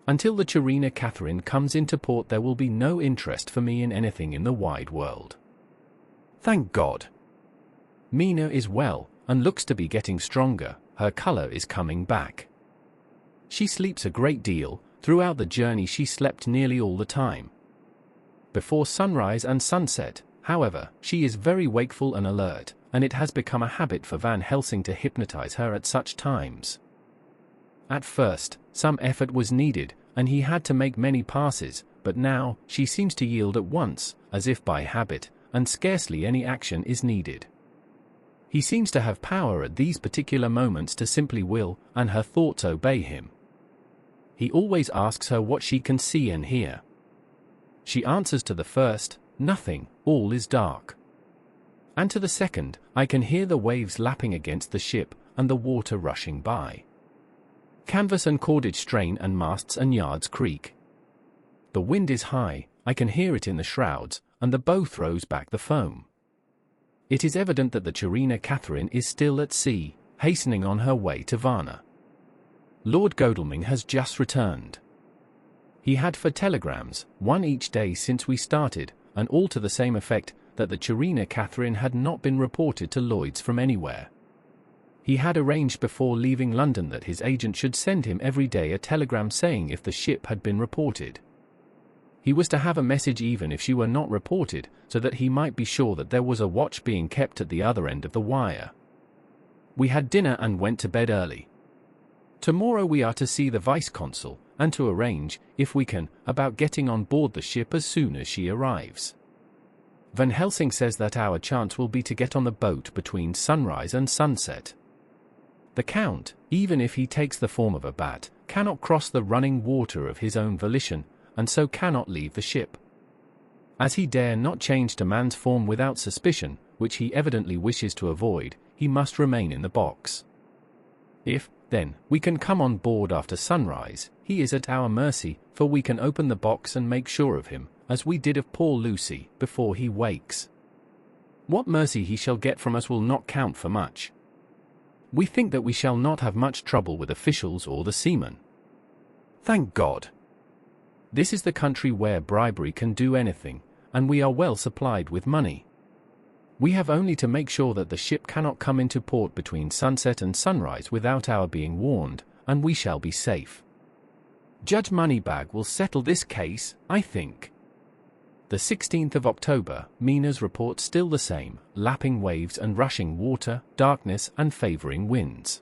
Until the Chirina Catherine comes into port there will be no interest for me in anything in the wide world. Thank God. Mina is well, and looks to be getting stronger. Her colour is coming back. She sleeps a great deal. Throughout the journey she slept nearly all the time. Before sunrise and sunset, however, she is very wakeful and alert, and it has become a habit for Van Helsing to hypnotize her at such times. At first, some effort was needed, and he had to make many passes, but now, she seems to yield at once, as if by habit, and scarcely any action is needed. He seems to have power at these particular moments to simply will, and her thoughts obey him. He always asks her what she can see and hear. She answers to the first, nothing, all is dark. And to the second, I can hear the waves lapping against the ship, and the water rushing by. Canvas and cordage strain and masts and yards creak. The wind is high, I can hear it in the shrouds, and the bow throws back the foam. It is evident that the Chirina Catherine is still at sea, hastening on her way to Varna. Lord Godalming has just returned. He had 4 telegrams, one each day since we started, and all to the same effect, that the Chirina Catherine had not been reported to Lloyd's from anywhere. He had arranged before leaving London that his agent should send him every day a telegram saying if the ship had been reported. He was to have a message even if she were not reported, so that he might be sure that there was a watch being kept at the other end of the wire. We had dinner and went to bed early. Tomorrow we are to see the Vice-Consul, and to arrange, if we can, about getting on board the ship as soon as she arrives. Van Helsing says that our chance will be to get on the boat between sunrise and sunset. The Count, even if he takes the form of a bat, cannot cross the running water of his own volition, and so cannot leave the ship. As he dare not change to man's form without suspicion, which he evidently wishes to avoid, he must remain in the box. If, then, we can come on board after sunrise, he is at our mercy, for we can open the box and make sure of him, as we did of poor Lucy, before he wakes. What mercy he shall get from us will not count for much. We think that we shall not have much trouble with officials or the seamen. Thank God! This is the country where bribery can do anything, and we are well supplied with money. We have only to make sure that the ship cannot come into port between sunset and sunrise without our being warned, and we shall be safe. Judge Moneybag will settle this case, I think. The 16th of October, Mina's report still the same, lapping waves and rushing water, darkness and favoring winds.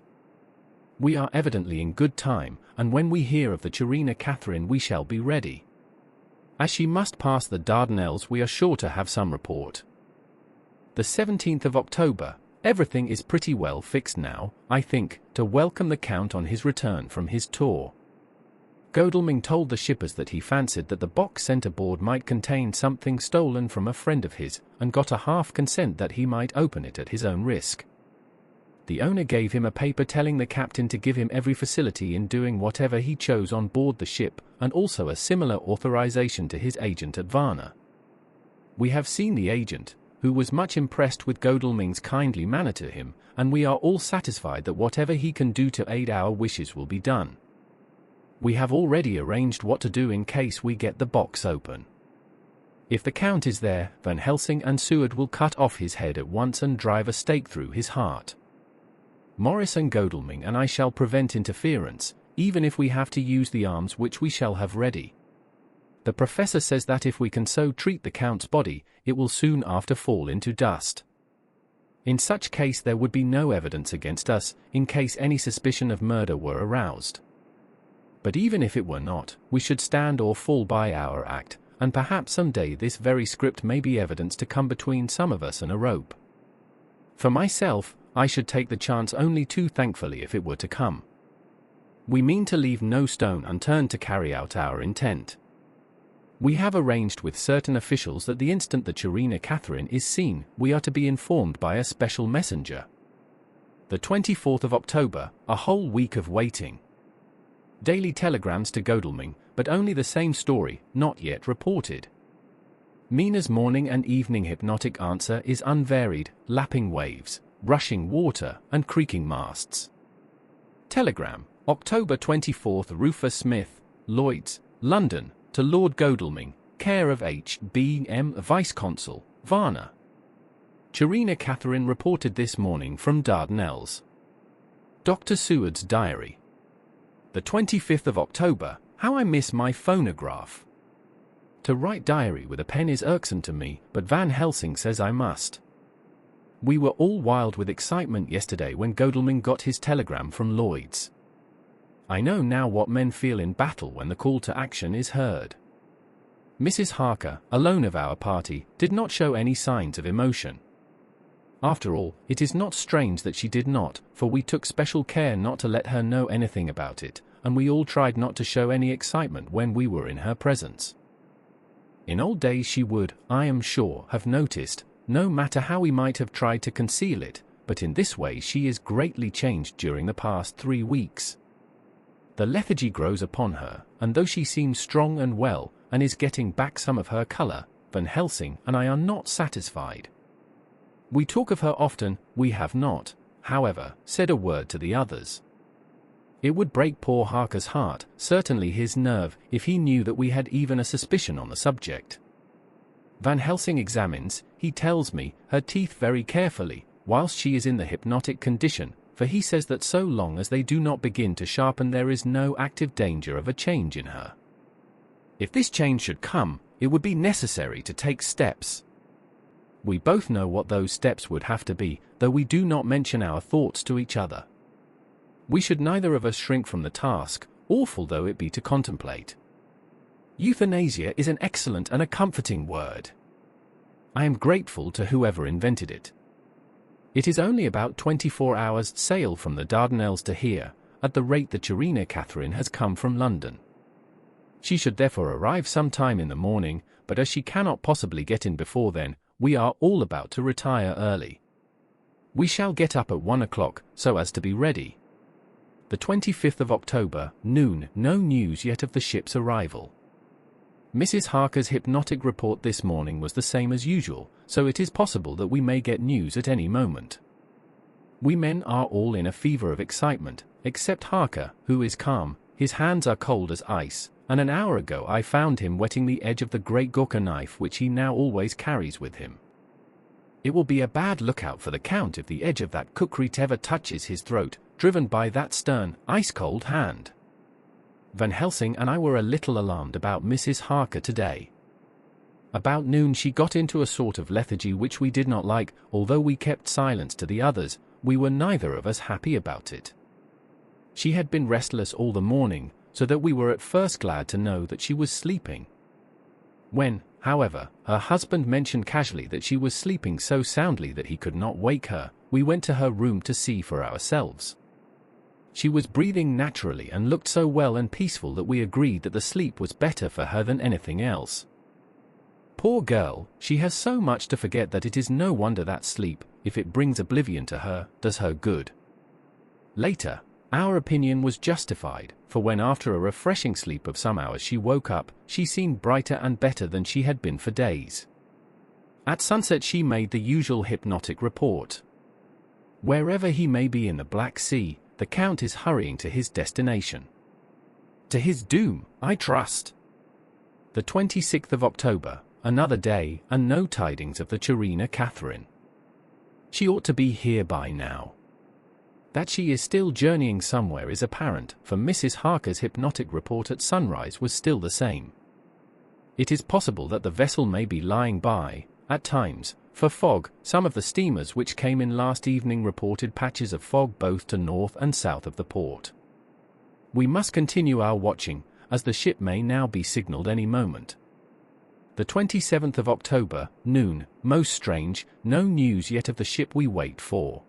We are evidently in good time, and when we hear of the Chirina Catherine we shall be ready. As she must pass the Dardanelles we are sure to have some report. The 17th of October, everything is pretty well fixed now, I think, to welcome the Count on his return from his tour. Godalming told the shippers that he fancied that the box sent aboard might contain something stolen from a friend of his, and got a half consent that he might open it at his own risk. The owner gave him a paper telling the captain to give him every facility in doing whatever he chose on board the ship, and also a similar authorization to his agent at Varna. We have seen the agent, who was much impressed with Godalming's kindly manner to him, and we are all satisfied that whatever he can do to aid our wishes will be done. We have already arranged what to do in case we get the box open. If the Count is there, Van Helsing and Seward will cut off his head at once and drive a stake through his heart. Morris and Godalming and I shall prevent interference, even if we have to use the arms which we shall have ready. The professor says that if we can so treat the Count's body, it will soon after fall into dust. In such case there would be no evidence against us, in case any suspicion of murder were aroused. But even if it were not, we should stand or fall by our act, and perhaps some day this very script may be evidence to come between some of us and a rope. For myself, I should take the chance only too thankfully if it were to come. We mean to leave no stone unturned to carry out our intent. We have arranged with certain officials that the instant the Chirina Catherine is seen, we are to be informed by a special messenger. The 24th of October, a whole week of waiting. Daily telegrams to Godalming, but only the same story, not yet reported. Mina's morning and evening hypnotic answer is unvaried, lapping waves, rushing water, and creaking masts. Telegram, October 24th, Rufus Smith, Lloyd's, London, to Lord Godalming, care of H.B.M. Vice-Consul, Varna. Chirina Catherine reported this morning from Dardanelles. Dr. Seward's diary. The 25th of October, how I miss my phonograph. To write diary with a pen is irksome to me, but Van Helsing says I must. We were all wild with excitement yesterday when Godalming got his telegram from Lloyd's. I know now what men feel in battle when the call to action is heard. Mrs. Harker, alone of our party, did not show any signs of emotion. After all, it is not strange that she did not, for we took special care not to let her know anything about it, and we all tried not to show any excitement when we were in her presence. In old days she would, I am sure, have noticed, no matter how we might have tried to conceal it, but in this way she is greatly changed during the past 3 weeks. The lethargy grows upon her, and though she seems strong and well, and is getting back some of her color, Van Helsing and I are not satisfied. We talk of her often, we have not, however, said a word to the others. It would break poor Harker's heart, certainly his nerve, if he knew that we had even a suspicion on the subject. Van Helsing examines, he tells me, her teeth very carefully, whilst she is in the hypnotic condition, for he says that so long as they do not begin to sharpen there is no active danger of a change in her. If this change should come, it would be necessary to take steps. We both know what those steps would have to be, though we do not mention our thoughts to each other. We should neither of us shrink from the task, awful though it be to contemplate. Euthanasia is an excellent and a comforting word. I am grateful to whoever invented it. It is only about 24 hours' sail from the Dardanelles to here, at the rate the Churina Catherine has come from London. She should therefore arrive some time in the morning, but as she cannot possibly get in before then, we are all about to retire early. We shall get up at 1 o'clock, so as to be ready. The 25th of October, noon, no news yet of the ship's arrival. Mrs. Harker's hypnotic report this morning was the same as usual, so it is possible that we may get news at any moment. We men are all in a fever of excitement, except Harker, who is calm. His hands are cold as ice, and an hour ago I found him wetting the edge of the great Gothic knife which he now always carries with him. It will be a bad lookout for the Count if the edge of that cookery ever touches his throat, driven by that stern, ice-cold hand. Van Helsing and I were a little alarmed about Mrs. Harker today. About noon she got into a sort of lethargy which we did not like, although we kept silence to the others, we were neither of us happy about it. She had been restless all the morning, so that we were at first glad to know that she was sleeping. When, however, her husband mentioned casually that she was sleeping so soundly that he could not wake her, we went to her room to see for ourselves. She was breathing naturally and looked so well and peaceful that we agreed that the sleep was better for her than anything else. Poor girl, she has so much to forget that it is no wonder that sleep, if it brings oblivion to her, does her good. Later, our opinion was justified, for when after a refreshing sleep of some hours she woke up, she seemed brighter and better than she had been for days. At sunset she made the usual hypnotic report. Wherever he may be in the Black Sea, the Count is hurrying to his destination. To his doom, I trust. The 26th of October, another day, and no tidings of the Churina Catherine. She ought to be here by now. That she is still journeying somewhere is apparent, for Mrs. Harker's hypnotic report at sunrise was still the same. It is possible that the vessel may be lying by, at times, for fog. Some of the steamers which came in last evening reported patches of fog both to north and south of the port. We must continue our watching, as the ship may now be signalled any moment. The 27th of October, noon, most strange, no news yet of the ship we wait for.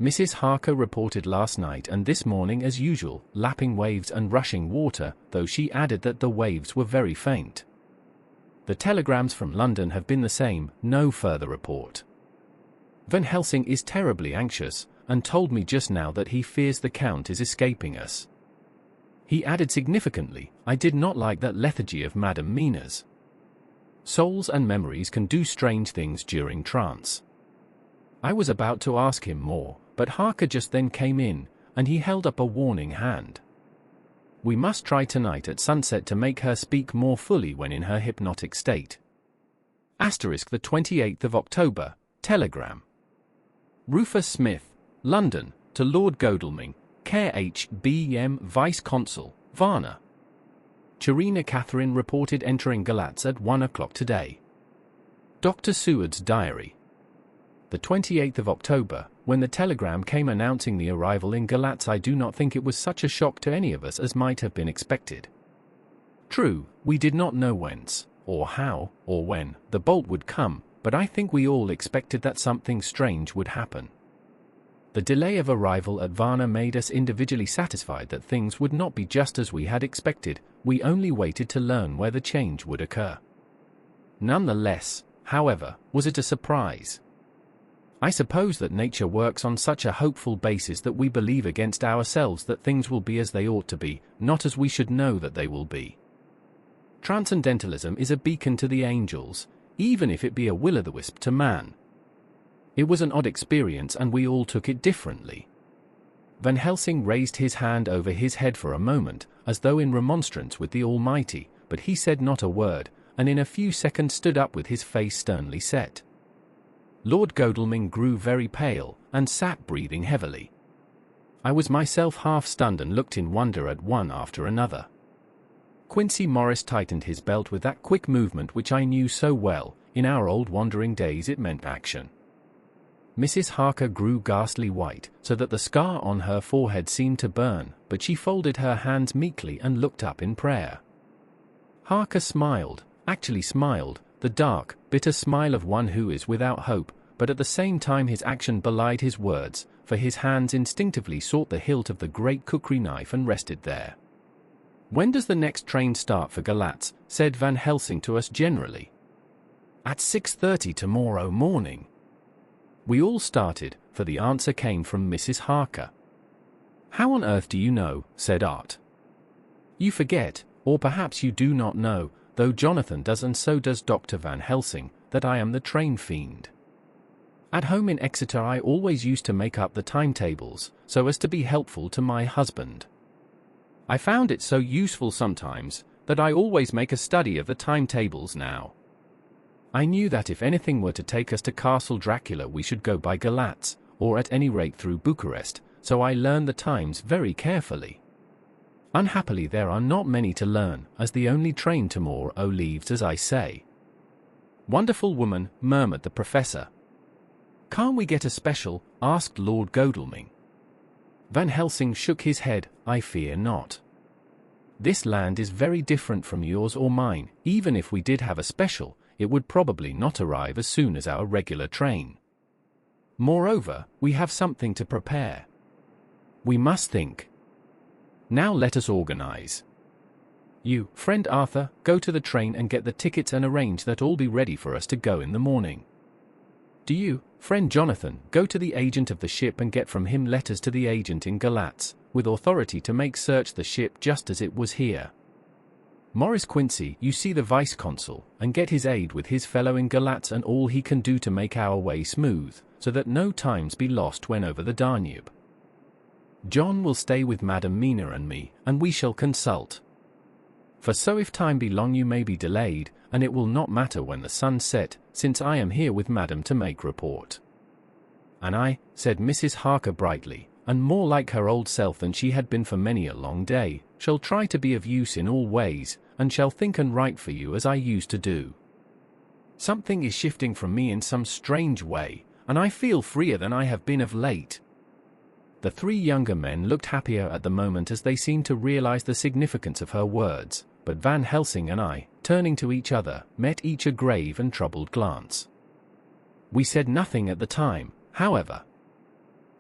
Mrs. Harker reported last night and this morning as usual, lapping waves and rushing water, though she added that the waves were very faint. The telegrams from London have been the same, no further report. Van Helsing is terribly anxious, and told me just now that he fears the Count is escaping us. He added significantly, I did not like that lethargy of Madame Mina's. Souls and memories can do strange things during trance. I was about to ask him more, but Harker just then came in, and he held up a warning hand. We must try tonight at sunset to make her speak more fully when in her hypnotic state. Asterisk the 28th of October, telegram. Rufus Smith, London, to Lord Godalming, Care H.B.M. Vice-Consul, Varna. Churina Catherine reported entering Galatz at 1 o'clock today. Dr. Seward's diary. The 28th of October, when the telegram came announcing the arrival in Galatz, I do not think it was such a shock to any of us as might have been expected. True, we did not know whence, or how, or when, the bolt would come, but I think we all expected that something strange would happen. The delay of arrival at Varna made us individually satisfied that things would not be just as we had expected. We only waited to learn where the change would occur. Nonetheless, however, was it a surprise? I suppose that nature works on such a hopeful basis that we believe against ourselves that things will be as they ought to be, not as we should know that they will be. Transcendentalism is a beacon to the angels, even if it be a will-o'-the-wisp to man. It was an odd experience and we all took it differently. Van Helsing raised his hand over his head for a moment, as though in remonstrance with the Almighty, but he said not a word, and in a few seconds stood up with his face sternly set. Lord Godalming grew very pale, and sat breathing heavily. I was myself half stunned and looked in wonder at one after another. Quincey Morris tightened his belt with that quick movement which I knew so well. In our old wandering days it meant action. Mrs. Harker grew ghastly white, so that the scar on her forehead seemed to burn, but she folded her hands meekly and looked up in prayer. Harker smiled, actually smiled, the dark, bitter smile of one who is without hope, but at the same time his action belied his words, for his hands instinctively sought the hilt of the great cookery knife and rested there. "When does the next train start for Galatz?" said Van Helsing to us generally. "At 6:30 tomorrow morning." We all started, for the answer came from Mrs. Harker. "How on earth do you know?" said Art. "You forget, or perhaps you do not know, though Jonathan does and so does Dr. Van Helsing, that I am the train fiend. At home in Exeter I always used to make up the timetables, so as to be helpful to my husband. I found it so useful sometimes, that I always make a study of the timetables now. I knew that if anything were to take us to Castle Dracula we should go by Galatz, or at any rate through Bucharest, so I learned the times very carefully. Unhappily there are not many to learn, as the only train tomorrow leaves as I say." "Wonderful woman," murmured the professor. "Can't we get a special?" asked Lord Godalming. Van Helsing shook his head. "I fear not. This land is very different from yours or mine. Even if we did have a special, it would probably not arrive as soon as our regular train. Moreover, we have something to prepare. We must think. Now let us organize. You, friend Arthur, go to the train and get the tickets and arrange that all be ready for us to go in the morning. Do you, friend Jonathan, go to the agent of the ship and get from him letters to the agent in Galatz, with authority to make search the ship just as it was here. Morris Quincey, you see the vice-consul, and get his aid with his fellow in Galatz and all he can do to make our way smooth, so that no times be lost when over the Danube. John will stay with Madam Mina and me, and we shall consult. For so if time be long you may be delayed, and it will not matter when the sun set, since I am here with Madam to make report." "And I," said Mrs. Harker brightly, and more like her old self than she had been for many a long day, "shall try to be of use in all ways, and shall think and write for you as I used to do. Something is shifting from me in some strange way, and I feel freer than I have been of late." The three younger men looked happier at the moment as they seemed to realize the significance of her words, but Van Helsing and I, turning to each other, met each a grave and troubled glance. We said nothing at the time, however.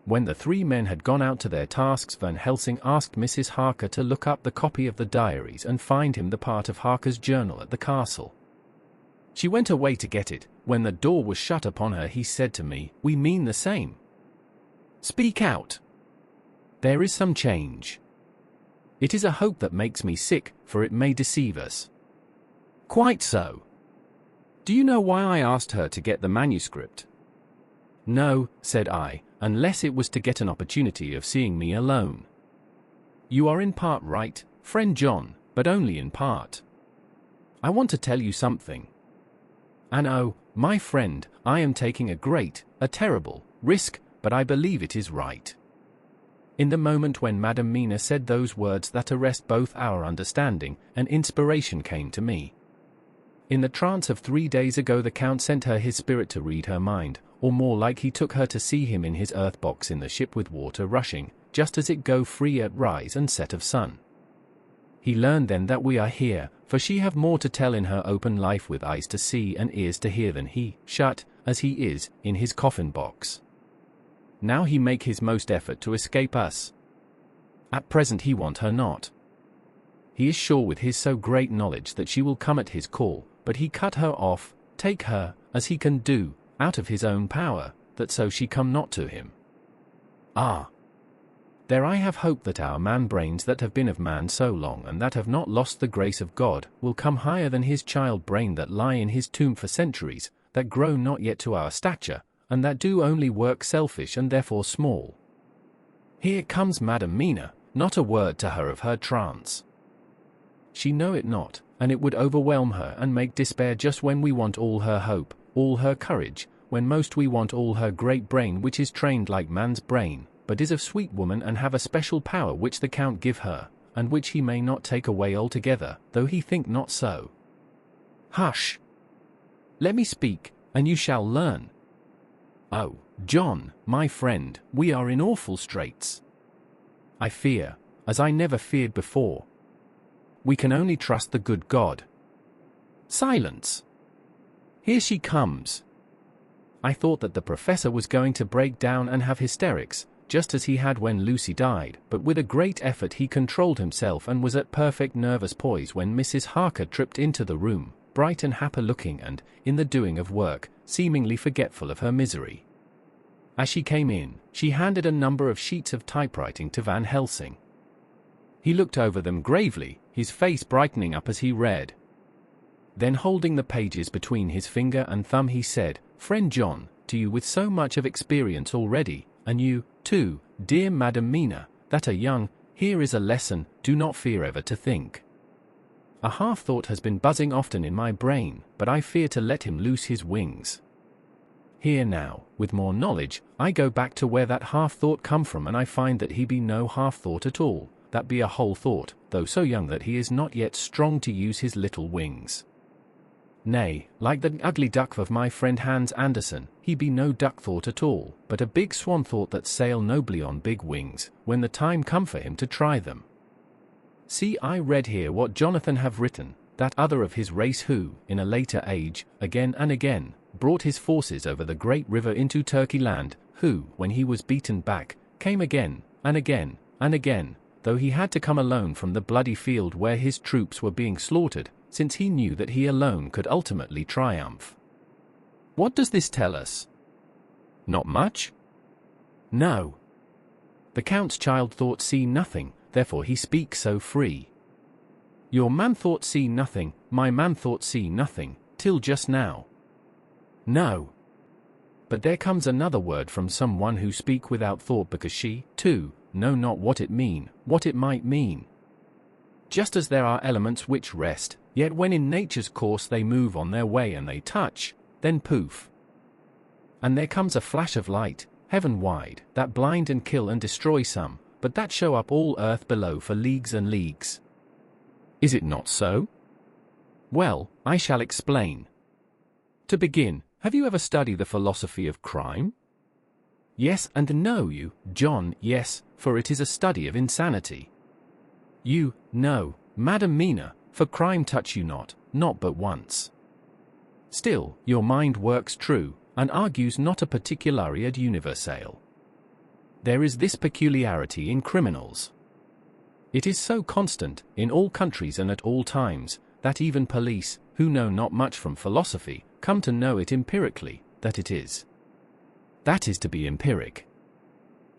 When the three men had gone out to their tasks, Van Helsing asked Mrs. Harker to look up the copy of the diaries and find him the part of Harker's journal at the castle. She went away to get it. When the door was shut upon her he said to me, "We mean the same. Speak out. There is some change. It is a hope that makes me sick, for it may deceive us." "Quite so. Do you know why I asked her to get the manuscript?" "No," said I, "unless it was to get an opportunity of seeing me alone." "You are in part right, friend John, but only in part. I want to tell you something. And oh, my friend, I am taking a terrible risk, but I believe it is right." In the moment when Madam Mina said those words that arrest both our understanding, an inspiration came to me. In the trance of 3 days ago the Count sent her his spirit to read her mind, or more like he took her to see him in his earth box in the ship with water rushing, just as it go free at rise and set of sun. He learned then that we are here, for she have more to tell in her open life with eyes to see and ears to hear than he, shut, as he is, in his coffin box. Now he make his most effort to escape us. At present he want her not. He is sure with his so great knowledge that she will come at his call, but he cut her off, take her, as he can do, out of his own power, that so she come not to him. Ah! There I have hope that our man-brains that have been of man so long and that have not lost the grace of God, will come higher than his child-brain that lie in his tomb for centuries, that grow not yet to our stature, and that do only work selfish and therefore small. Here comes Madam Mina, not a word to her of her trance. She know it not, and it would overwhelm her and make despair just when we want all her hope, all her courage, when most we want all her great brain which is trained like man's brain, but is of sweet woman and have a special power which the Count give her, and which he may not take away altogether, though he think not so. Hush! Let me speak, and you shall learn. Oh, John, my friend, we are in awful straits. I fear, as I never feared before. We can only trust the good God. Silence! Here she comes. I thought that the professor was going to break down and have hysterics, just as he had when Lucy died, but with a great effort he controlled himself and was at perfect nervous poise when Mrs. Harker tripped into the room, bright and happy-looking and, in the doing of work, seemingly forgetful of her misery. As she came in, she handed a number of sheets of typewriting to Van Helsing. He looked over them gravely, his face brightening up as he read. Then holding the pages between his finger and thumb he said, "Friend John, to you with so much of experience already, and you, too, dear Madam Mina, that are young, here is a lesson, do not fear ever to think. A half-thought has been buzzing often in my brain, but I fear to let him loose his wings. Here now, with more knowledge, I go back to where that half-thought come from and I find that he be no half-thought at all, that be a whole thought, though so young that he is not yet strong to use his little wings. Nay, like the ugly duck of my friend Hans Andersen, he be no duck thought at all, but a big swan thought that sail nobly on big wings, when the time come for him to try them. See, I read here what Jonathan have written, that other of his race who, in a later age, again and again, brought his forces over the great river into Turkey land, who, when he was beaten back, came again, and again, and again, though he had to come alone from the bloody field where his troops were being slaughtered, since he knew that he alone could ultimately triumph. What does this tell us? Not much? No. The Count's child thought see nothing, therefore he speaks so free. Your man thought see nothing, my man thought see nothing, till just now. No. But there comes another word from some one who speak without thought because she, too, know not what it mean, what it might mean. Just as there are elements which rest, yet when in nature's course they move on their way and they touch, then poof. And there comes a flash of light, heaven-wide, that blind and kill and destroy some, but that show up all earth below for leagues and leagues. Is it not so? Well, I shall explain. To begin, have you ever studied the philosophy of crime? Yes and no, you, John, yes, for it is a study of insanity. You, no, Madam Mina, for crime touch you not but once. Still, your mind works true, and argues not a particulari ad universale. There is this peculiarity in criminals. It is so constant, in all countries and at all times, that even police, who know not much from philosophy, come to know it empirically, that it is. That is to be empiric.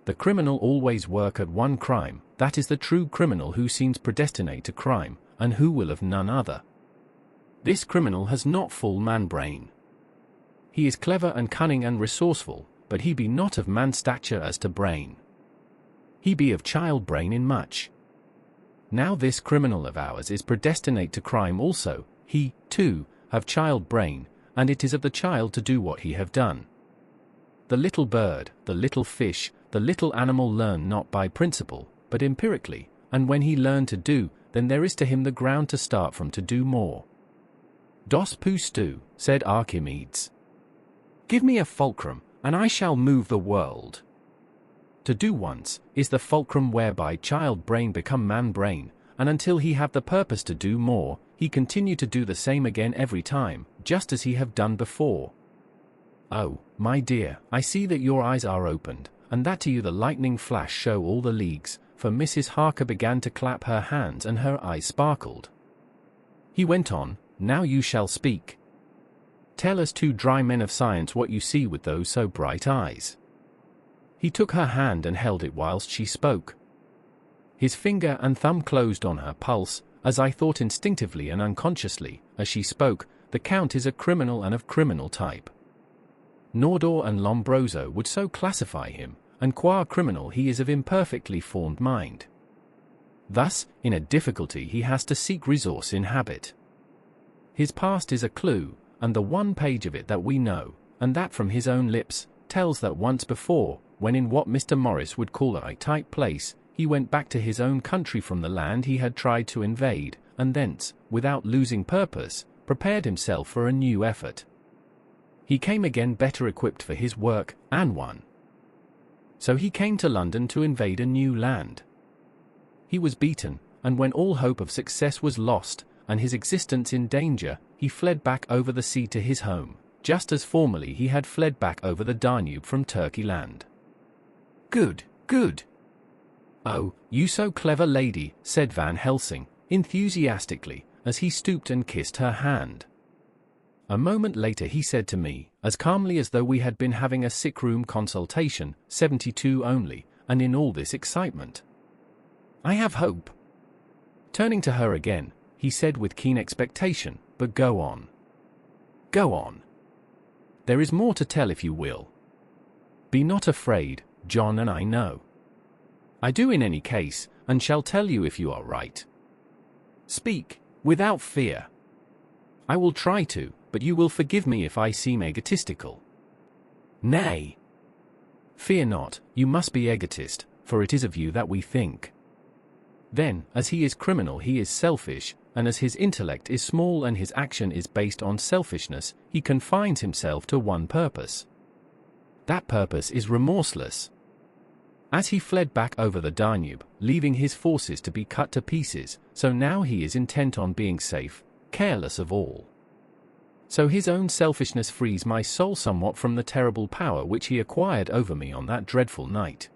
The criminal always work at one crime, that is the true criminal who seems predestinate to crime, and who will of none other. This criminal has not full man-brain. He is clever and cunning and resourceful, but he be not of man stature as to brain. He be of child-brain in much. Now this criminal of ours is predestinate to crime also, he, too, have child-brain, and it is of the child to do what he have done. The little bird, the little fish, the little animal learn not by principle, but empirically, and when he learn to do, then there is to him the ground to start from to do more. Dos plus deux, said Archimedes. Give me a fulcrum, and I shall move the world. To do once, is the fulcrum whereby child-brain become man-brain, and until he have the purpose to do more, he continue to do the same again every time, just as he have done before. Oh, my dear, I see that your eyes are opened, and that to you the lightning flash show all the leagues, for Mrs. Harker began to clap her hands and her eyes sparkled. He went on, now you shall speak. Tell us two dry men of science what you see with those so bright eyes. He took her hand and held it whilst she spoke. His finger and thumb closed on her pulse, as I thought instinctively and unconsciously, as she spoke, the Count is a criminal and of criminal type. Nordor and Lombroso would so classify him, and qua criminal he is of imperfectly formed mind. Thus, in a difficulty he has to seek resource in habit. His past is a clue, and the one page of it that we know, and that from his own lips, tells that once before, when in what Mr. Morris would call a tight place, he went back to his own country from the land he had tried to invade, and thence, without losing purpose, prepared himself for a new effort. He came again better equipped for his work, and won. So he came to London to invade a new land. He was beaten, and when all hope of success was lost, and his existence in danger, he fled back over the sea to his home, just as formerly he had fled back over the Danube from Turkey land. Good, good. Oh, you so clever lady, said Van Helsing, enthusiastically, as he stooped and kissed her hand. A moment later he said to me, as calmly as though we had been having a sick-room consultation, 72 only, and in all this excitement. I have hope. Turning to her again, he said with keen expectation, but go on. Go on. There is more to tell if you will. Be not afraid, John, and I know. I do in any case, and shall tell you if you are right. Speak, without fear. I will try to, but you will forgive me if I seem egotistical. Nay. Fear not, you must be egotist, for it is of you that we think. Then, as he is criminal he is selfish, and as his intellect is small and his action is based on selfishness, he confines himself to one purpose. That purpose is remorseless. As he fled back over the Danube, leaving his forces to be cut to pieces, so now he is intent on being safe, careless of all. So his own selfishness frees my soul somewhat from the terrible power which he acquired over me on that dreadful night.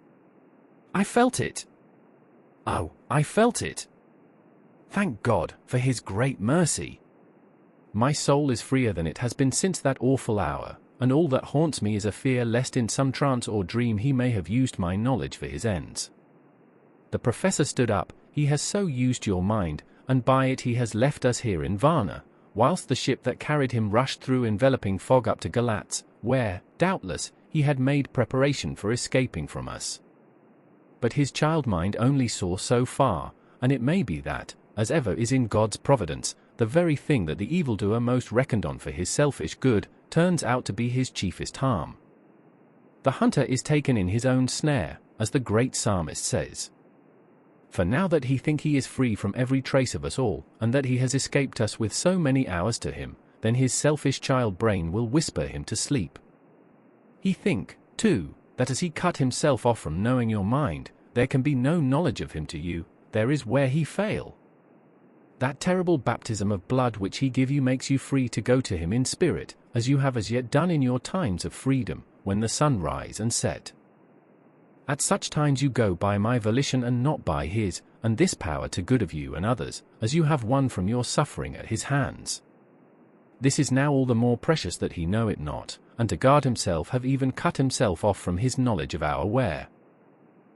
I felt it. Oh, I felt it. Thank God, for his great mercy. My soul is freer than it has been since that awful hour, and all that haunts me is a fear lest in some trance or dream he may have used my knowledge for his ends. The professor stood up, he has so used your mind, and by it he has left us here in Varna, whilst the ship that carried him rushed through enveloping fog up to Galatz, where, doubtless, he had made preparation for escaping from us. But his child mind only saw so far, and it may be that, as ever is in God's providence, the very thing that the evildoer most reckoned on for his selfish good, turns out to be his chiefest harm. The hunter is taken in his own snare, as the great psalmist says. For now that he think he is free from every trace of us all, and that he has escaped us with so many hours to him, then his selfish child brain will whisper him to sleep. He think, too, that as he cut himself off from knowing your mind, there can be no knowledge of him to you, there is where he fail. That terrible baptism of blood which he give you makes you free to go to him in spirit, as you have as yet done in your times of freedom, when the sun rise and set. At such times you go by my volition and not by his, and this power to good of you and others, as you have won from your suffering at his hands. This is now all the more precious that he know it not, and to guard himself have even cut himself off from his knowledge of our where.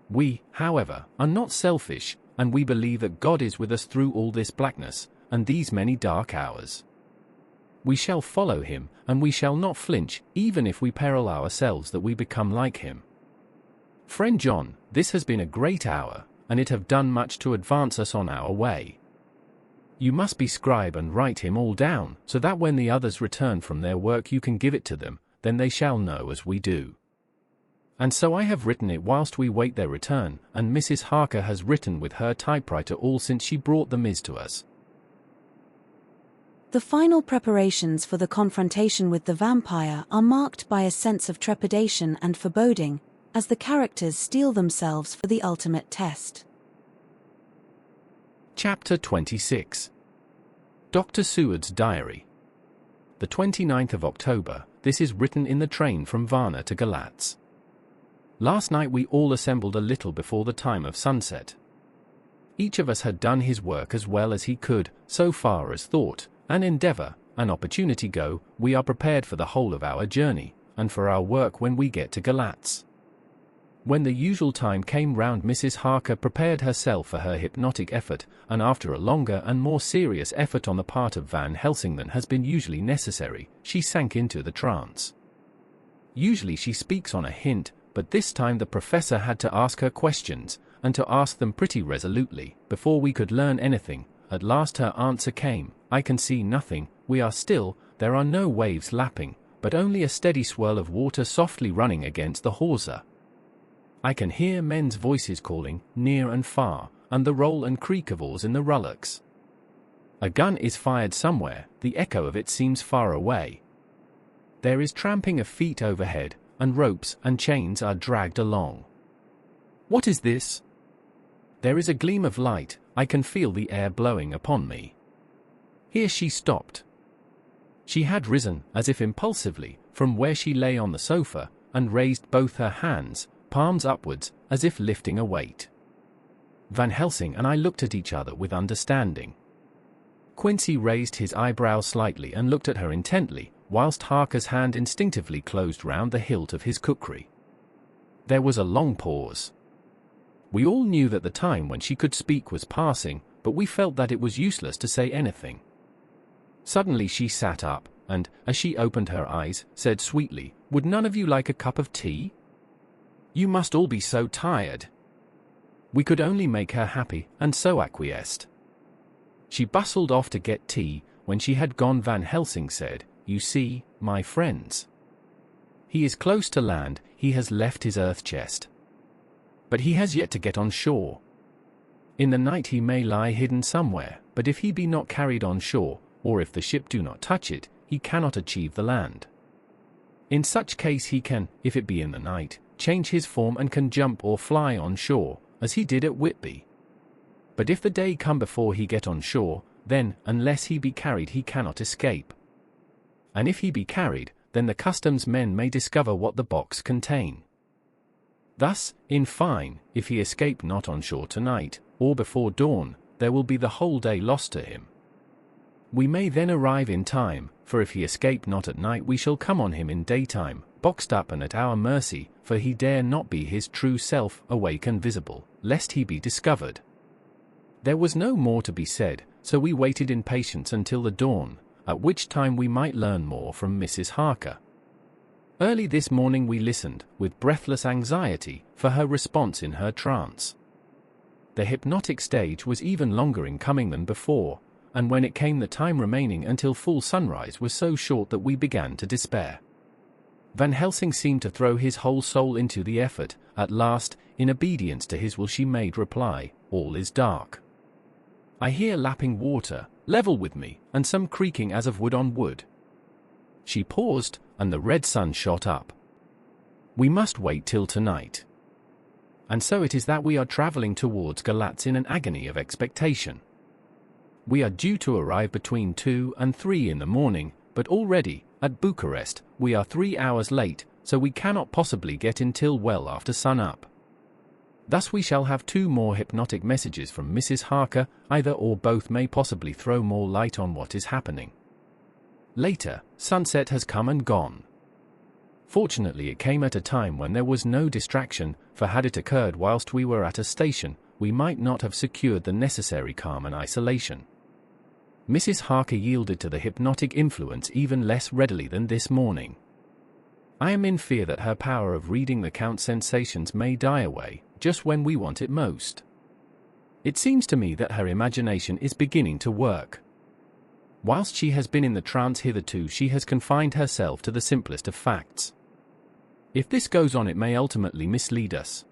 We, however, are not selfish, and we believe that God is with us through all this blackness, and these many dark hours. We shall follow him, and we shall not flinch, even if we peril ourselves that we become like him. Friend John, this has been a great hour, and it have done much to advance us on our way. You must be scribe and write him all down, so that when the others return from their work you can give it to them, then they shall know as we do. And so I have written it whilst we wait their return, and Mrs. Harker has written with her typewriter all since she brought the Ms. to us. The final preparations for the confrontation with the vampire are marked by a sense of trepidation and foreboding, as the characters steel themselves for the ultimate test. Chapter 26. Dr. Seward's Diary. The 29th of October, this is written in the train from Varna to Galatz. Last night we all assembled a little before the time of sunset. Each of us had done his work as well as he could, so far as thought, and endeavor, and opportunity go. We are prepared for the whole of our journey, and for our work when we get to Galatz. When the usual time came round, Mrs. Harker prepared herself for her hypnotic effort, and after a longer and more serious effort on the part of Van Helsing than has been usually necessary, she sank into the trance. Usually she speaks on a hint, but this time the professor had to ask her questions, and to ask them pretty resolutely, before we could learn anything. At last her answer came: "I can see nothing, we are still, there are no waves lapping, but only a steady swirl of water softly running against the hawser. I can hear men's voices calling, near and far, and the roll and creak of oars in the rullicks. A gun is fired somewhere, the echo of it seems far away. There is tramping of feet overhead, and ropes and chains are dragged along. What is this? There is a gleam of light, I can feel the air blowing upon me." Here she stopped. She had risen, as if impulsively, from where she lay on the sofa, and raised both her hands, palms upwards, as if lifting a weight. Van Helsing and I looked at each other with understanding. Quincy raised his eyebrows slightly and looked at her intently, whilst Harker's hand instinctively closed round the hilt of his kukri. There was a long pause. We all knew that the time when she could speak was passing, but we felt that it was useless to say anything. Suddenly she sat up, and, as she opened her eyes, said sweetly, "Would none of you like a cup of tea? You must all be so tired." We could only make her happy, and so acquiesced. She bustled off to get tea. When she had gone, Van Helsing said, "You see, my friends. He is close to land, he has left his earth chest. But he has yet to get on shore. In the night he may lie hidden somewhere, but if he be not carried on shore, or if the ship do not touch it, he cannot achieve the land. In such case he can, if it be in the night, change his form and can jump or fly on shore, as he did at Whitby. But if the day come before he get on shore, then, unless he be carried, he cannot escape. And if he be carried, then the customs men may discover what the box contain. Thus, in fine, if he escape not on shore tonight, or before dawn, there will be the whole day lost to him. We may then arrive in time, for if he escape not at night we shall come on him in daytime, boxed up and at our mercy, for he dare not be his true self, awake and visible, lest he be discovered." There was no more to be said, so we waited in patience until the dawn, at which time we might learn more from Mrs. Harker. Early this morning we listened, with breathless anxiety, for her response in her trance. The hypnotic stage was even longer in coming than before, and when it came the time remaining until full sunrise was so short that we began to despair. Van Helsing seemed to throw his whole soul into the effort. At last, in obedience to his will, she made reply, "All is dark. I hear lapping water, level with me, and some creaking as of wood on wood." She paused, and the red sun shot up. "We must wait till tonight. And so it is that we are travelling towards Galatz in an agony of expectation. We are due to arrive between 2 and 3 in the morning, but already, at Bucharest, we are 3 hours late, so we cannot possibly get in till well after sun-up. Thus we shall have 2 more hypnotic messages from Mrs. Harker. Either or both may possibly throw more light on what is happening. Later, sunset has come and gone. Fortunately it came at a time when there was no distraction, for had it occurred whilst we were at a station, we might not have secured the necessary calm and isolation. Mrs. Harker yielded to the hypnotic influence even less readily than this morning. I am in fear that her power of reading the Count's sensations may die away, just when we want it most. It seems to me that her imagination is beginning to work. Whilst she has been in the trance hitherto, she has confined herself to the simplest of facts. If this goes on, it may ultimately mislead us.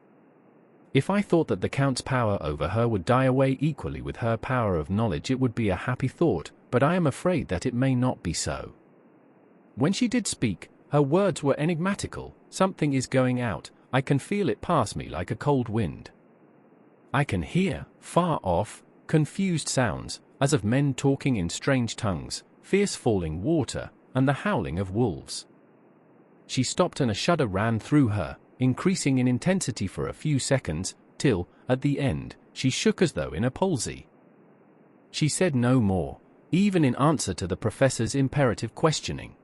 If I thought that the Count's power over her would die away equally with her power of knowledge, it would be a happy thought, but I am afraid that it may not be so. When she did speak, her words were enigmatical. Something is going out, I can feel it pass me like a cold wind. I can hear, far off, confused sounds, as of men talking in strange tongues, fierce falling water, and the howling of wolves. She stopped and a shudder ran through her, increasing in intensity for a few seconds, till, at the end, she shook as though in a palsy. She said no more, even in answer to the professor's imperative questioning.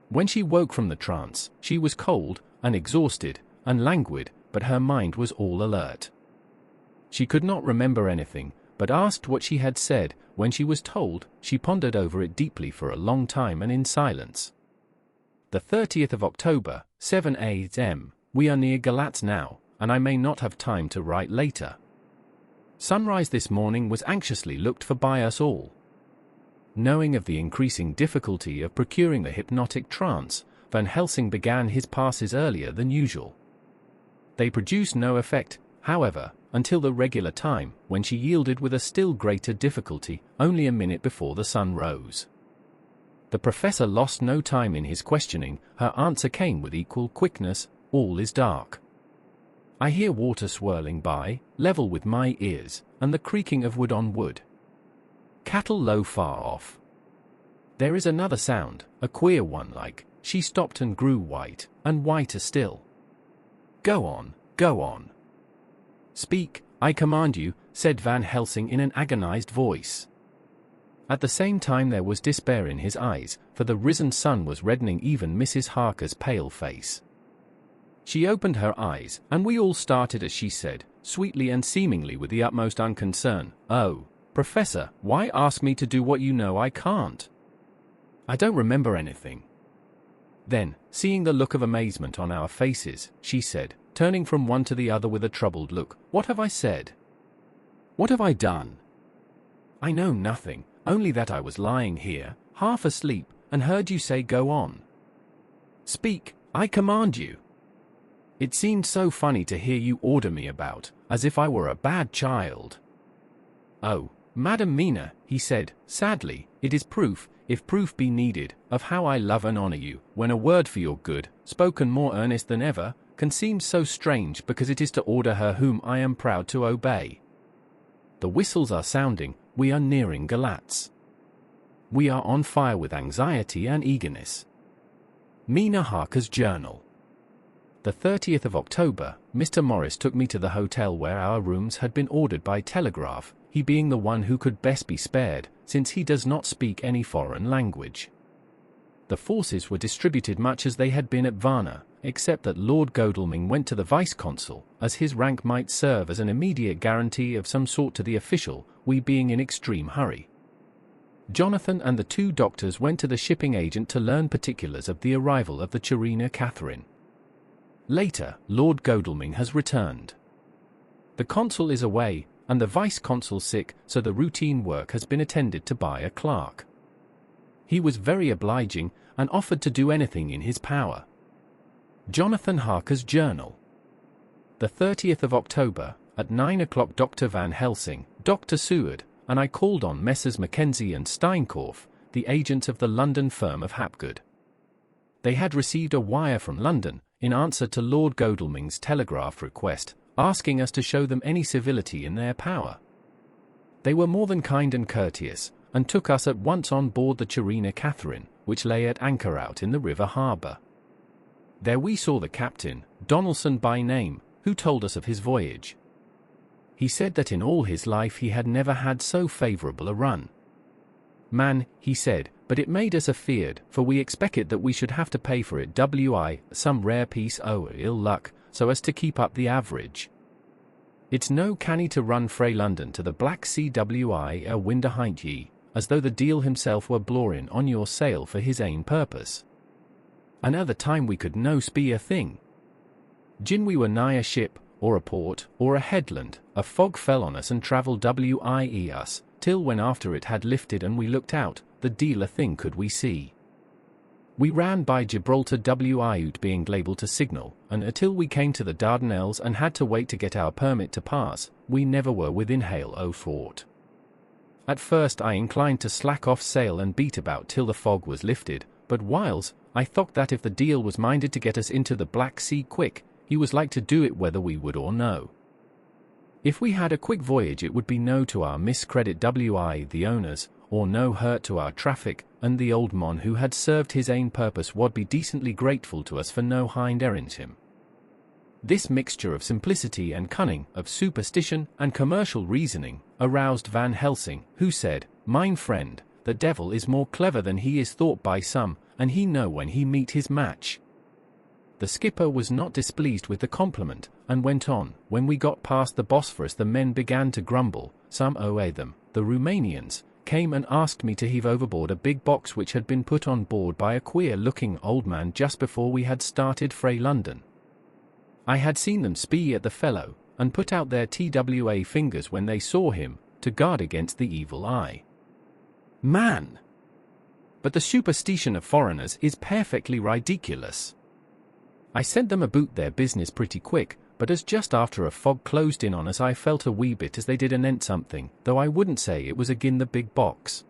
When she woke from the trance, she was cold, and exhausted, and languid, but her mind was all alert. She could not remember anything, but asked what she had said. When she was told, she pondered over it deeply for a long time and in silence. The 30th of October, 7 a.m. We are near Galatz now, and I may not have time to write later. Sunrise this morning was anxiously looked for by us all. Knowing of the increasing difficulty of procuring the hypnotic trance, Van Helsing began his passes earlier than usual. They produced no effect, however, until the regular time, when she yielded with a still greater difficulty, only a minute before the sun rose. The professor lost no time in his questioning. Her answer came with equal quickness: all is dark. I hear water swirling by, level with my ears, and the creaking of wood on wood. Cattle low far off. There is another sound, a queer one like. She stopped and grew white, and whiter still. Go on, go on. Speak, I command you, said Van Helsing in an agonized voice. At the same time there was despair in his eyes, for the risen sun was reddening even Mrs. Harker's pale face. She opened her eyes, and we all started as she said, sweetly and seemingly with the utmost unconcern, "Oh, Professor, why ask me to do what you know I can't? I don't remember anything." Then, seeing the look of amazement on our faces, she said, turning from one to the other with a troubled look, "What have I said? What have I done? I know nothing, only that I was lying here, half asleep, and heard you say go on. Speak, I command you. It seemed so funny to hear you order me about, as if I were a bad child." "Oh, Madam Mina," he said, sadly, "it is proof, if proof be needed, of how I love and honor you, when a word for your good, spoken more earnest than ever, can seem so strange because it is to order her whom I am proud to obey. The whistles are sounding, we are nearing Galatz. We are on fire with anxiety and eagerness." Mina Harker's Journal. The 30th of October, Mr. Morris took me to the hotel where our rooms had been ordered by telegraph, he being the one who could best be spared, since he does not speak any foreign language. The forces were distributed much as they had been at Varna, except that Lord Godalming went to the vice-consul, as his rank might serve as an immediate guarantee of some sort to the official, we being in extreme hurry. Jonathan and the two doctors went to the shipping agent to learn particulars of the arrival of the Chirina Catherine. Later, Lord Godalming has returned. The consul is away, and the vice-consul sick, so the routine work has been attended to by a clerk. He was very obliging, and offered to do anything in his power. Jonathan Harker's Journal. The 30th of October, at 9 o'clock Dr. Van Helsing, Dr. Seward, and I called on Messrs. Mackenzie and Steinkorf, the agents of the London firm of Hapgood. They had received a wire from London, in answer to Lord Godalming's telegraph request, asking us to show them any civility in their power. They were more than kind and courteous, and took us at once on board the Chirina Catherine, which lay at anchor out in the river harbour. There we saw the captain, Donaldson by name, who told us of his voyage. He said that in all his life he had never had so favourable a run. "Man," he said, "but it made us afeard, for we expected that we should have to pay for it some rare piece o' ill luck, so as to keep up the average. It's no canny to run frae London to the Black Sea a wind ahint ye, as though the deil himself were blawing on your sail for his ain purpose. Another time we could no spee a thing. Gin we were nigh a ship, or a port, or a headland, a fog fell on us and travelled us, till when after it had lifted and we looked out, the deil a thing could we see. We ran by Gibraltar without being able to signal, and until we came to the Dardanelles and had to wait to get our permit to pass, we never were within hail o' fort. At first I inclined to slack off sail and beat about till the fog was lifted, but whiles, I thought that if the deil was minded to get us into the Black Sea quick, he was like to do it whether we would or no. If we had a quick voyage, it would be no to our miscredit wi the owners, or no hurt to our traffic, and the old mon who had served his ain purpose would be decently grateful to us for no hind errands him. This mixture of simplicity and cunning, of superstition and commercial reasoning, aroused Van Helsing, who said, "Mine friend, the devil is more clever than he is thought by some, and he know when he meet his match." The skipper was not displeased with the compliment, and went on, "When we got past the Bosphorus the men began to grumble, some them, the Romanians, came and asked me to heave overboard a big box which had been put on board by a queer-looking old man just before we had started frae London. I had seen them spee at the fellow, and put out their TWA fingers when they saw him, to guard against the evil eye. Man! But the superstition of foreigners is perfectly ridiculous. I sent them about their business pretty quick, but as just after a fog closed in on us I felt a wee bit as they did anent something, though I wouldn't say it was agin the big box.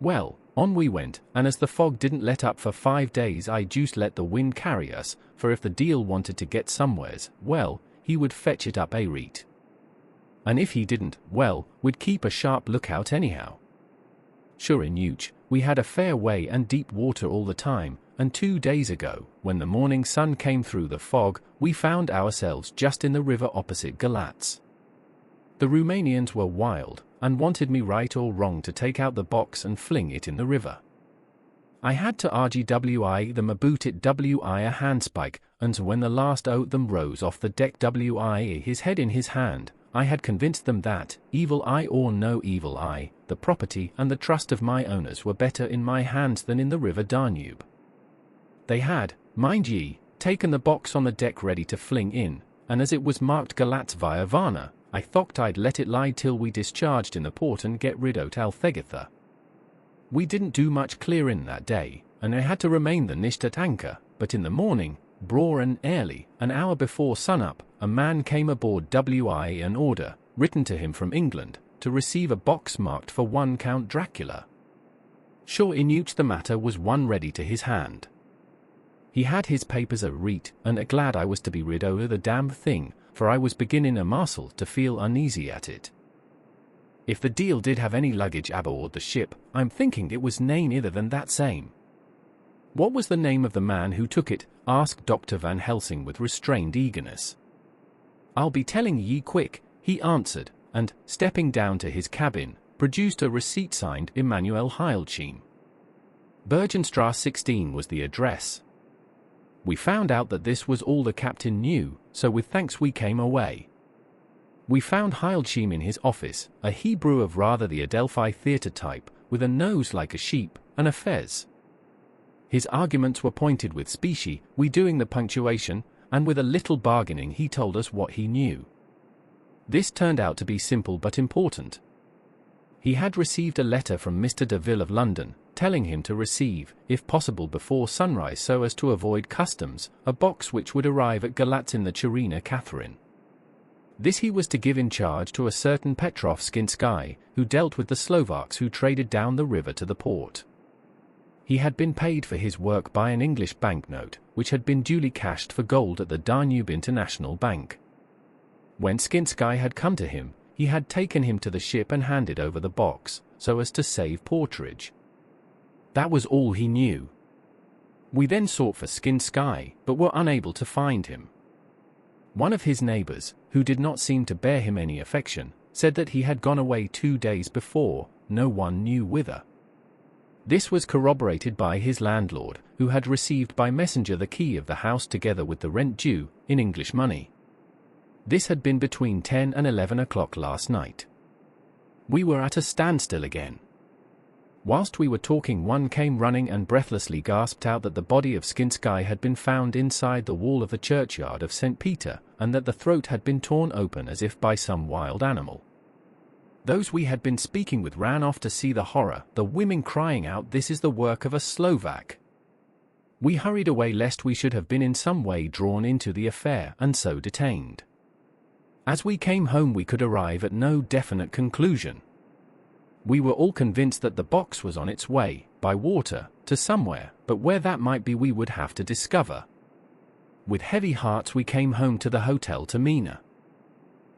Well, on we went, and as the fog didn't let up for 5 days I just let the wind carry us, for if the deal wanted to get somewheres, well, he would fetch it up a reet. And if he didn't, well, we'd keep a sharp lookout anyhow. Sure enough, we had a fair way and deep water all the time, and 2 days ago, when the morning sun came through the fog, we found ourselves just in the river opposite Galatz. The Romanians were wild, and wanted me right or wrong to take out the box and fling it in the river. I had to RGWI them about it wi a handspike, and when the last o' them rose off the deck wi his head in his hand, I had convinced them that, evil eye or no evil eye, the property and the trust of my owners were better in my hands than in the river Danube. They had, mind ye, taken the box on the deck ready to fling in, and as it was marked Galatz via Varna, I thought I'd let it lie till we discharged in the port and get rid out Althegatha. We didn't do much clearing that day, and I had to remain the night at anchor, but in the morning, braw and early, an hour before sunup, a man came aboard wi an order, written to him from England, to receive a box marked for one Count Dracula. Sure enough the matter was one ready to his hand. He had his papers a reet, and a glad I was to be rid o' the damn thing, for I was beginning a morsel to feel uneasy at it. If the deal did have any luggage aboard the ship, I'm thinking it was nane other than that same. What was the name of the man who took it? Asked Dr. Van Helsing with restrained eagerness. I'll be telling ye quick, he answered, and, stepping down to his cabin, produced a receipt signed Emanuel Hildesheim. Bergenstrasse 16 was the address. We found out that this was all the captain knew, so with thanks we came away. We found Hildesheim in his office, a Hebrew of rather the Adelphi theatre type, with a nose like a sheep, and a fez. His arguments were pointed with specie, we doing the punctuation, and with a little bargaining he told us what he knew. This turned out to be simple but important. He had received a letter from Mr. de Ville of London, telling him to receive, if possible before sunrise so as to avoid customs, a box which would arrive at Galatz in the Czarina Catherine. This he was to give in charge to a certain Petrov Skinski, who dealt with the Slovaks who traded down the river to the port. He had been paid for his work by an English banknote, which had been duly cashed for gold at the Danube International Bank. When Skinski had come to him, he had taken him to the ship and handed over the box, so as to save porterage. That was all he knew. We then sought for Skinski, but were unable to find him. One of his neighbors, who did not seem to bear him any affection, said that he had gone away 2 days before, no one knew whither. This was corroborated by his landlord, who had received by messenger the key of the house together with the rent due, in English money. This had been between 10 and 11 o'clock last night. We were at a standstill again. Whilst we were talking, one came running and breathlessly gasped out that the body of Skinski had been found inside the wall of the churchyard of St. Peter, and that the throat had been torn open as if by some wild animal. Those we had been speaking with ran off to see the horror, the women crying out, "This is the work of a Slovak." We hurried away lest we should have been in some way drawn into the affair and so detained. As we came home we could arrive at no definite conclusion. We were all convinced that the box was on its way, by water, to somewhere, but where that might be we would have to discover. With heavy hearts we came home to the hotel to Mina.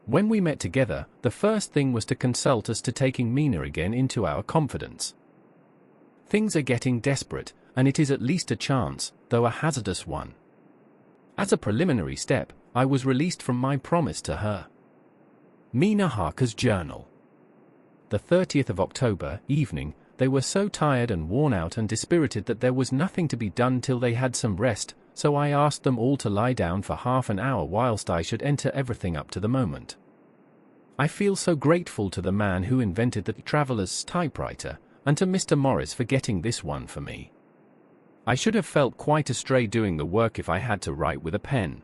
When we met together, the first thing was to consult as to taking Mina again into our confidence. Things are getting desperate, and it is at least a chance, though a hazardous one. As a preliminary step, I was released from my promise to her. Mina Harker's journal. The 30th of October, evening, they were so tired and worn out and dispirited that there was nothing to be done till they had some rest, so I asked them all to lie down for half an hour whilst I should enter everything up to the moment. I feel so grateful to the man who invented the traveller's typewriter, and to Mr. Morris for getting this one for me. I should have felt quite astray doing the work if I had to write with a pen.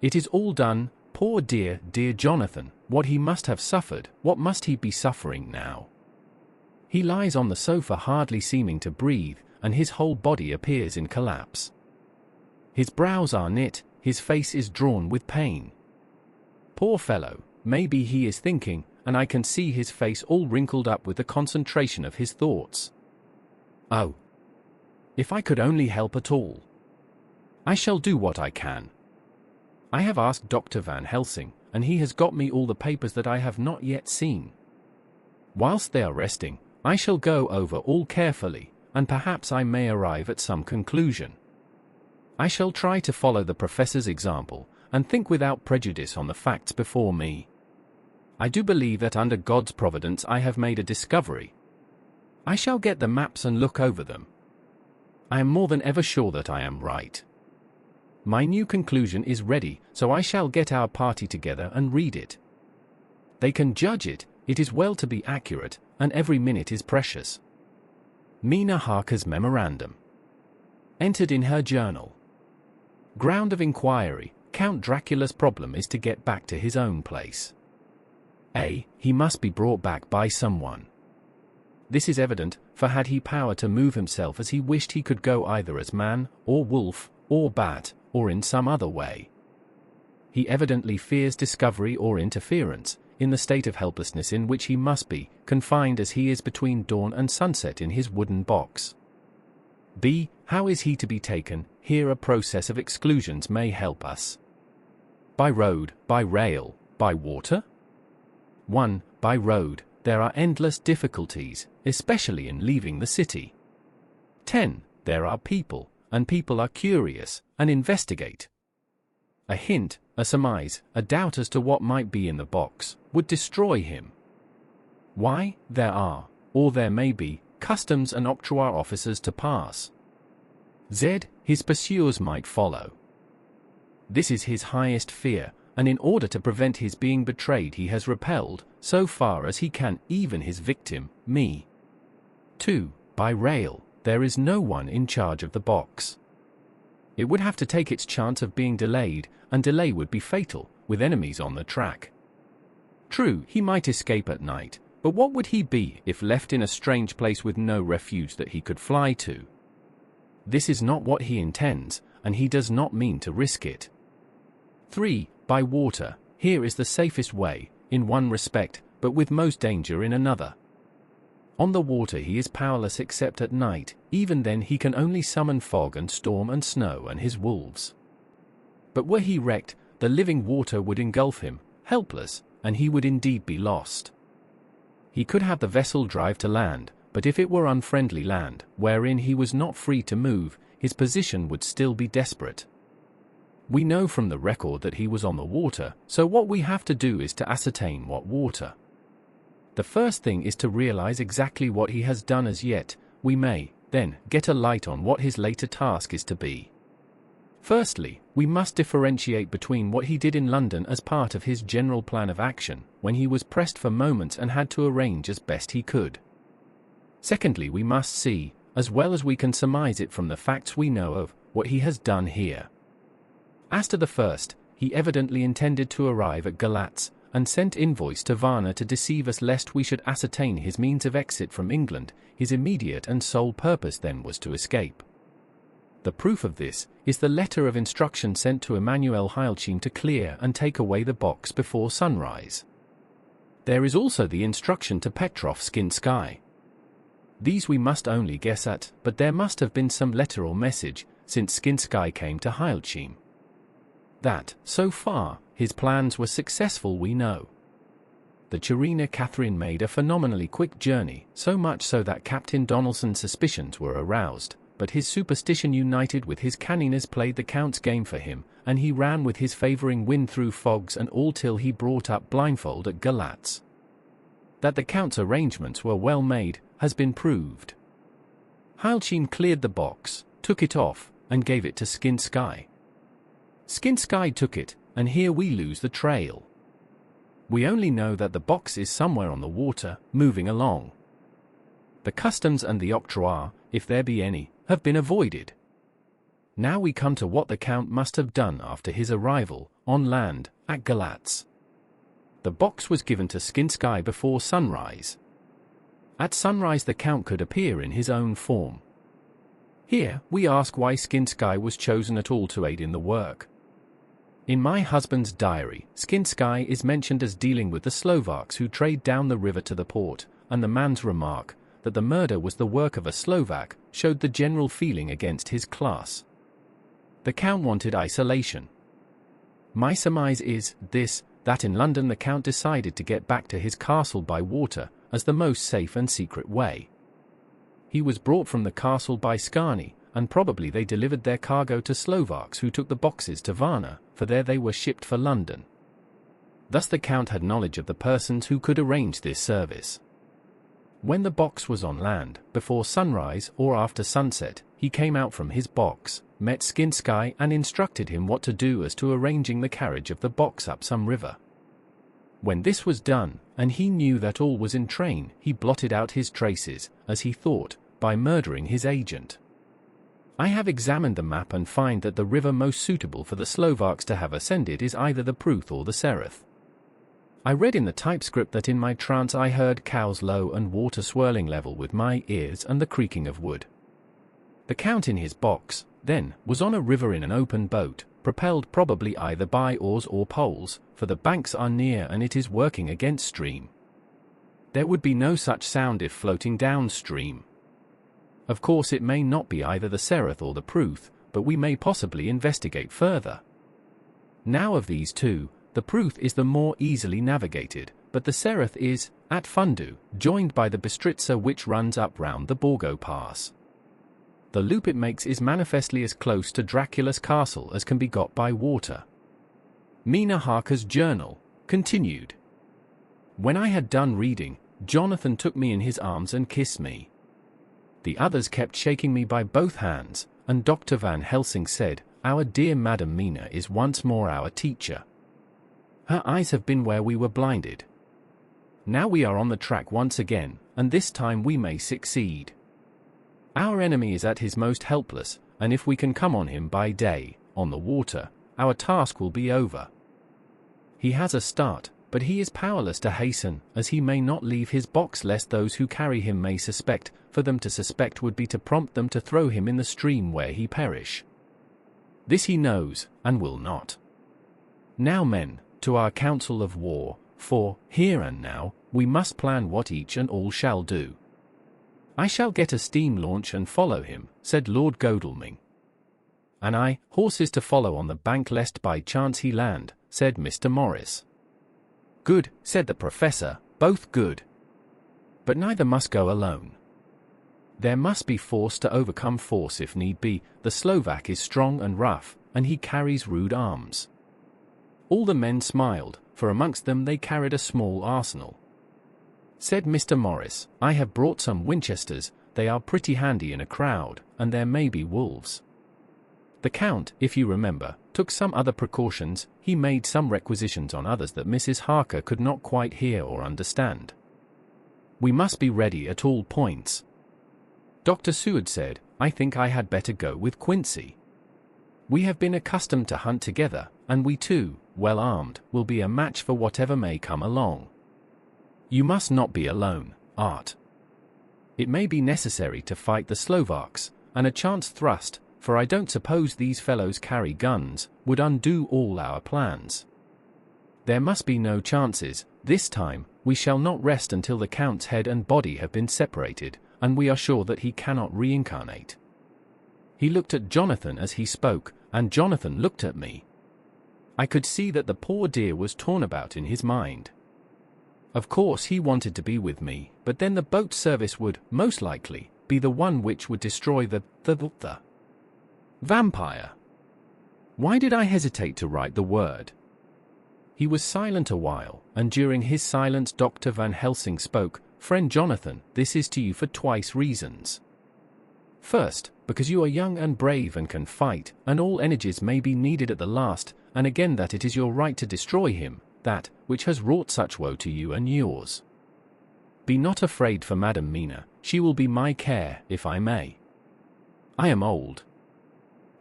It is all done. Poor dear, dear Jonathan, what he must have suffered, what must he be suffering now? He lies on the sofa hardly seeming to breathe, and his whole body appears in collapse. His brows are knit, his face is drawn with pain. Poor fellow, maybe he is thinking, and I can see his face all wrinkled up with the concentration of his thoughts. Oh! If I could only help at all! I shall do what I can. I have asked Dr. Van Helsing, and he has got me all the papers that I have not yet seen. Whilst they are resting, I shall go over all carefully, and perhaps I may arrive at some conclusion. I shall try to follow the professor's example, and think without prejudice on the facts before me. I do believe that under God's providence I have made a discovery. I shall get the maps and look over them. I am more than ever sure that I am right. My new conclusion is ready, so I shall get our party together and read it. They can judge it, it is well to be accurate, and every minute is precious. Mina Harker's memorandum. Entered in her journal. Ground of inquiry, Count Dracula's problem is to get back to his own place. A. He must be brought back by someone. This is evident, for had he power to move himself as he wished he could go either as man, or wolf, or bat, or in some other way. He evidently fears discovery or interference, in the state of helplessness in which he must be, confined as he is between dawn and sunset in his wooden box. B. How is he to be taken? Here a process of exclusions may help us. By road, by rail, by water? 1. By road, there are endless difficulties, especially in leaving the city. 10. There are people, and people are curious, and investigate. A hint, a surmise, a doubt as to what might be in the box, would destroy him. Why? There are, or there may be, customs and octroi officers to pass. Z. His pursuers might follow. This is his highest fear, and in order to prevent his being betrayed he has repelled, so far as he can, even his victim, me. 2. By rail, there is no one in charge of the box. It would have to take its chance of being delayed, and delay would be fatal, with enemies on the track. True, he might escape at night, but what would he be if left in a strange place with no refuge that he could fly to? This is not what he intends, and he does not mean to risk it. 3. By water, here is the safest way, in one respect, but with most danger in another. On the water he is powerless except at night, even then he can only summon fog and storm and snow and his wolves. But were he wrecked, the living water would engulf him, helpless, and he would indeed be lost. He could have the vessel drive to land, but if it were unfriendly land, wherein he was not free to move, his position would still be desperate. We know from the record that he was on the water, so what we have to do is to ascertain what water. The first thing is to realize exactly what he has done as yet. We may, then, get a light on what his later task is to be. Firstly, we must differentiate between what he did in London as part of his general plan of action, when he was pressed for moments and had to arrange as best he could. Secondly, we must see, as well as we can surmise it from the facts we know of, what he has done here. As to the first, he evidently intended to arrive at Galatz, and sent invoice to Varna to deceive us lest we should ascertain his means of exit from England. His immediate and sole purpose then was to escape. The proof of this is the letter of instruction sent to Emmanuel Helsing to clear and take away the box before sunrise. There is also the instruction to Petrov Skinsky. These we must only guess at, but there must have been some letter or message, since Skinsky came to Helsing. That, so far, his plans were successful we know. The Chirina Catherine made a phenomenally quick journey, so much so that Captain Donelson's suspicions were aroused, but his superstition united with his canniness played the Count's game for him, and he ran with his favouring wind through fogs and all till he brought up blindfold at Galatz. That the Count's arrangements were well made, has been proved. Helsing cleared the box, took it off, and gave it to Skinskye. Skinskye took it, and here we lose the trail. We only know that the box is somewhere on the water, moving along. The customs and the octroi, if there be any, have been avoided. Now we come to what the Count must have done after his arrival, on land, at Galatz. The box was given to Skinskye before sunrise. At sunrise the Count could appear in his own form. Here, we ask why Skinskye was chosen at all to aid in the work. In my husband's diary, Skinskye is mentioned as dealing with the Slovaks who trade down the river to the port, and the man's remark, that the murder was the work of a Slovak, showed the general feeling against his class. The Count wanted isolation. My surmise is, that in London the Count decided to get back to his castle by water, as the most safe and secret way. He was brought from the castle by Skarni, and probably they delivered their cargo to Slovaks who took the boxes to Varna, for there they were shipped for London. Thus the Count had knowledge of the persons who could arrange this service. When the box was on land, before sunrise or after sunset, he came out from his box, met Skinskye and instructed him what to do as to arranging the carriage of the box up some river. When this was done, and he knew that all was in train, he blotted out his traces, as he thought, by murdering his agent. I have examined the map and find that the river most suitable for the Slovaks to have ascended is either the Pruth or the Sereth. I read in the typescript that in my trance I heard cows low and water swirling level with my ears and the creaking of wood. The Count in his box, then, was on a river in an open boat, propelled probably either by oars or poles, for the banks are near and it is working against stream. There would be no such sound if floating downstream. Of course it may not be either the Sereth or the Pruth, but we may possibly investigate further. Now of these two, the Pruth is the more easily navigated, but the Sereth is, at Fundu, joined by the Bistritza which runs up round the Borgo Pass. The loop it makes is manifestly as close to Dracula's castle as can be got by water. Mina Harker's journal, continued. When I had done reading, Jonathan took me in his arms and kissed me. The others kept shaking me by both hands, and Dr. Van Helsing said, "Our dear Madam Mina is once more our teacher. Her eyes have been where we were blinded. Now we are on the track once again, and this time we may succeed. Our enemy is at his most helpless, and if we can come on him by day, on the water, our task will be over. He has a start, but he is powerless to hasten, as he may not leave his box lest those who carry him may suspect. For them to suspect would be to prompt them to throw him in the stream where he perish. This he knows, and will not. Now men, to our council of war, for, here and now, we must plan what each and all shall do." "I shall get a steam launch and follow him," said Lord Godalming. "And I, horses to follow on the bank lest by chance he land," said Mr. Morris. "Good," said the Professor, "both good. But neither must go alone. There must be force to overcome force if need be. The Slovak is strong and rough, and he carries rude arms." All the men smiled, for amongst them they carried a small arsenal. Said Mr. Morris, "I have brought some Winchesters, they are pretty handy in a crowd, and there may be wolves." The Count, if you remember, took some other precautions. He made some requisitions on others that Mrs. Harker could not quite hear or understand. "We must be ready at all points." Dr. Seward said, "I think I had better go with Quincy. We have been accustomed to hunt together, and we too, well armed, will be a match for whatever may come along. You must not be alone, Art. It may be necessary to fight the Slovaks, and a chance thrust, for I don't suppose these fellows carry guns, would undo all our plans. There must be no chances. This time, we shall not rest until the Count's head and body have been separated, and we are sure that he cannot reincarnate." He looked at Jonathan as he spoke, and Jonathan looked at me. I could see that the poor dear was torn about in his mind. Of course he wanted to be with me, but then the boat service would, most likely, be the one which would destroy the vampire. Why did I hesitate to write the word? He was silent a while, and during his silence Dr. Van Helsing spoke. Friend Jonathan, this is to you for twice reasons. First, because you are young and brave and can fight, and all energies may be needed at the last, and again that it is your right to destroy him, that which has wrought such woe to you and yours. Be not afraid for Madam Mina, she will be my care, if I may. I am old.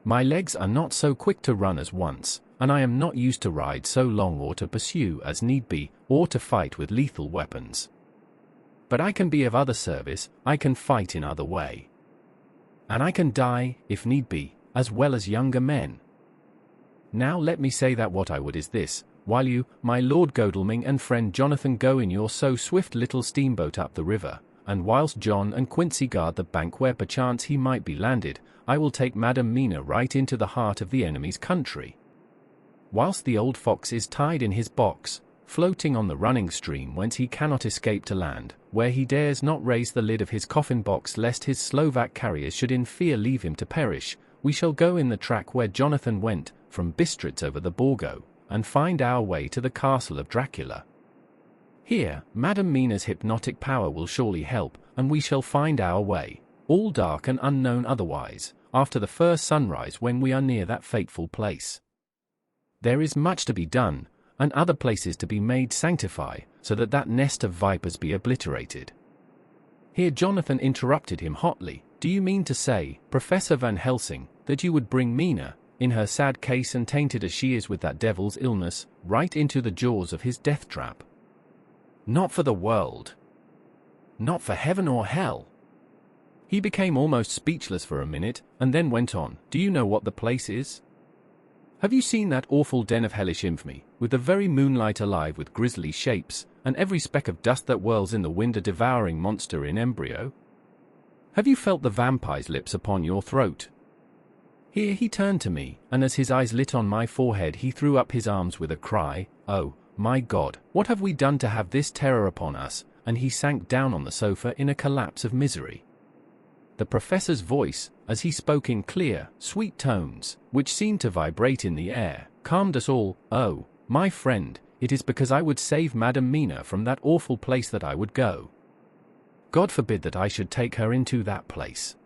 My legs are not so quick to run as once, and I am not used to ride so long or to pursue as need be, or to fight with lethal weapons. But I can be of other service, I can fight in other way. And I can die, if need be, as well as younger men. Now let me say that what I would is this, while you, my Lord Godalming and friend Jonathan go in your so swift little steamboat up the river, and whilst John and Quincy guard the bank where perchance he might be landed, I will take Madam Mina right into the heart of the enemy's country. Whilst the old fox is tied in his box, floating on the running stream whence he cannot escape to land, where he dares not raise the lid of his coffin box lest his Slovak carriers should in fear leave him to perish, we shall go in the track where Jonathan went, from Bistritz over the Borgo, and find our way to the castle of Dracula. Here, Madam Mina's hypnotic power will surely help, and we shall find our way, all dark and unknown otherwise, after the first sunrise when we are near that fateful place. There is much to be done, and other places to be made sanctify, so that that nest of vipers be obliterated. Here Jonathan interrupted him hotly. Do you mean to say, Professor Van Helsing, that you would bring Mina, in her sad case and tainted as she is with that devil's illness, right into the jaws of his death trap? Not for the world. Not for heaven or hell. He became almost speechless for a minute, and then went on. Do you know what the place is? Have you seen that awful den of hellish infamy, with the very moonlight alive with grisly shapes, and every speck of dust that whirls in the wind a devouring monster in embryo? Have you felt the vampire's lips upon your throat? Here he turned to me, and as his eyes lit on my forehead he threw up his arms with a cry, Oh, my God, what have we done to have this terror upon us? And he sank down on the sofa in a collapse of misery. The professor's voice, as he spoke in clear, sweet tones, which seemed to vibrate in the air, calmed us all. Oh, my friend, it is because I would save Madam Mina from that awful place that I would go. God forbid that I should take her into that place.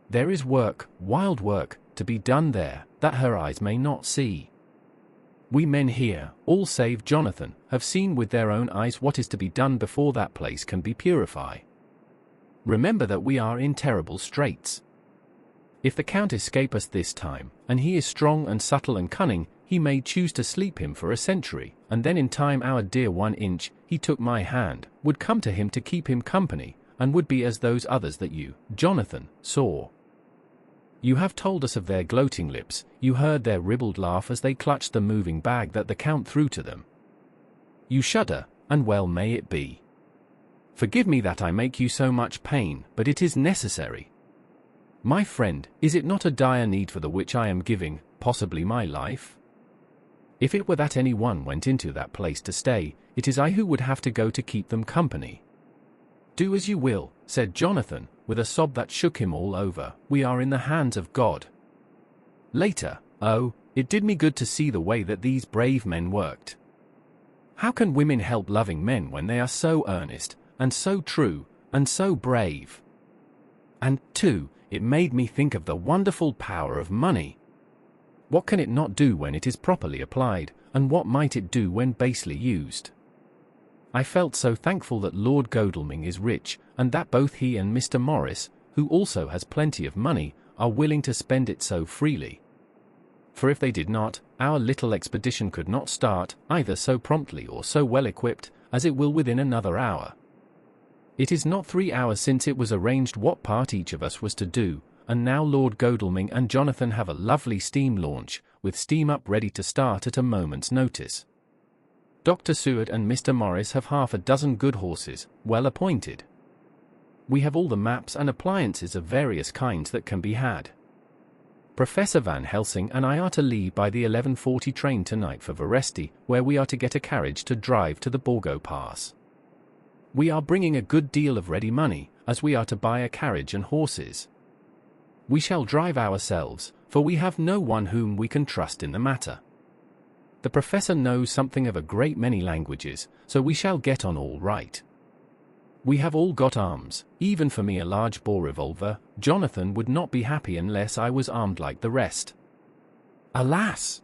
There is work, wild work, to be done there, that her eyes may not see. We men here, all save Jonathan, have seen with their own eyes what is to be done before that place can be purified. Remember that we are in terrible straits. If the Count escape us this time, and he is strong and subtle and cunning, he may choose to sleep him for a century, and then in time our dear 1 inch, he took my hand, would come to him to keep him company, and would be as those others that you, Jonathan, saw. You have told us of their gloating lips, you heard their ribald laugh as they clutched the moving bag that the Count threw to them. You shudder, and well may it be. Forgive me that I make you so much pain, but it is necessary. My friend, is it not a dire need for the which I am giving, possibly my life? If it were that any one went into that place to stay, it is I who would have to go to keep them company. Do as you will, said Jonathan, with a sob that shook him all over, we are in the hands of God. Later, oh, it did me good to see the way that these brave men worked. How can women help loving men when they are so earnest, and so true, and so brave? And, too, it made me think of the wonderful power of money. What can it not do when it is properly applied, and what might it do when basely used? I felt so thankful that Lord Godalming is rich, and that both he and Mr. Morris, who also has plenty of money, are willing to spend it so freely. For if they did not, our little expedition could not start, either so promptly or so well equipped, as it will within another hour. It is not 3 hours since it was arranged what part each of us was to do, and now Lord Godalming and Jonathan have a lovely steam launch, with steam up ready to start at a moment's notice. Dr. Seward and Mr. Morris have 6 good horses, well appointed. We have all the maps and appliances of various kinds that can be had. Professor Van Helsing and I are to leave by the 11:40 train tonight for Veresti, where we are to get a carriage to drive to the Borgo Pass. We are bringing a good deal of ready money, as we are to buy a carriage and horses. We shall drive ourselves, for we have no one whom we can trust in the matter. The professor knows something of a great many languages, so we shall get on all right. We have all got arms, even for me a large bore revolver. Jonathan would not be happy unless I was armed like the rest. Alas!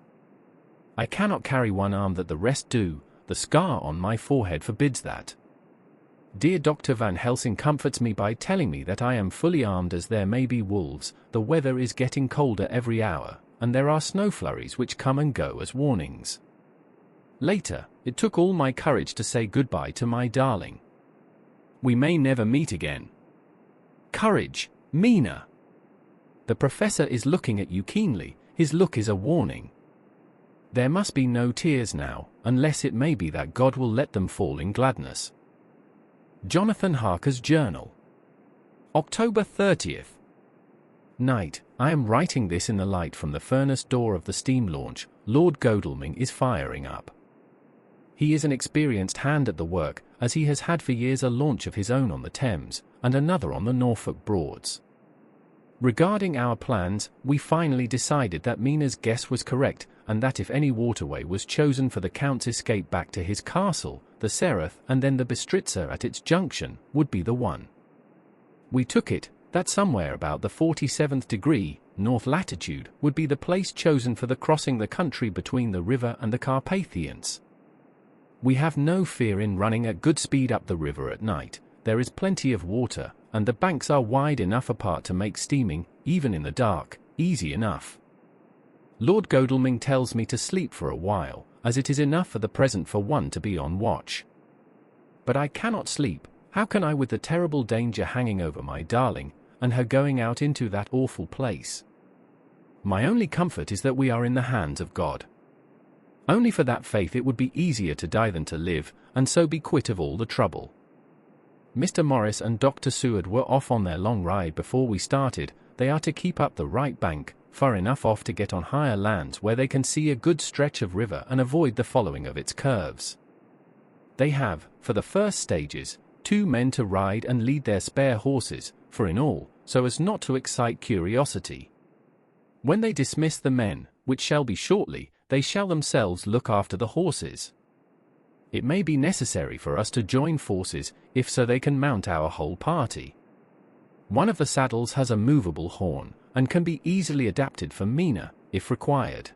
I cannot carry one arm that the rest do, the scar on my forehead forbids that. Dear Dr. Van Helsing comforts me by telling me that I am fully armed as there may be wolves. The weather is getting colder every hour, and there are snow flurries which come and go as warnings. Later, it took all my courage to say goodbye to my darling. We may never meet again. Courage, Mina. The professor is looking at you keenly, his look is a warning. There must be no tears now, unless it may be that God will let them fall in gladness. Jonathan Harker's Journal. October 30th. Night. I am writing this in the light from the furnace door of the steam launch. Lord Godalming is firing up. He is an experienced hand at the work, as he has had for years a launch of his own on the Thames, and another on the Norfolk Broads. Regarding our plans, we finally decided that Mina's guess was correct, and that if any waterway was chosen for the Count's escape back to his castle, the Sereth and then the Bistritza at its junction would be the one. We took it, that somewhere about the 47th degree, north latitude, would be the place chosen for the crossing the country between the river and the Carpathians. We have no fear in running at good speed up the river at night. There is plenty of water, and the banks are wide enough apart to make steaming, even in the dark, easy enough. Lord Godalming tells me to sleep for a while, as it is enough for the present for one to be on watch. But I cannot sleep. How can I, with the terrible danger hanging over my darling, and her going out into that awful place? My only comfort is that we are in the hands of God. Only for that faith it would be easier to die than to live, and so be quit of all the trouble. Mr. Morris and Dr. Seward were off on their long ride before we started. They are to keep up the right bank, far enough off to get on higher lands where they can see a good stretch of river and avoid the following of its curves. They have, for the first stages, 2 men to ride and lead their spare horses, for in all, so as not to excite curiosity. When they dismiss the men, which shall be shortly, they shall themselves look after the horses. It may be necessary for us to join forces, if so they can mount our whole party. One of the saddles has a movable horn, and can be easily adapted for Mina, if required.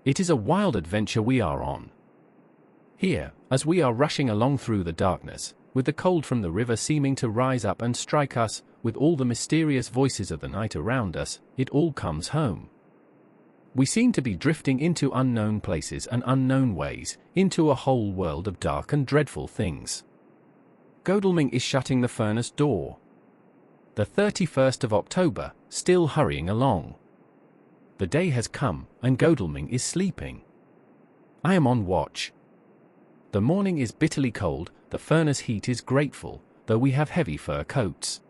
It is a wild adventure we are on. Here, as we are rushing along through the darkness, with the cold from the river seeming to rise up and strike us, with all the mysterious voices of the night around us, it all comes home. We seem to be drifting into unknown places and unknown ways, into a whole world of dark and dreadful things. Godalming is shutting the furnace door. The 31st of October, still hurrying along. The day has come, and Godalming is sleeping. I am on watch. The morning is bitterly cold, the furnace heat is grateful, though we have heavy fur coats.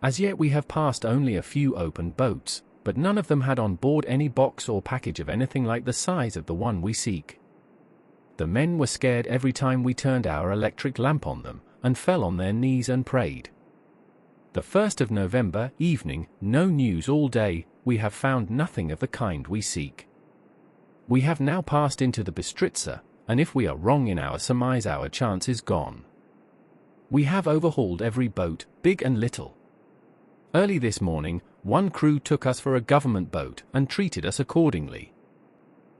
As yet we have passed only a few open boats, but none of them had on board any box or package of anything like the size of the one we seek. The men were scared every time we turned our electric lamp on them, and fell on their knees and prayed. The 1st of November, evening, no news all day, we have found nothing of the kind we seek. We have now passed into the Bistritza, and if we are wrong in our surmise our chance is gone. We have overhauled every boat, big and little. Early this morning, one crew took us for a government boat and treated us accordingly.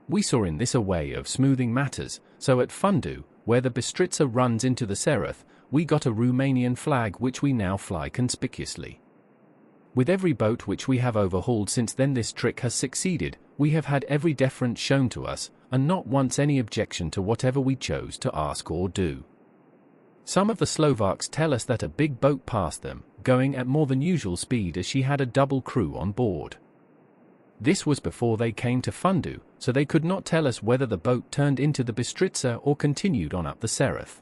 We saw in this a way of smoothing matters, so at Fundu, where the Bistritza runs into the Sereth, we got a Romanian flag which we now fly conspicuously. With every boat which we have overhauled since then this trick has succeeded. We have had every deference shown to us, and not once any objection to whatever we chose to ask or do. Some of the Slovaks tell us that a big boat passed them, going at more than usual speed as she had a double crew on board. This was before they came to Fundu, so they could not tell us whether the boat turned into the Bistritza or continued on up the Sereth.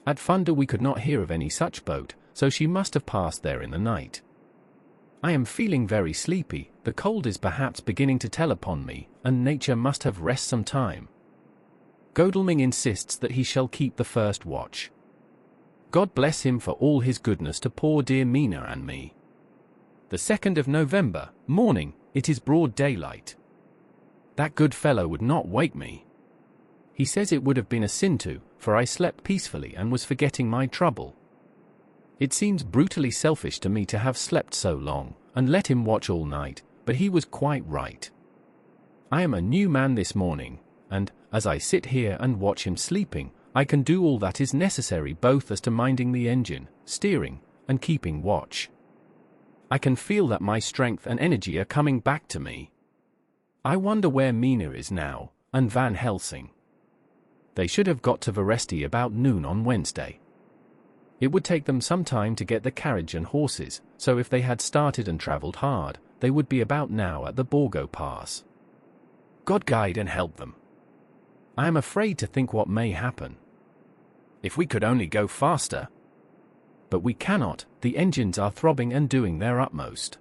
At Fundu we could not hear of any such boat, so she must have passed there in the night. I am feeling very sleepy, the cold is perhaps beginning to tell upon me, and nature must have rest some time. Godalming insists that he shall keep the first watch. God bless him for all his goodness to poor dear Mina and me. The 2nd of November, morning, it is broad daylight. That good fellow would not wake me. He says it would have been a sin to, for I slept peacefully and was forgetting my trouble. It seems brutally selfish to me to have slept so long, and let him watch all night, but he was quite right. I am a new man this morning, and, as I sit here and watch him sleeping, I can do all that is necessary both as to minding the engine, steering, and keeping watch. I can feel that my strength and energy are coming back to me. I wonder where Mina is now, and Van Helsing. They should have got to Veresti about noon on Wednesday. It would take them some time to get the carriage and horses, so if they had started and travelled hard, they would be about now at the Borgo Pass. God guide and help them. I am afraid to think what may happen. If we could only go faster. But we cannot, the engines are throbbing and doing their utmost.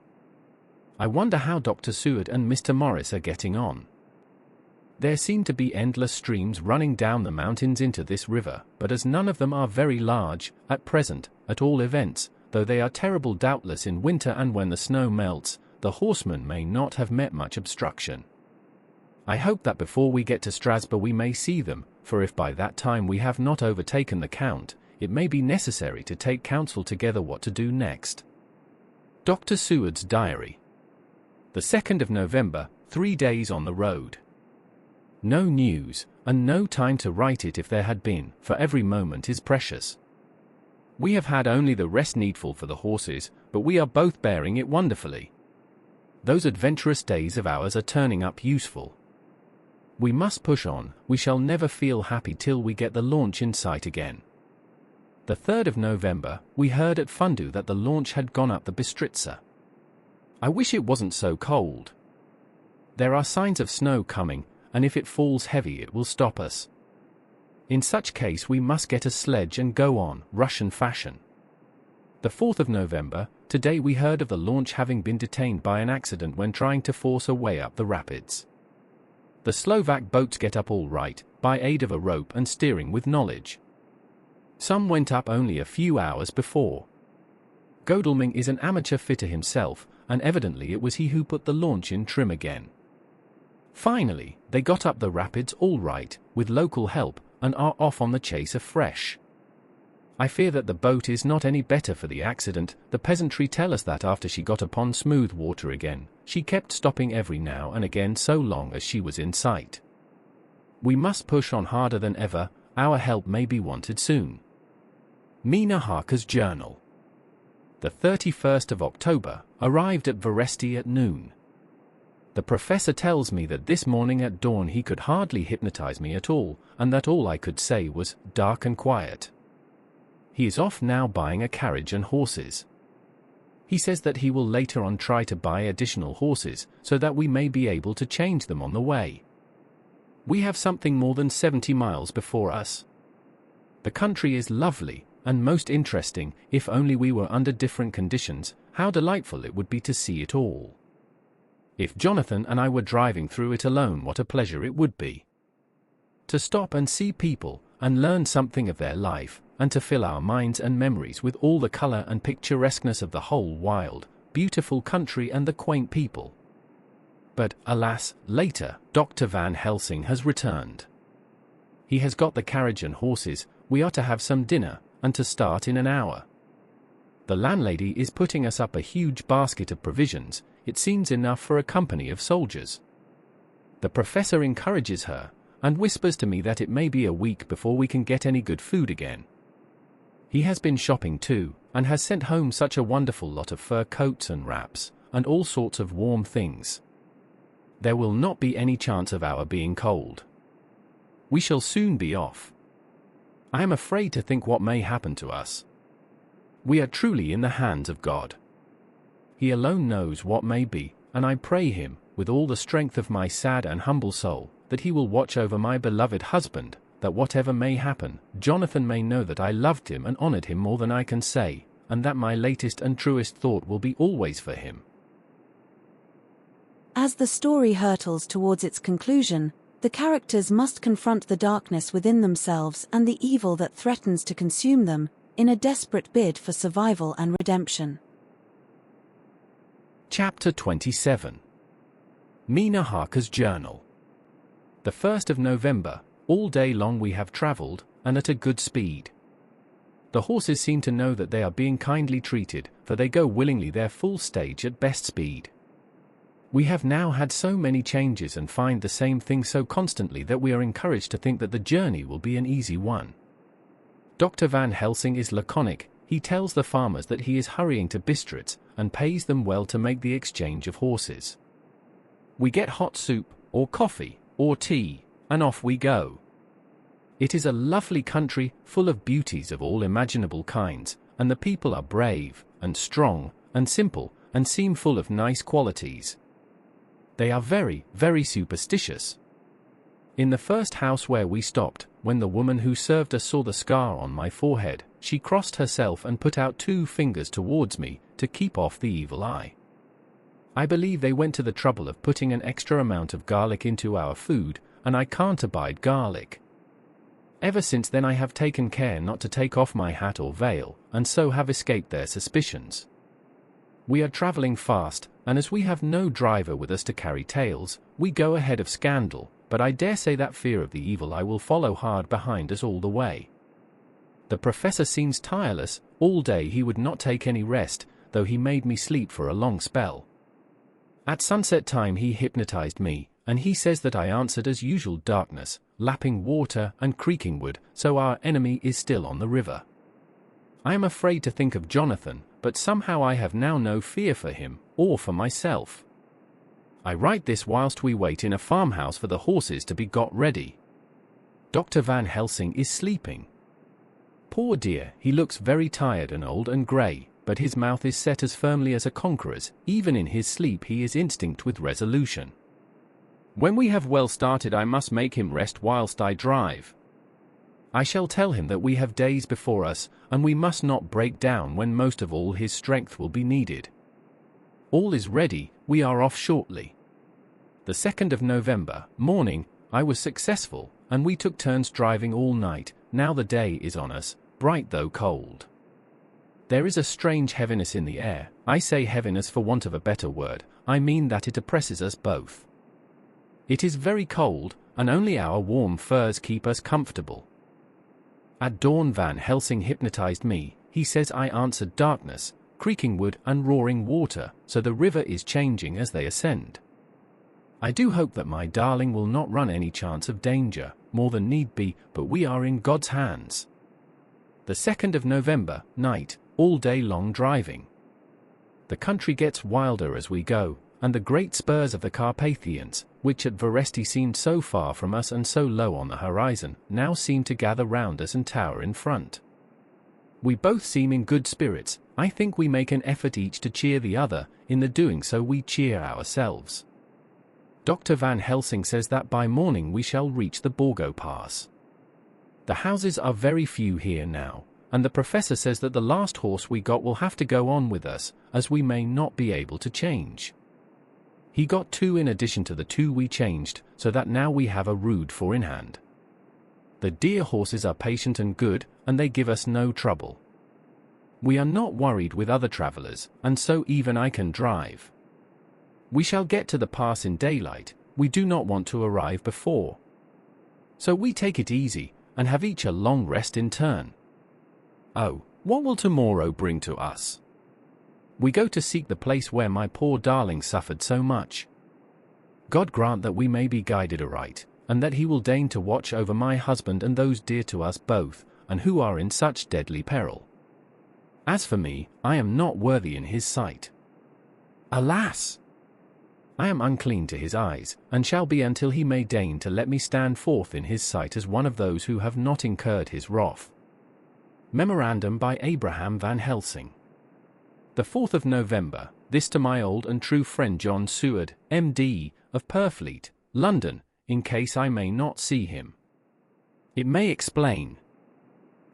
I wonder how Dr. Seward and Mr. Morris are getting on. There seem to be endless streams running down the mountains into this river, but as none of them are very large, at present, at all events, though they are terrible doubtless in winter and when the snow melts, the horsemen may not have met much obstruction. I hope that before we get to Strasbourg we may see them, for if by that time we have not overtaken the Count, it may be necessary to take counsel together what to do next. Dr. Seward's Diary. The 2nd of November, 3 days on the road. No news, and no time to write it if there had been, for every moment is precious. We have had only the rest needful for the horses, but we are both bearing it wonderfully. Those adventurous days of ours are turning up useful. We must push on, we shall never feel happy till we get the launch in sight again. The 3rd of November, we heard at Fundu that the launch had gone up the Bistritza. I wish it wasn't so cold. There are signs of snow coming, and if it falls heavy it will stop us. In such case we must get a sledge and go on, Russian fashion. The 4th of November, today we heard of the launch having been detained by an accident when trying to force a way up the rapids. The Slovak boats get up all right, by aid of a rope and steering with knowledge. Some went up only a few hours before. Godalming is an amateur fitter himself, and evidently it was he who put the launch in trim again. Finally, they got up the rapids all right, with local help, and are off on the chase afresh. I fear that the boat is not any better for the accident. The peasantry tell us that after she got upon smooth water again, she kept stopping every now and again so long as she was in sight. We must push on harder than ever, our help may be wanted soon. Mina Harker's Journal. The 31st of October, arrived at Veresti at noon. The professor tells me that this morning at dawn he could hardly hypnotize me at all, and that all I could say was, dark and quiet. He is off now buying a carriage and horses. He says that he will later on try to buy additional horses, so that we may be able to change them on the way. We have something more than 70 miles before us. The country is lovely, and most interesting. If only we were under different conditions, how delightful it would be to see it all. If Jonathan and I were driving through it alone, what a pleasure it would be. To stop and see people, and learn something of their life, and to fill our minds and memories with all the color and picturesqueness of the whole wild, beautiful country and the quaint people. But, alas, later, Dr. Van Helsing has returned. He has got the carriage and horses, we are to have some dinner, and to start in an hour. The landlady is putting us up a huge basket of provisions. It seems enough for a company of soldiers. The professor encourages her, and whispers to me that it may be a week before we can get any good food again. He has been shopping too, and has sent home such a wonderful lot of fur coats and wraps, and all sorts of warm things. There will not be any chance of our being cold. We shall soon be off. I am afraid to think what may happen to us. We are truly in the hands of God. He alone knows what may be, and I pray him, with all the strength of my sad and humble soul, that he will watch over my beloved husband, that whatever may happen, Jonathan may know that I loved him and honored him more than I can say, and that my latest and truest thought will be always for him. As the story hurtles towards its conclusion, the characters must confront the darkness within themselves and the evil that threatens to consume them, in a desperate bid for survival and redemption. Chapter 27. Mina Harker's Journal. The 1st of November, all day long we have travelled, and at a good speed. The horses seem to know that they are being kindly treated, for they go willingly their full stage at best speed. We have now had so many changes and find the same thing so constantly that we are encouraged to think that the journey will be an easy one. Dr. Van Helsing is laconic. He tells the farmers that he is hurrying to Bistritz, and pays them well to make the exchange of horses. We get hot soup, or coffee, or tea, and off we go. It is a lovely country, full of beauties of all imaginable kinds, and the people are brave, and strong, and simple, and seem full of nice qualities. They are very, very superstitious. In the first house where we stopped, when the woman who served us saw the scar on my forehead, she crossed herself and put out 2 fingers towards me, to keep off the evil eye. I believe they went to the trouble of putting an extra amount of garlic into our food, and I can't abide garlic. Ever since then I have taken care not to take off my hat or veil, and so have escaped their suspicions. We are travelling fast, and as we have no driver with us to carry tales, we go ahead of scandal, but I dare say that fear of the evil eye will follow hard behind us all the way. The professor seems tireless. All day he would not take any rest, though he made me sleep for a long spell. At sunset time he hypnotized me, and he says that I answered as usual darkness, lapping water and creaking wood, so our enemy is still on the river. I am afraid to think of Jonathan, but somehow I have now no fear for him, or for myself. I write this whilst we wait in a farmhouse for the horses to be got ready. Dr. Van Helsing is sleeping. Poor dear, he looks very tired and old and grey, but his mouth is set as firmly as a conqueror's. Even in his sleep he is instinct with resolution. When we have well started I must make him rest whilst I drive. I shall tell him that we have days before us, and we must not break down when most of all his strength will be needed. All is ready, we are off shortly. The 2nd of November, morning, I was successful, and we took turns driving all night. Now the day is on us, bright though cold. There is a strange heaviness in the air. I say heaviness for want of a better word, I mean that it oppresses us both. It is very cold, and only our warm furs keep us comfortable. At dawn Van Helsing hypnotized me. He says I answered darkness, creaking wood and roaring water, so the river is changing as they ascend. I do hope that my darling will not run any chance of danger, more than need be, but we are in God's hands. The 2nd of November, night, all day long driving. The country gets wilder as we go, and the great spurs of the Carpathians, which at Veresti seemed so far from us and so low on the horizon, now seem to gather round us and tower in front. We both seem in good spirits. I think we make an effort each to cheer the other. In the doing so we cheer ourselves. Dr. Van Helsing says that by morning we shall reach the Borgo Pass. The houses are very few here now, and the professor says that the last horse we got will have to go on with us, as we may not be able to change. He got 2 in addition to the 2 we changed, so that now we have a rood 4 in hand. The dear horses are patient and good, and they give us no trouble. We are not worried with other travellers, and so even I can drive. We shall get to the pass in daylight. We do not want to arrive before. So we take it easy, and have each a long rest in turn. Oh, what will tomorrow bring to us? We go to seek the place where my poor darling suffered so much. God grant that we may be guided aright, and that he will deign to watch over my husband and those dear to us both, and who are in such deadly peril. As for me, I am not worthy in his sight. Alas! I am unclean to his eyes, and shall be until he may deign to let me stand forth in his sight as one of those who have not incurred his wrath. Memorandum by Abraham Van Helsing. The 4th of November, this to my old and true friend John Seward, M.D., of Purfleet, London, in case I may not see him. It may explain.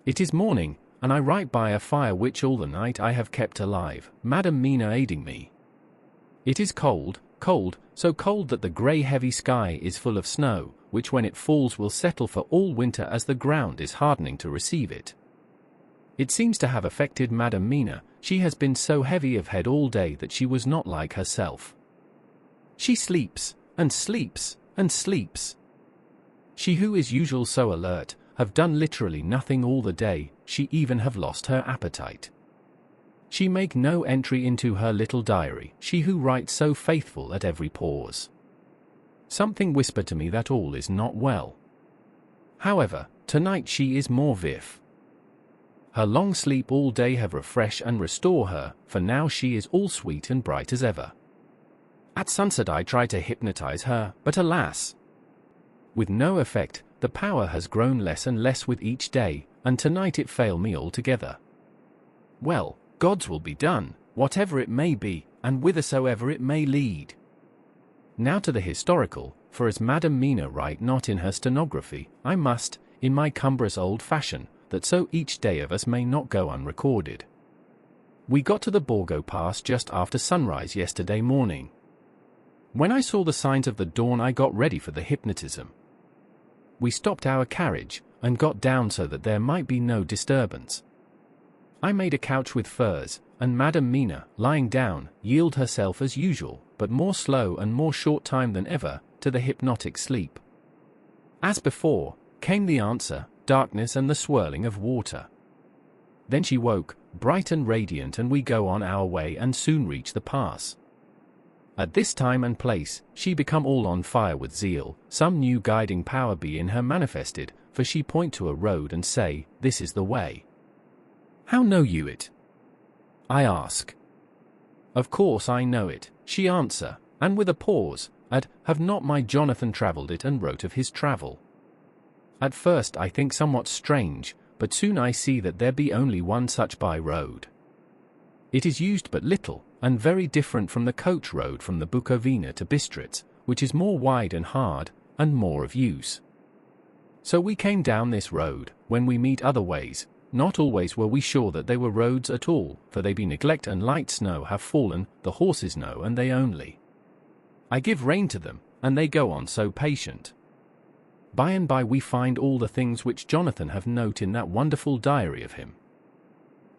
It is morning, and I write by a fire which all the night I have kept alive, Madam Mina aiding me. It is cold, cold, so cold that the grey heavy sky is full of snow, which when it falls will settle for all winter as the ground is hardening to receive it. It seems to have affected Madam Mina. She has been so heavy of head all day that she was not like herself. She sleeps, and sleeps, and sleeps. She who is usual so alert, have done literally nothing all the day, she even have lost her appetite. She make no entry into her little diary, she who writes so faithful at every pause. Something whisper to me that all is not well. However, tonight she is more vif. Her long sleep all day have refresh and restore her, for now she is all sweet and bright as ever. At sunset I try to hypnotize her, but alas! With no effect, the power has grown less and less with each day, and tonight it failed me altogether. Well, God's will be done, whatever it may be, and whithersoever it may lead. Now to the historical, for as Madam Mina write not in her stenography, I must, in my cumbrous old fashion, that so each day of us may not go unrecorded. We got to the Borgo Pass just after sunrise yesterday morning. When I saw the signs of the dawn I got ready for the hypnotism. We stopped our carriage, and got down so that there might be no disturbance. I made a couch with furs, and Madam Mina, lying down, yielded herself as usual, but more slow and more short time than ever, to the hypnotic sleep. As before, came the answer, darkness and the swirling of water. Then she woke, bright and radiant, and we go on our way and soon reach the pass. At this time and place, she become all on fire with zeal, some new guiding power be in her manifested, for she point to a road and say, "This is the way." "How know you it?" I ask. "Of course I know it," she answer, and with a pause, add, "Have not my Jonathan travelled it and wrote of his travel?" At first I think somewhat strange, but soon I see that there be only one such by road. It is used but little, and very different from the coach road from the Bukovina to Bistritz, which is more wide and hard, and more of use. So we came down this road, when we meet other ways, not always were we sure that they were roads at all, for they be neglect and light snow have fallen, the horses know and they only. I give rein to them, and they go on so patient. By and by we find all the things which Jonathan have note in that wonderful diary of him.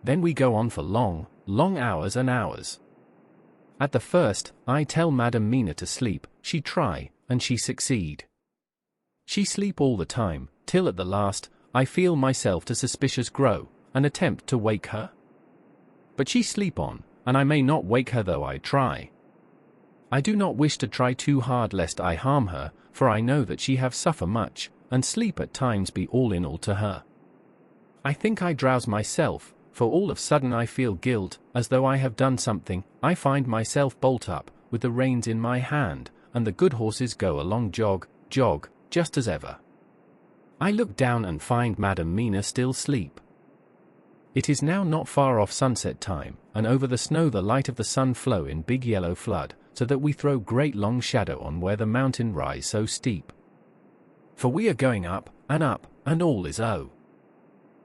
Then we go on for long, long hours and hours. At the first, I tell Madam Mina to sleep, she try, and she succeed. She sleep all the time, till at the last, I feel myself to suspicious grow, and attempt to wake her. But she sleep on, and I may not wake her though I try. I do not wish to try too hard lest I harm her, for I know that she have suffer much, and sleep at times be all in all to her. I think I drowse myself, for all of sudden I feel guilt, as though I have done something. I find myself bolt up, with the reins in my hand, and the good horses go along jog, jog, just as ever. I look down and find Madam Mina still sleep. It is now not far off sunset time, and over the snow the light of the sun flow in big yellow flood, so that we throw great long shadow on where the mountain rise so steep. For we are going up, and all is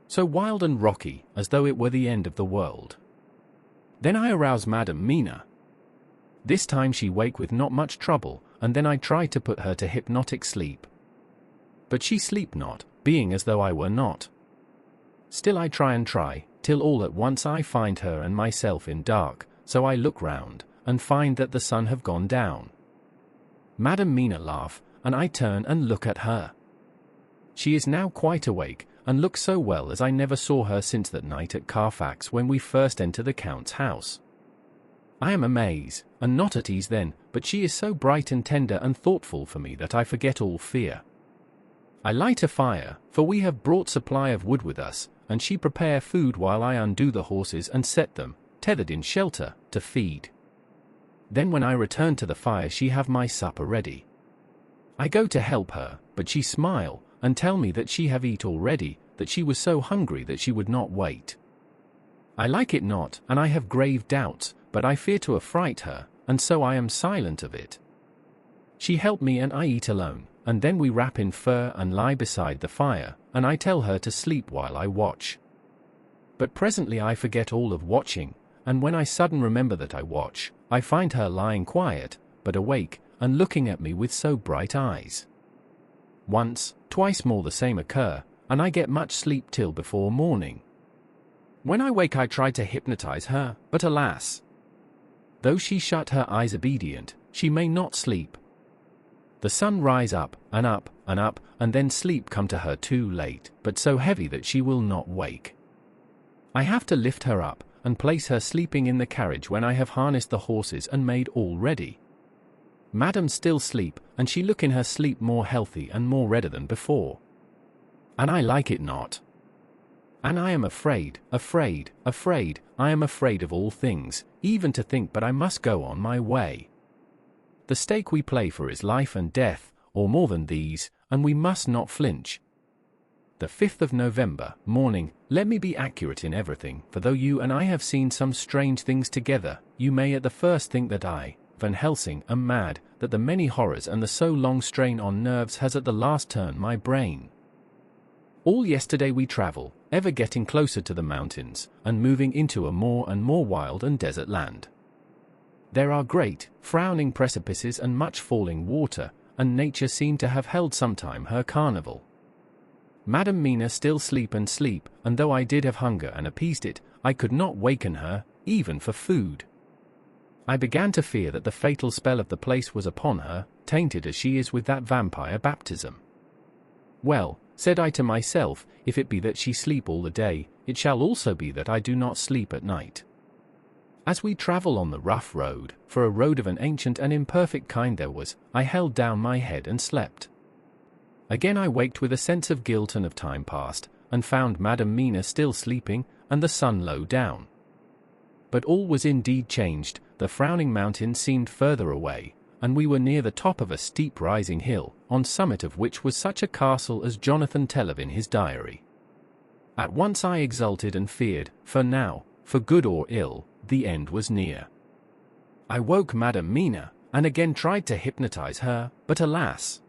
so wild and rocky, as though it were the end of the world. Then I arouse Madam Mina. This time she wake with not much trouble, and then I try to put her to hypnotic sleep. But she sleep not, being as though I were not. Still I try, till all at once I find her and myself in dark, so I look round, and find that the sun have gone down. Madam Mina laugh, and I turn and look at her. She is now quite awake, and looks so well as I never saw her since that night at Carfax when we first entered the Count's house. I am amazed, and not at ease then, but she is so bright and tender and thoughtful for me that I forget all fear. I light a fire, for we have brought supply of wood with us, and she prepare food while I undo the horses and set them, tethered in shelter, to feed. Then when I return to the fire she have my supper ready. I go to help her, but she smile, and tell me that she have eat already, that she was so hungry that she would not wait. I like it not, and I have grave doubts, but I fear to affright her, and so I am silent of it. She help me and I eat alone, and then we wrap in fur and lie beside the fire, and I tell her to sleep while I watch. But presently I forget all of watching, and when I sudden remember that I watch, I find her lying quiet, but awake, and looking at me with so bright eyes. Once, twice more the same occur, and I get much sleep till before morning. When I wake I try to hypnotize her, but alas! Though she shut her eyes obedient, she may not sleep. The sun rise up, and up, and up, and then sleep come to her too late, but so heavy that she will not wake. I have to lift her up, and place her sleeping in the carriage when I have harnessed the horses and made all ready. Madam still sleep, and she look in her sleep more healthy and more redder than before. And I like it not. And I am afraid, I am afraid of all things, even to think but I must go on my way. The stake we play for is life and death, or more than these, and we must not flinch. The 5th of November, morning, let me be accurate in everything, for though you and I have seen some strange things together, you may at the first think that I, Van Helsing, am mad, that the many horrors and the so long strain on nerves has at the last turned my brain. All yesterday we travel, ever getting closer to the mountains, and moving into a more and more wild and desert land. There are great, frowning precipices and much falling water, and nature seemed to have held sometime her carnival. Madam Mina still sleep, and though I did have hunger and appeased it, I could not waken her, even for food. I began to fear that the fatal spell of the place was upon her, tainted as she is with that vampire baptism. Well, said I to myself, if it be that she sleep all the day, it shall also be that I do not sleep at night. As we travel on the rough road, for a road of an ancient and imperfect kind there was, I held down my head and slept. Again I waked with a sense of guilt and of time past, and found Madam Mina still sleeping, and the sun low down. But all was indeed changed, the frowning mountain seemed further away, and we were near the top of a steep rising hill, on summit of which was such a castle as Jonathan tell of in his diary. At once I exulted and feared, for now, for good or ill, the end was near. I woke Madam Mina, and again tried to hypnotize her, but alas!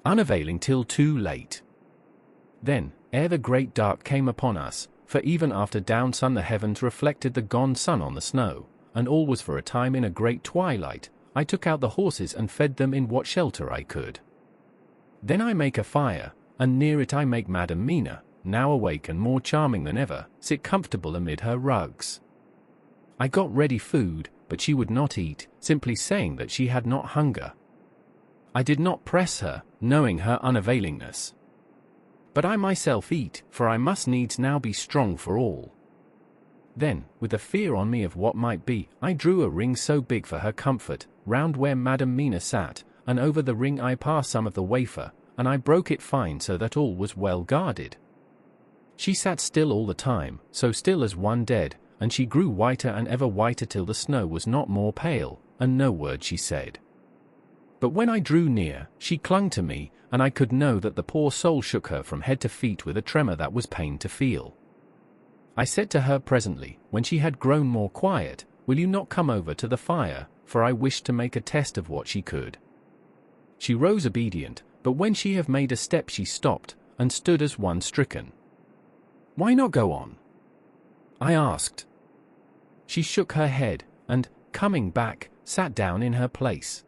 Unavailing till too late. Then, ere the great dark came upon us, for even after down sun the heavens reflected the gone sun on the snow, and all was for a time in a great twilight, I took out the horses and fed them in what shelter I could. Then I make a fire, and near it I make Madam Mina, now awake and more charming than ever, sit comfortable amid her rugs. I got ready food, but she would not eat, simply saying that she had not hunger. I did not press her, knowing her unavailingness. But I myself eat, for I must needs now be strong for all. Then, with a fear on me of what might be, I drew a ring so big for her comfort, round where Madam Mina sat, and over the ring I passed some of the wafer, and I broke it fine so that all was well guarded. She sat still all the time, so still as one dead, and she grew whiter and ever whiter till the snow was not more pale, and no word she said. But when I drew near, she clung to me, and I could know that the poor soul shook her from head to feet with a tremor that was pain to feel. I said to her presently, when she had grown more quiet, "Will you not come over to the fire?" for I wished to make a test of what she could. She rose obedient, but when she had made a step she stopped, and stood as one stricken. "Why not go on?" I asked. She shook her head, and, coming back, sat down in her place.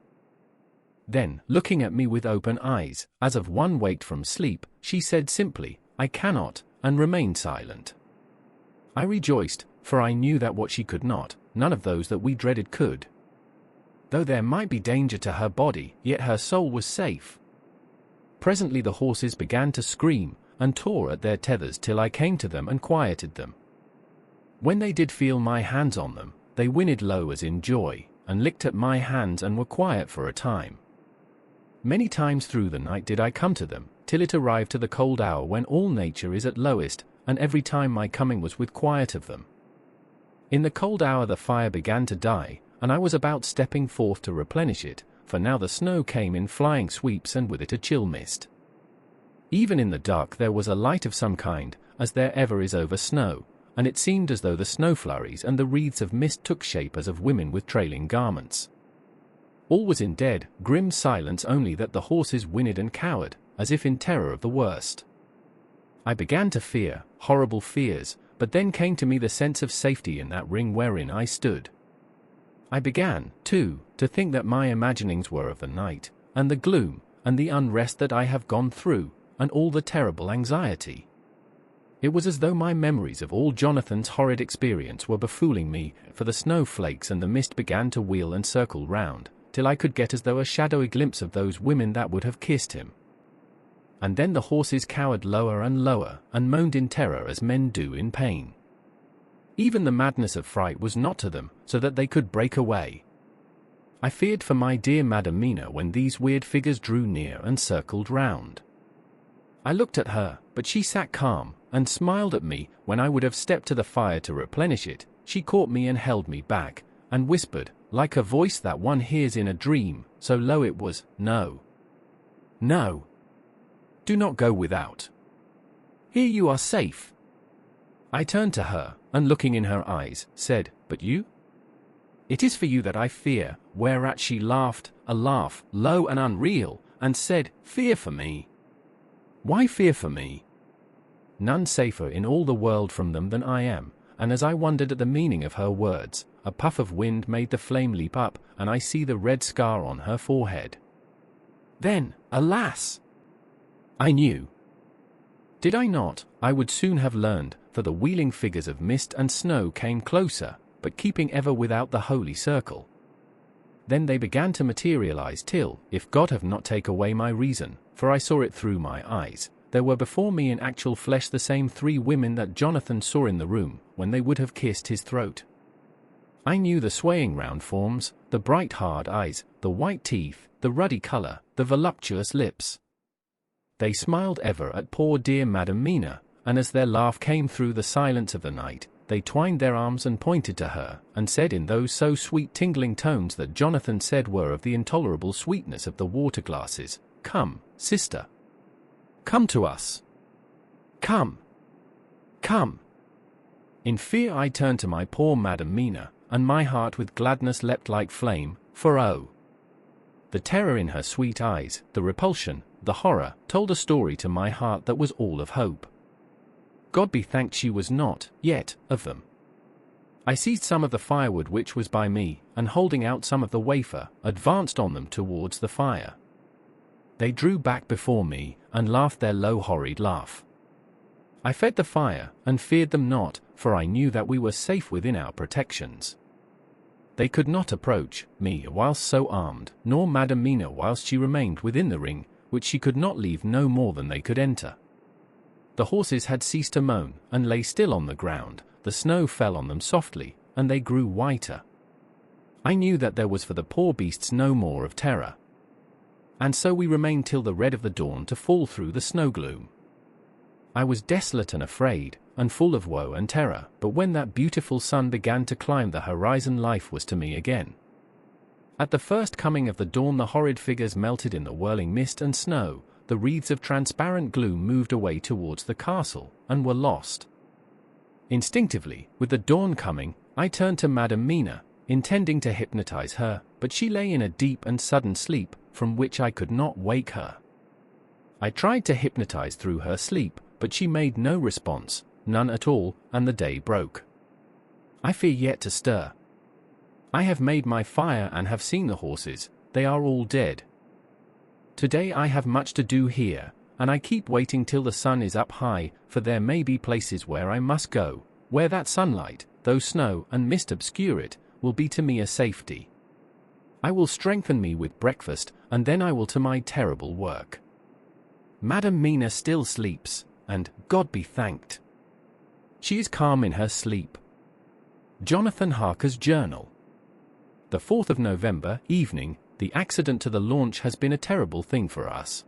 Then, looking at me with open eyes, as of one waked from sleep, she said simply, "I cannot," and remained silent. I rejoiced, for I knew that what she could not, none of those that we dreaded could. Though there might be danger to her body, yet her soul was safe. Presently the horses began to scream, and tore at their tethers till I came to them and quieted them. When they did feel my hands on them, they whinnied low as in joy, and licked at my hands and were quiet for a time. Many times through the night did I come to them, till it arrived to the cold hour when all nature is at lowest, and every time my coming was with quiet of them. In the cold hour the fire began to die, and I was about stepping forth to replenish it, for now the snow came in flying sweeps and with it a chill mist. Even in the dark there was a light of some kind, as there ever is over snow, and it seemed as though the snow flurries and the wreaths of mist took shape as of women with trailing garments. All was in dead, grim silence, only that the horses whinnied and cowered, as if in terror of the worst. I began to fear, horrible fears, but then came to me the sense of safety in that ring wherein I stood. I began, too, to think that my imaginings were of the night, and the gloom, and the unrest that I have gone through, and all the terrible anxiety. It was as though my memories of all Jonathan's horrid experience were befooling me, for the snowflakes and the mist began to wheel and circle round, till I could get as though a shadowy glimpse of those women that would have kissed him. And then the horses cowered lower and lower, and moaned in terror as men do in pain. Even the madness of fright was not to them, so that they could break away. I feared for my dear Madam Mina when these weird figures drew near and circled round. I looked at her, but she sat calm, and smiled at me. When I would have stepped to the fire to replenish it, she caught me and held me back, and whispered, like a voice that one hears in a dream, so low it was, "No. No. Do not go without. Here you are safe." I turned to her, and looking in her eyes, said, "But you? It is for you that I fear," whereat she laughed, a laugh, low and unreal, and said, "Fear for me? Why fear for me? None safer in all the world from them than I am." And as I wondered at the meaning of her words, a puff of wind made the flame leap up, and I see the red scar on her forehead. Then, alas! I knew. Did I not, I would soon have learned, for the wheeling figures of mist and snow came closer, but keeping ever without the holy circle. Then they began to materialize till, if God have not taken away my reason, for I saw it through my eyes, there were before me in actual flesh the same 3 women that Jonathan saw in the room, when they would have kissed his throat. I knew the swaying round forms, the bright hard eyes, the white teeth, the ruddy color, the voluptuous lips. They smiled ever at poor dear Madam Mina, and as their laugh came through the silence of the night, they twined their arms and pointed to her, and said in those so sweet tingling tones that Jonathan said were of the intolerable sweetness of the water glasses, "Come, sister. Come to us. Come. Come." In fear I turned to my poor Madam Mina, and my heart with gladness leapt like flame, for oh! the terror in her sweet eyes, the repulsion, the horror, told a story to my heart that was all of hope. God be thanked she was not, yet, of them. I seized some of the firewood which was by me, and holding out some of the wafer, advanced on them towards the fire. They drew back before me, and laughed their low horrid laugh. I fed the fire, and feared them not, for I knew that we were safe within our protections. They could not approach me whilst so armed, nor Madam Mina whilst she remained within the ring, which she could not leave no more than they could enter. The horses had ceased to moan, and lay still on the ground. The snow fell on them softly, and they grew whiter. I knew that there was for the poor beasts no more of terror. And so we remained till the red of the dawn to fall through the snow gloom. I was desolate and afraid, and full of woe and terror, but when that beautiful sun began to climb the horizon, life was to me again. At the first coming of the dawn the horrid figures melted in the whirling mist and snow, the wreaths of transparent gloom moved away towards the castle, and were lost. Instinctively, with the dawn coming, I turned to Madam Mina, intending to hypnotize her, but she lay in a deep and sudden sleep, from which I could not wake her. I tried to hypnotize through her sleep, but she made no response, none at all, and the day broke. I fear yet to stir. I have made my fire and have seen the horses, they are all dead. Today I have much to do here, and I keep waiting till the sun is up high, for there may be places where I must go, where that sunlight, though snow and mist obscure it, will be to me a safety. I will strengthen me with breakfast, and then I will to my terrible work. Madam Mina still sleeps, and, God be thanked, she is calm in her sleep. Jonathan Harker's Journal. The 4th of November, evening. The accident to the launch has been a terrible thing for us.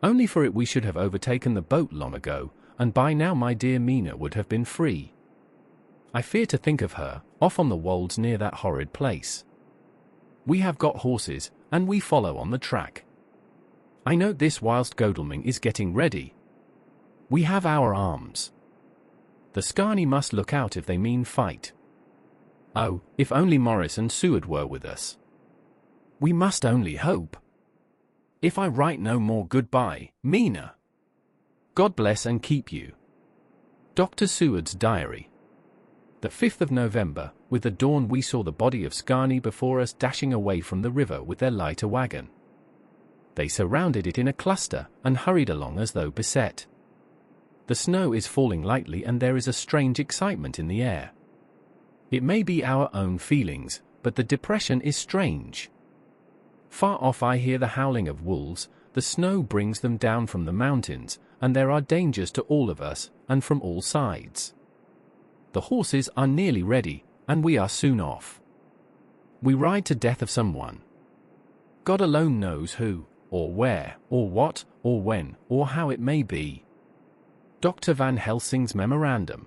Only for it we should have overtaken the boat long ago, and by now my dear Mina would have been free. I fear to think of her, off on the wolds near that horrid place. We have got horses, and we follow on the track. I note this whilst Godalming is getting ready. We have our arms. The Scarni must look out if they mean fight. Oh, if only Morris and Seward were with us. We must only hope. If I write no more, goodbye, Mina. God bless and keep you. Dr. Seward's diary. The 5th of November, with the dawn we saw the body of Scarney before us dashing away from the river with their lighter wagon. They surrounded it in a cluster, and hurried along as though beset. The snow is falling lightly and there is a strange excitement in the air. It may be our own feelings, but the depression is strange. Far off I hear the howling of wolves, the snow brings them down from the mountains, and there are dangers to all of us, and from all sides. The horses are nearly ready, and we are soon off. We ride to death of someone. God alone knows who, or where, or what, or when, or how it may be. Dr. Van Helsing's memorandum.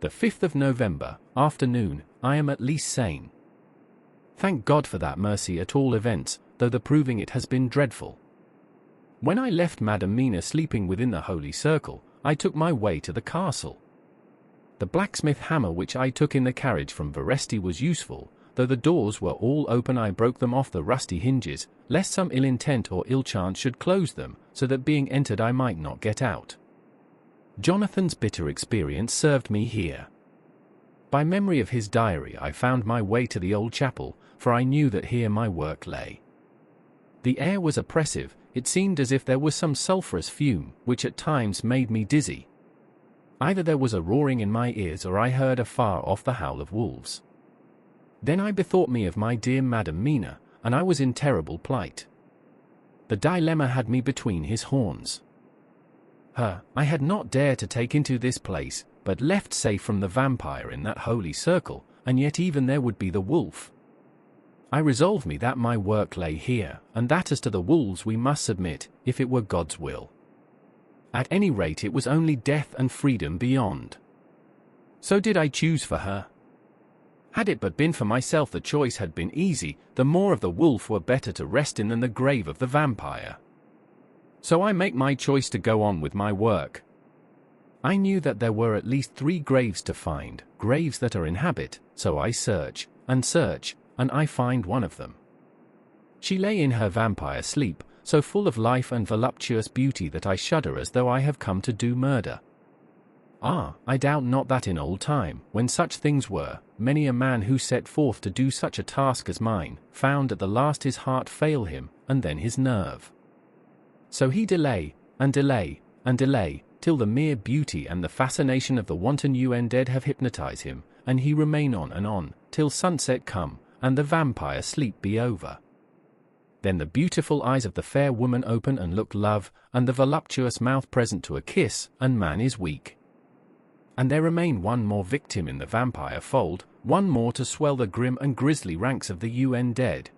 The 5th of November, afternoon, I am at least sane. Thank God for that mercy at all events, though the proving it has been dreadful. When I left Madam Mina sleeping within the holy circle, I took my way to the castle. The blacksmith hammer which I took in the carriage from Veresti was useful, though the doors were all open. I broke them off the rusty hinges, lest some ill intent or ill chance should close them, so that being entered I might not get out. Jonathan's bitter experience served me here. By memory of his diary I found my way to the old chapel, for I knew that here my work lay. The air was oppressive, it seemed as if there was some sulphurous fume, which at times made me dizzy. Either there was a roaring in my ears or I heard afar off the howl of wolves. Then I bethought me of my dear Madam Mina, and I was in terrible plight. The dilemma had me between his horns. Her I had not dared to take into this place, but left safe from the vampire in that holy circle, and yet even there would be the wolf. I resolved me that my work lay here, and that as to the wolves we must submit, if it were God's will. At any rate it was only death and freedom beyond. So did I choose for her. Had it but been for myself the choice had been easy, the more of the wolf were better to rest in than the grave of the vampire. So I make my choice to go on with my work. I knew that there were at least 3 graves to find, graves that are in habit, so I search, and I find one of them. She lay in her vampire sleep, so full of life and voluptuous beauty that I shudder as though I have come to do murder. I doubt not that in old time, when such things were, many a man who set forth to do such a task as mine, found at the last his heart fail him, and then his nerve. So he delay, till the mere beauty and the fascination of the wanton dead have hypnotized him, and he remain on and on, till sunset come, and the vampire sleep be over. Then the beautiful eyes of the fair woman open and look love, and the voluptuous mouth present to a kiss, and man is weak. And there remain one more victim in the vampire fold, one more to swell the grim and grisly ranks of the dead.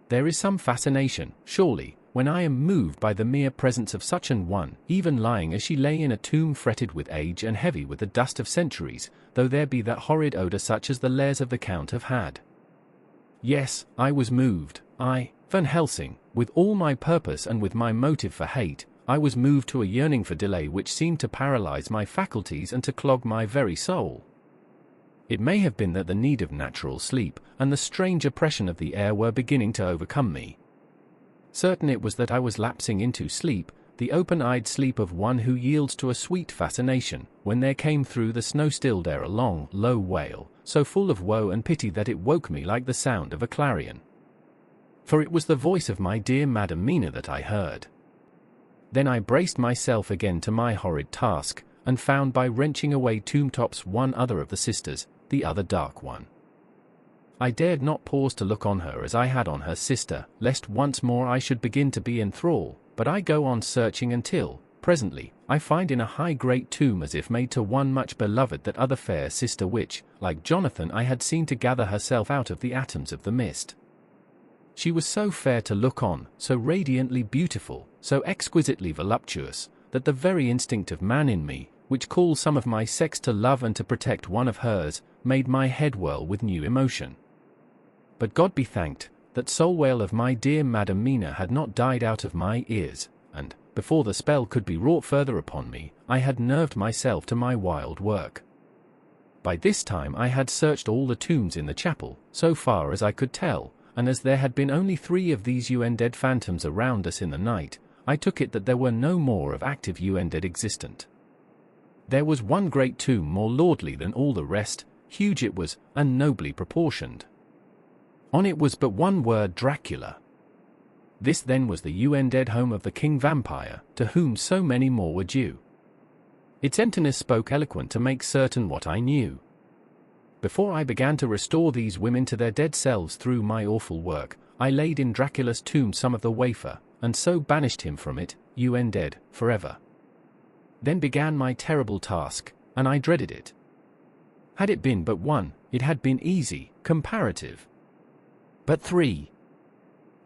There is some fascination, surely, when I am moved by the mere presence of such an one, even lying as she lay in a tomb fretted with age and heavy with the dust of centuries, though there be that horrid odour such as the lairs of the Count have had. Yes, I was moved, I, Van Helsing, with all my purpose and with my motive for hate, I was moved to a yearning for delay which seemed to paralyze my faculties and to clog my very soul. It may have been that the need of natural sleep and the strange oppression of the air were beginning to overcome me. Certain it was that I was lapsing into sleep, the open-eyed sleep of one who yields to a sweet fascination, when there came through the snow-stilled air a long, low wail, so full of woe and pity that it woke me like the sound of a clarion. For it was the voice of my dear Madam Mina that I heard. Then I braced myself again to my horrid task, and found by wrenching away tomb-tops one other of the sisters, the other dark one. I dared not pause to look on her as I had on her sister, lest once more I should begin to be in thrall, but I go on searching until, presently, I find in a high great tomb as if made to one much beloved that other fair sister which, like Jonathan I had seen to gather herself out of the atoms of the mist. She was so fair to look on, so radiantly beautiful, so exquisitely voluptuous, that the very instinct of man in me, which calls some of my sex to love and to protect one of hers, made my head whirl with new emotion. But God be thanked, that soul wail of my dear Madam Mina had not died out of my ears, and, before the spell could be wrought further upon me, I had nerved myself to my wild work. By this time I had searched all the tombs in the chapel, so far as I could tell, and as there had been only 3 of these dead phantoms around us in the night, I took it that there were no more of active dead existent. There was one great tomb more lordly than all the rest, huge it was, and nobly proportioned. On it was but one word, Dracula. This then was the dead home of the king vampire, to whom so many more were due. Its emptiness spoke eloquent to make certain what I knew. Before I began to restore these women to their dead selves through my awful work, I laid in Dracula's tomb some of the wafer, and so banished him from it, dead, forever. Then began my terrible task, and I dreaded it. Had it been but one, it had been easy, comparative. But three.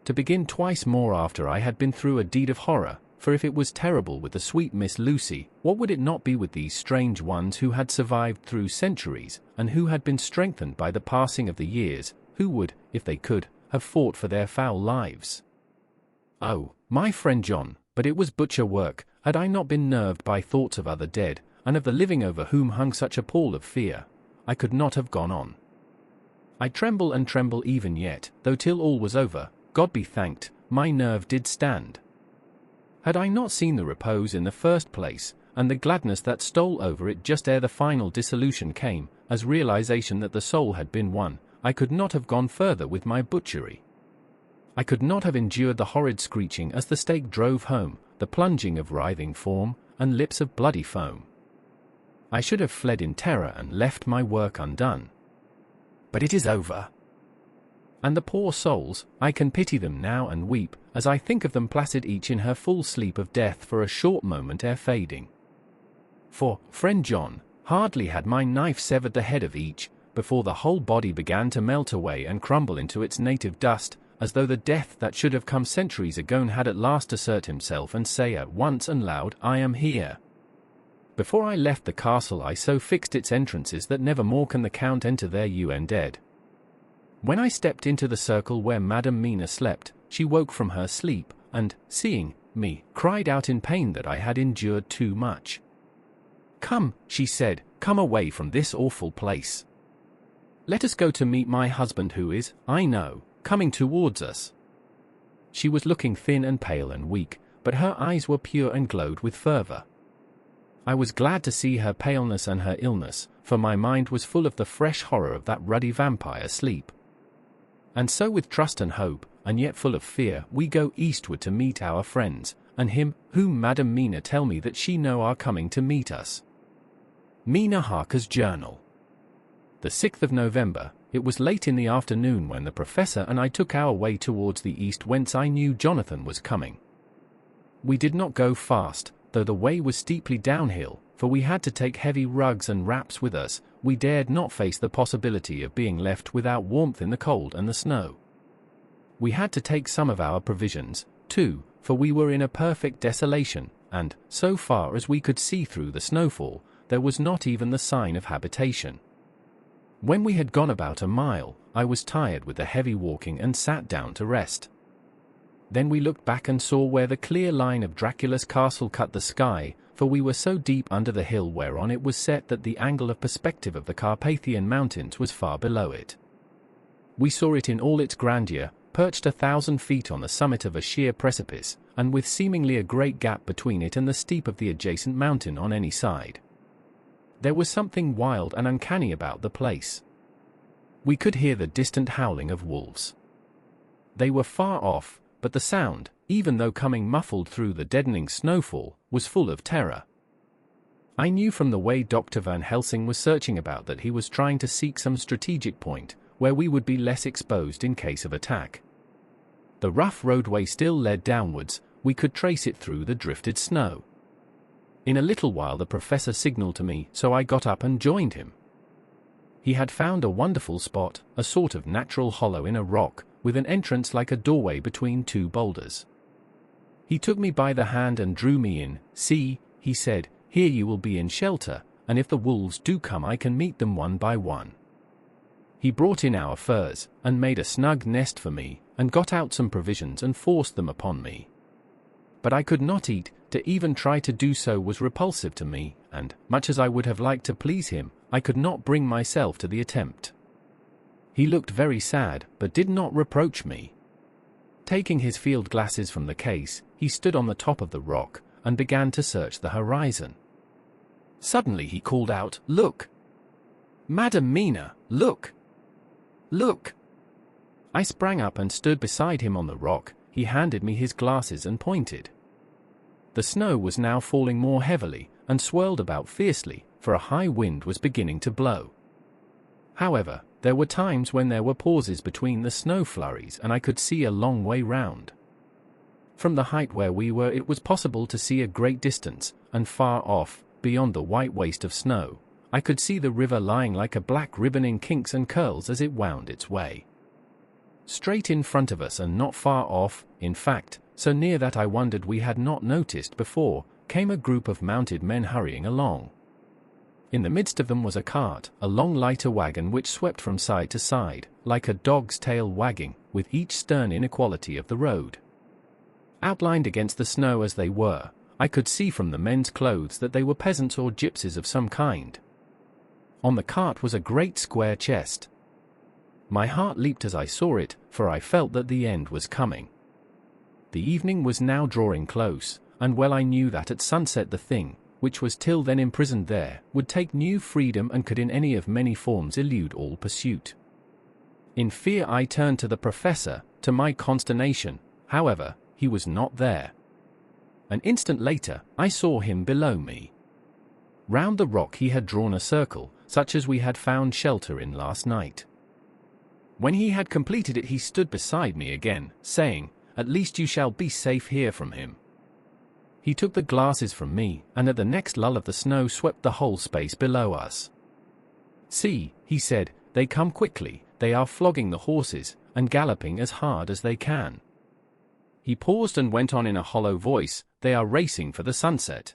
To begin twice more after I had been through a deed of horror, for if it was terrible with the sweet Miss Lucy, what would it not be with these strange ones who had survived through centuries, and who had been strengthened by the passing of the years, who would, if they could, have fought for their foul lives? Oh, my friend John, but it was butcher work, had I not been nerved by thoughts of other dead, and of the living over whom hung such a pall of fear, I could not have gone on. I tremble and tremble even yet, though till all was over, God be thanked, my nerve did stand. Had I not seen the repose in the first place, and the gladness that stole over it just ere the final dissolution came, as realization that the soul had been won, I could not have gone further with my butchery. I could not have endured the horrid screeching as the stake drove home, the plunging of writhing form, and lips of bloody foam. I should have fled in terror and left my work undone. But it is over. And the poor souls, I can pity them now and weep, as I think of them placid each in her full sleep of death for a short moment ere fading. For, friend John, hardly had my knife severed the head of each, before the whole body began to melt away and crumble into its native dust, as though the death that should have come centuries ago had at last assert himself and say at once and loud, I am here. Before I left the castle I so fixed its entrances that never more can the Count enter there dead. When I stepped into the circle where Madam Mina slept, she woke from her sleep, and, seeing me, cried out in pain that I had endured too much. Come, she said, come away from this awful place. Let us go to meet my husband who is, I know, coming towards us. She was looking thin and pale and weak, but her eyes were pure and glowed with fervor. I was glad to see her paleness and her illness, for my mind was full of the fresh horror of that ruddy vampire sleep. And so with trust and hope, and yet full of fear, we go eastward to meet our friends, and him, whom Madam Mina tell me that she know are coming to meet us. Mina Harker's Journal. The 6th of November, it was late in the afternoon when the Professor and I took our way towards the east whence I knew Jonathan was coming. We did not go fast, though the way was steeply downhill, for we had to take heavy rugs and wraps with us. We dared not face the possibility of being left without warmth in the cold and the snow. We had to take some of our provisions, too, for we were in a perfect desolation, and, so far as we could see through the snowfall, there was not even the sign of habitation. When we had gone about a mile, I was tired with the heavy walking and sat down to rest. Then we looked back and saw where the clear line of Dracula's castle cut the sky, for we were so deep under the hill whereon it was set that the angle of perspective of the Carpathian mountains was far below it. We saw it in all its grandeur, perched 1,000 feet on the summit of a sheer precipice, and with seemingly a great gap between it and the steep of the adjacent mountain on any side. There was something wild and uncanny about the place. We could hear the distant howling of wolves. They were far off, but the sound, even though coming muffled through the deadening snowfall, was full of terror. I knew from the way Dr. Van Helsing was searching about that he was trying to seek some strategic point, where we would be less exposed in case of attack. The rough roadway still led downwards, we could trace it through the drifted snow. In a little while the Professor signaled to me, so I got up and joined him. He had found a wonderful spot, a sort of natural hollow in a rock, with an entrance like a doorway between two boulders. He took me by the hand and drew me in. See, he said, here you will be in shelter, and if the wolves do come I can meet them one by one. He brought in our furs, and made a snug nest for me, and got out some provisions and forced them upon me. But I could not eat. To even try to do so was repulsive to me, and, much as I would have liked to please him, I could not bring myself to the attempt. He looked very sad, but did not reproach me. Taking his field glasses from the case, he stood on the top of the rock, and began to search the horizon. Suddenly he called out, "Look! Madam Mina, look! Look!" I sprang up and stood beside him on the rock. He handed me his glasses and pointed. The snow was now falling more heavily, and swirled about fiercely, for a high wind was beginning to blow. However, there were times when there were pauses between the snow flurries and I could see a long way round. From the height where we were it was possible to see a great distance, and far off, beyond the white waste of snow, I could see the river lying like a black ribbon in kinks and curls as it wound its way. Straight in front of us and not far off, in fact, so near that I wondered we had not noticed before, came a group of mounted men hurrying along. In the midst of them was a cart, a long lighter wagon which swept from side to side, like a dog's tail wagging, with each stern inequality of the road. Outlined against the snow as they were, I could see from the men's clothes that they were peasants or gypsies of some kind. On the cart was a great square chest. My heart leaped as I saw it, for I felt that the end was coming. The evening was now drawing close, and well I knew that at sunset the thing, which was till then imprisoned there, would take new freedom and could in any of many forms elude all pursuit. In fear I turned to the professor. To my consternation, however, he was not there. An instant later, I saw him below me. Round the rock he had drawn a circle, such as we had found shelter in last night. When he had completed it he stood beside me again, saying, "At least you shall be safe here from him." He took the glasses from me, and at the next lull of the snow swept the whole space below us. "See," he said, "they come quickly, they are flogging the horses, and galloping as hard as they can." He paused and went on in a hollow voice, "They are racing for the sunset.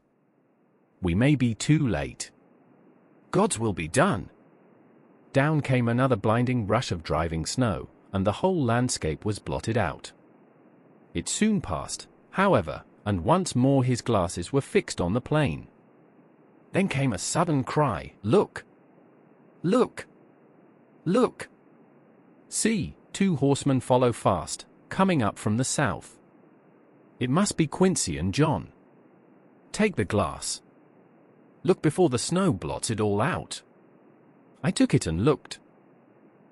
We may be too late. God's will be done." Down came another blinding rush of driving snow, and the whole landscape was blotted out. It soon passed, however, and once more his glasses were fixed on the plain. Then came a sudden cry, "Look! Look! Look! See, 2 horsemen follow fast, coming up from the south. It must be Quincy and John. Take the glass. Look before the snow blots it all out." I took it and looked.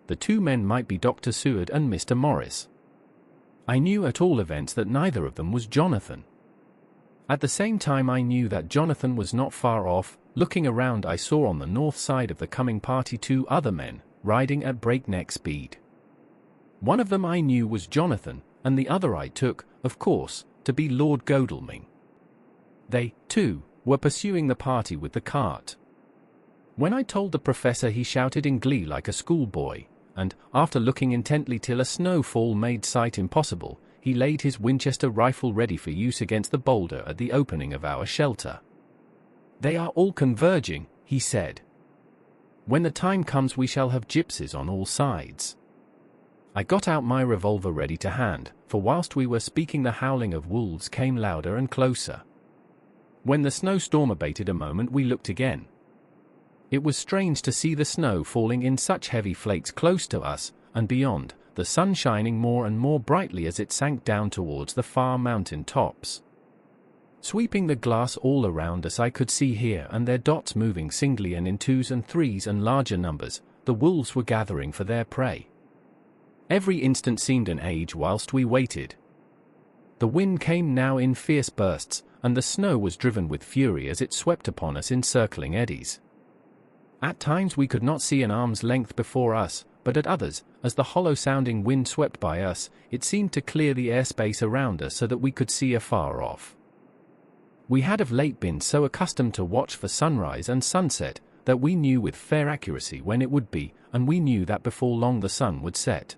The 2 men might be Dr. Seward and Mr. Morris. I knew at all events that neither of them was Jonathan. At the same time I knew that Jonathan was not far off. Looking around I saw on the north side of the coming party 2 other men, riding at breakneck speed. One of them I knew was Jonathan, and the other I took, of course, to be Lord Godalming. They, too, were pursuing the party with the cart. When I told the professor he shouted in glee like a schoolboy, and, after looking intently till a snowfall made sight impossible, he laid his Winchester rifle ready for use against the boulder at the opening of our shelter. "They are all converging," he said. "When the time comes we shall have gypsies on all sides." I got out my revolver ready to hand, for whilst we were speaking the howling of wolves came louder and closer. When the snowstorm abated a moment we looked again. It was strange to see the snow falling in such heavy flakes close to us, and beyond, the sun shining more and more brightly as it sank down towards the far mountain tops. Sweeping the glass all around us I could see here and there dots moving singly and in 2s and 3s and larger numbers. The wolves were gathering for their prey. Every instant seemed an age whilst we waited. The wind came now in fierce bursts, and the snow was driven with fury as it swept upon us in circling eddies. At times we could not see an arm's length before us, but at others, as the hollow-sounding wind swept by us, it seemed to clear the airspace around us so that we could see afar off. We had of late been so accustomed to watch for sunrise and sunset, that we knew with fair accuracy when it would be, and we knew that before long the sun would set.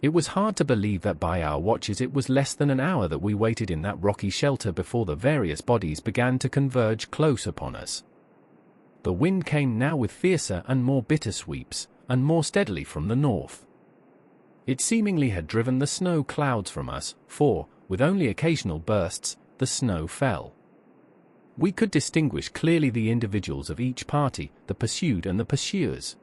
It was hard to believe that by our watches it was less than an hour that we waited in that rocky shelter before the various bodies began to converge close upon us. The wind came now with fiercer and more bitter sweeps, and more steadily from the north. It seemingly had driven the snow clouds from us, for, with only occasional bursts, the snow fell. We could distinguish clearly the individuals of each party, the pursued and the pursuers.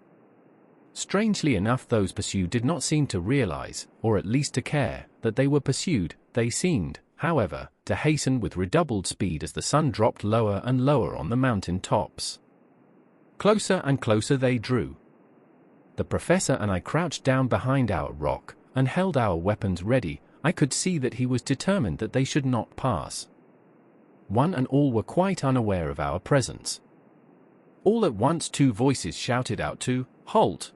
Strangely enough those pursued did not seem to realize, or at least to care, that they were pursued. They seemed, however, to hasten with redoubled speed as the sun dropped lower and lower on the mountain tops. Closer and closer they drew. The professor and I crouched down behind our rock, and held our weapons ready. I could see that he was determined that they should not pass. One and all were quite unaware of our presence. All at once 2 voices shouted out to halt.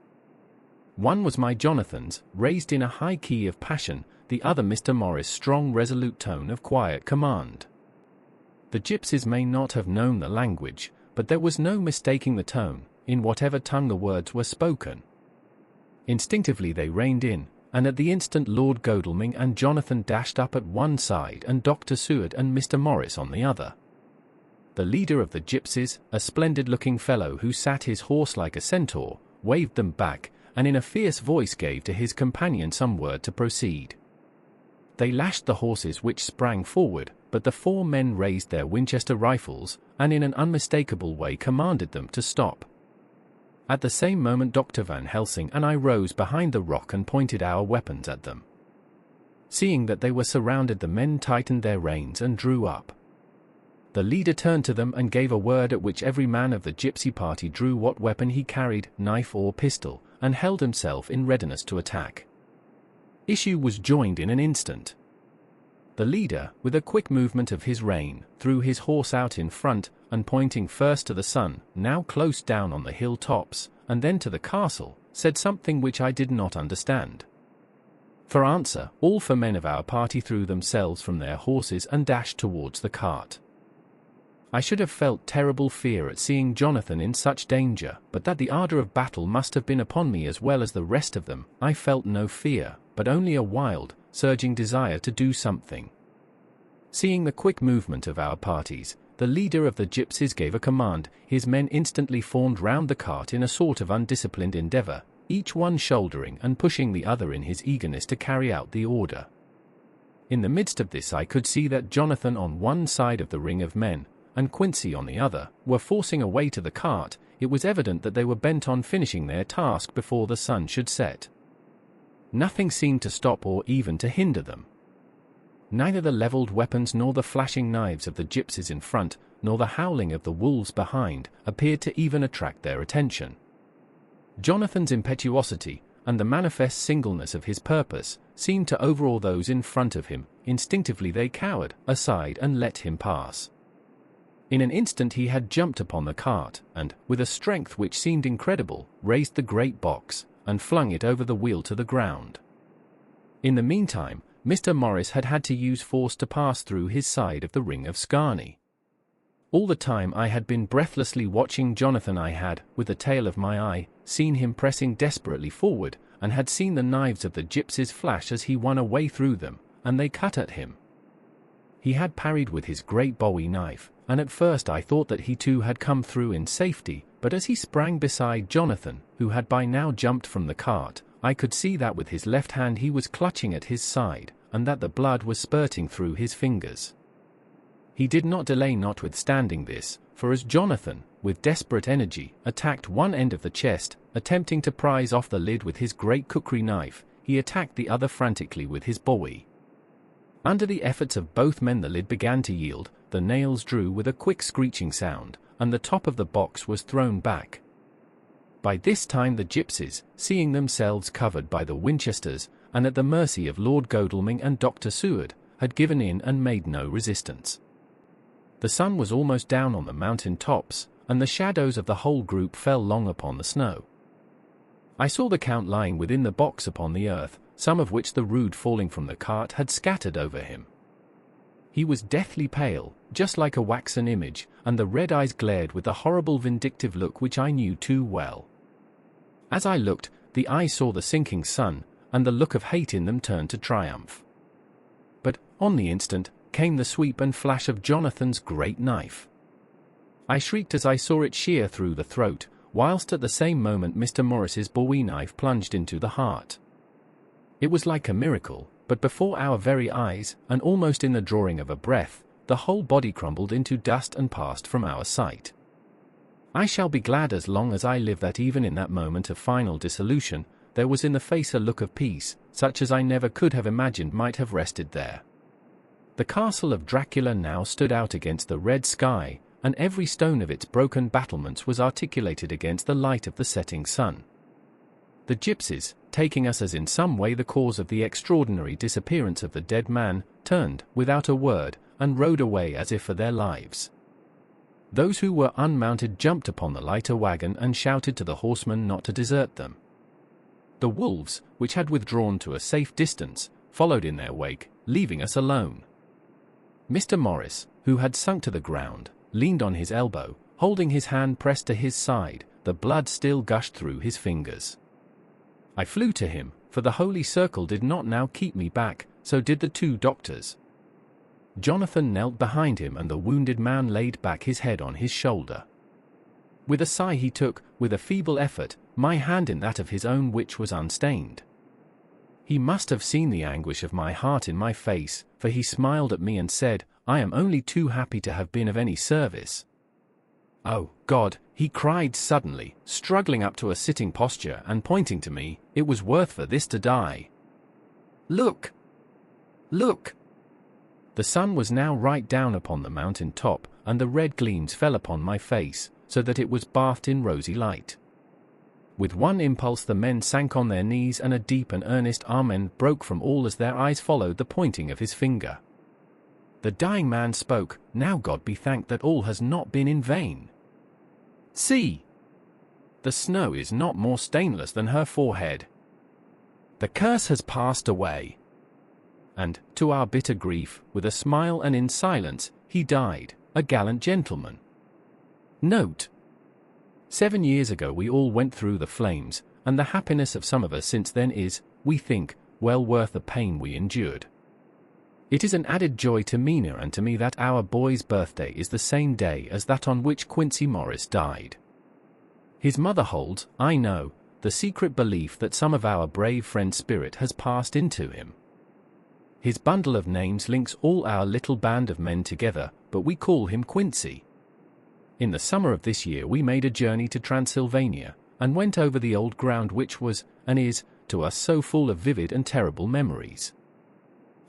One was my Jonathan's, raised in a high key of passion, the other Mr. Morris' strong resolute tone of quiet command. The gypsies may not have known the language, but there was no mistaking the tone, in whatever tongue the words were spoken. Instinctively they reined in, and at the instant Lord Godalming and Jonathan dashed up at one side and Dr. Seward and Mr. Morris on the other. The leader of the gypsies, a splendid-looking fellow who sat his horse like a centaur, waved them back, and in a fierce voice gave to his companion some word to proceed. They lashed the horses which sprang forward, but the 4 men raised their Winchester rifles, and in an unmistakable way commanded them to stop. At the same moment Dr. Van Helsing and I rose behind the rock and pointed our weapons at them. Seeing that they were surrounded, the men tightened their reins and drew up. The leader turned to them and gave a word, at which every man of the gypsy party drew what weapon he carried, knife or pistol, and held himself in readiness to attack. Issue was joined in an instant. The leader, with a quick movement of his rein, threw his horse out in front, and pointing first to the sun, now close down on the hill tops, and then to the castle, said something which I did not understand. For answer, all 4 men of our party threw themselves from their horses and dashed towards the cart. I should have felt terrible fear at seeing Jonathan in such danger, but that the ardor of battle must have been upon me as well as the rest of them. I felt no fear, but only a wild, surging desire to do something. Seeing the quick movement of our parties, the leader of the gypsies gave a command. His men instantly formed round the cart in a sort of undisciplined endeavor, each one shouldering and pushing the other in his eagerness to carry out the order. In the midst of this I could see that Jonathan on one side of the ring of men, and Quincy on the other, were forcing a way to the cart. It was evident that they were bent on finishing their task before the sun should set. Nothing seemed to stop or even to hinder them. Neither the levelled weapons nor the flashing knives of the gypsies in front, nor the howling of the wolves behind, appeared to even attract their attention. Jonathan's impetuosity, and the manifest singleness of his purpose, seemed to overawe those in front of him. Instinctively they cowered aside and let him pass. In an instant he had jumped upon the cart, and, with a strength which seemed incredible, raised the great box, and flung it over the wheel to the ground. In the meantime, Mr. Morris had had to use force to pass through his side of the ring of Scarney. All the time I had been breathlessly watching Jonathan. I had, with the tail of my eye, seen him pressing desperately forward, and had seen the knives of the gypsies flash as he won a way through them, and they cut at him. He had parried with his great bowie knife, and at first I thought that he too had come through in safety, but as he sprang beside Jonathan, who had by now jumped from the cart, I could see that with his left hand he was clutching at his side, and that the blood was spurting through his fingers. He did not delay notwithstanding this, for as Jonathan, with desperate energy, attacked one end of the chest, attempting to prise off the lid with his great cookery knife, he attacked the other frantically with his bowie. Under the efforts of both men the lid began to yield, the nails drew with a quick screeching sound, and the top of the box was thrown back. By this time the gypsies, seeing themselves covered by the Winchesters, and at the mercy of Lord Godalming and Dr. Seward, had given in and made no resistance. The sun was almost down on the mountain tops, and the shadows of the whole group fell long upon the snow. I saw the Count lying within the box upon the earth, some of which the rood falling from the cart had scattered over him. He was deathly pale, just like a waxen image, and the red eyes glared with the horrible vindictive look which I knew too well. As I looked, the eye saw the sinking sun, and the look of hate in them turned to triumph. But, on the instant, came the sweep and flash of Jonathan's great knife. I shrieked as I saw it shear through the throat, whilst at the same moment Mr. Morris's bowie knife plunged into the heart. It was like a miracle, but before our very eyes, and almost in the drawing of a breath, the whole body crumbled into dust and passed from our sight. I shall be glad as long as I live that even in that moment of final dissolution, there was in the face a look of peace, such as I never could have imagined might have rested there. The castle of Dracula now stood out against the red sky, and every stone of its broken battlements was articulated against the light of the setting sun. The gypsies, taking us as in some way the cause of the extraordinary disappearance of the dead man, turned, without a word, and rode away as if for their lives. Those who were unmounted jumped upon the lighter wagon and shouted to the horsemen not to desert them. The wolves, which had withdrawn to a safe distance, followed in their wake, leaving us alone. Mr. Morris, who had sunk to the ground, leaned on his elbow, holding his hand pressed to his side, the blood still gushed through his fingers. I flew to him, for the holy circle did not now keep me back, so did the two doctors. Jonathan knelt behind him and the wounded man laid back his head on his shoulder. With a sigh he took, with a feeble effort, my hand in that of his own which was unstained. He must have seen the anguish of my heart in my face, for he smiled at me and said, "I am only too happy to have been of any service." "Oh, God," he cried suddenly, struggling up to a sitting posture and pointing to me, "it was worth for this to die. Look! Look!" The sun was now right down upon the mountain top, and the red gleams fell upon my face, so that it was bathed in rosy light. With one impulse the men sank on their knees and a deep and earnest amen broke from all as their eyes followed the pointing of his finger. The dying man spoke, "Now God be thanked that all has not been in vain. See! The snow is not more stainless than her forehead. The curse has passed away." And, to our bitter grief, with a smile and in silence, he died, a gallant gentleman. Note: 7 years ago we all went through the flames, and the happiness of some of us since then is, we think, well worth the pain we endured. It is an added joy to Mina and to me that our boy's birthday is the same day as that on which Quincy Morris died. His mother holds, I know, the secret belief that some of our brave friend's spirit has passed into him. His bundle of names links all our little band of men together, but we call him Quincy. In the summer of this year we made a journey to Transylvania, and went over the old ground which was, and is, to us so full of vivid and terrible memories.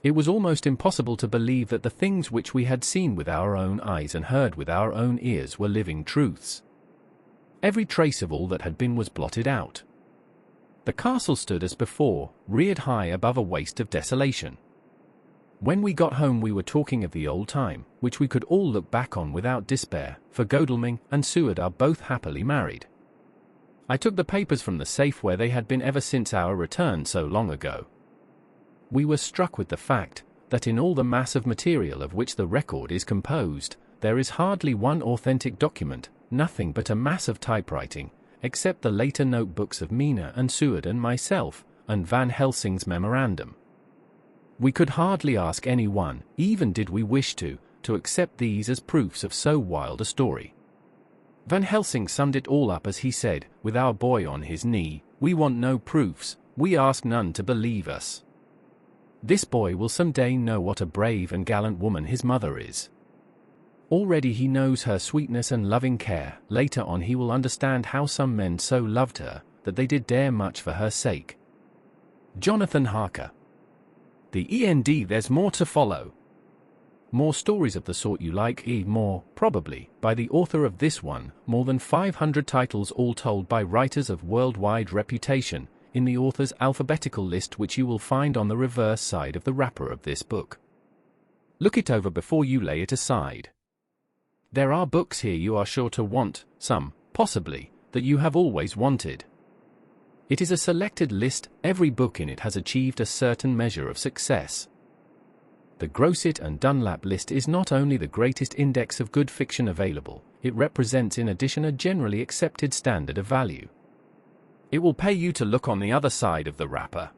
It was almost impossible to believe that the things which we had seen with our own eyes and heard with our own ears were living truths. Every trace of all that had been was blotted out. The castle stood as before, reared high above a waste of desolation. When we got home we were talking of the old time, which we could all look back on without despair, for Godalming and Seward are both happily married. I took the papers from the safe where they had been ever since our return so long ago. We were struck with the fact that in all the mass of material of which the record is composed, there is hardly one authentic document, nothing but a mass of typewriting, except the later notebooks of Mina and Seward and myself, and Van Helsing's memorandum. We could hardly ask anyone, even did we wish to accept these as proofs of so wild a story. Van Helsing summed it all up as he said, with our boy on his knee, "We want no proofs, we ask none to believe us." This boy will some day know what a brave and gallant woman his mother is. Already he knows her sweetness and loving care, later on he will understand how some men so loved her, that they did dare much for her sake. Jonathan Harker. The END. There's more to follow. More stories of the sort you like, more, probably, by the author of this one, more than 500 titles all told by writers of worldwide reputation, in the author's alphabetical list which you will find on the reverse side of the wrapper of this book. Look it over before you lay it aside. There are books here you are sure to want, some, possibly, that you have always wanted. It is a selected list, every book in it has achieved a certain measure of success. The Grosset and Dunlap list is not only the greatest index of good fiction available, it represents in addition a generally accepted standard of value. It will pay you to look on the other side of the wrapper.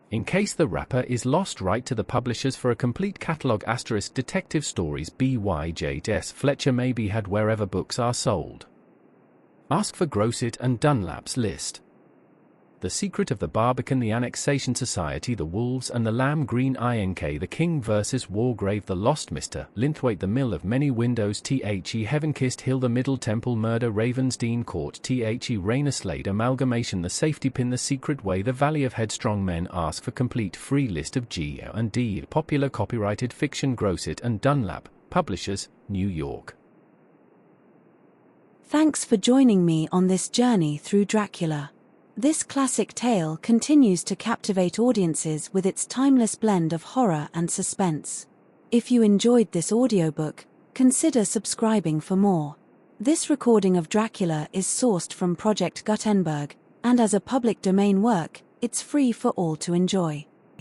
In case the wrapper is lost, write to the publishers for a complete catalogue * detective stories by J.S. Fletcher may be had wherever books are sold. Ask for Grosset and Dunlap's list. The Secret of the Barbican, The Annexation Society, The Wolves and the Lamb, Green Ink, The King vs. Wargrave, The Lost Mr. Linthwaite, The Mill of Many Windows, The Heaven-Kissed Hill, The Middle Temple Murder, Ravensdean Court, The Raina Slade Amalgamation, The Safety Pin, The Secret Way, The Valley of Headstrong Men. Ask for complete free list of G&D popular copyrighted fiction. Grosset and Dunlap, Publishers, New York. Thanks for joining me on this journey through Dracula. This classic tale continues to captivate audiences with its timeless blend of horror and suspense. If you enjoyed this audiobook, consider subscribing for more. This recording of Dracula is sourced from Project Gutenberg, and as a public domain work, it's free for all to enjoy.